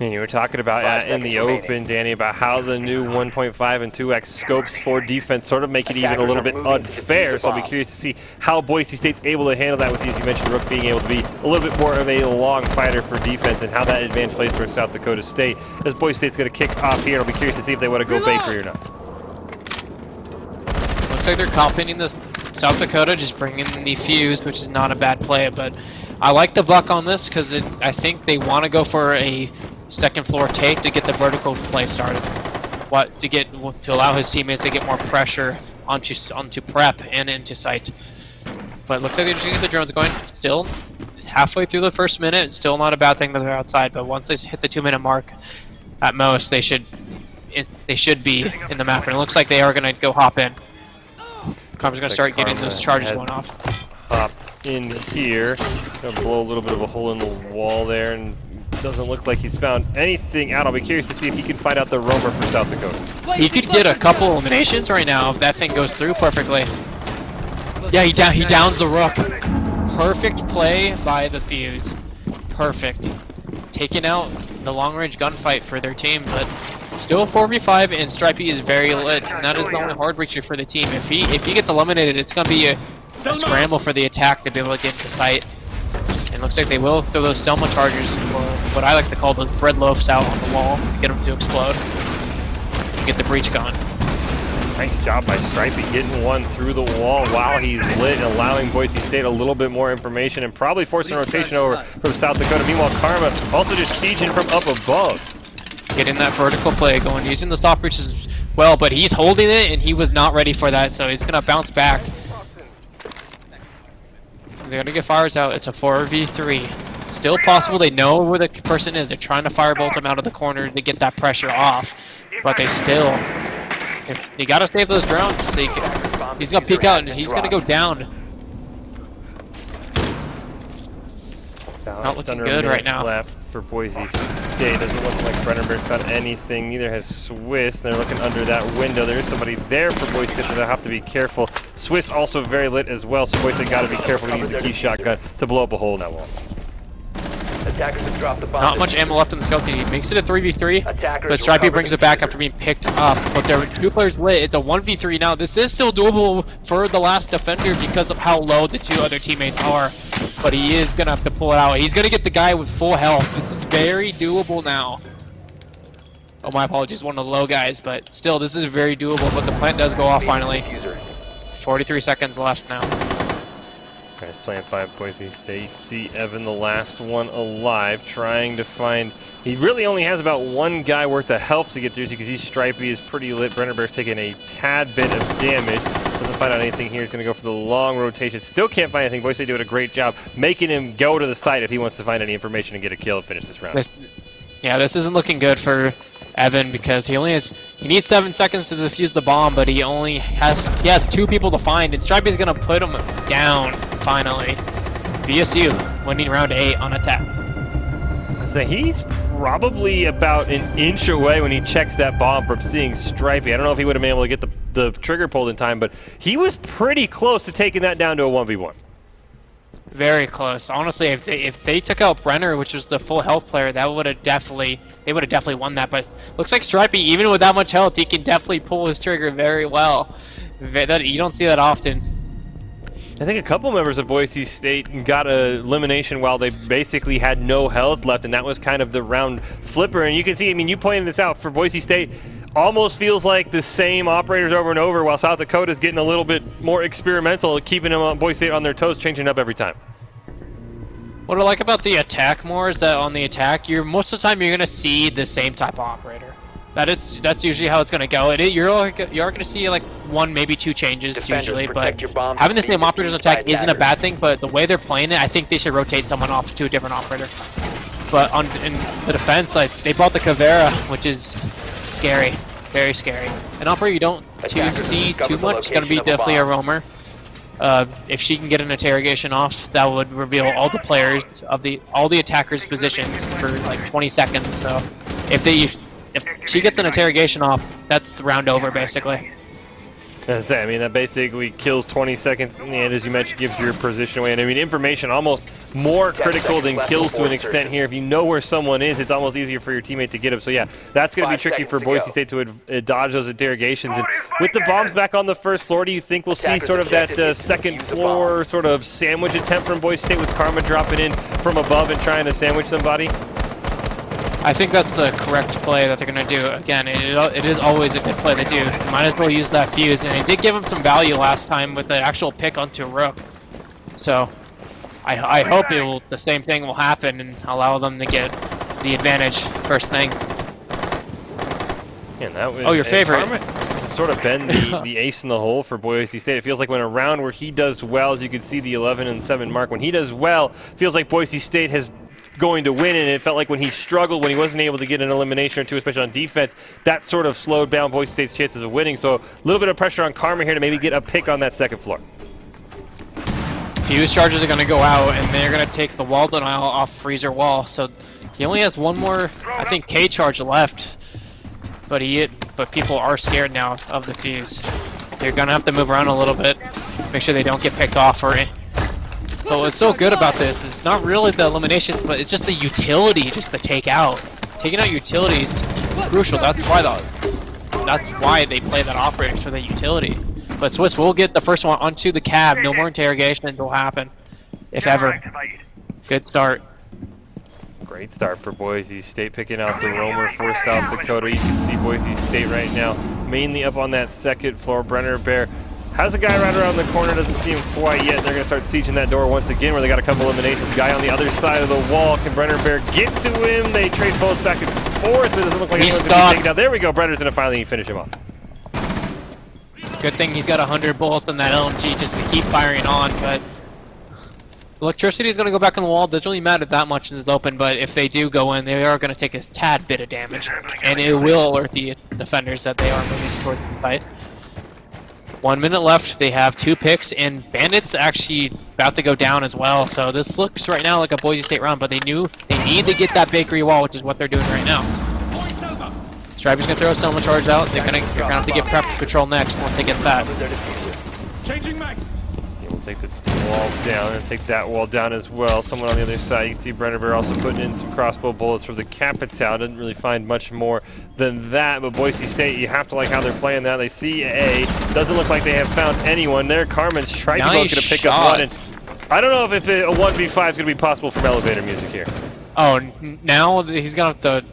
And you were talking about in the open, Danny, about how the new 1.5 and 2x scopes for defense sort of make it even a little bit unfair. So I'll be curious to see how Boise State's able to handle that with, as you mentioned, Rook being able to be a little bit more of a long fighter for defense and how that advantage plays for South Dakota State. As Boise State's going to kick off here, I'll be curious to see if they want to go Bakery or not. Looks like they're copying this South Dakota, just bringing the fuse, which is not a bad play, but I like the buck on this because I think they want to go for a second floor take to get the vertical play started. To allow his teammates to get more pressure onto prep and into sight. But it looks like they're just gonna get the drones going. Still, it's halfway through the first minute. It's still not a bad thing that they're outside, but once they hit the 2-minute mark, at most, they should they should be in the map, and it looks like they are going to go hop in. Karma's going to start getting those charges going off. Hop in here. Gonna blow a little bit of a hole in the wall there, and doesn't look like he's found anything out. I'll be curious to see if he can find out the roamer for South Dakota. He could get a couple eliminations right now if that thing goes through perfectly. Yeah, he downs the rook. Perfect play by the Fuse. Perfect. Taking out the long-range gunfight for their team, but still 4v5, and Stripey is very lit, and that is the only hard breacher for the team. If he gets eliminated, it's going to be a scramble for the attack to be able to get into sight. And looks like they will throw those Selma chargers, or what I like to call those bread loaves, out on the wall to get them to explode and get the breach going. Nice job by Stripey getting one through the wall while he's lit, and allowing Boise State a little bit more information and probably forcing rotation over from South Dakota. Meanwhile, Karma also just sieging from up above. Getting that vertical play going, using the soft breach as well, but he's holding it, and he was not ready for that, so he's going to bounce back. They're going to get fires out. It's a 4v3. Still possible. They know where the person is. They're trying to firebolt him out of the corner to get that pressure off, but they still... You gotta save those drones. He's gonna peek out and he's gonna go down. Not looking good right now. Left for Boise State. Doesn't look like Brennerberg's found anything. Neither has Swiss. They're looking under that window. There is somebody there for Boise State, so they'll have to be careful. Swiss also very lit as well, so Boise State gotta be careful. He needs the key shotgun to blow up a hole in that wall. Attackers have dropped the bomb. Not much ammo left in the skeleton. He makes it a 3v3, but Stripey brings it back after being picked up. But there were two players lit. It's a 1v3 now. This is still doable for the last defender because of how low the two other teammates are. But he is going to have to pull it out. He's going to get the guy with full health. This is very doable now. Oh, my apologies. One of the low guys, but still, this is very doable. But the plant does go off finally. 43 seconds left now. Guys playing 5 Boise State. See Evan, the last one alive, trying to find... He really only has about one guy worth of health to get through, because he's Stripey, is pretty lit. Brennerberg's taking a tad bit of damage. Doesn't find out anything here. He's going to go for the long rotation. Still can't find anything. Boise State doing a great job making him go to the site if he wants to find any information and get a kill and finish this round. This isn't looking good for Evan, because he needs 7 seconds to defuse the bomb, but he has 2 people to find, and Stripey's gonna put him down finally. BSU winning round 8 on attack. So he's probably about an inch away when he checks that bomb from seeing Stripey. I don't know if he would have been able to get the trigger pulled in time, but he was pretty close to taking that down to a 1v1. Very close. Honestly, if they took out Brenner, which was the full health player, they would have definitely won that. But looks like Stripey, even with that much health, he can definitely pull his trigger very well. You don't see that often. I think a couple members of Boise State got an elimination while they basically had no health left, and that was kind of the round flipper. And you can see, I mean, you pointed this out, for Boise State, almost feels like the same operators over and over, while South Dakota's getting a little bit more experimental, keeping them on Boise State on their toes, changing up every time. What I like about the attack more is that on the attack, most of the time you're gonna see the same type of operator. That's usually how it's gonna go. You are gonna see like 1, maybe 2 changes Defenders, usually, but being having the same operators on attack defeated by isn't a bad thing. But the way they're playing it, I think they should rotate someone off to a different operator. But in the defense, like, they brought the Caveira, which is scary, very scary. An operator you don't see too much is gonna be definitely a roamer. If she can get an interrogation off, that would reveal all the players of all the attackers' positions for like 20 seconds. So if she gets an interrogation off, that's the round over basically. I mean, that basically kills 20 seconds, and as you mentioned, gives your position away. And I mean, information almost more critical than kills to an extent here. If you know where someone is, it's almost easier for your teammate to get him. So yeah, that's going to be tricky for Boise State to dodge those interrogations. And with the bombs back on the first floor, do you think we'll see sort of that second floor sort of sandwich attempt from Boise State, with Karma dropping in from above and trying to sandwich somebody? I think that's the correct play that they're going to do. Again, it is always a good play to do. They might as well use that fuse, and it did give him some value last time with the actual pick onto Rook. So I hope the same thing will happen and allow them to get the advantage first thing. And that was your favorite. Sort of been the ace in the hole for Boise State. It feels like when a round where he does well, as you can see the 11-7 mark, when he does well, feels like Boise State has going to win, and it felt like when he struggled, when he wasn't able to get an elimination or two, especially on defense, that sort of slowed down Boise State's chances of winning. So a little bit of pressure on Karma here to maybe get a pick on that second floor. Fuse charges are going to go out, and they're going to take the wall denial off Freezer wall. So he only has one more, I think, K charge left. But people are scared now of the Fuse. They're going to have to move around a little bit, make sure they don't get picked off for it. But what's so good about this is it's not really the eliminations, but it's just the utility, just the take out. Taking out utilities is crucial. That's why they play that operator, for the utility. But Swiss will get the first one onto the cab. No more interrogations will happen, if ever. Good start. Great start for Boise State, picking out the roamer for South Dakota. You can see Boise State right now, mainly up on that second floor. Brenner Bear has a guy right around the corner, doesn't see him quite yet. They're going to start sieging that door once again, where they got a couple eliminations. Guy on the other side of the wall. Can Brenner Bear get to him? They trade bullets back and forth. It doesn't look like anyone's going to be taken down. There we go. Brenner's going to finally finish him off. Good thing he's got 100 bullets in that LMG just to keep firing on, but electricity is going to go back on the wall. Doesn't really matter that much since it's open, but if they do go in, they are going to take a tad bit of damage, and it will alert the defenders that they are moving towards the site. 1 minute left. They have 2 picks, and Bandit's actually about to go down as well. So this looks right now like a Boise State round, but they knew they need to get that bakery wall, which is what they're doing right now. Striper's gonna throw a Selma charge out. They're gonna have to get prepped to patrol next once they get that. Changing max. He will take the wall down and take that wall down as well. Someone on the other side. You can see Brenner Bear also putting in some crossbow bullets for the Capital. Didn't really find much more than that, but Boise State, you have to like how they're playing that. They see A. Doesn't look like they have found anyone there. Carmen's trying to going to pick up one. And I don't know if a 1v5 is going to be possible from elevator music here. Oh, now he's gonna have to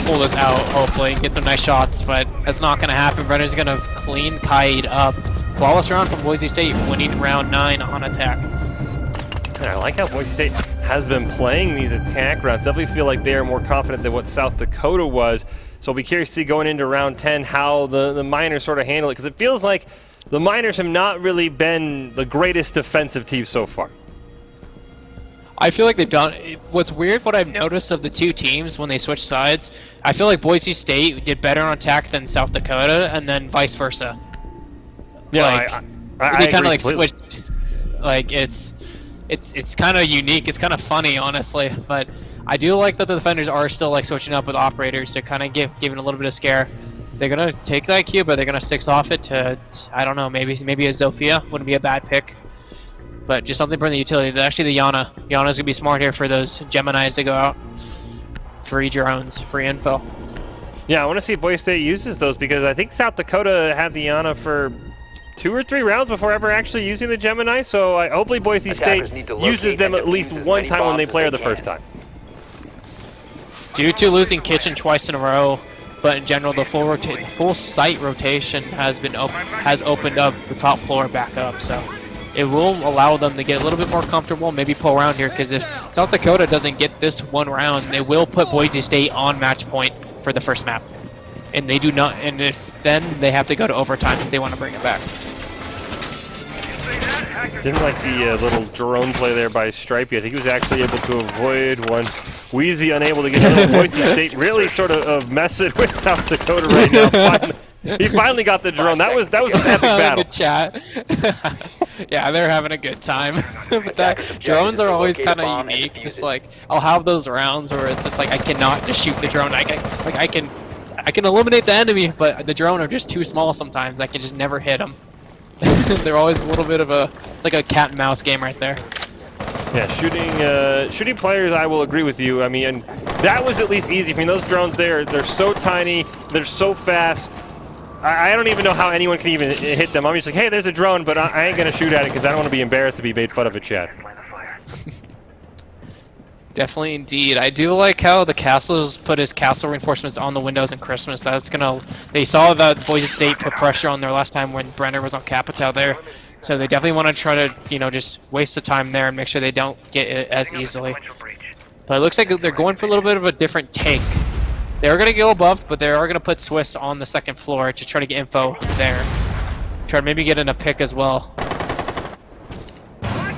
pull this out, hopefully, and get some nice shots, but that's not going to happen. Brenner's going to clean Kaid up. Flawless round from Boise State, winning round 9 on attack. And I like how Boise State has been playing these attack rounds. Definitely feel like they are more confident than what South Dakota was. So I'll be curious to see going into round 10 how the Miners sort of handle it, because it feels like the Miners have not really been the greatest defensive team so far. I feel like they've done. What's weird, what I've noticed of the two teams when they switch sides, I feel like Boise State did better on attack than South Dakota, and then vice versa. Yeah, like, they kind of like switched. Like it's kind of unique. It's kind of funny, honestly. But I do like that the defenders are still like switching up with operators to kind of giving a little bit of scare. They're gonna take that cue, but they're gonna 6 off it to, I don't know, maybe a Zofia wouldn't be a bad pick. But just something for the utility. Actually, the Yana. Yana's gonna be smart here for those Geminis to go out. Free drones, free info. Yeah, I want to see if Boise State uses those, because I think South Dakota had the Yana for 2 or 3 rounds before ever actually using the Gemini. So hopefully Boise State uses them at least one time when they play her the first time. Due to losing Kitchen twice in a row, but in general, the full site rotation has opened up the top floor back up. So it will allow them to get a little bit more comfortable, maybe pull around here, because if South Dakota doesn't get this one round, it will put Boise State on match point for the first map. And they do not, and if then they have to go to overtime if they want to bring it back. Didn't like the little drone play there by Stripey. I think he was actually able to avoid one. Wheezy unable to get another. Boise State really sort of messing with South Dakota right now. He finally got the drone. That was an epic battle. Good chat. Yeah, they're having a good time. But drones are always kind of unique. Just like I'll have those rounds where it's just like I cannot just shoot the drone. I can eliminate the enemy, but the drone are just too small sometimes. I can just never hit them. They're always a little bit of it's like a cat and mouse game right there. Yeah, shooting players, I will agree with you. I mean, and that was at least easy. I mean, those drones they're so tiny, they're so fast. I don't even know how anyone can even hit them. I'm just like, hey, there's a drone, but I ain't gonna shoot at it because I don't want to be embarrassed to be made fun of at chat. Definitely, indeed. I do like how the castles put his castle reinforcements on the windows in Christmas. That's gonna. They saw that Boise State put pressure on there last time when Brenner was on Capital there, so they definitely want to try to, just waste the time there and make sure they don't get it as easily. But it looks like they're going for a little bit of a different take. They're gonna go above, but they are gonna put Swiss on the second floor to try to get info there. Try to maybe get in a pick as well.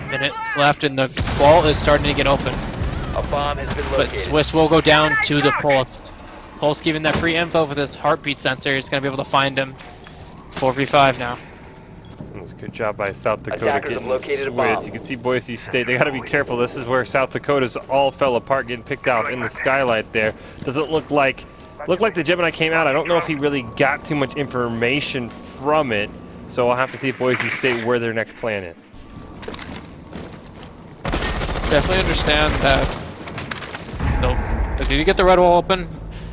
Minute left, and the wall is starting to get open. A bomb has been But located. Swiss will go down to the Pulse. Pulse giving that free info with his heartbeat sensor. He's going to be able to find him. 4v5 now. That was a good job by South Dakota Attackers getting have located a Swiss. bomb. You can see Boise State. They got to be careful. This is where South Dakota's all fell apart, getting picked out in the skylight there. Doesn't look like the Gemini came out. I don't know if he really got too much information from it. So we'll have to see if Boise State where their next plan is. Definitely understand that they did get the red wall open.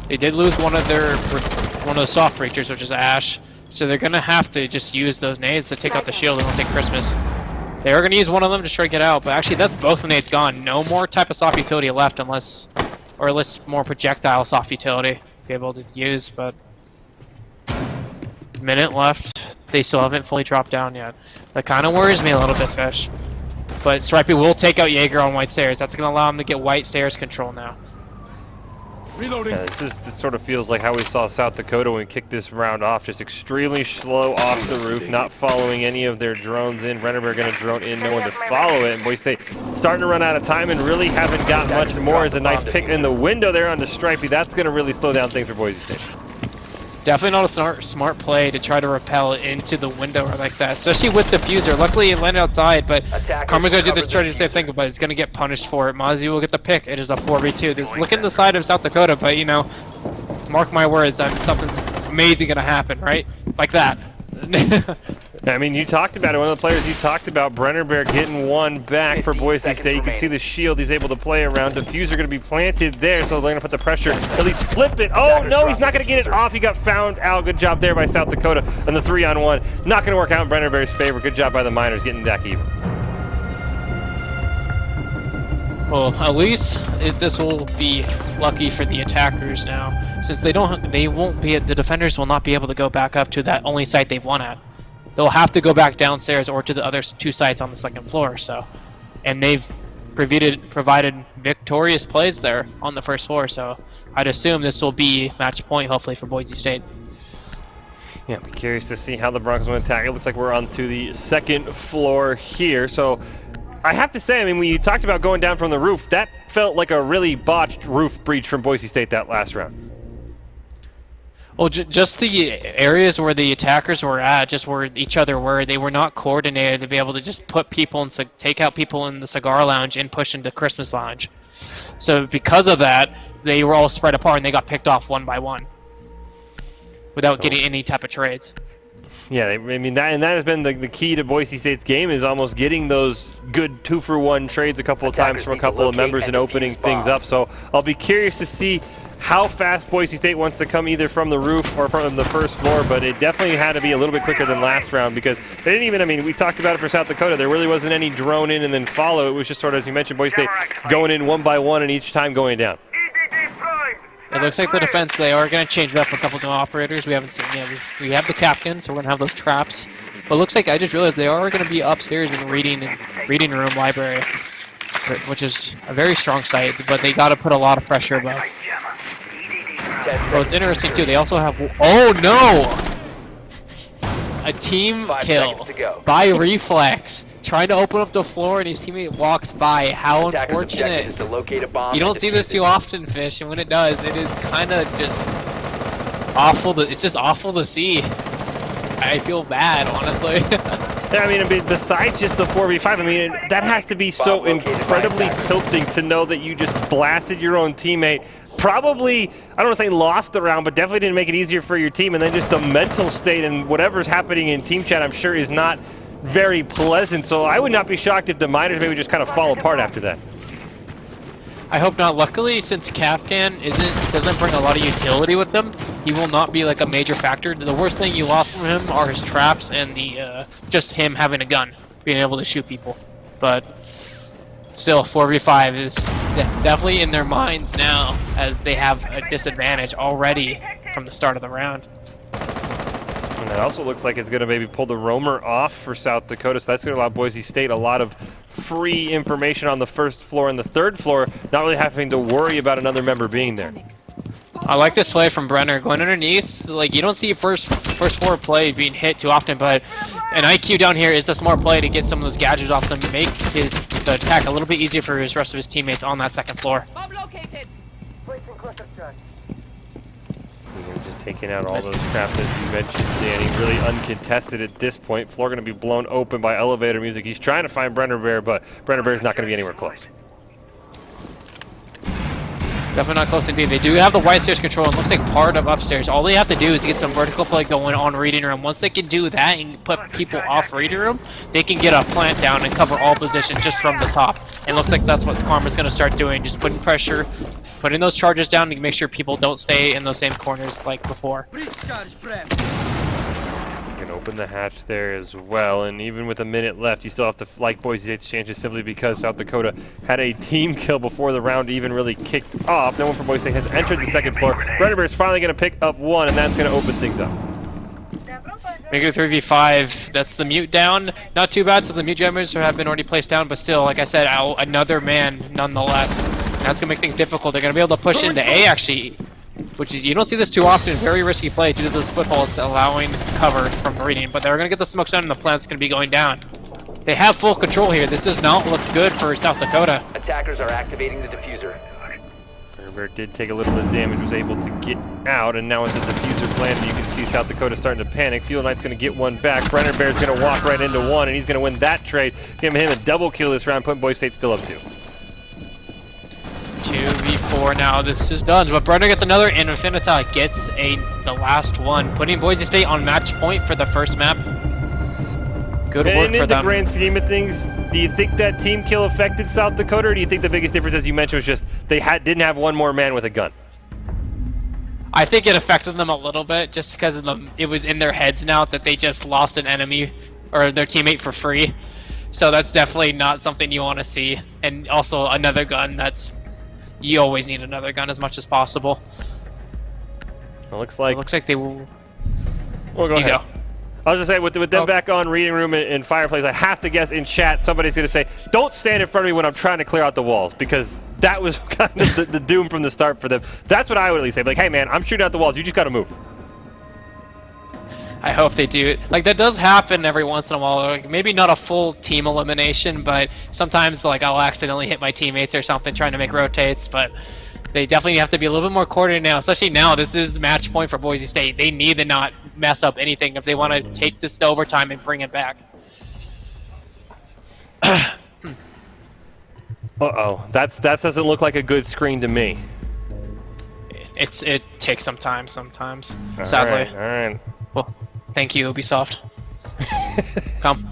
They did lose one of the soft breachers, which is Ash. So they're gonna have to just use those nades to take out the shield and we'll take Christmas. They are gonna use one of them to try to get out, but actually that's both the nades gone. No more type of soft utility left unless more projectile soft utility be able to use, but minute left. They still haven't fully dropped down yet. That kind of worries me a little bit, Fish. But Stripey will take out Jaeger on white stairs. That's gonna allow him to get white stairs control now. Yeah, this sort of feels like how we saw South Dakota when we kicked this round off. Just extremely slow off the roof, not following any of their drones in. Brennerberg going to drone in, no one to follow it. And Boise State starting to run out of time and really haven't got much more. As a nice pick in the window there on the Stripey. That's going to really slow down things for Boise State. Definitely not a smart play to try to rappel into the window like that, especially with the diffuser. Luckily it landed outside, but Karma's gonna do the try to same thing, but he's gonna get punished for it. Mozzie will get the pick. It is a 4v2. This look at the side of South Dakota, but you know, mark my words, something's amazing gonna happen, right? Like that. I mean, you talked about it. One of the players you talked about, Brennerberg getting one back for Boise State. You can see the shield he's able to play around. Diffuser going to be planted there, so they're going to put the pressure. At least flip it. Oh, no, he's not going to get it off. He got found out. Good job there by South Dakota on the 3-on-1. Not going to work out in Brennerberg's favor. Good job by the Miners getting back even. Well, at least this will be lucky for the attackers now, since the defenders will not be able to go back up to that only site they've won at. They'll have to go back downstairs or to the other two sites on the second floor. So, and they've provided victorious plays there on the first floor. So, I'd assume this will be match point, hopefully, for Boise State. Yeah, be curious to see how the Broncos will attack. It looks like we're on to the second floor here. So, I have to say, I mean, when you talked about going down from the roof, that felt like a really botched roof breach from Boise State that last round. Well, just the areas where the attackers were at, just where each other were, they were not coordinated to be able to just put people and take out people in the cigar lounge and push into Christmas lounge. So because of that, they were all spread apart and they got picked off one by one without getting any type of trades. Yeah, I mean, that has been the key to Boise State's game, is almost getting those good 2-for-1 trades a couple of times from a couple of members and opening things up. So I'll be curious to see how fast Boise State wants to come either from the roof or from the first floor, but it definitely had to be a little bit quicker than last round because they didn't even, I mean, we talked about it for South Dakota. There really wasn't any drone in and then follow. It was just sort of, as you mentioned, Boise State going in one by one and each time going down. It looks like the defense, they are going to change it up a couple new operators we haven't seen yet. We have the Captain, so we're going to have those traps. But it looks like, I just realized they are going to be upstairs in reading room library, which is a very strong site, but they got to put a lot of pressure above. Well, it's interesting too, they also have, oh no! A team kill by Reflex, trying to open up the floor and his teammate walks by. How unfortunate. You don't see this too often, Fish, and when it does, it is kind of just awful. It's just awful to see. I feel bad, honestly. Yeah, I mean, besides just the 4v5, I mean, that has to be so incredibly tilting to know that you just blasted your own teammate. Probably, I don't want to say lost the round, but definitely didn't make it easier for your team. And then just the mental state and whatever's happening in team chat, I'm sure, is not very pleasant. So I would not be shocked if the Miners maybe just kind of fall apart after that. I hope not. Luckily, since Kapkan doesn't bring a lot of utility with them, he will not be like a major factor. The worst thing you lost from him are his traps and the just him having a gun, being able to shoot people. But still, 4v5 is definitely in their minds now, as they have a disadvantage already from the start of the round. And it also looks like it's going to maybe pull the roamer off for South Dakota, so that's going to allow Boise State a lot of free information on the first floor and the third floor, not really having to worry about another member being there. I like this play from Brenner going underneath. Like, you don't see first floor play being hit too often, but an IQ down here is a smart play to get some of those gadgets off them, make the attack a little bit easier for his rest of his teammates on that second floor. Bomb located. Just taking out all those traps, as you mentioned, Danny. Really uncontested at this point. Floor going to be blown open by elevator music. He's trying to find Brenner Bear, but Brenner Bear's not going to be anywhere close. Definitely not close indeed. They do have the white stairs control, and looks like part of upstairs. All they have to do is get some vertical play going on reading room. Once they can do that and put people off reading room, they can get a plant down and cover all positions just from the top. And looks like that's what Karma's going to start doing, just putting pressure, putting those charges down to make sure people don't stay in those same corners like before. You can open the hatch there as well, and even with a minute left, you still have to like Boise State's chances simply because South Dakota had a team kill before the round even really kicked off. No one from Boise State has entered the second floor. Brenner Bear is finally going to pick up one, and that's going to open things up. Make it a 3v5. That's the mute down. Not too bad, so the mute jammers have been already placed down, but still, like I said, another man nonetheless. That's going to make things difficult. They're going to be able to push into A, actually, which is, you don't see this too often. Very risky play due to those footholds allowing cover from reading, but they're going to get the smoke down and the plant's going to be going down. They have full control here. This does not look good for South Dakota. Attackers are activating the diffuser. Bear did take a little bit of damage, was able to get out, and now with the diffuser planted, you can see South Dakota starting to panic. Fuel Knight's going to get one back. Brenner Bear's going to walk right into one, and he's going to win that trade. Giving him a double kill this round, putting Boise State still up 2. 2v4 now, this is done. But Brenner gets another, and Infinita gets the last one, putting Boise State on match point for the first map. Good work for them. In the grand scheme of things, do you think that team kill affected South Dakota, or do you think the biggest difference, as you mentioned, was just they didn't have one more man with a gun? I think it affected them a little bit, just because it was in their heads now that they just lost an enemy, or their teammate for free. So that's definitely not something you want to see. And also another gun, you always need another gun as much as possible. It looks like they will. Well, go ahead. I was going to say, with them back on reading room and fireplace, I have to guess in chat somebody's going to say, don't stand in front of me when I'm trying to clear out the walls, because that was kind of the doom from the start for them. That's what I would at least say. Like, hey, man, I'm shooting out the walls. You just got to move. I hope they do. Like, that does happen every once in a while. Like, maybe not a full team elimination, but sometimes, like, I'll accidentally hit my teammates or something trying to make rotates, but they definitely have to be a little bit more coordinated now, especially now. This is match point for Boise State. They need to not mess up anything if they want to take this to overtime and bring it back. Uh-oh. That doesn't look like a good screen to me. It takes some time sometimes, sadly. All right. Well, thank you, Ubisoft. Come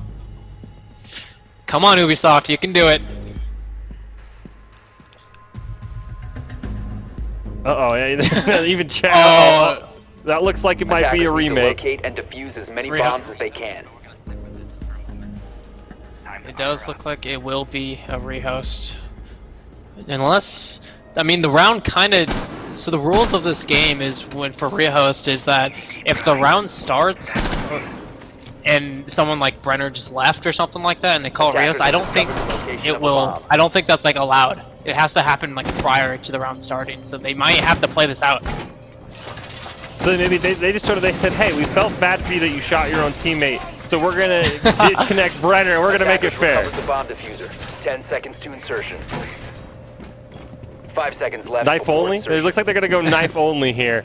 on, Ubisoft, you can do it. Uh-oh, even chat. That looks like it might be a remake. Locate and defuse as many bombs as they can. It does look like it will be a rehost. Unless, I mean, the round kind of... So the rules of this game is, for rehost, is that if the round starts and someone like Brenner just left or something like that and they call it rehost, I don't think it will... I don't think that's, like, allowed. It has to happen, like, prior to the round starting, so they might have to play this out. So maybe they just they said, hey, we felt bad for you that you shot your own teammate, so we're going to disconnect Brenner and we're going to make it fair. The bomb diffuser. 10 seconds to insertion. 5 seconds left. Knife only? Insertion. It looks like they're going to go knife only here.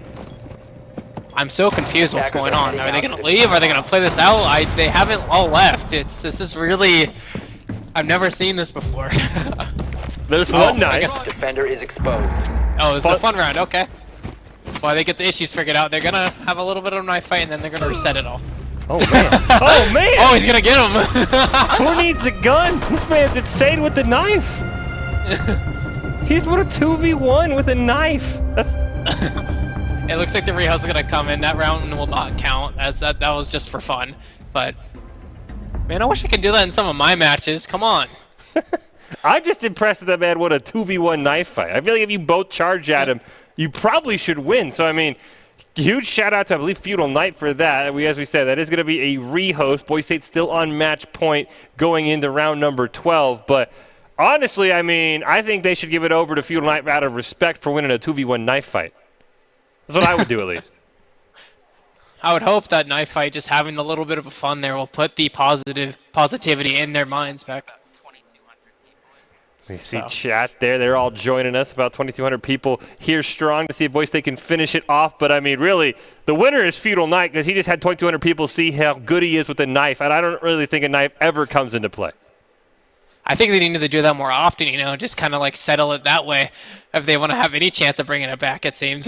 I'm so confused what's going on. Are they going to leave? Are they going to play this out? They haven't all left. This is really... I've never seen this before. There's one knife. Defender is exposed. Oh, it's a fun round. Okay. While they get the issues figured out, they're gonna have a little bit of a knife fight, and then they're gonna reset it all. Oh man! Oh man! Oh, he's gonna get him! Who needs a gun? This man's insane with the knife. He's with a 2v1 with a knife. That's. It looks like the rehouse is gonna come in. That round will not count, as that was just for fun. But man, I wish I could do that in some of my matches. Come on. I'm just impressed that that man won a 2v1 knife fight. I feel like if you both charge at him, you probably should win. So, I mean, huge shout out to, I believe, Feudal Knight for that. As we said, that is going to be a rehost. Boise State still on match point going into round number 12. But honestly, I mean, I think they should give it over to Feudal Knight out of respect for winning a 2v1 knife fight. That's what I would do at least. I would hope that knife fight, just having a little bit of a fun there, will put the positivity in their minds back. We see chat there. They're all joining us. About 2,200 people here strong to see if Boise State can finish it off. But, I mean, really, the winner is Feudal Knight because he just had 2,200 people see how good he is with a knife. And I don't really think a knife ever comes into play. I think they need to do that more often, just kind of like settle it that way if they want to have any chance of bringing it back, it seems.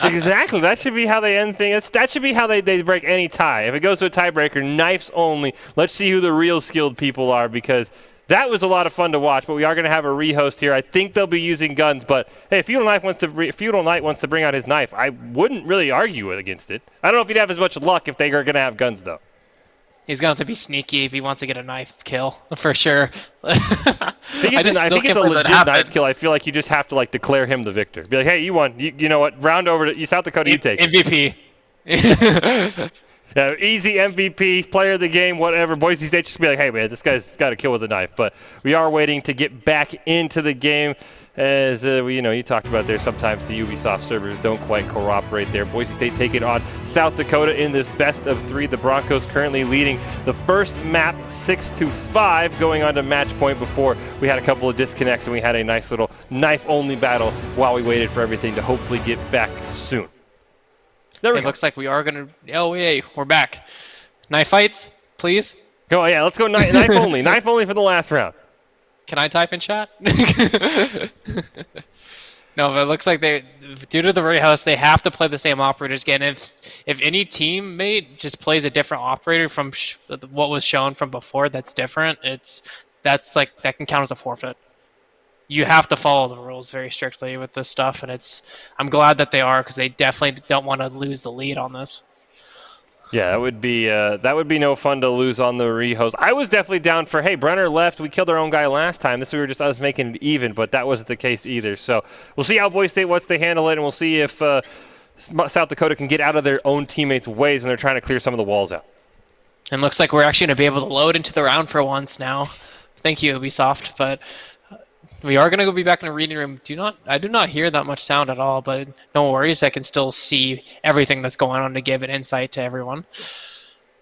Exactly. That should be how they end things. That should be how they break any tie. If it goes to a tiebreaker, knives only. Let's see who the real skilled people are because that was a lot of fun to watch, but we are going to have a rehost here. I think they'll be using guns, but hey, if Feudal Knight wants to bring out his knife, I wouldn't really argue against it. I don't know if he'd have as much luck if they are going to have guns, though. He's going to have to be sneaky if he wants to get a knife kill, for sure. I think it's a legit knife kill. I feel like you just have to like declare him the victor. Be like, hey, you won. You know what? Round over to South Dakota, you take MVP. Yeah, easy MVP, player of the game, whatever. Boise State just be like, hey, man, this guy's got to kill with a knife. But we are waiting to get back into the game. As you talked about there, sometimes the Ubisoft servers don't quite cooperate there. Boise State taking on South Dakota in this best of 3. The Broncos currently leading the first map 6-5, going on to match point before we had a couple of disconnects and we had a nice little knife-only battle while we waited for everything to hopefully get back soon. There we go. Looks like we are going to... Oh, yay, we're back. Knife fights, please. Go, yeah, let's go knife only. Knife only for the last round. Can I type in chat? No, but it looks like due to the rehouse, they have to play the same operators again. If any teammate just plays a different operator from what was shown from before, that's different. That can count as a forfeit. You have to follow the rules very strictly with this stuff, and I'm glad that they are because they definitely don't want to lose the lead on this. Yeah, that would be no fun to lose on the rehost. I was definitely down for, hey, Brenner left. We killed our own guy last time. We were just us making it even, but that wasn't the case either. So we'll see how Boise State wants to handle it, and we'll see if South Dakota can get out of their own teammates' ways when they're trying to clear some of the walls out. And looks like we're actually going to be able to load into the round for once now. Thank you, Ubisoft. But we are going to be back in the reading room. I do not hear that much sound at all, but no worries. I can still see everything that's going on to give an insight to everyone.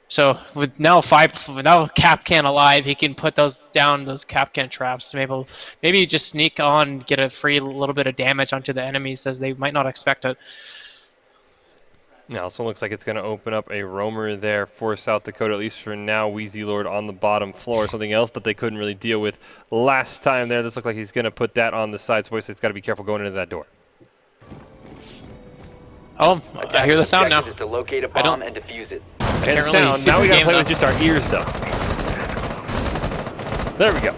So with now Capcan alive, he can put those Capcan traps. Maybe just sneak on, get a free little bit of damage onto the enemies as they might not expect it. Now, also looks like it's going to open up a roamer there for South Dakota, at least for now. Wheezy Lord on the bottom floor, something else that they couldn't really deal with last time there. This looks like he's going to put that on the side, so Boise State's got to be careful going into that door. Oh, I hear the sound now. Is to locate a bomb and defuse it. And sound. Now we got to play with just our ears, though. There we go.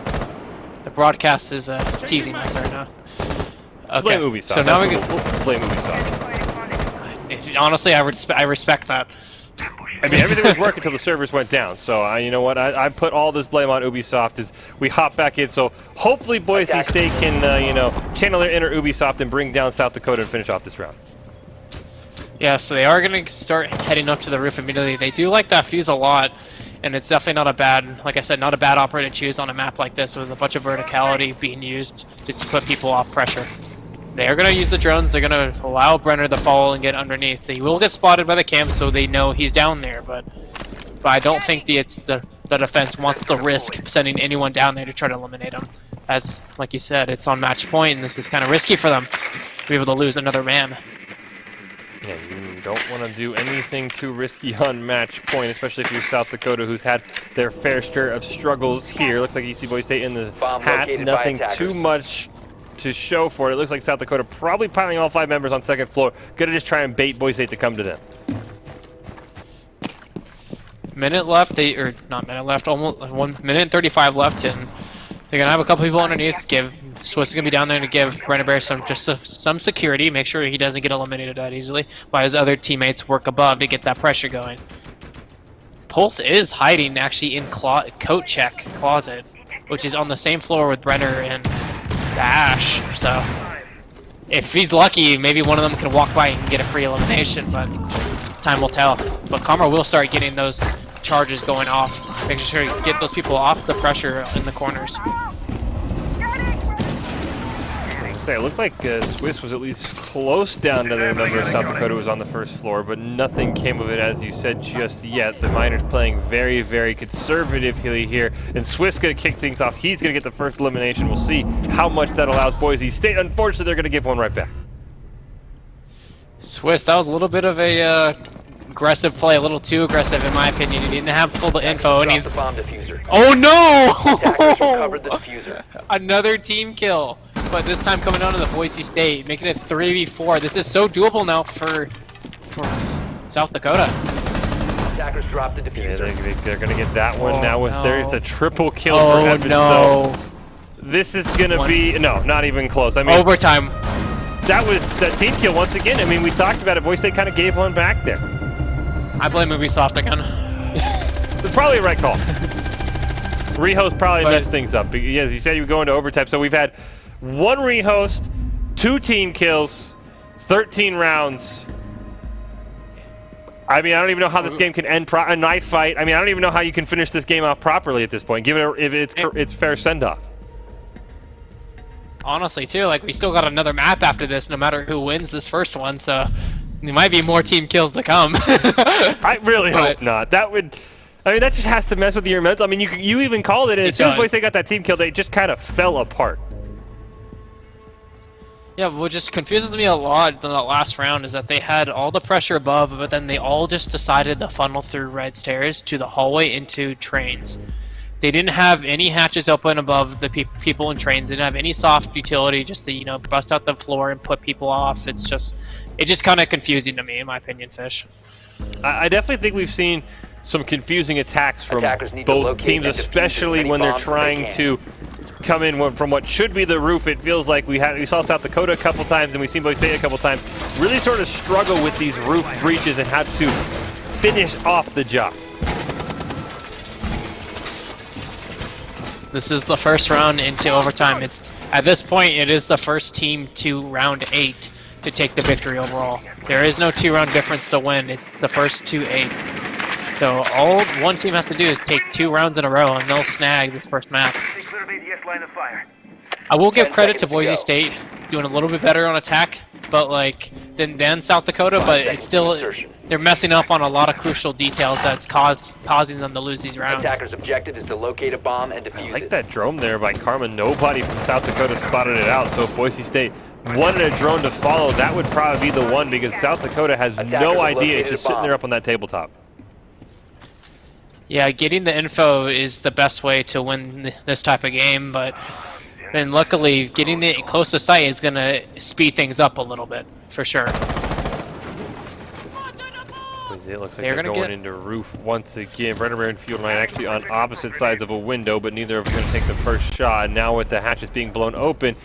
The broadcast is teasing us right now. Okay. Blame Ubisoft. So now we'll blame Ubisoft. Honestly, I respect that. I mean, everything was working until the servers went down. So, you know what? I put all this blame on Ubisoft as we hop back in. So, hopefully Boise State can, channel their inner Ubisoft and bring down South Dakota and finish off this round. Yeah, so they are going to start heading up to the roof immediately. They do like that fuse a lot, and it's definitely not a bad, like I said, not a bad operator to choose on a map like this with a bunch of verticality being used to put people off pressure. They are going to use the drones. They're going to allow Brenner to fall and get underneath. They will get spotted by the cam, so they know he's down there. But I don't think the defense wants to risk sending anyone down there to try to eliminate him. As, like you said, it's on match point, and this is kind of risky for them to be able to lose another man. Yeah, you don't want to do anything too risky on match point, especially if you're South Dakota, who's had their fair share of struggles here. Looks like you see Boise State in the hat. Nothing too much to show for it. It looks like South Dakota probably piling all 5 members on second floor. Gonna just try and bait Boise State to come to them. Minute left, not minute left, almost 1 minute and 35 left, and they're gonna have a couple people underneath. Swiss is gonna be down there to give Brenner Bear some security, make sure he doesn't get eliminated that easily, while his other teammates work above to get that pressure going. Pulse is hiding actually in coat check closet, which is on the same floor with Brenner and the Ash, so if he's lucky, maybe one of them can walk by and get a free elimination, but time will tell. But Karma will start getting those charges going off, making sure to get those people off the pressure in the corners. Say, it looked like Swiss was at least close down to the number of South Dakota was on the first floor, but nothing came of it, as you said, just yet. The Miners playing very, very conservatively here, and Swiss going to kick things off. He's going to get the first elimination. We'll see how much that allows Boise State. Unfortunately, they're going to give one right back. Swiss, that was a little bit of a aggressive play, a little too aggressive in my opinion. He didn't have full info, and he's... Oh no! Recovered the diffuser. Another team kill, but this time coming down to the Boise State, making it 3v4. This is so doable now for South Dakota. Attackers dropped the diffuser. Yeah, they're going to get that one now with their... It's a triple kill Oh, for Edmond. no. So this is going to be... No, not even close. I mean, overtime. That was that team kill once again. I mean, we talked about it. Boise State kind of gave one back there. I blame Ubisoft again. It's probably a right call. Rehost probably messed things up. As you said, you would go into overtime. So we've had one rehost, 2 team kills, 13 rounds. I mean, I don't even know how this game can end. A knife fight. I mean, I don't even know how you can finish this game off properly at this point. Give it if it's fair send off. Honestly, too, like we still got another map after this, no matter who wins this first one. So there might be more team kills to come. I really hope not. That would. I mean, that just has to mess with your mental. I mean, you even called it. As soon as Boise State got that team kill, they just kind of fell apart. Yeah, what just confuses me a lot in that last round is that they had all the pressure above, but then they all just decided to funnel through red stairs to the hallway into trains. They didn't have any hatches open above the people in trains. They didn't have any soft utility just to, bust out the floor and put people off. It's just kind of confusing to me, in my opinion, Fish. I definitely think we've seen some confusing attacks from both teams, especially when they're trying to come in from what should be the roof. It feels like we saw South Dakota a couple times, and we've seen Boise State a couple times really sort of struggle with these roof breaches and have to finish off the job. This is the first round into overtime. At this point, it is the first team to round 8 to take the victory overall. There is no 2-round difference to win. It's the first 2-8. So all one team has to do is take 2 rounds in a row, and they'll snag this first map. I will give credit to Boise State doing a little bit better on attack, but than South Dakota. But it's still they're messing up on a lot of crucial details that's causing them to lose these rounds. Attackers' objective is to locate a bomb and defuse I like that drone there by Karma. Nobody from South Dakota spotted it out, so if Boise State wanted a drone to follow, that would probably be the one, because South Dakota has no idea. It's just sitting there up on that tabletop. Yeah, getting the info is the best way to win this type of game, but then luckily getting it close to sight is going to speed things up a little bit, for sure. It looks like they're going into roof once again. Brenner and Field Line actually on opposite sides of a window, but neither of them going to take the first shot. And now with the hatches being blown open,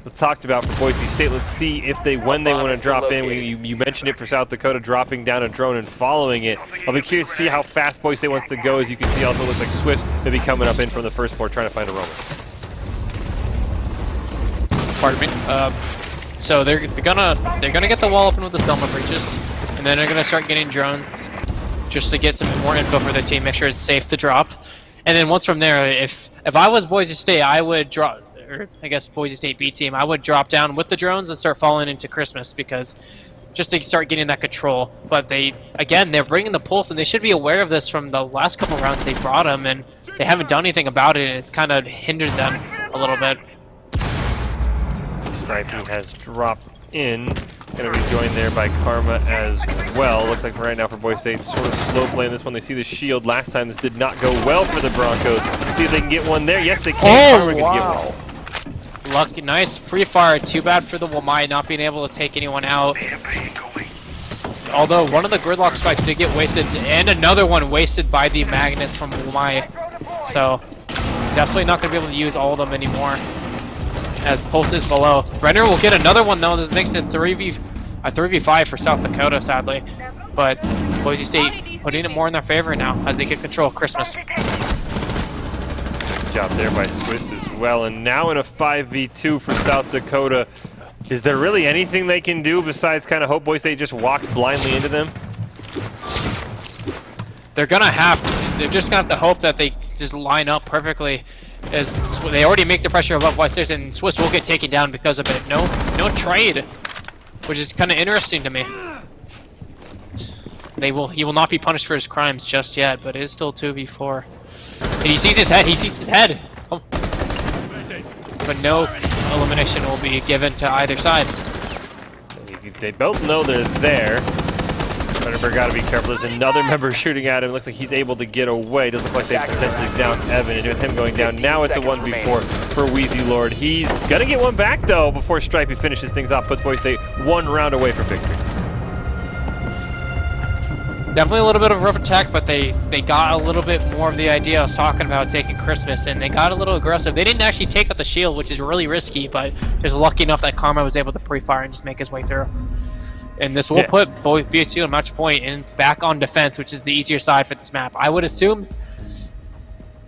let's talked about for Boise State. Let's see if when they want to drop in. You mentioned it for South Dakota, dropping down a drone and following it. I'll be curious to see how fast Boise State wants to go. As you can see, also looks like Swiss may be coming up in from the first floor, trying to find a roamer. Pardon me. So they're gonna get the wall open with the Selma breaches, and then they're gonna start getting drones just to get some more info for their team, make sure it's safe to drop. And then once from there, if I was Boise State, I would drop, or I guess Boise State B team, I would drop down with the drones and start falling into Christmas, because just to start getting that control. But they're bringing the pulse, and they should be aware of this from the last couple rounds they brought them, and they haven't done anything about it, and it's kind of hindered them a little bit. Striping has dropped in. Going to be joined there by Karma as well. Looks like right now for Boise State, sort of slow playing this one. They see the shield. Last time this did not go well for the Broncos. See if they can get one there. Yes, they can. Karma can get one. Lucky, nice pre-fire. Too bad for the Wamai not being able to take anyone out. Although one of the gridlock spikes did get wasted, and another one wasted by the magnets from Wamai. So definitely not going to be able to use all of them anymore, as Pulse is below. Brenner will get another one though. This makes it a 3v5 for South Dakota, sadly. But Boise State putting it more in their favor now as they get control of Christmas. Good job there by Swiss as well. And now in a 5v2 for South Dakota. Is there really anything they can do besides kind of hope Boise State just walks blindly into them? They're just gonna have to hope that they just line up perfectly. As they already make the pressure above White Stairs, and Swiss will get taken down because of it. No trade, which is kind of interesting to me. He will not be punished for his crimes just yet, but it is still 2v4. And he sees his head. Oh. But no elimination will be given to either side. They both know they're there. Vandenberg got to be careful. There's another member shooting at him. Looks like he's able to get away. Doesn't look like they potentially down Evan. And with him going down, now it's a 1v4 for Wheezy Lord. He's going to get one back, though, before Stripey finishes things off. Puts Boise State 1 round away from victory. Definitely a little bit of a rough attack, but they got a little bit more of the idea I was talking about, taking Christmas, and they got a little aggressive. They didn't actually take out the shield, which is really risky, but just lucky enough that Karma was able to pre-fire and just make his way through. And this will put BSU on match point and back on defense, which is the easier side for this map. I would assume,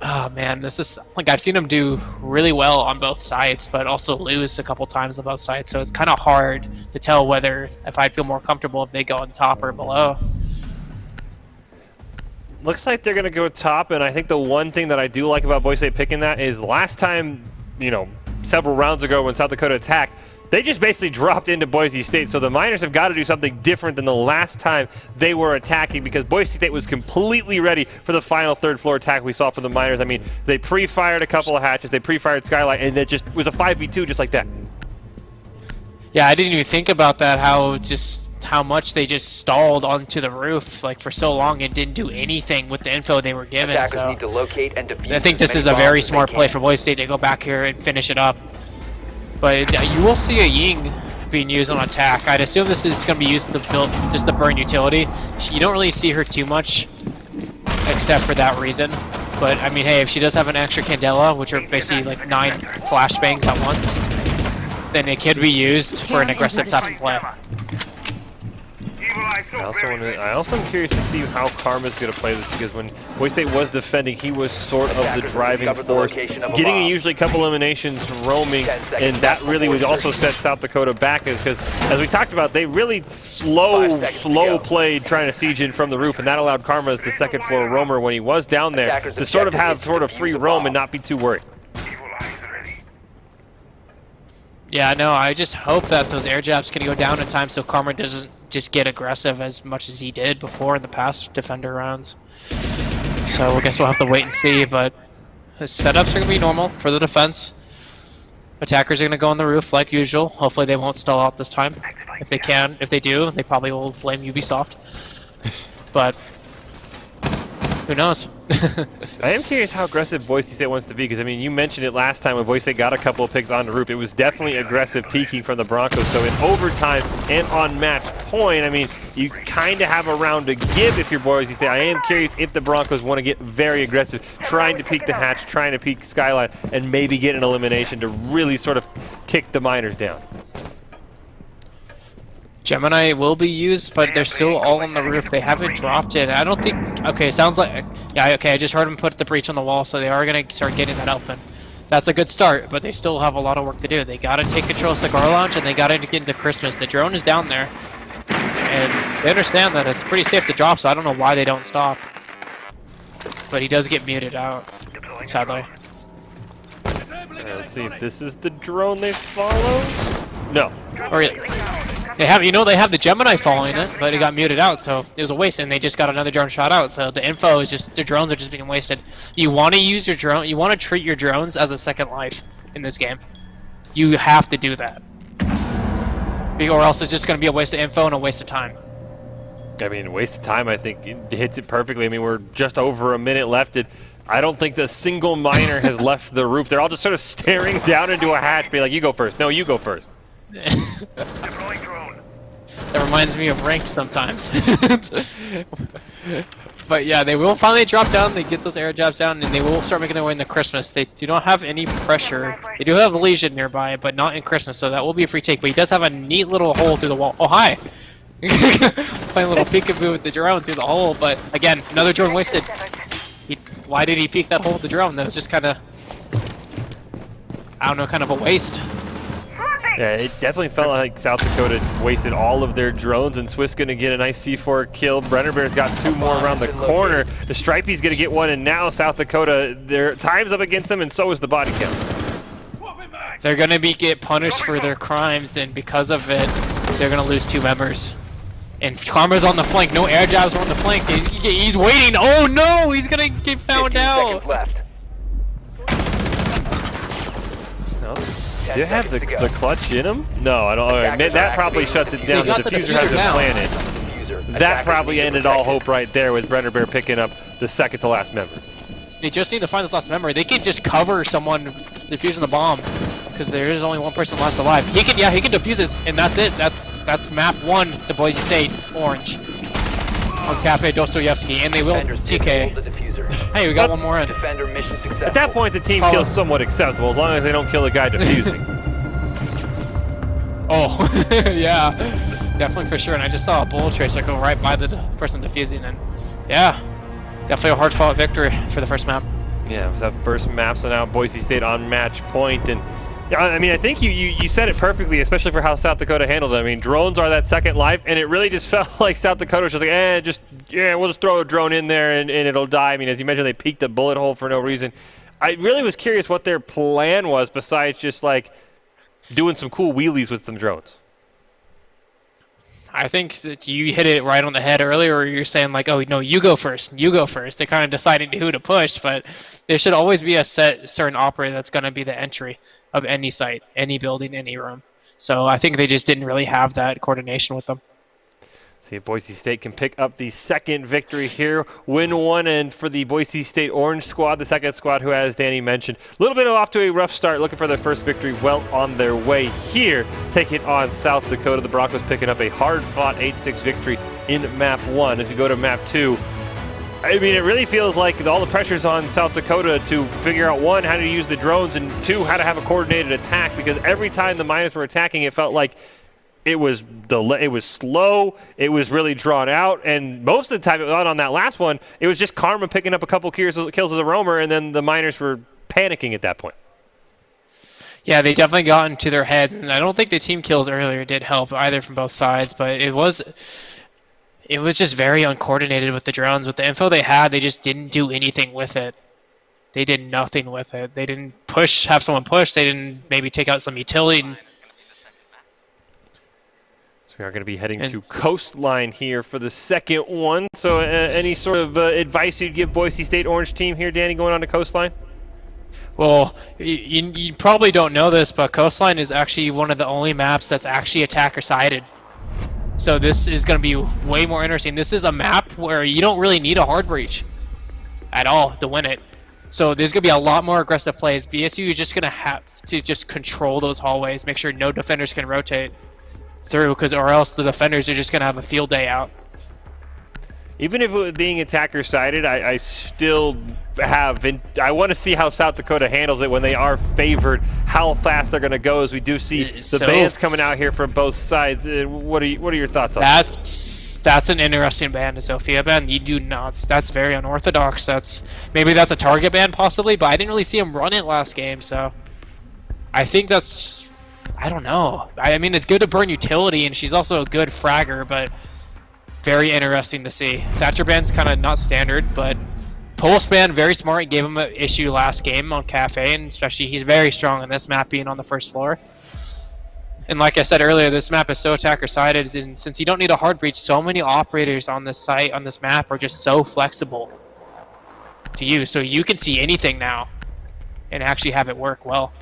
oh man, this is, like, I've seen them do really well on both sides, but also lose a couple times on both sides, so it's kind of hard to tell whether, if I'd feel more comfortable if they go on top or below. Looks like they're going to go top, and I think the one thing that I do like about Boise State picking that is last time, you know, several rounds ago when South Dakota attacked, they just basically dropped into Boise State. So the Miners have got to do something different than the last time they were attacking, because Boise State was completely ready for the final third floor attack we saw from the Miners. I mean, they pre-fired a couple of hatches, they pre-fired Skylight, and it just was a 5v2 just like that. Yeah, I didn't even think about that, how much they just stalled onto the roof like for so long and didn't do anything with the info they were given. So need to locate and defuse I think this is a very smart play for Boise State to go back here and finish it up. But you will see a Ying being used on attack. I'd assume this is going to be used to build just the burn utility. You don't really see her too much except for that reason. But I mean, hey, if she does have an extra Candela, which are basically like 9 flashbangs at once, then it could be used for an aggressive type of play. I also am curious to see how Karma's going to play this, because when Boise State was defending, he was sort of the driving force, getting usually a couple eliminations roaming, and that really would also set South Dakota back, because as we talked about, they really slow played trying to siege in from the roof, and that allowed Karma as the second floor roamer when he was down there to sort of have free roam and not be too worried. Yeah, no, I just hope that those air jabs can go down in time so Karma doesn't just get aggressive as much as he did before in the past defender rounds. So I guess we'll have to wait and see, but his setups are going to be normal for the defense. Attackers are going to go on the roof like usual. Hopefully they won't stall out this time. If they can, if they do, they probably will blame Ubisoft. But who knows? I am curious how aggressive Boise State wants to be, because I mean, you mentioned it last time when Boise State got a couple of picks on the roof. It was definitely aggressive peeking from the Broncos. So in overtime and on match point, I mean, you kind of have a round to give if you're Boise State. I am curious if the Broncos want to get very aggressive, trying to peek the hatch, trying to peek Skyline, and maybe get an elimination to really sort of kick the Miners down. Gemini will be used, but they're still all on the roof. They haven't dropped it. I don't think... Okay, sounds like... Yeah, okay, I just heard them put the breach on the wall, so they are going to start getting that open. That's a good start, but they still have a lot of work to do. They got to take control of Cigar Lounge, and they got to get into Christmas. The drone is down there, and they understand that it's pretty safe to drop, so I don't know why they don't stop. But he does get muted out, sadly. Let's see if this is the drone they follow. No. Or they have, they have the Gemini following it, but it got muted out, so it was a waste, and they just got another drone shot out. So the info is just, the drones are just being wasted. You want to use your drone, you want to treat your drones as a second life in this game. You have to do that, or else it's just going to be a waste of info and a waste of time. I mean, waste of time, I think it hits it perfectly. I mean, we're just over a minute left. I don't think the single Miner has left the roof. They're all just sort of staring down into a hatch, be like, you go first. No, you go first. That reminds me of ranked sometimes. But yeah, they will finally drop down, they get those air jabs down, and they will start making their way into Christmas. They do not have any pressure. They do have Legion nearby, but not in Christmas, so that will be a free take. But he does have a neat little hole through the wall. Oh, hi! Playing a little peekaboo with the drone through the hole, but again, another drone wasted. Why did he peek that hole with the drone? That was just kind of, I don't know, kind of a waste. Yeah, it definitely felt like South Dakota wasted all of their drones, and Swiss going to get a nice C4 kill. Brenner Bear's got 2 more around the corner. The Stripey's going to get 1, and now South Dakota, their time's up against them, and so is the body count. They're going to get punished for their crimes, and because of it, they're going to lose 2 members. And Karma's on the flank. No air jabs are on the flank. He's waiting. Oh no! He's going to get found out. Left. So, do you have the clutch in him? No, I don't. Right, that probably shuts it down. The diffuser hasn't planted. That probably ended all hope right there with Brenner Bear picking up the second to last member. They just need to find this last member. They can just cover someone defusing the bomb because there is only one person left alive. He can defuse this, and that's it. That's map 1 to Boise State, orange. On Cafe Dostoyevsky, and they will TK. Hey, we got one more in. At that point, the team kill's somewhat acceptable, as long as they don't kill the guy defusing. Oh, yeah, definitely for sure. And I just saw a bullet tracer go right by the person defusing, and yeah, definitely a hard-fought victory for the first map. Yeah, it was that first map, so now Boise State on match point, and yeah, I mean, I think you said it perfectly, especially for how South Dakota handled it. I mean, drones are that second life, and it really just felt like South Dakota was just like, we'll just throw a drone in there and it'll die. I mean, as you mentioned, they peeked a bullet hole for no reason. I really was curious what their plan was besides just like doing some cool wheelies with some drones. I think that you hit it right on the head earlier where you're saying like, oh, no, you go first. They're kind of deciding who to push, but there should always be a certain operator that's going to be the entry of any site, any building, any room. So I think they just didn't really have that coordination with them. See if Boise State can pick up the second victory here, win 1, and for the Boise State Orange squad, the second squad who, as Danny mentioned, a little bit off to a rough start, looking for their first victory, well on their way here, taking on South Dakota. The Broncos picking up a hard-fought 8-6 victory in map 1. As we go to map 2, I mean, it really feels like all the pressure's on South Dakota to figure out, 1, how to use the drones, and 2, how to have a coordinated attack, because every time the Miners were attacking, it felt like it was slow, it was really drawn out, and most of the time on that last one, it was just Karma picking up a couple kills as a roamer, and then the Miners were panicking at that point. Yeah, they definitely got into their head, and I don't think the team kills earlier did help either from both sides, but it was just very uncoordinated with the drones. With the info they had, they just didn't do anything with it. They did nothing with it. They didn't have someone push. They didn't maybe take out some utility. So we are going to be heading to Coastline here for the second one. So any sort of advice you'd give Boise State Orange team here, Danny, going on to Coastline? Well, you probably don't know this, but Coastline is actually one of the only maps that's actually attacker-sided. So this is going to be way more interesting. This is a map where you don't really need a hard breach at all to win it. So there's going to be a lot more aggressive plays. BSU is just going to have to just control those hallways, make sure no defenders can rotate through, or else the defenders are just going to have a field day out. Even if it was being attacker-sided, I still have I want to see how South Dakota handles it when they are favored, how fast they're going to go, as we do see the bands coming out here from both sides. What are your thoughts on that? That's an interesting ban, the Sophia ban. You do not. That's very unorthodox. Maybe that's a target ban possibly, but I didn't really see him run it last game, so I think that's, I don't know. I mean, it's good to burn utility, and she's also a good fragger, but very interesting to see. Thatcher ban's kind of not standard, but Pulse ban, very smart. He gave him an issue last game on Cafe, and especially he's very strong on this map being on the first floor. And like I said earlier, this map is so attacker-sided, and since you don't need a hard breach, so many operators on this site, on this map, are just so flexible to use. So you can see anything now and actually have it work well.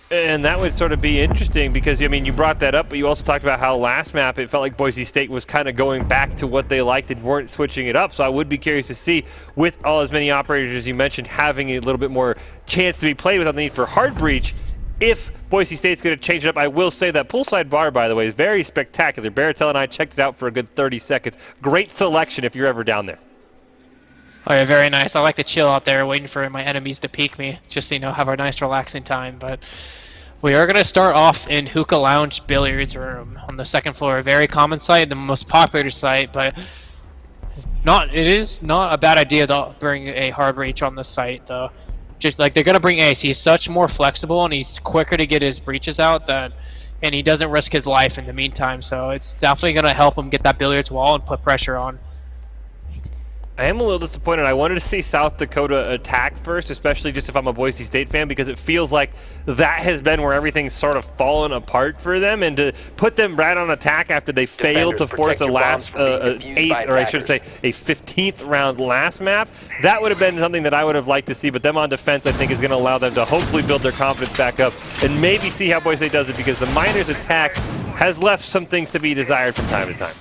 And that would sort of be interesting because, I mean, you brought that up, but you also talked about how last map it felt like Boise State was kind of going back to what they liked and weren't switching it up. So I would be curious to see, with all as many operators as you mentioned, having a little bit more chance to be played without the need for hard breach, if Boise State's going to change it up. I will say that poolside bar, by the way, is very spectacular. Baratel and I checked it out for a good 30 seconds. Great selection if you're ever down there. Oh yeah, very nice. I like to chill out there waiting for my enemies to peek me, just so, have our nice relaxing time. But we are going to start off in Hookah Lounge Billiards Room on the second floor. A very common site, the most popular site, but it is not a bad idea to bring a hard breach on the site, though. Just like they're going to bring Ace. He's such more flexible and he's quicker to get his breaches out that and he doesn't risk his life in the meantime. So it's definitely going to help him get that billiards wall and put pressure on. I am a little disappointed. I wanted to see South Dakota attack first, especially just if I'm a Boise State fan, because it feels like that has been where everything's sort of fallen apart for them. And to put them right on attack after they failed to force a last 8th, or I should say a 15th round last map, that would have been something that I would have liked to see. But them on defense, I think, is going to allow them to hopefully build their confidence back up and maybe see how Boise State does it, because the Miners' attack has left some things to be desired from time to time.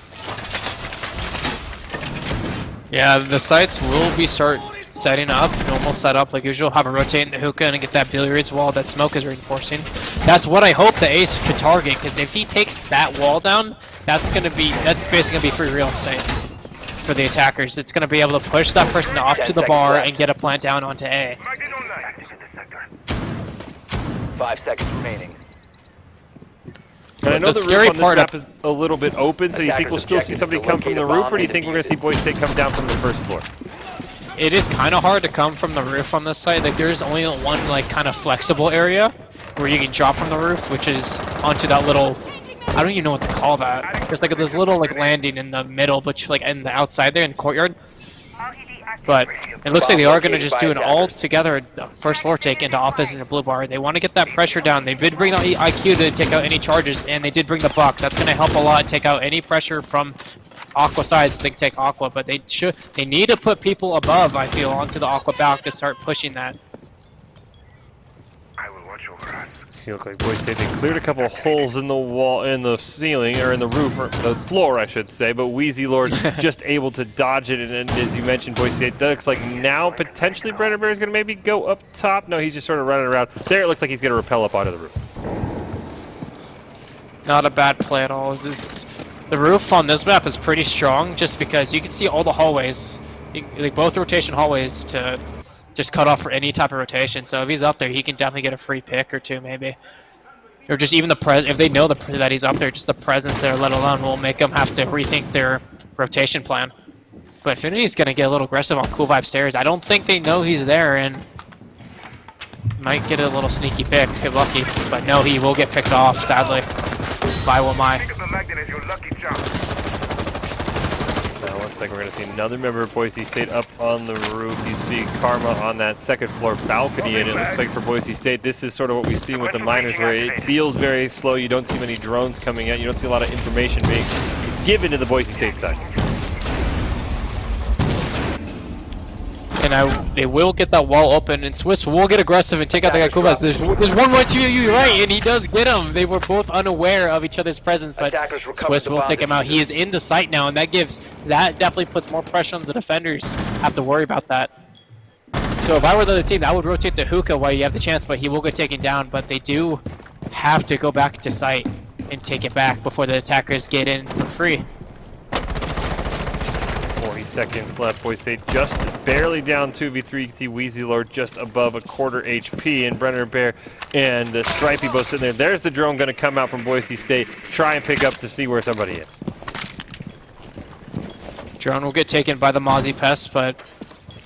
Yeah, the sites will be setting up, normal setup like usual, have a rotate in the hookah and get that billiards wall that Smoke is reinforcing. That's what I hope the ace could target, because if he takes that wall down, that's basically gonna be free real estate for the attackers. It's gonna be able to push that person off to the bar and get a plant down onto A. 5 seconds remaining. And I know the roof on this map is a little bit open, so you think we'll still see somebody come from the roof, or do you think we're going to see Boise State come down from the first floor? It is kind of hard to come from the roof on this site. Like, there's only one like kind of flexible area where you can drop from the roof, which is onto that little, I don't even know what to call that. There's like this little like landing in the middle, but like in the outside there in the courtyard. But it looks like they are going to just do an all-together first floor take into office in a blue bar. They want to get that pressure down. They did bring the IQ to take out any charges, and they did bring the buck. That's going to help a lot, take out any pressure from Aqua sides. They can take Aqua, but they need to put people above, I feel, onto the Aqua back to start pushing that. I will watch over us. You look like Boise State. They cleared a couple holes in the wall, in the ceiling, or in the roof, or the floor, I should say. But Wheezy Lord just able to dodge it. And as you mentioned, Boise State looks like now potentially Brenner Bear is going to maybe go up top. No, he's just sort of running around. There, it looks like he's going to rappel up onto the roof. Not a bad play at all. The roof on this map is pretty strong, just because you can see all the hallways, like both rotation hallways, to just cut off for any type of rotation. So if he's up there, he can definitely get a free pick or two, maybe. Or just even if they know that he's up there, just the presence there, let alone, will make them have to rethink their rotation plan. But Infinity's going to get a little aggressive on Cool Vibe stairs. I don't think they know he's there, and might get a little sneaky pick if lucky. But no, he will get picked off, sadly, by Wamai. Now looks like we're going to see another member of Boise State up on the roof. You see Karma on that second floor balcony, and it looks like for Boise State, this is sort of what we've seen with the Miners, where it feels very slow. You don't see many drones coming out. You don't see a lot of information being given to the Boise State side. And they will get that wall open, and Swiss will get aggressive and take out the guy Kubas. There's 1-1-2, you're right, and he does get him. They were both unaware of each other's presence, but Swiss will take him out. He is in the site now, and that definitely puts more pressure on the defenders. Have to worry about that. So if I were the other team, I would rotate the hookah while you have the chance, but he will get taken down. But they do have to go back to site and take it back before the attackers get in for free. 40 seconds left. Boise State just barely down 2v3. You can see Wheezy Lord just above a quarter HP, and Brenner Bear and Stripey both sitting there. There's the drone going to come out from Boise State. Try and pick up to see where somebody is. Drone will get taken by the Mozzie Pest, but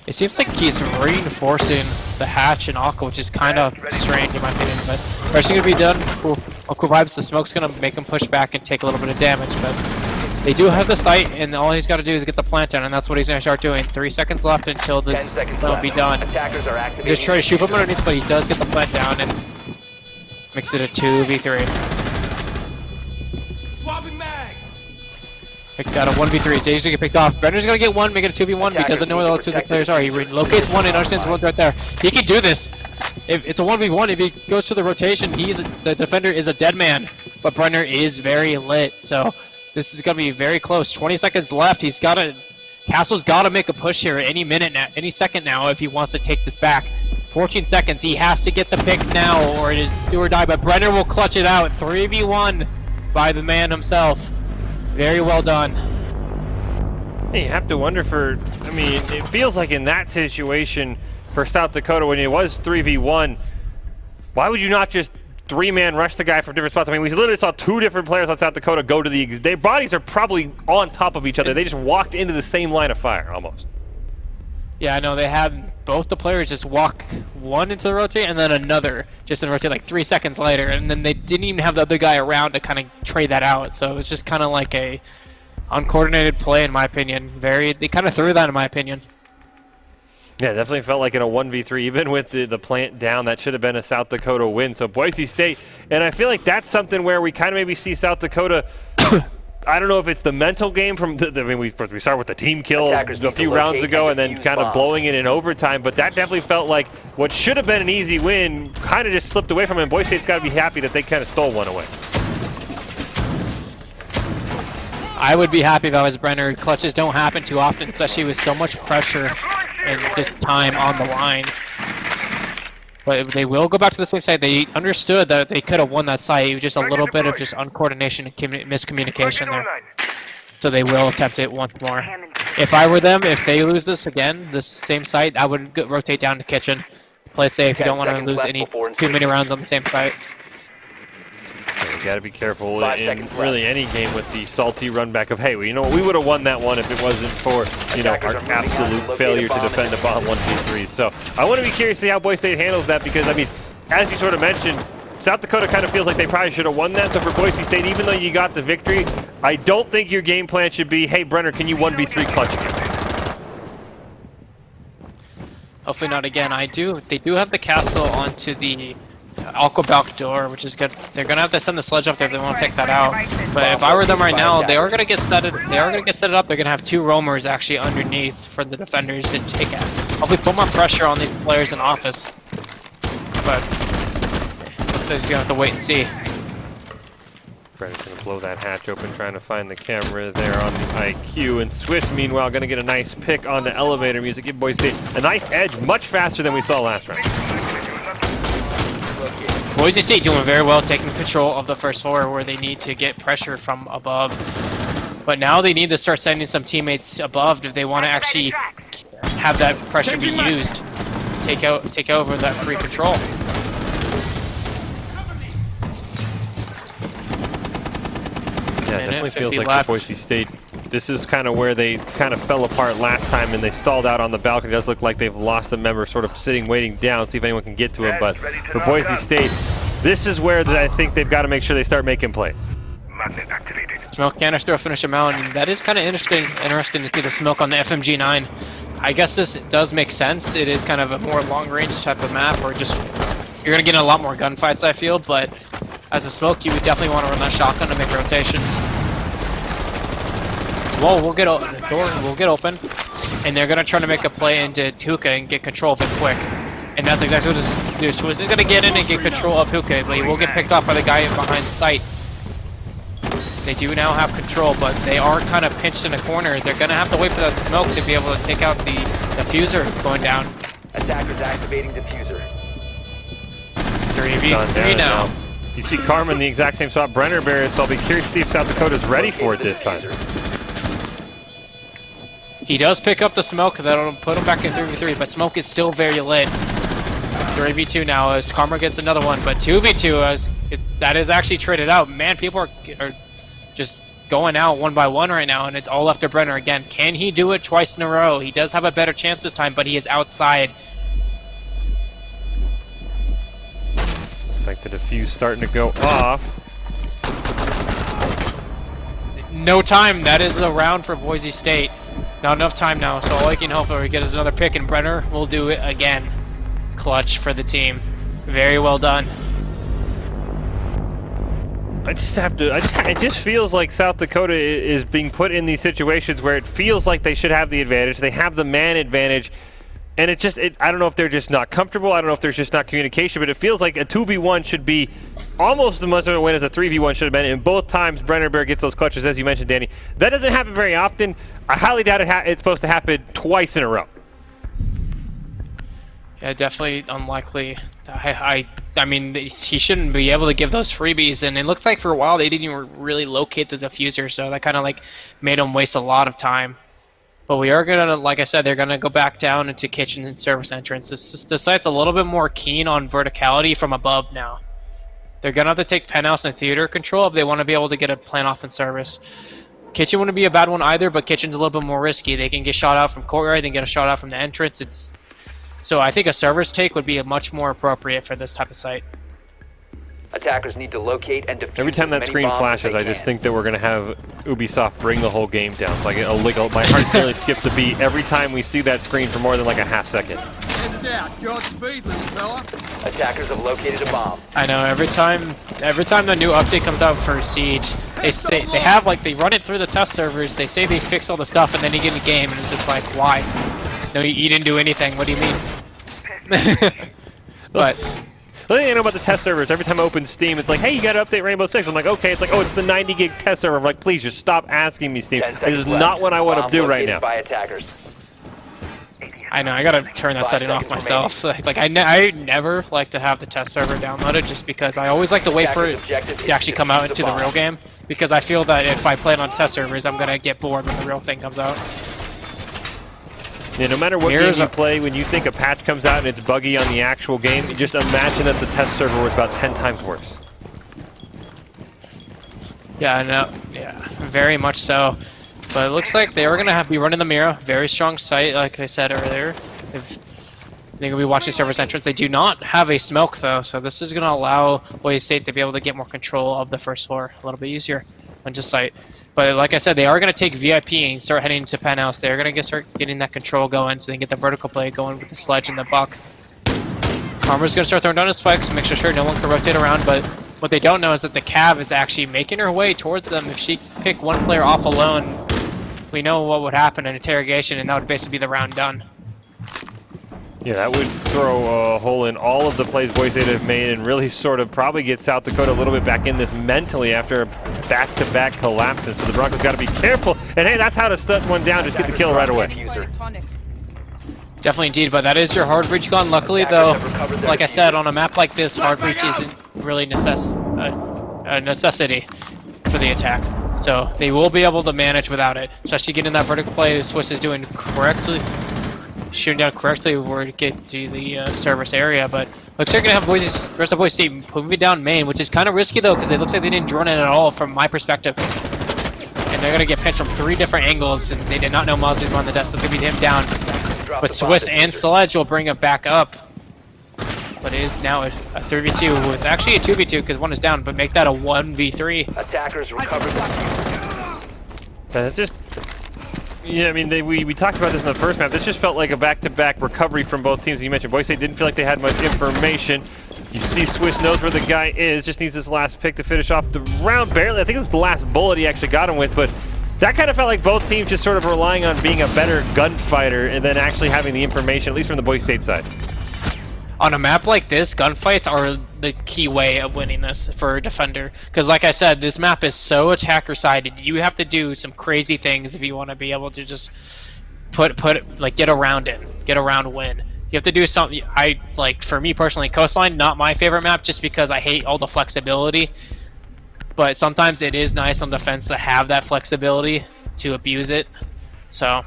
it seems like he's reinforcing the hatch and Aqua, which is kind of strange in my opinion. But first going to be done. Cool vibes. The smoke's going to make him push back and take a little bit of damage, but they do have the site, and all he's got to do is get the plant down, and that's what he's going to start doing. 3 seconds left until this will be done. Just try to shoot him underneath, but he does get the plant down and makes it a 2v3. Picked out a 1v3, so he's going to get picked off. Brenner's going to get one, make it a 2v1. He doesn't know where the other two players are. He locates one and understands one's right there. He can do this. If it's a 1v1, if he goes to the rotation, the defender is a dead man. But Brenner is very lit, so this is going to be very close. 20 seconds left. Castle's got to make a push here any minute now, any second now, if he wants to take this back. 14 seconds. He has to get the pick now, or it is do or die. But Brenner will clutch it out. 3v1 by the man himself. Very well done. You have to wonder it feels like in that situation for South Dakota, when it was 3v1, why would you not just three-man rush the guy from different spots? I mean, we literally saw two different players on South Dakota go to their bodies are probably on top of each other. They just walked into the same line of fire, almost. Yeah, I know they had both the players just walk one into the rotate and then another just in the rotate like 3 seconds later, and then they didn't even have the other guy around to kind of trade that out. So it was just kind of like a uncoordinated play in my opinion. They kind of threw that in my opinion. Yeah, definitely felt like in a 1v3, even with the plant down, that should have been a South Dakota win. So Boise State, and I feel like that's something where we kind of maybe see South Dakota. I don't know if it's the mental game from we start with the team kill a few rounds ago and then kind of blowing it in overtime, but that definitely felt like what should have been an easy win kind of just slipped away from him. Boise State's got to be happy that they kind of stole one away. I would be happy if I was Brenner. Clutches don't happen too often, especially with so much pressure and just time on the line. But they will go back to the same side. They understood that they could have won that side. It was just a little bit of just uncoordination and miscommunication there. So they will attempt it once more. If I were them, if they lose this again, this same site, I would rotate down to kitchen. Play it safe. You don't want to lose too many rounds on the same site. You got to be careful in really any game with the salty run back of, hey, well, you know what, we would have won that one if it wasn't for, you know, our absolute failure to defend a bomb 1v3. So I want to be curious to see how Boise State handles that because, I mean, as you sort of mentioned, South Dakota kind of feels like they probably should have won that. So for Boise State, even though you got the victory, I don't think your game plan should be, hey, Brenner, can you 1v3 clutch again? Hopefully not again. They do have the castle onto the Aquabalk door, which is good. They're gonna have to send the sledge up there if they want to take that out. But if I were them right now, they are gonna get set it. They are gonna get set it up. They're gonna have two roamers actually underneath for the defenders to take out. Hopefully, put more pressure on these players in office. But looks like he's gonna have to wait and see. Brenner's gonna blow that hatch open, trying to find the camera there on the IQ. And Swiss, meanwhile, gonna get a nice pick on the elevator music. Give Boise State a nice edge, much faster than we saw last round. Boise State doing very well, taking control of the first floor where they need to get pressure from above. But now they need to start sending some teammates above if they want to actually have that pressure be used. Take over that free control. Yeah, it definitely feels like Boise State, this is kind of where they kind of fell apart last time and they stalled out on the balcony. It does look like they've lost a member sort of sitting, waiting down, see if anyone can get to him. But for Boise State, this is where I think they've got to make sure they start making plays. Smoke canister will finish him out, and that is kind of interesting to see the smoke on the FMG9. I guess this does make sense. It is kind of a more long-range type of map, or just you're going to get in a lot more gunfights, I feel, but as a smoke, you would definitely want to run that shotgun to make rotations. Whoa, we'll get the door will get open, and they're gonna try to make a play into Hookah and get control of it quick. And that's exactly what this is do. So he's gonna get in and get control of Hookah, but he will get picked off by the guy behind the site. They do now have control, but they are kind of pinched in a corner. They're gonna have to wait for that smoke to be able to take out the diffuser going down. Attackers activating diffuser. 3v3 now. You see Karma in the exact same spot Brenner Bear is, so I'll be curious to see if South Dakota's ready for it this time. He does pick up the smoke, that'll put him back in 3v3, but smoke is still very lit. 3v2 now as Karma gets another one, but 2v2 as that is actually traded out. Man, people are just going out one by one right now, and it's all left to Brenner again. Can he do it twice in a row? He does have a better chance this time, but he is outside. Looks like the diffuse starting to go off. No time. That is a round for Boise State. Not enough time now, so all I can hope for get is another pick, and Brenner will do it again. Clutch for the team. Very well done. It just feels like South Dakota is being put in these situations where it feels like they should have the advantage. They have the man advantage. And I don't know if they're just not comfortable. I don't know if there's just not communication, but it feels like a 2v1 should be almost as much of a win as a 3v1 should have been. And both times Brenner Bear gets those clutches, as you mentioned, Danny. That doesn't happen very often. I highly doubt it's supposed to happen twice in a row. Yeah, definitely unlikely. I mean, he shouldn't be able to give those freebies, and it looks like for a while they didn't even really locate the diffuser, so that kind of like made him waste a lot of time. But we are gonna, like I said, they're gonna go back down into kitchen and service entrance. The site's a little bit more keen on verticality from above now. They're gonna have to take penthouse and theater control if they want to be able to get a plant off in service. Kitchen wouldn't be a bad one either, but kitchen's a little bit more risky. They can get shot out from courtyard, they can get a shot out from the entrance. So I think a server's take would be much more appropriate for this type of site. Attackers need to locate and defuse Every time as that many screen bombs as flashes, they I just can. think that we're going to have Ubisoft bring the whole game down. It's like my heart nearly skips a beat every time we see that screen for more than like a half second. Attackers have located a bomb. I know, every time the new update comes out for Siege, they run it through the test servers, they say they fix all the stuff, and then you get in the game and it's just like, why? No, you didn't do anything, what do you mean? But the thing I know about the test servers, every time I open Steam, it's like, hey, you got to update Rainbow Six. I'm like, okay. It's like, oh, it's the 90 gig test server. I'm like, please, just stop asking me, Steam. This is not what I want to do right now. By attackers. I know, I gotta turn that setting off myself. Like I never like to have the test server downloaded just because I always like to wait for it to actually come out into the real game, because I feel that if I play it on test servers, I'm gonna get bored when the real thing comes out. Yeah, no matter what game you play, when you think a patch comes out and it's buggy on the actual game, just imagine that the test server was about 10 times worse. Yeah, I know. Yeah, very much so. But it looks like they are going to be running the Mira. Very strong site, like I said earlier. They're going to be watching server's entrance. They do not have a smoke, though, so this is going to allow Boise State to be able to get more control of the first floor a little bit easier on just site. But like I said, they are going to take VIP and start heading into penthouse. They're going to start getting that control going so they can get the vertical play going with the sledge and the buck. Karma's going to start throwing down his spikes to make sure no one can rotate around, but what they don't know is that the Cav is actually making her way towards them. If she picked one player off alone, we know what would happen in interrogation, and that would basically be the round done. Yeah, that would throw a hole in all of the plays Boise State have made and really sort of probably get South Dakota a little bit back in this mentally after back-to-back collapses. So the Broncos got to be careful. And hey, that's how to shut one down, just get the kill right away. Definitely indeed, but that is your hard breach gone. Luckily, though, like I said, on a map like this, hard breach isn't really a necessity for the attack. So they will be able to manage without it, especially getting that vertical play Swiss is doing correctly, shooting down correctly where to get to the service area. But looks like they're going to have rest of Boise State moving down main, which is kind of risky though, because it looks like they didn't drone it at all from my perspective. And they're going to get pinched from 3 different angles, and they did not know Mosley's on the desk, so they beat him down. But Swiss and Sledge will bring it back up. But it is now a 3v2 with actually a 2v2 because one is down, but make that a 1v3. Attackers recovered the diffuser. That's just... Yeah, I mean, we talked about this in the first map. This just felt like a back-to-back recovery from both teams. You mentioned Boise State didn't feel like they had much information. You see Swiss knows where the guy is, just needs this last pick to finish off the round barely. I think it was the last bullet he actually got him with, but that kind of felt like both teams just sort of relying on being a better gunfighter and then actually having the information, at least from the Boise State side. On a map like this, gunfights are the key way of winning this for a defender. Because like I said, this map is so attacker-sided. You have to do some crazy things if you want to be able to just get around it, get around win. You have to do something. For me personally, Coastline, not my favorite map, just because I hate all the flexibility. But sometimes it is nice on defense to have that flexibility to abuse it. So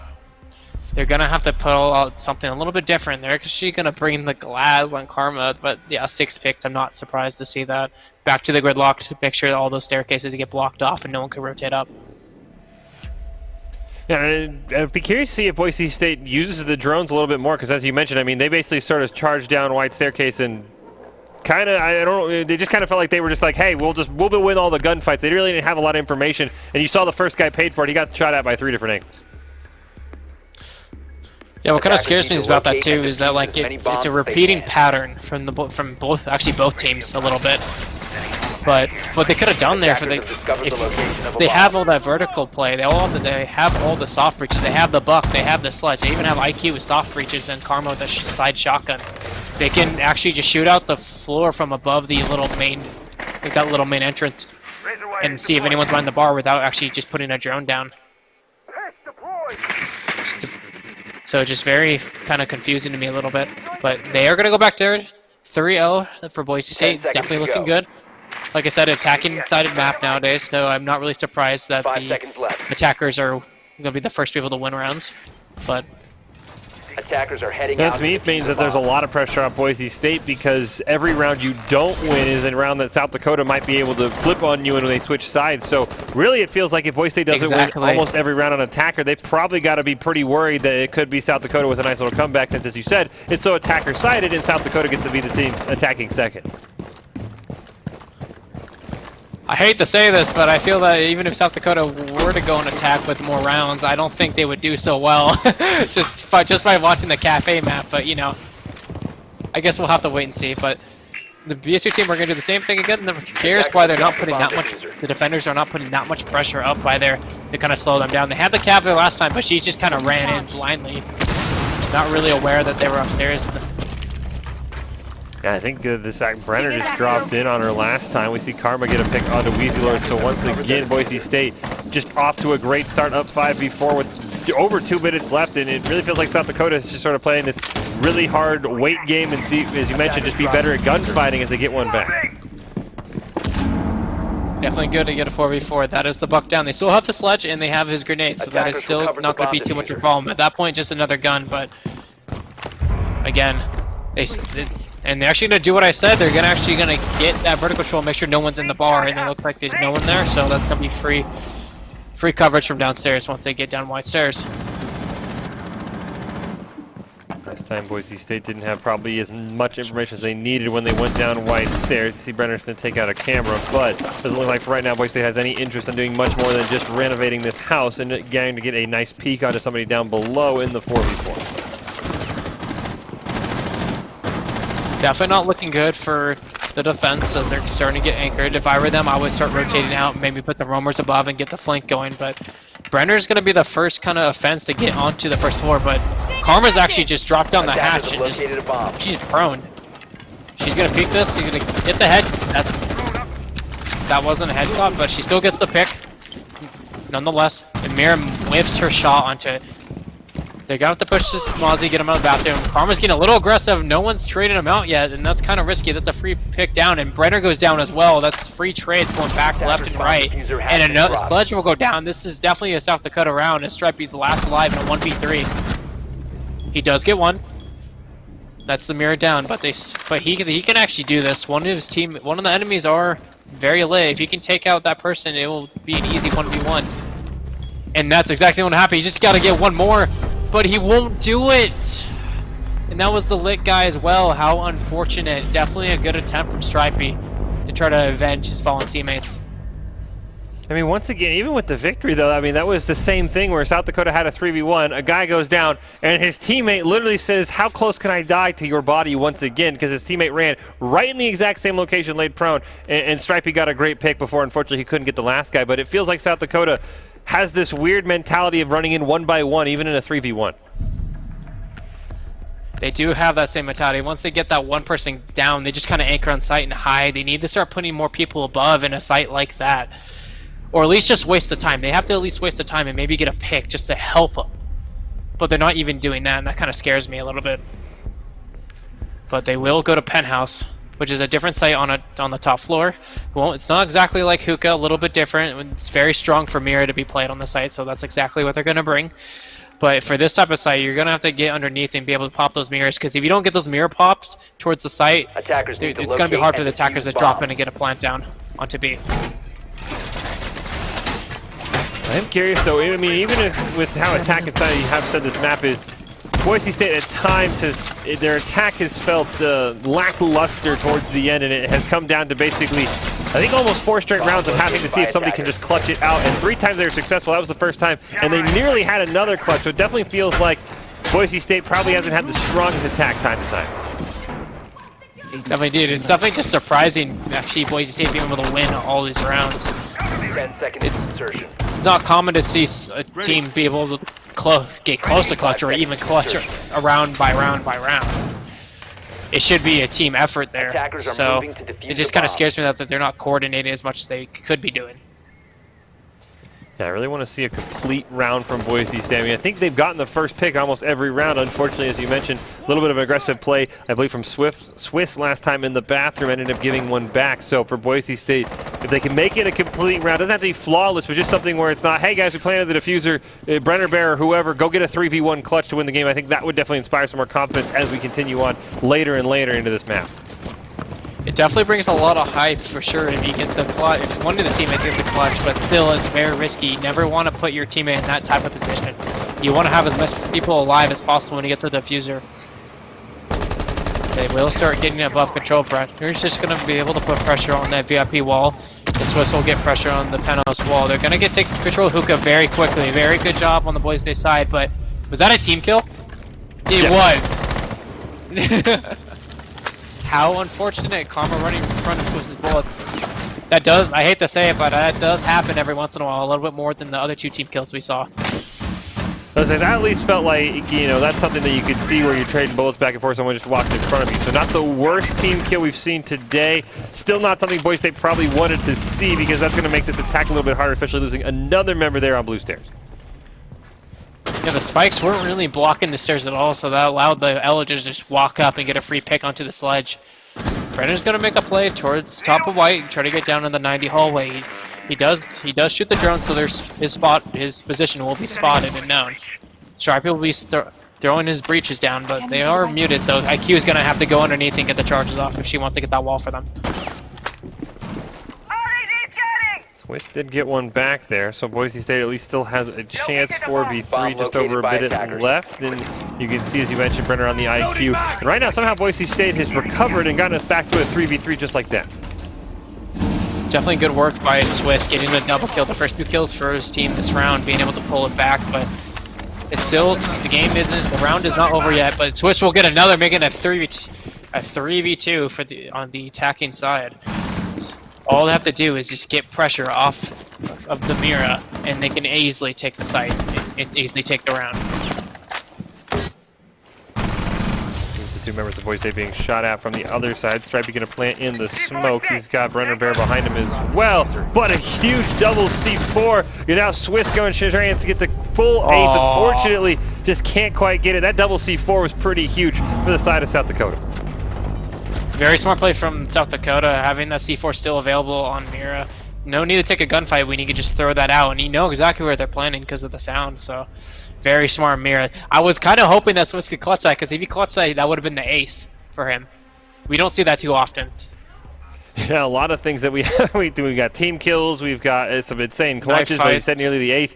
they're going to have to put out something a little bit different. They're actually going to bring the glass on Karma, but yeah, 6 picked. I'm not surprised to see that. Back to the gridlock to make sure all those staircases get blocked off and no one can rotate up. Yeah, I'd be curious to see if Boise State uses the drones a little bit more, because as you mentioned, I mean, they basically sort of charged down White Staircase and kind of, they just kind of felt like they were just like, hey, we'll win all the gunfights. They really didn't have a lot of information, and you saw the first guy paid for it. He got shot at by 3 different angles. Yeah, what kind of scares me about that too is that like it's a repeating pattern from both teams a little bit. But what they could have done there if they have all that vertical play, they have all the soft breaches, they have the buck, they have the sledge, they even have IQ with soft breaches and Karma with a side shotgun. They can actually just shoot out the floor from above the little main, that little main entrance, and see if anyone's behind the bar without actually just putting a drone down. So it's just very kind of confusing to me a little bit. But they are going to go back there. 3-0 for Boise State. Definitely looking good. Like I said, attacking-sided map nowadays, so I'm not really surprised that the attackers are going to be the first people to win rounds. But Attackers are heading That out to me means that there's a lot of pressure on Boise State, because every round you don't win is a round that South Dakota might be able to flip on you when they switch sides. So really it feels like if Boise State doesn't win almost every round on attacker, they probably got to be pretty worried that it could be South Dakota with a nice little comeback, since, as you said, it's so attacker-sided and South Dakota gets to be the team attacking second. I hate to say this, but I feel that even if South Dakota were to go and attack with more rounds, I don't think they would do so well just by watching the cafe map. But, you know, I guess we'll have to wait and see. But the BSU team are going to do the same thing again. I'm curious why they're not putting that much, the defenders are not putting that much pressure up by there to kind of slow them down. They had the cab there last time, but she just kind of ran in blindly, not really aware that they were upstairs. Yeah, I think Zach Brenner just dropped in on her last time. We see Karma get a pick onto Weezy Lord. So once again, Boise State just off to a great start, up 5v4 with over 2 minutes left. And it really feels like South Dakota is just sort of playing this really hard weight game and see, as you mentioned, just be better at gunfighting as they get one back. Definitely good to get a 4v4. That is the buck down. They still have the sledge and they have his grenade, so that is still not going to be too much of a problem. At that point, just another gun, but again, and they're actually going to do what I said. They're actually going to get that vertical control, make sure no one's in the bar, and they look like there's no one there, so that's going to be free coverage from downstairs once they get down wide stairs. Last time Boise State didn't have probably as much information as they needed when they went down wide stairs. See, Brenner's going to take out a camera, but doesn't look like for right now Boise State has any interest in doing much more than just renovating this house and getting to get a nice peek onto somebody down below in the 4v4. Definitely not looking good for the defense as they're starting to get anchored. If I were them, I would start rotating out, maybe put the roamers above and get the flank going. But Brenner's going to be the first kind of offense to get onto the first floor. But Karma's actually just dropped down the hatch and she's prone. She's going to peek this. She's going to get the head. That wasn't a headshot, but she still gets the pick. Nonetheless, and Mira whiffs her shot onto it. They got to push this Mozzie, get him out of the bathroom. Karma's getting a little aggressive. No one's trading him out yet, and that's kind of risky. That's a free pick down, and Brenner goes down as well. That's free trades going back, left, and right. And another sledge will go down. This is definitely a South Dakota round, and Stripey's last alive in a 1v3. He does get one. That's the mirror down, but he can actually do this. One of the enemies are very lit. If he can take out that person, it will be an easy 1v1. And that's exactly what happened. You just got to get one more. But he won't do it! And that was the lit guy as well. How unfortunate. Definitely a good attempt from Stripey to try to avenge his fallen teammates. I mean, once again, even with the victory, though, I mean, that was the same thing where South Dakota had a 3v1, a guy goes down, and his teammate literally says, how close can I die to your body once again? Because his teammate ran right in the exact same location, laid prone, and Stripey got a great pick before. Unfortunately, he couldn't get the last guy, but it feels like South Dakota has this weird mentality of running in 1 by 1, even in a 3v1. They do have that same mentality. Once they get that one person down, they just kind of anchor on site and hide. They need to start putting more people above in a site like that. Or at least just waste the time. They have to at least waste the time and maybe get a pick just to help them. But they're not even doing that, and that kind of scares me a little bit. But they will go to Penthouse, which is a different site on the top floor. Well, it's not exactly like Hookah, a little bit different. It's very strong for Mira to be played on the site, so that's exactly what they're going to bring. But for this type of site, you're going to have to get underneath and be able to pop those mirrors, because if you don't get those mirror pops towards the site, it's going to be hard for the attackers to drop in and get a plant down onto B. I'm curious, though, I mean, even if with how attack inside you have said this map is, Boise State at times their attack has felt lackluster towards the end, and it has come down to basically, I think, almost 4 straight rounds of having to see if somebody can just clutch it out, and 3 times they were successful. That was the first time, and they nearly had another clutch, so it definitely feels like Boise State probably hasn't had the strongest attack time to time. Definitely did. It's definitely just surprising, actually, Boise State being able to win all these rounds. 10 seconds of insertion. It's not common to see a team be able to get close to clutch or even clutch around by round by round. It should be a team effort there. So it just kind of scares me that they're not coordinating as much as they could be doing. Yeah, I really want to see a complete round from Boise State. I mean, I think they've gotten the first pick almost every round. Unfortunately, as you mentioned, a little bit of aggressive play, I believe, from Swiss last time in the bathroom, ended up giving one back. So for Boise State, if they can make it a complete round, doesn't have to be flawless, but just something where it's not, hey guys, we planted the diffuser, Brenner Bear or whoever, go get a 3v1 clutch to win the game. I think that would definitely inspire some more confidence as we continue on later and later into this map. It definitely brings a lot of hype for sure if you get the clutch, if one of the teammates gets the clutch, but still it's very risky. You never want to put your teammate in that type of position. You want to have as much people alive as possible when you get to the diffuser. They will start getting above control. Brenner's just going to be able to put pressure on that VIP wall. The Swiss will get pressure on the Penos wall. They're going to take control of Hookah very quickly. Very good job on the Boise State side, but was that a team kill? It was. How unfortunate, Karma running in front of Swiss's bullets. That does, I hate to say it, but that does happen every once in a while, a little bit more than the other 2 team kills we saw. That at least felt like, you know, that's something that you could see where you're trading bullets back and forth, someone just walks in front of you. So not the worst team kill we've seen today. Still not something Boise State probably wanted to see, because that's going to make this attack a little bit harder, especially losing another member there on blue stairs. Yeah, the spikes weren't really blocking the stairs at all, so that allowed the Ella to just walk up and get a free pick onto the sledge. Brenner's gonna make a play towards top of white and try to get down in the 90 hallway. He does shoot the drone, so there's his position will be spotted and known. Sharpie will be throwing his breaches down, but they are muted, so IQ is gonna have to go underneath and get the charges off if she wants to get that wall for them. Swiss did get one back there, so Boise State at least still has a chance. 4v3, just over a minute left, and you can see, as you mentioned, Brenner on the IQ. And right now, somehow Boise State has recovered and gotten us back to a 3v3 just like that. Definitely good work by Swiss, getting a double kill, the first 2 kills for his team this round, being able to pull it back, but it's still, the round is not over yet, but Swiss will get another, making a 3v2 for on the attacking side. All they have to do is just get pressure off of the Mira, and they can easily take the site, and easily take the round. The 2 members of Boise State being shot at from the other side. Stripey going to plant in the smoke. He's got Brenner Bear behind him as well, but a huge double C4. You're now Swiss going to try to get the full ace. Unfortunately, just can't quite get it. That double C4 was pretty huge for the side of South Dakota. Very smart play from South Dakota, having that C4 still available on Mira. No need to take a gunfight when you can just throw that out, and you know exactly where they're planning because of the sound, so very smart Mira. I was kind of hoping that Swiss could clutch that, because if he clutched that, that would have been the ace for him. We don't see that too often. Yeah, a lot of things that we have. We got team kills, we've got some insane clutches, like you said, nearly the ace.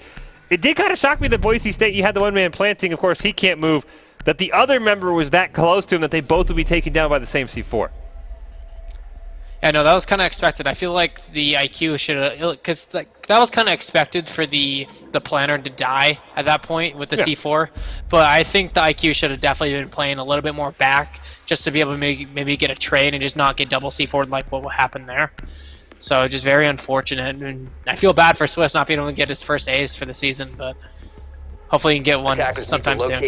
It did kind of shock me that Boise State, you had the one-man planting, of course, he can't move, that the other member was that close to him that they both would be taken down by the same C4. Yeah, no, that was kind of expected. I feel like the IQ should have, because that was kind of expected for the planner to die at that point with the C4. But I think the IQ should have definitely been playing a little bit more back, just to be able to maybe get a trade and just not get double C4'd like what happened there. So just very unfortunate, and I feel bad for Swiss not being able to get his first ace for the season, but hopefully he can get one sometime soon.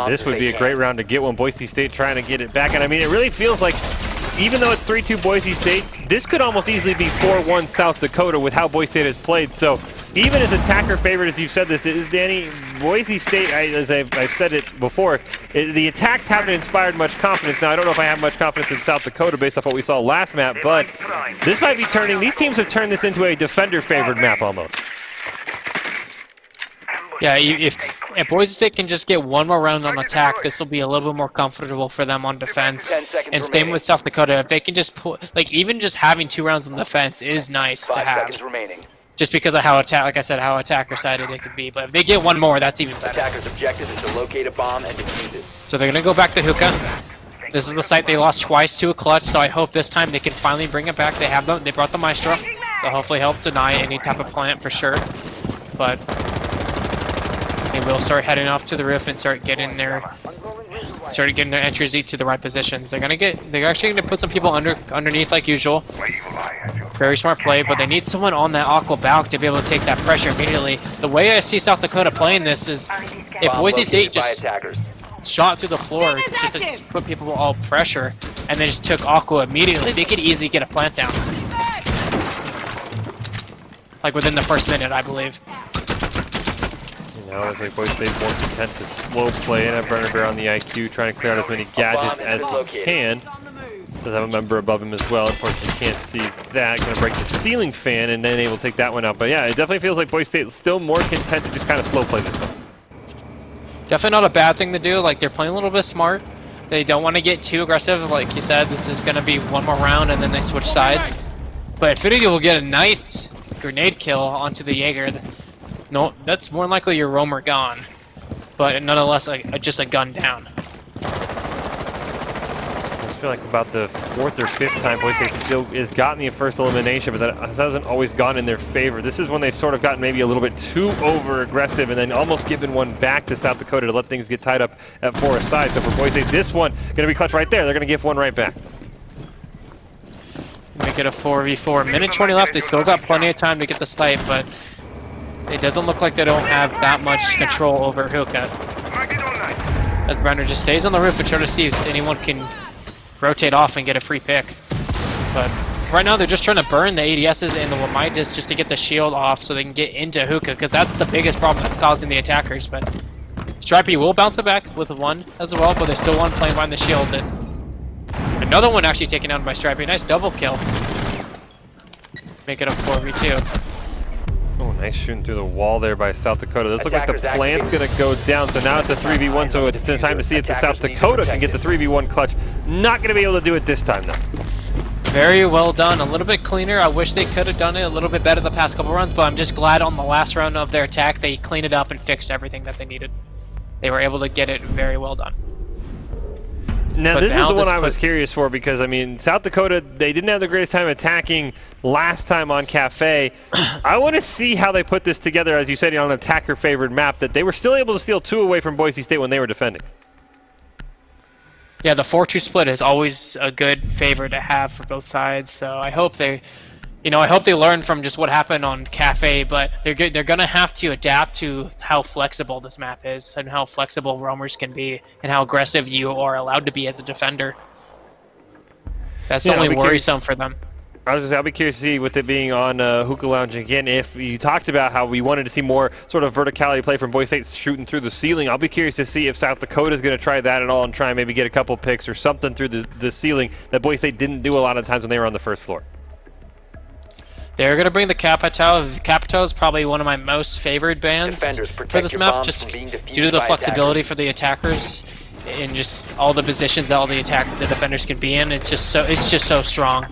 This would be a great round to get one. Boise State trying to get it back, and I mean, it really feels like, even though it's 3-2 Boise State, this could almost easily be 4-1 South Dakota with how Boise State has played. So even as attacker favorite, as you've said this is, Danny, Boise State, as I've said it before, the attacks haven't inspired much confidence. Now, I don't know if I have much confidence in South Dakota based off what we saw last map, but this might be turning, these teams have turned this into a defender-favored map almost. Yeah, if Boise State can just get one more round on attack, this will be a little bit more comfortable for them on defense. And same with South Dakota, if they can just put, like, even just having 2 rounds on defense is nice to have. Just because of how like I said, how attacker-sided it could be. But if they get one more, that's even better. Attacker's objective is to locate a bomb and defuse it. So they're gonna go back to Hookah. This is the site they lost twice to a clutch, so I hope this time they can finally bring it back. They brought the Maestro. They'll hopefully help deny any type of plant for sure. But they will start heading off to the roof and start getting their entries to the right positions. They're actually gonna put some people underneath like usual. Very smart play, but they need someone on that aqua balk to be able to take that pressure immediately. The way I see South Dakota playing this is, if Boise State just shot through the floor just to put people all pressure, and then just took aqua immediately, they could easily get a plant down. like within the first minute, I believe. Now it's like Boise State more content to slow play and have Brenner Bear on the IQ, trying to clear out as many gadgets as he can. Does have a member above him as well. Unfortunately, can't see that. Going to break the ceiling fan and then able to take that one out. But yeah, it definitely feels like Boise State is still more content to just kind of slow play this one. Definitely not a bad thing to do. Like, they're playing a little bit smart. They don't want to get too aggressive. Like you said, this is going to be one more round and then they switch sides. But Infinity will get a nice grenade kill onto the Jaeger. No, that's more than likely your roamer gone. But nonetheless, just a gun down. I feel like about the 4th or 5th time Boise State still has gotten the first elimination, but that hasn't always gone in their favor. This is when they've sort of gotten maybe a little bit too over-aggressive and then almost given one back to South Dakota to let things get tied up at Forest Side. So for Boise State, this one going to be clutch right there. They're going to give one right back. Make it a 4v4. Minute 20 left. They still got plenty of time to get the snipe, but it doesn't look like they don't have that much control over Hookah. As Brenner just stays on the roof and tries to see if anyone can rotate off and get a free pick. But right now they're just trying to burn the ADSs and the Wamitis just to get the shield off so they can get into Hookah, because that's the biggest problem that's causing the attackers. But Stripey will bounce it back with one as well, but there's still one playing behind the shield. And another one actually taken out by Stripey. Nice double kill. Make it a 4v2. Oh, nice shooting through the wall there by South Dakota. This looks like the plant's going to go down, so now it's a 3v1, so it's time to see if the South Dakota can get the 3v1 clutch. Not going to be able to do it this time, though. Very well done. A little bit cleaner. I wish they could have done it a little bit better the past couple runs, but I'm just glad on the last round of their attack, they cleaned it up and fixed everything that they needed. They were able to get it very well done. Now, this is the one I was curious for because, I mean, South Dakota, they didn't have the greatest time attacking last time on Cafe. I want to see how they put this together, as you said, on an attacker-favored map, that they were still able to steal 2 away from Boise State when they were defending. Yeah, the 4-2 split is always a good favor to have for both sides, so I hope they... I hope they learn from just what happened on Cafe, but they're going to have to adapt to how flexible this map is and how flexible roamers can be and how aggressive you are allowed to be as a defender. That's only worrisome for them. I'll be curious to see with it being on Hookah Lounge again, if you talked about how we wanted to see more sort of verticality play from Boise State shooting through the ceiling. I'll be curious to see if South Dakota is going to try that at all and try and maybe get a couple picks or something through the ceiling that Boise State didn't do a lot of times when they were on the first floor. They're going to bring the Capitao. Capitao is probably one of my most favored bands for this map, just due to the flexibility for the attackers and just all the positions that all the defenders can be in. It's just so strong.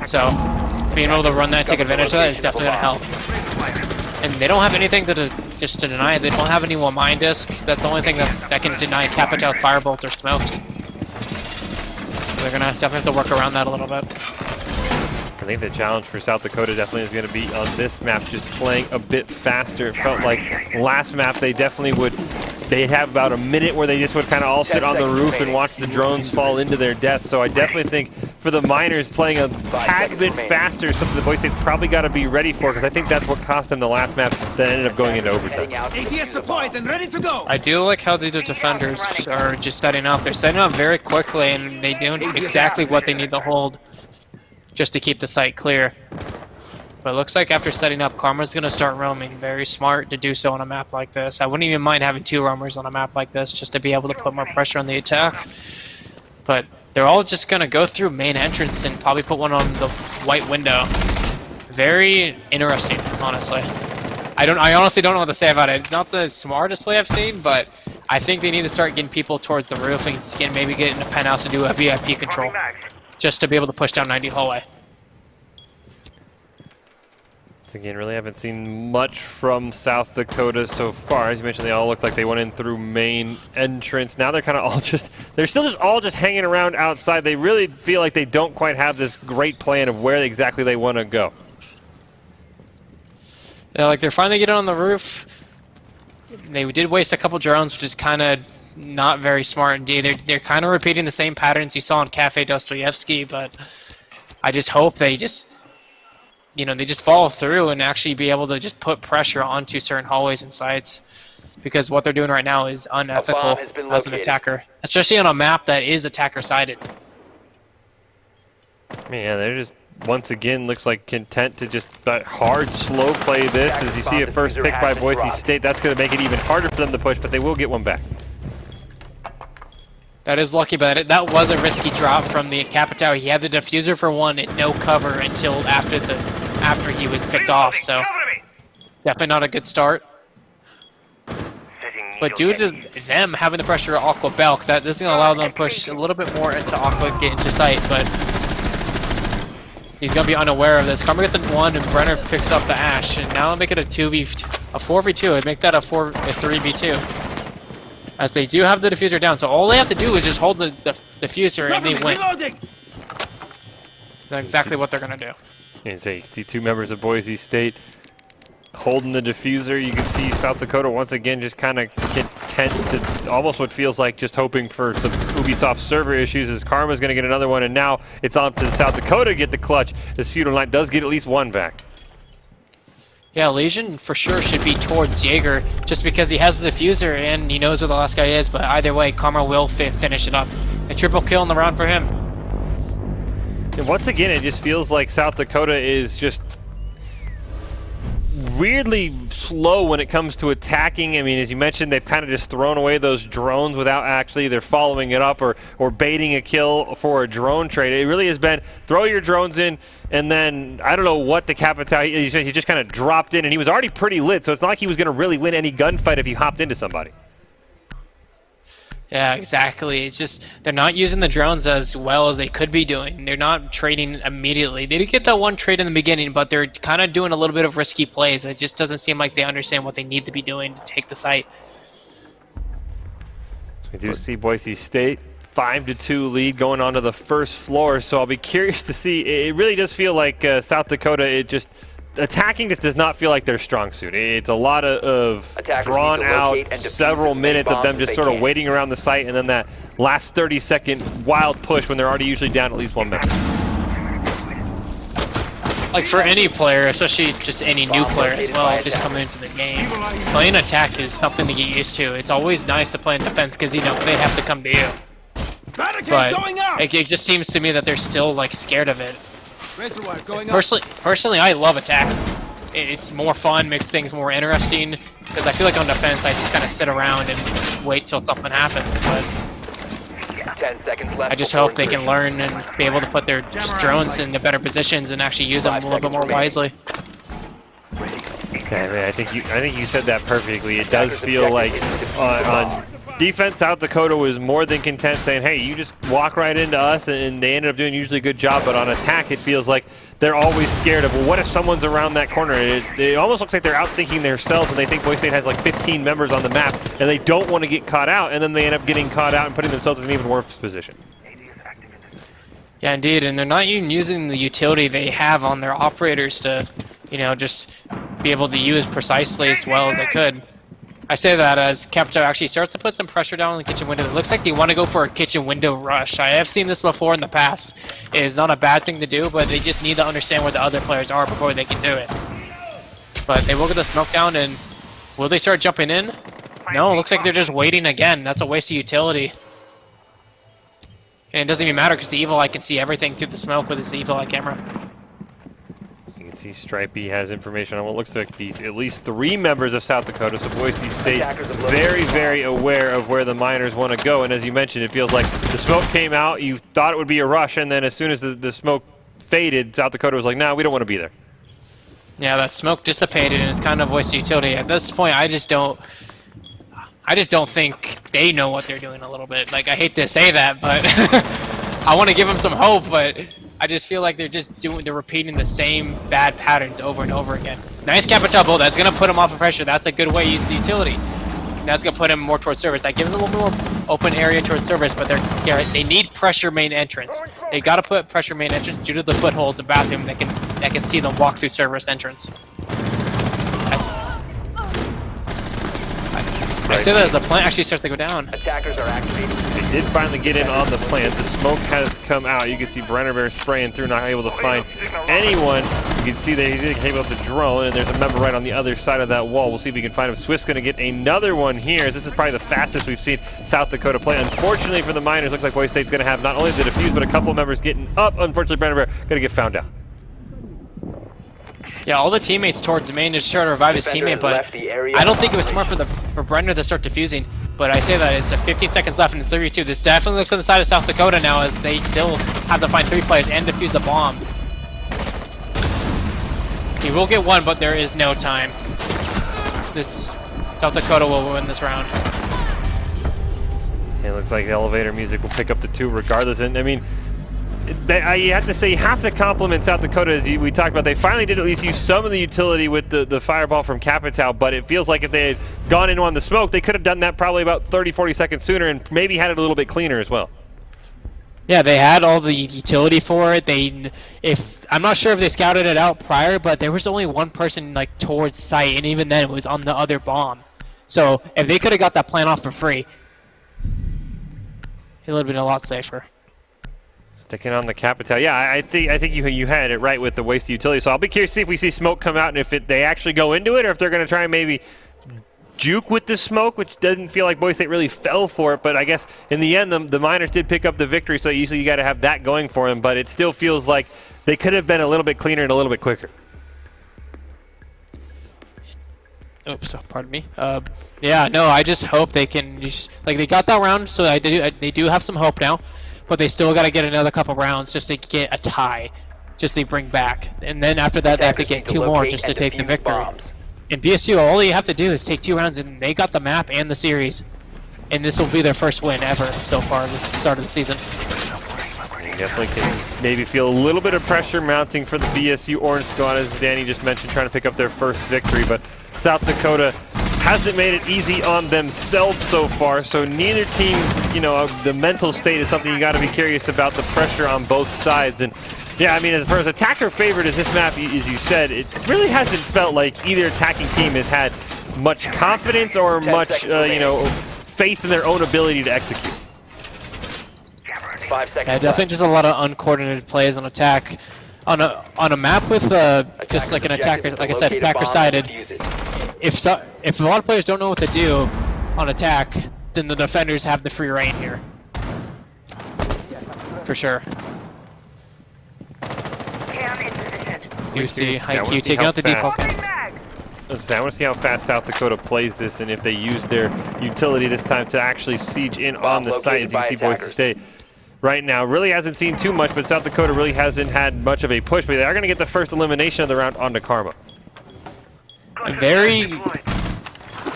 So being able to run that, take advantage of that is definitely going to help. And they don't have anything to deny. They don't have any mine disc. That's the only thing that can deny Capitao firebolt or smokes. So they're going to definitely have to work around that a little bit. I think the challenge for South Dakota definitely is going to be on this map, just playing a bit faster. It felt like last map they definitely would, they'd have about a minute where they just would kind of all sit on the roof and watch the drones fall into their death. So I definitely think for the Miners, playing a tad bit faster is something the Boise State's probably got to be ready for, because I think that's what cost them the last map that ended up going into overtime. ATS deployed and ready to go. I do like how the defenders are just setting up. They're setting up very quickly and they do exactly what they need to hold just to keep the site clear. But it looks like after setting up, Karma's going to start roaming. Very smart to do so on a map like this. I wouldn't even mind having 2 roamers on a map like this just to be able to put more pressure on the attack. But they're all just going to go through main entrance and probably put one on the white window. Very interesting, honestly. I honestly don't know what to say about it. It's not the smartest play I've seen, but I think they need to start getting people towards the roof and maybe get in a penthouse to do a VIP control, just to be able to push down 90 hallway. Again, really haven't seen much from South Dakota so far. As you mentioned, they all look like they went in through main entrance. Now they're kind of all they're still just all hanging around outside. They really feel like they don't quite have this great plan of where exactly they want to go. Yeah, like they're finally getting on the roof. They did waste a couple drones, which is kind of not very smart indeed. They're kind of repeating the same patterns you saw in Cafe Dostoyevsky, but I just hope they just follow through and actually be able to just put pressure onto certain hallways and sites, because what they're doing right now is unethical as an attacker, especially on a map that is attacker-sided. Yeah, they're just once again looks like content to just hard, slow play this. As you see a first pick by Boise State, that's going to make it even harder for them to push, but they will get one back. That is lucky, but that was a risky drop from the Capitao. He had the diffuser for one and no cover until after he was picked off, so definitely not a good start. But due to them having the pressure of Aqua Belk, that is going to allow them to push a little bit more into Aqua, get into sight, but he's going to be unaware of this. Karma gets in one, and Brenner picks up the Ash, and now make it a 4v2, and make that a 3v2. As they do have the diffuser down, so all they have to do is just hold the diffuser, and they win. That's exactly what they're going to do. You can see two members of Boise State holding the diffuser. You can see South Dakota once again just kind of content to almost what feels like just hoping for some Ubisoft server issues, as Karma's going to get another one, and now it's on to South Dakota to get the clutch, as Feudal Knight does get at least one back. Yeah, Legion for sure should be towards Jaeger just because he has the diffuser and he knows where the last guy is, but either way, Karma will finish it up. A triple kill in the round for him. And once again, it just feels like South Dakota is just weirdly slow when it comes to attacking. I mean, as you mentioned, they've kind of just thrown away those drones without actually either following it up or baiting a kill for a drone trade. It really has been throw your drones in, and then I don't know what the Capitao, he just kind of dropped in, and he was already pretty lit, so it's not like he was going to really win any gunfight if he hopped into somebody. Yeah, exactly. It's just they're not using the drones as well as they could be doing. They're not trading immediately. They did get that one trade in the beginning, but they're kind of doing a little bit of risky plays. It just doesn't seem like they understand what they need to be doing to take the site. So we do see Boise State 5-2 lead going on to the first floor, so I'll be curious to see. It really does feel like South Dakota, attacking just does not feel like their strong suit. It's a lot of drawn out, several minutes of them just sort of waiting around the site, and then that last 30-second wild push when they're already usually down at least one member. Like for any player, especially just any new player as well, just coming into the game, playing attack is something to get used to. It's always nice to play in defense because, you know, they have to come to you. But it just seems to me that they're still like scared of it. Personally, I love attack. It's more fun, makes things more interesting, because I feel like on defense I just kind of sit around and wait till something happens, but 10 seconds left. I just hope they can learn and be able to put their drones into better positions and actually use them a little bit more wisely. Yeah, man, I think you said that perfectly. It does feel like on defense, South Dakota was more than content saying, hey, you just walk right into us, and they ended up doing usually a good job. But on attack, it feels like they're always scared of, well, what if someone's around that corner? It almost looks like they're outthinking themselves, and they think Boise State has like 15 members on the map, and they don't want to get caught out, and then they end up getting caught out and putting themselves in an even worse position. Yeah, indeed, and they're not even using the utility they have on their operators to, you know, just be able to use precisely as well as they could. I say that as Capitao actually starts to put some pressure down on the kitchen window. It looks like they want to go for a kitchen window rush. I have seen this before in the past. It is not a bad thing to do, but they just need to understand where the other players are before they can do it. But they will get the smoke down, and will they start jumping in? No, it looks like they're just waiting again. That's a waste of utility. And it doesn't even matter because the Evil Eye can see everything through the smoke with his Evil Eye camera. You can see Stripey has information on what looks like at least 3 members of South Dakota, so Boise State very, very aware of where the miners want to go. And as you mentioned, it feels like the smoke came out, you thought it would be a rush, and then as soon as the smoke faded, South Dakota was like, nah, we don't want to be there. Yeah, that smoke dissipated, and it's kind of a waste of utility. At this point, I just don't think they know what they're doing a little bit. Like, I hate to say that, but I want to give them some hope, but I just feel like they're repeating the same bad patterns over and over again. Nice Capitao build. That's going to put him off of pressure. That's a good way to use the utility. That's going to put him more towards service. That gives them a little more open area towards service, but they need pressure main entrance. They got to put pressure main entrance due to the footholes of bathroom that can see them walk through service entrance. I say that as the plant actually starts to go down. Attackers are activated. They did finally get in on the plant. The smoke has come out. You can see Brenner Bear spraying through, not able to find anyone. You can see that he's going to take out the drone, and there's a member right on the other side of that wall. We'll see if we can find him. Swift's going to get another one here. This is probably the fastest we've seen South Dakota play. Unfortunately for the Miners, looks like Boise State's going to have not only the defuse, but a couple of members getting up. Unfortunately, Brenner Bear going to get found out. Yeah, all the teammates towards main to try to revive his teammate, but I don't think it was smart for Brenner to start defusing. But I say that it's 15 seconds left and it's 32. This definitely looks on the side of South Dakota now as they still have to find 3 players and defuse the bomb. He will get 1, but there is no time. This South Dakota will win this round. It looks like elevator music will pick up the 2 regardless. And I mean, you have to say you have to compliment South Dakota, as we talked about. They finally did at least use some of the utility with the fireball from Capital, but it feels like if they had gone in on the smoke, they could have done that probably about 30-40 seconds sooner and maybe had it a little bit cleaner as well. Yeah, they had all the utility for it. I'm not sure if they scouted it out prior, but there was only 1 person like towards site, and even then it was on the other bomb. So if they could have got that plan off for free, it would have been a lot safer. Sticking on the Capital. Yeah, I think you had it right with the waste of utility. So I'll be curious to see if we see smoke come out and if they actually go into it, or if they're going to try and maybe juke with the smoke, which doesn't feel like Boise State really fell for it. But I guess in the end, the Miners did pick up the victory, so usually you got to have that going for them. But it still feels like they could have been a little bit cleaner and a little bit quicker. Oops, pardon me. Yeah, no, I just hope they can, they got that round, so they do have some hope now. But they still got to get another couple rounds just to get a tie, just to bring back. And then after that, they have to get 2 more just to take the victory. In BSU, all you have to do is take 2 rounds, and they got the map and the series. And this will be their first win ever so far this start of the season. You definitely can maybe feel a little bit of pressure mounting for the BSU Orange Squad, as Danny just mentioned, trying to pick up their first victory. But South Dakota hasn't made it easy on themselves so far, so neither team, the mental state is something you got to be curious about, the pressure on both sides. And yeah, I mean, as far as attacker favorite as this map, as you said, it really hasn't felt like either attacking team has had much confidence or much, faith in their own ability to execute. 5 seconds. Yeah, definitely just a lot of uncoordinated plays on attack. On a map with just like an attacker, like I said, attacker-sided. If a lot of players don't know what to do on attack, then the defenders have the free reign here. For sure. UC, IQ taking out the default. I want to see how fast South Dakota plays this and if they use their utility this time to actually siege in on the site. As you can see, Boise State right now really hasn't seen too much, but South Dakota really hasn't had much of a push. But they are going to get the first elimination of the round onto Karma.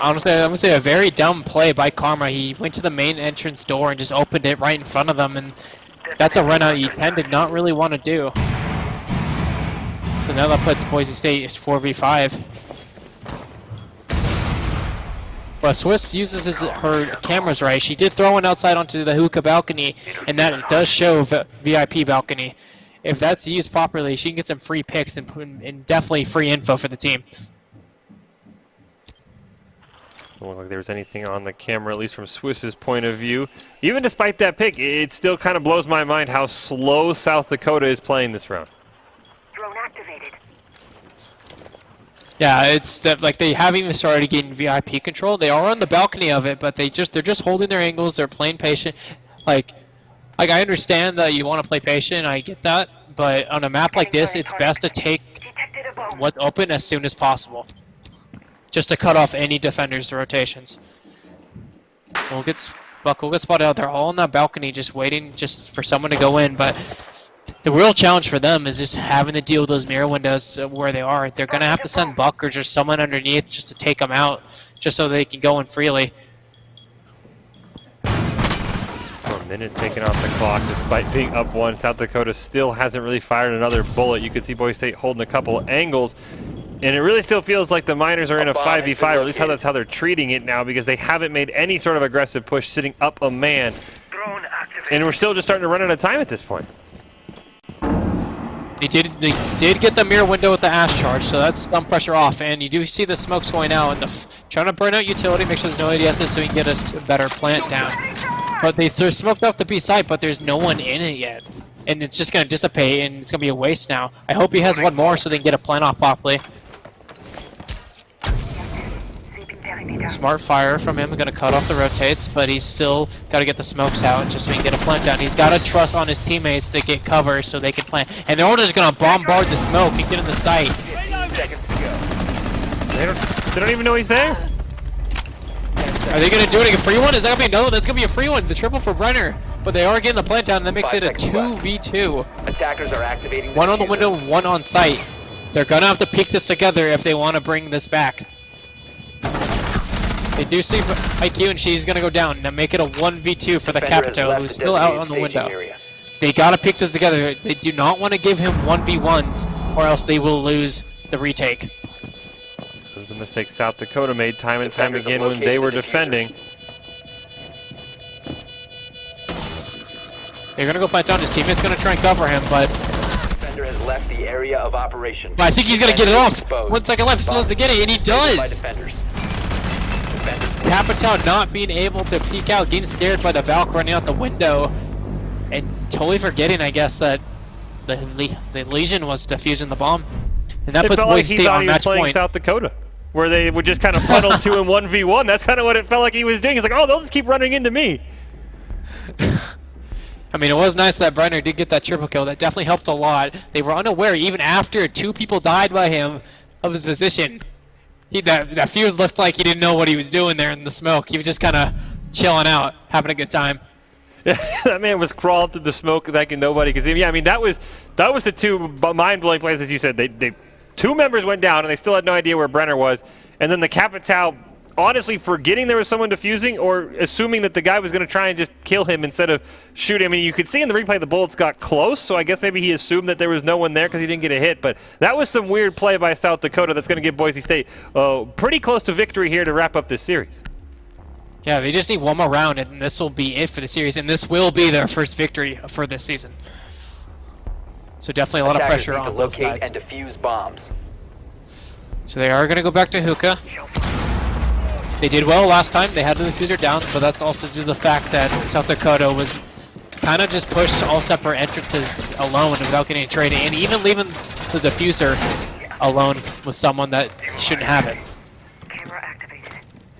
Honestly, I'm going to say a very dumb play by Karma. He went to the main entrance door and just opened it right in front of them, and that's a run out you tend to not really want to do. So now that puts Boise State 4v5. But Swiss uses her cameras right. She did throw one outside onto the hookah balcony, and that does show VIP balcony. If that's used properly, she can get some free picks and definitely free info for the team. Don't look like there was anything on the camera, at least from Swiss's point of view. Even despite that pick, it still kind of blows my mind how slow South Dakota is playing this round. Drone activated. Yeah, it's like they haven't even started getting VIP control. They are on the balcony of it, but they're just holding their angles. They're playing patient. Like I understand that you want to play patient. I get that, but on a map like this, it's best to take what's open as soon as possible, just to cut off any defenders' rotations. Buck will get spotted out. They're all on that balcony, just waiting just for someone to go in, but. The real challenge for them is just having to deal with those mirror windows where they are. They're going to have to send Buck or just someone underneath just to take them out, just so they can go in freely. 1 minute taken off the clock despite being up 1. South Dakota still hasn't really fired another bullet. You can see Boise State holding a couple angles. And it really still feels like the Miners are in a 5v5, or at least that's how they're treating it now, because they haven't made any sort of aggressive push sitting up a man. And we're still just starting to run out of time at this point. They did get the mirror window with the ash charge, so that's some pressure off. And you do see the smokes going out, and trying to burn out utility, make sure there's no ADSs so we can get a better plant down. But they're smoked off the B side, but there's no one in it yet. And it's just going to dissipate, and it's going to be a waste now. I hope he has one more so they can get a plant off properly. Smart fire from him, going to cut off the rotates, but he's still got to get the smokes out just so he can get a plant down. He's got to trust on his teammates to get cover so they can plant. And they're all just going to bombard the smoke and get in the site. They don't even know he's there. Are they gonna do it a free one? Is that gonna be no? That's gonna be a free one. The triple for Brenner, but they are getting the plant down, and that makes it a 2v2. Attackers are activating. One on the window, one on site. They're gonna have to peek this together if they want to bring this back. They do see IQ, and she's gonna go down. Now make it a 1v2 for the Capito, who's still out on the window. They gotta pick this together. They do not want to give him 1v1s, or else they will lose the retake. This is the mistake South Dakota made time and time again when they were defending. They're gonna go fight down. His teammate's gonna try and cover him, but Defender has left the area of operation. I think he's gonna get it off. 1 second left, still has to get it, and he does. Capito not being able to peek out, getting scared by the Valk running out the window, and totally forgetting, I guess, that the Legion was defusing the bomb. And that It puts felt like Boise he State thought on he was match playing point. South Dakota, where they would just kind of funnel to him 1v1. That's kind of what it felt like he was doing. He's like, oh, they'll just keep running into me. I mean, it was nice that Brenner did get that triple kill. That definitely helped a lot. They were unaware, even after 2 people died by him, of his position. That fuse looked like he didn't know what he was doing there in the smoke. He was just kind of chilling out, having a good time. That man was crawling through the smoke thinking nobody could see him. Yeah, I mean, that was the 2 mind-blowing plays, as you said. They 2 members went down, and they still had no idea where Brenner was. And then the Capitao, honestly, forgetting there was someone defusing or assuming that the guy was going to try and just kill him instead of shoot him. I mean, you could see in the replay the bullets got close, so I guess maybe he assumed that there was no one there because he didn't get a hit. But that was some weird play by South Dakota that's going to give Boise State pretty close to victory here to wrap up this series. Yeah, they just need one more round, and this will be it for the series, and this will be their first victory for this season. So definitely a lot of pressure on both sides. And defuse bombs. So they are going to go back to Hookah. They did well last time. They had the diffuser down, but that's also due to the fact that South Dakota was kind of just pushed all separate entrances alone without getting a trade, and even leaving the diffuser alone with someone that shouldn't have it.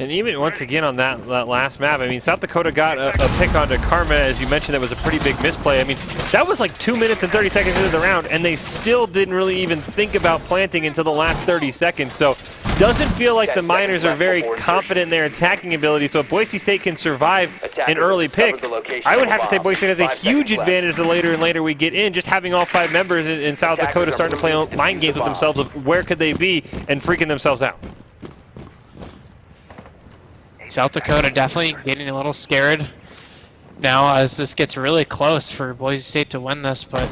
And even once again on that last map, I mean, South Dakota got a pick onto Karma, as you mentioned. That was a pretty big misplay. I mean, that was like 2 minutes and 30 seconds into the round, and they still didn't really even think about planting until the last 30 seconds. So doesn't feel like the Miners are very confident in their attacking ability. So if Boise State can survive an early pick, I would have to say Boise State has a huge advantage the later and later we get in, just having all 5 members in South Dakota starting to play mind games with themselves of where could they be and freaking themselves out. South Dakota definitely getting a little scared now as this gets really close for Boise State to win this, but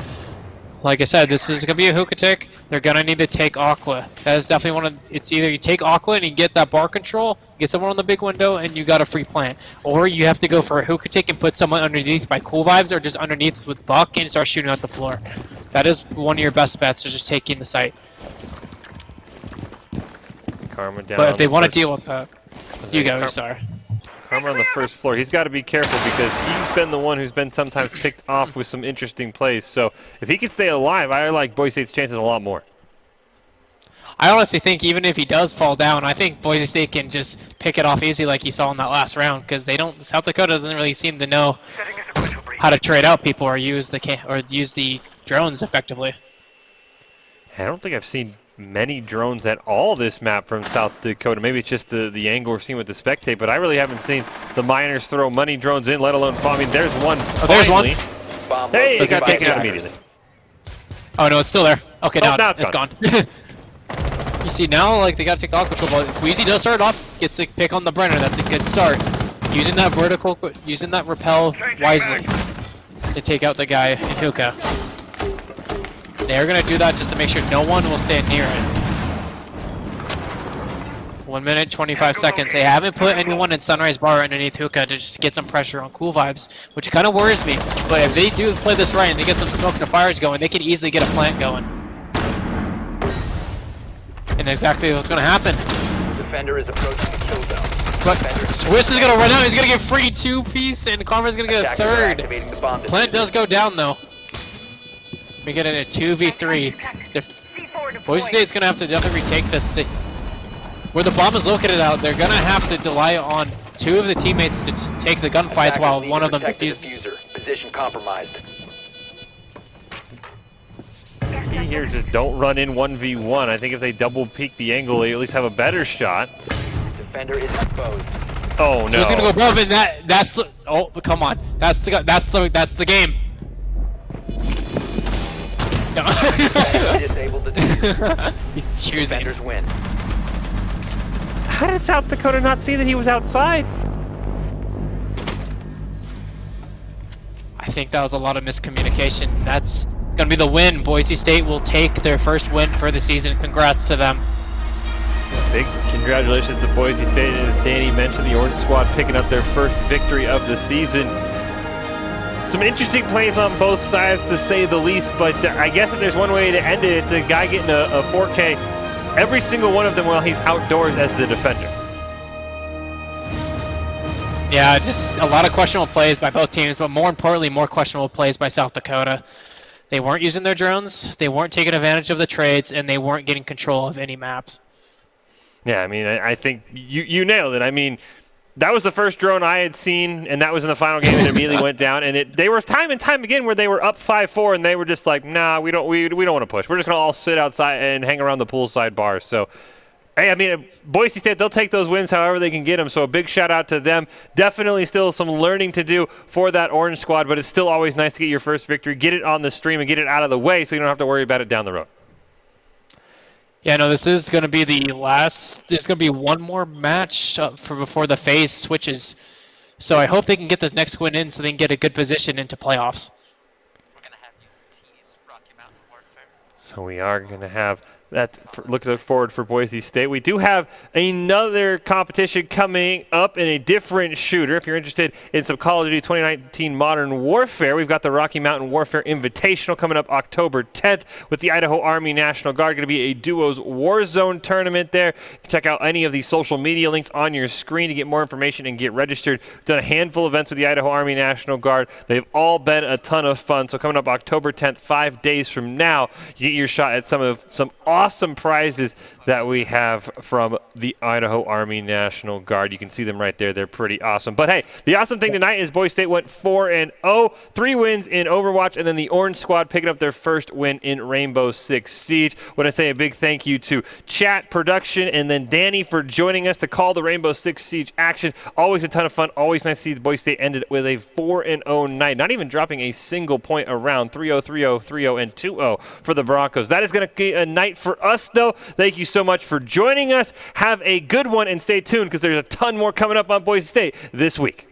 like I said, this is going to be a hookah tick. They're going to need to take Aqua. That is definitely one of, it's either you take Aqua and you get that bar control, get someone on the big window, and you got a free plant, or you have to go for a hookah tick and put someone underneath by Cool Vibes, or just underneath with Buck and start shooting out the floor. That is one of your best bets, to just taking the site. Karma down. But if they want to deal with that, you go, sorry. Karma on the first floor. He's got to be careful because he's been the one who's been sometimes picked off with some interesting plays. So if he can stay alive, I like Boise State's chances a lot more. I honestly think even if he does fall down, I think Boise State can just pick it off easy like you saw in that last round, because they don't. South Dakota doesn't really seem to know how to trade out people or use the drones effectively. I don't think I've seen many drones at all this map from South Dakota. Maybe it's just the angle we're seeing with the spectate, but I really haven't seen the Miners throw money drones in, let alone fall. I mean, there's one. Oh, there's one. Hey, it got taken out immediately. Oh no, it's still there. Okay, now it's gone. You see now, like, they gotta take the aqua control, but Queasy does start off, gets a pick on the Brenner. That's a good start. Using that vertical, using that repel wisely to take out the guy in hookah. They're gonna do that just to make sure no one will stand near it. 1 minute, 25 seconds. They haven't put anyone in Sunrise Bar underneath hookah to just get some pressure on Cool Vibes, which kind of worries me. But if they do play this right and they get some smokes and fires going, they can easily get a plant going. And exactly what's gonna happen. Defender is approaching the kill zone. But Swiss is gonna run out. He's gonna get free 2-piece, and Karma's gonna get a third. Plant does go down though. We get it a 2v3. Boise State's gonna have to definitely retake this. Where the bomb is located out, they're gonna have to rely on 2 of the teammates to take the gunfights while one of them defuses. Position compromised. He here is just don't run in 1v1. I think if they double peek the angle, they at least have a better shot. Defender is exposed. Oh no! He's gonna go above, and that's the. Oh, come on! That's the game. No. Disabled the diffuser. He's choosing. Defenders win. How did South Dakota not see that he was outside? I think that was a lot of miscommunication. That's gonna be the win. Boise State will take their first win for the season. Congrats to them. Big congratulations to Boise State, and as Danny mentioned, the Orange Squad picking up their first victory of the season. Some interesting plays on both sides, to say the least, but I guess if there's one way to end it, it's a guy getting a 4K, every single one of them while he's outdoors as the defender. Yeah, just a lot of questionable plays by both teams, but more importantly, more questionable plays by South Dakota. They weren't using their drones, they weren't taking advantage of the trades, and they weren't getting control of any maps. Yeah, I mean, I think you nailed it. I mean, that was the first drone I had seen, and that was in the final game, and it immediately went down. And they were time and time again where they were up 5-4, and they were just like, nah, we don't want to push. We're just gonna all sit outside and hang around the poolside bars. So, hey, I mean, Boise State, they'll take those wins however they can get them. So a big shout out to them. Definitely still some learning to do for that Orange Squad, but it's still always nice to get your first victory, get it on the stream, and get it out of the way, so you don't have to worry about it down the road. Yeah, no, this is going to be the last. There's going to be one more match before the phase switches. So I hope they can get this next win in so they can get a good position into playoffs. So we are going to have that look forward for Boise State. We do have another competition coming up in a different shooter. If you're interested in some Call of Duty 2019 Modern Warfare, we've got the Rocky Mountain Warfare Invitational coming up October 10th with the Idaho Army National Guard. Going to be a duos Warzone tournament there. Check out any of the social media links on your screen to get more information and get registered. We've done a handful of events with the Idaho Army National Guard. They've all been a ton of fun. So coming up October 10th, 5 days from now, you get your shot at some awesome prizes that we have from the Idaho Army National Guard. You can see them right there. They're pretty awesome. But hey, the awesome thing tonight is Boise State went 4-0, 3 wins in Overwatch, and then the Orange Squad picking up their first win in Rainbow Six Siege. I want to say a big thank you to Chat Production and then Danny for joining us to call the Rainbow Six Siege action. Always a ton of fun. Always nice to see the Boise State ended with a 4-0 night, not even dropping a single point around. 3-0, 3-0, 3-0, and 2-0 for the Broncos. That is going to be a night for us, though. Thank you so much for joining us. Have a good one and stay tuned because there's a ton more coming up on Boise State this week.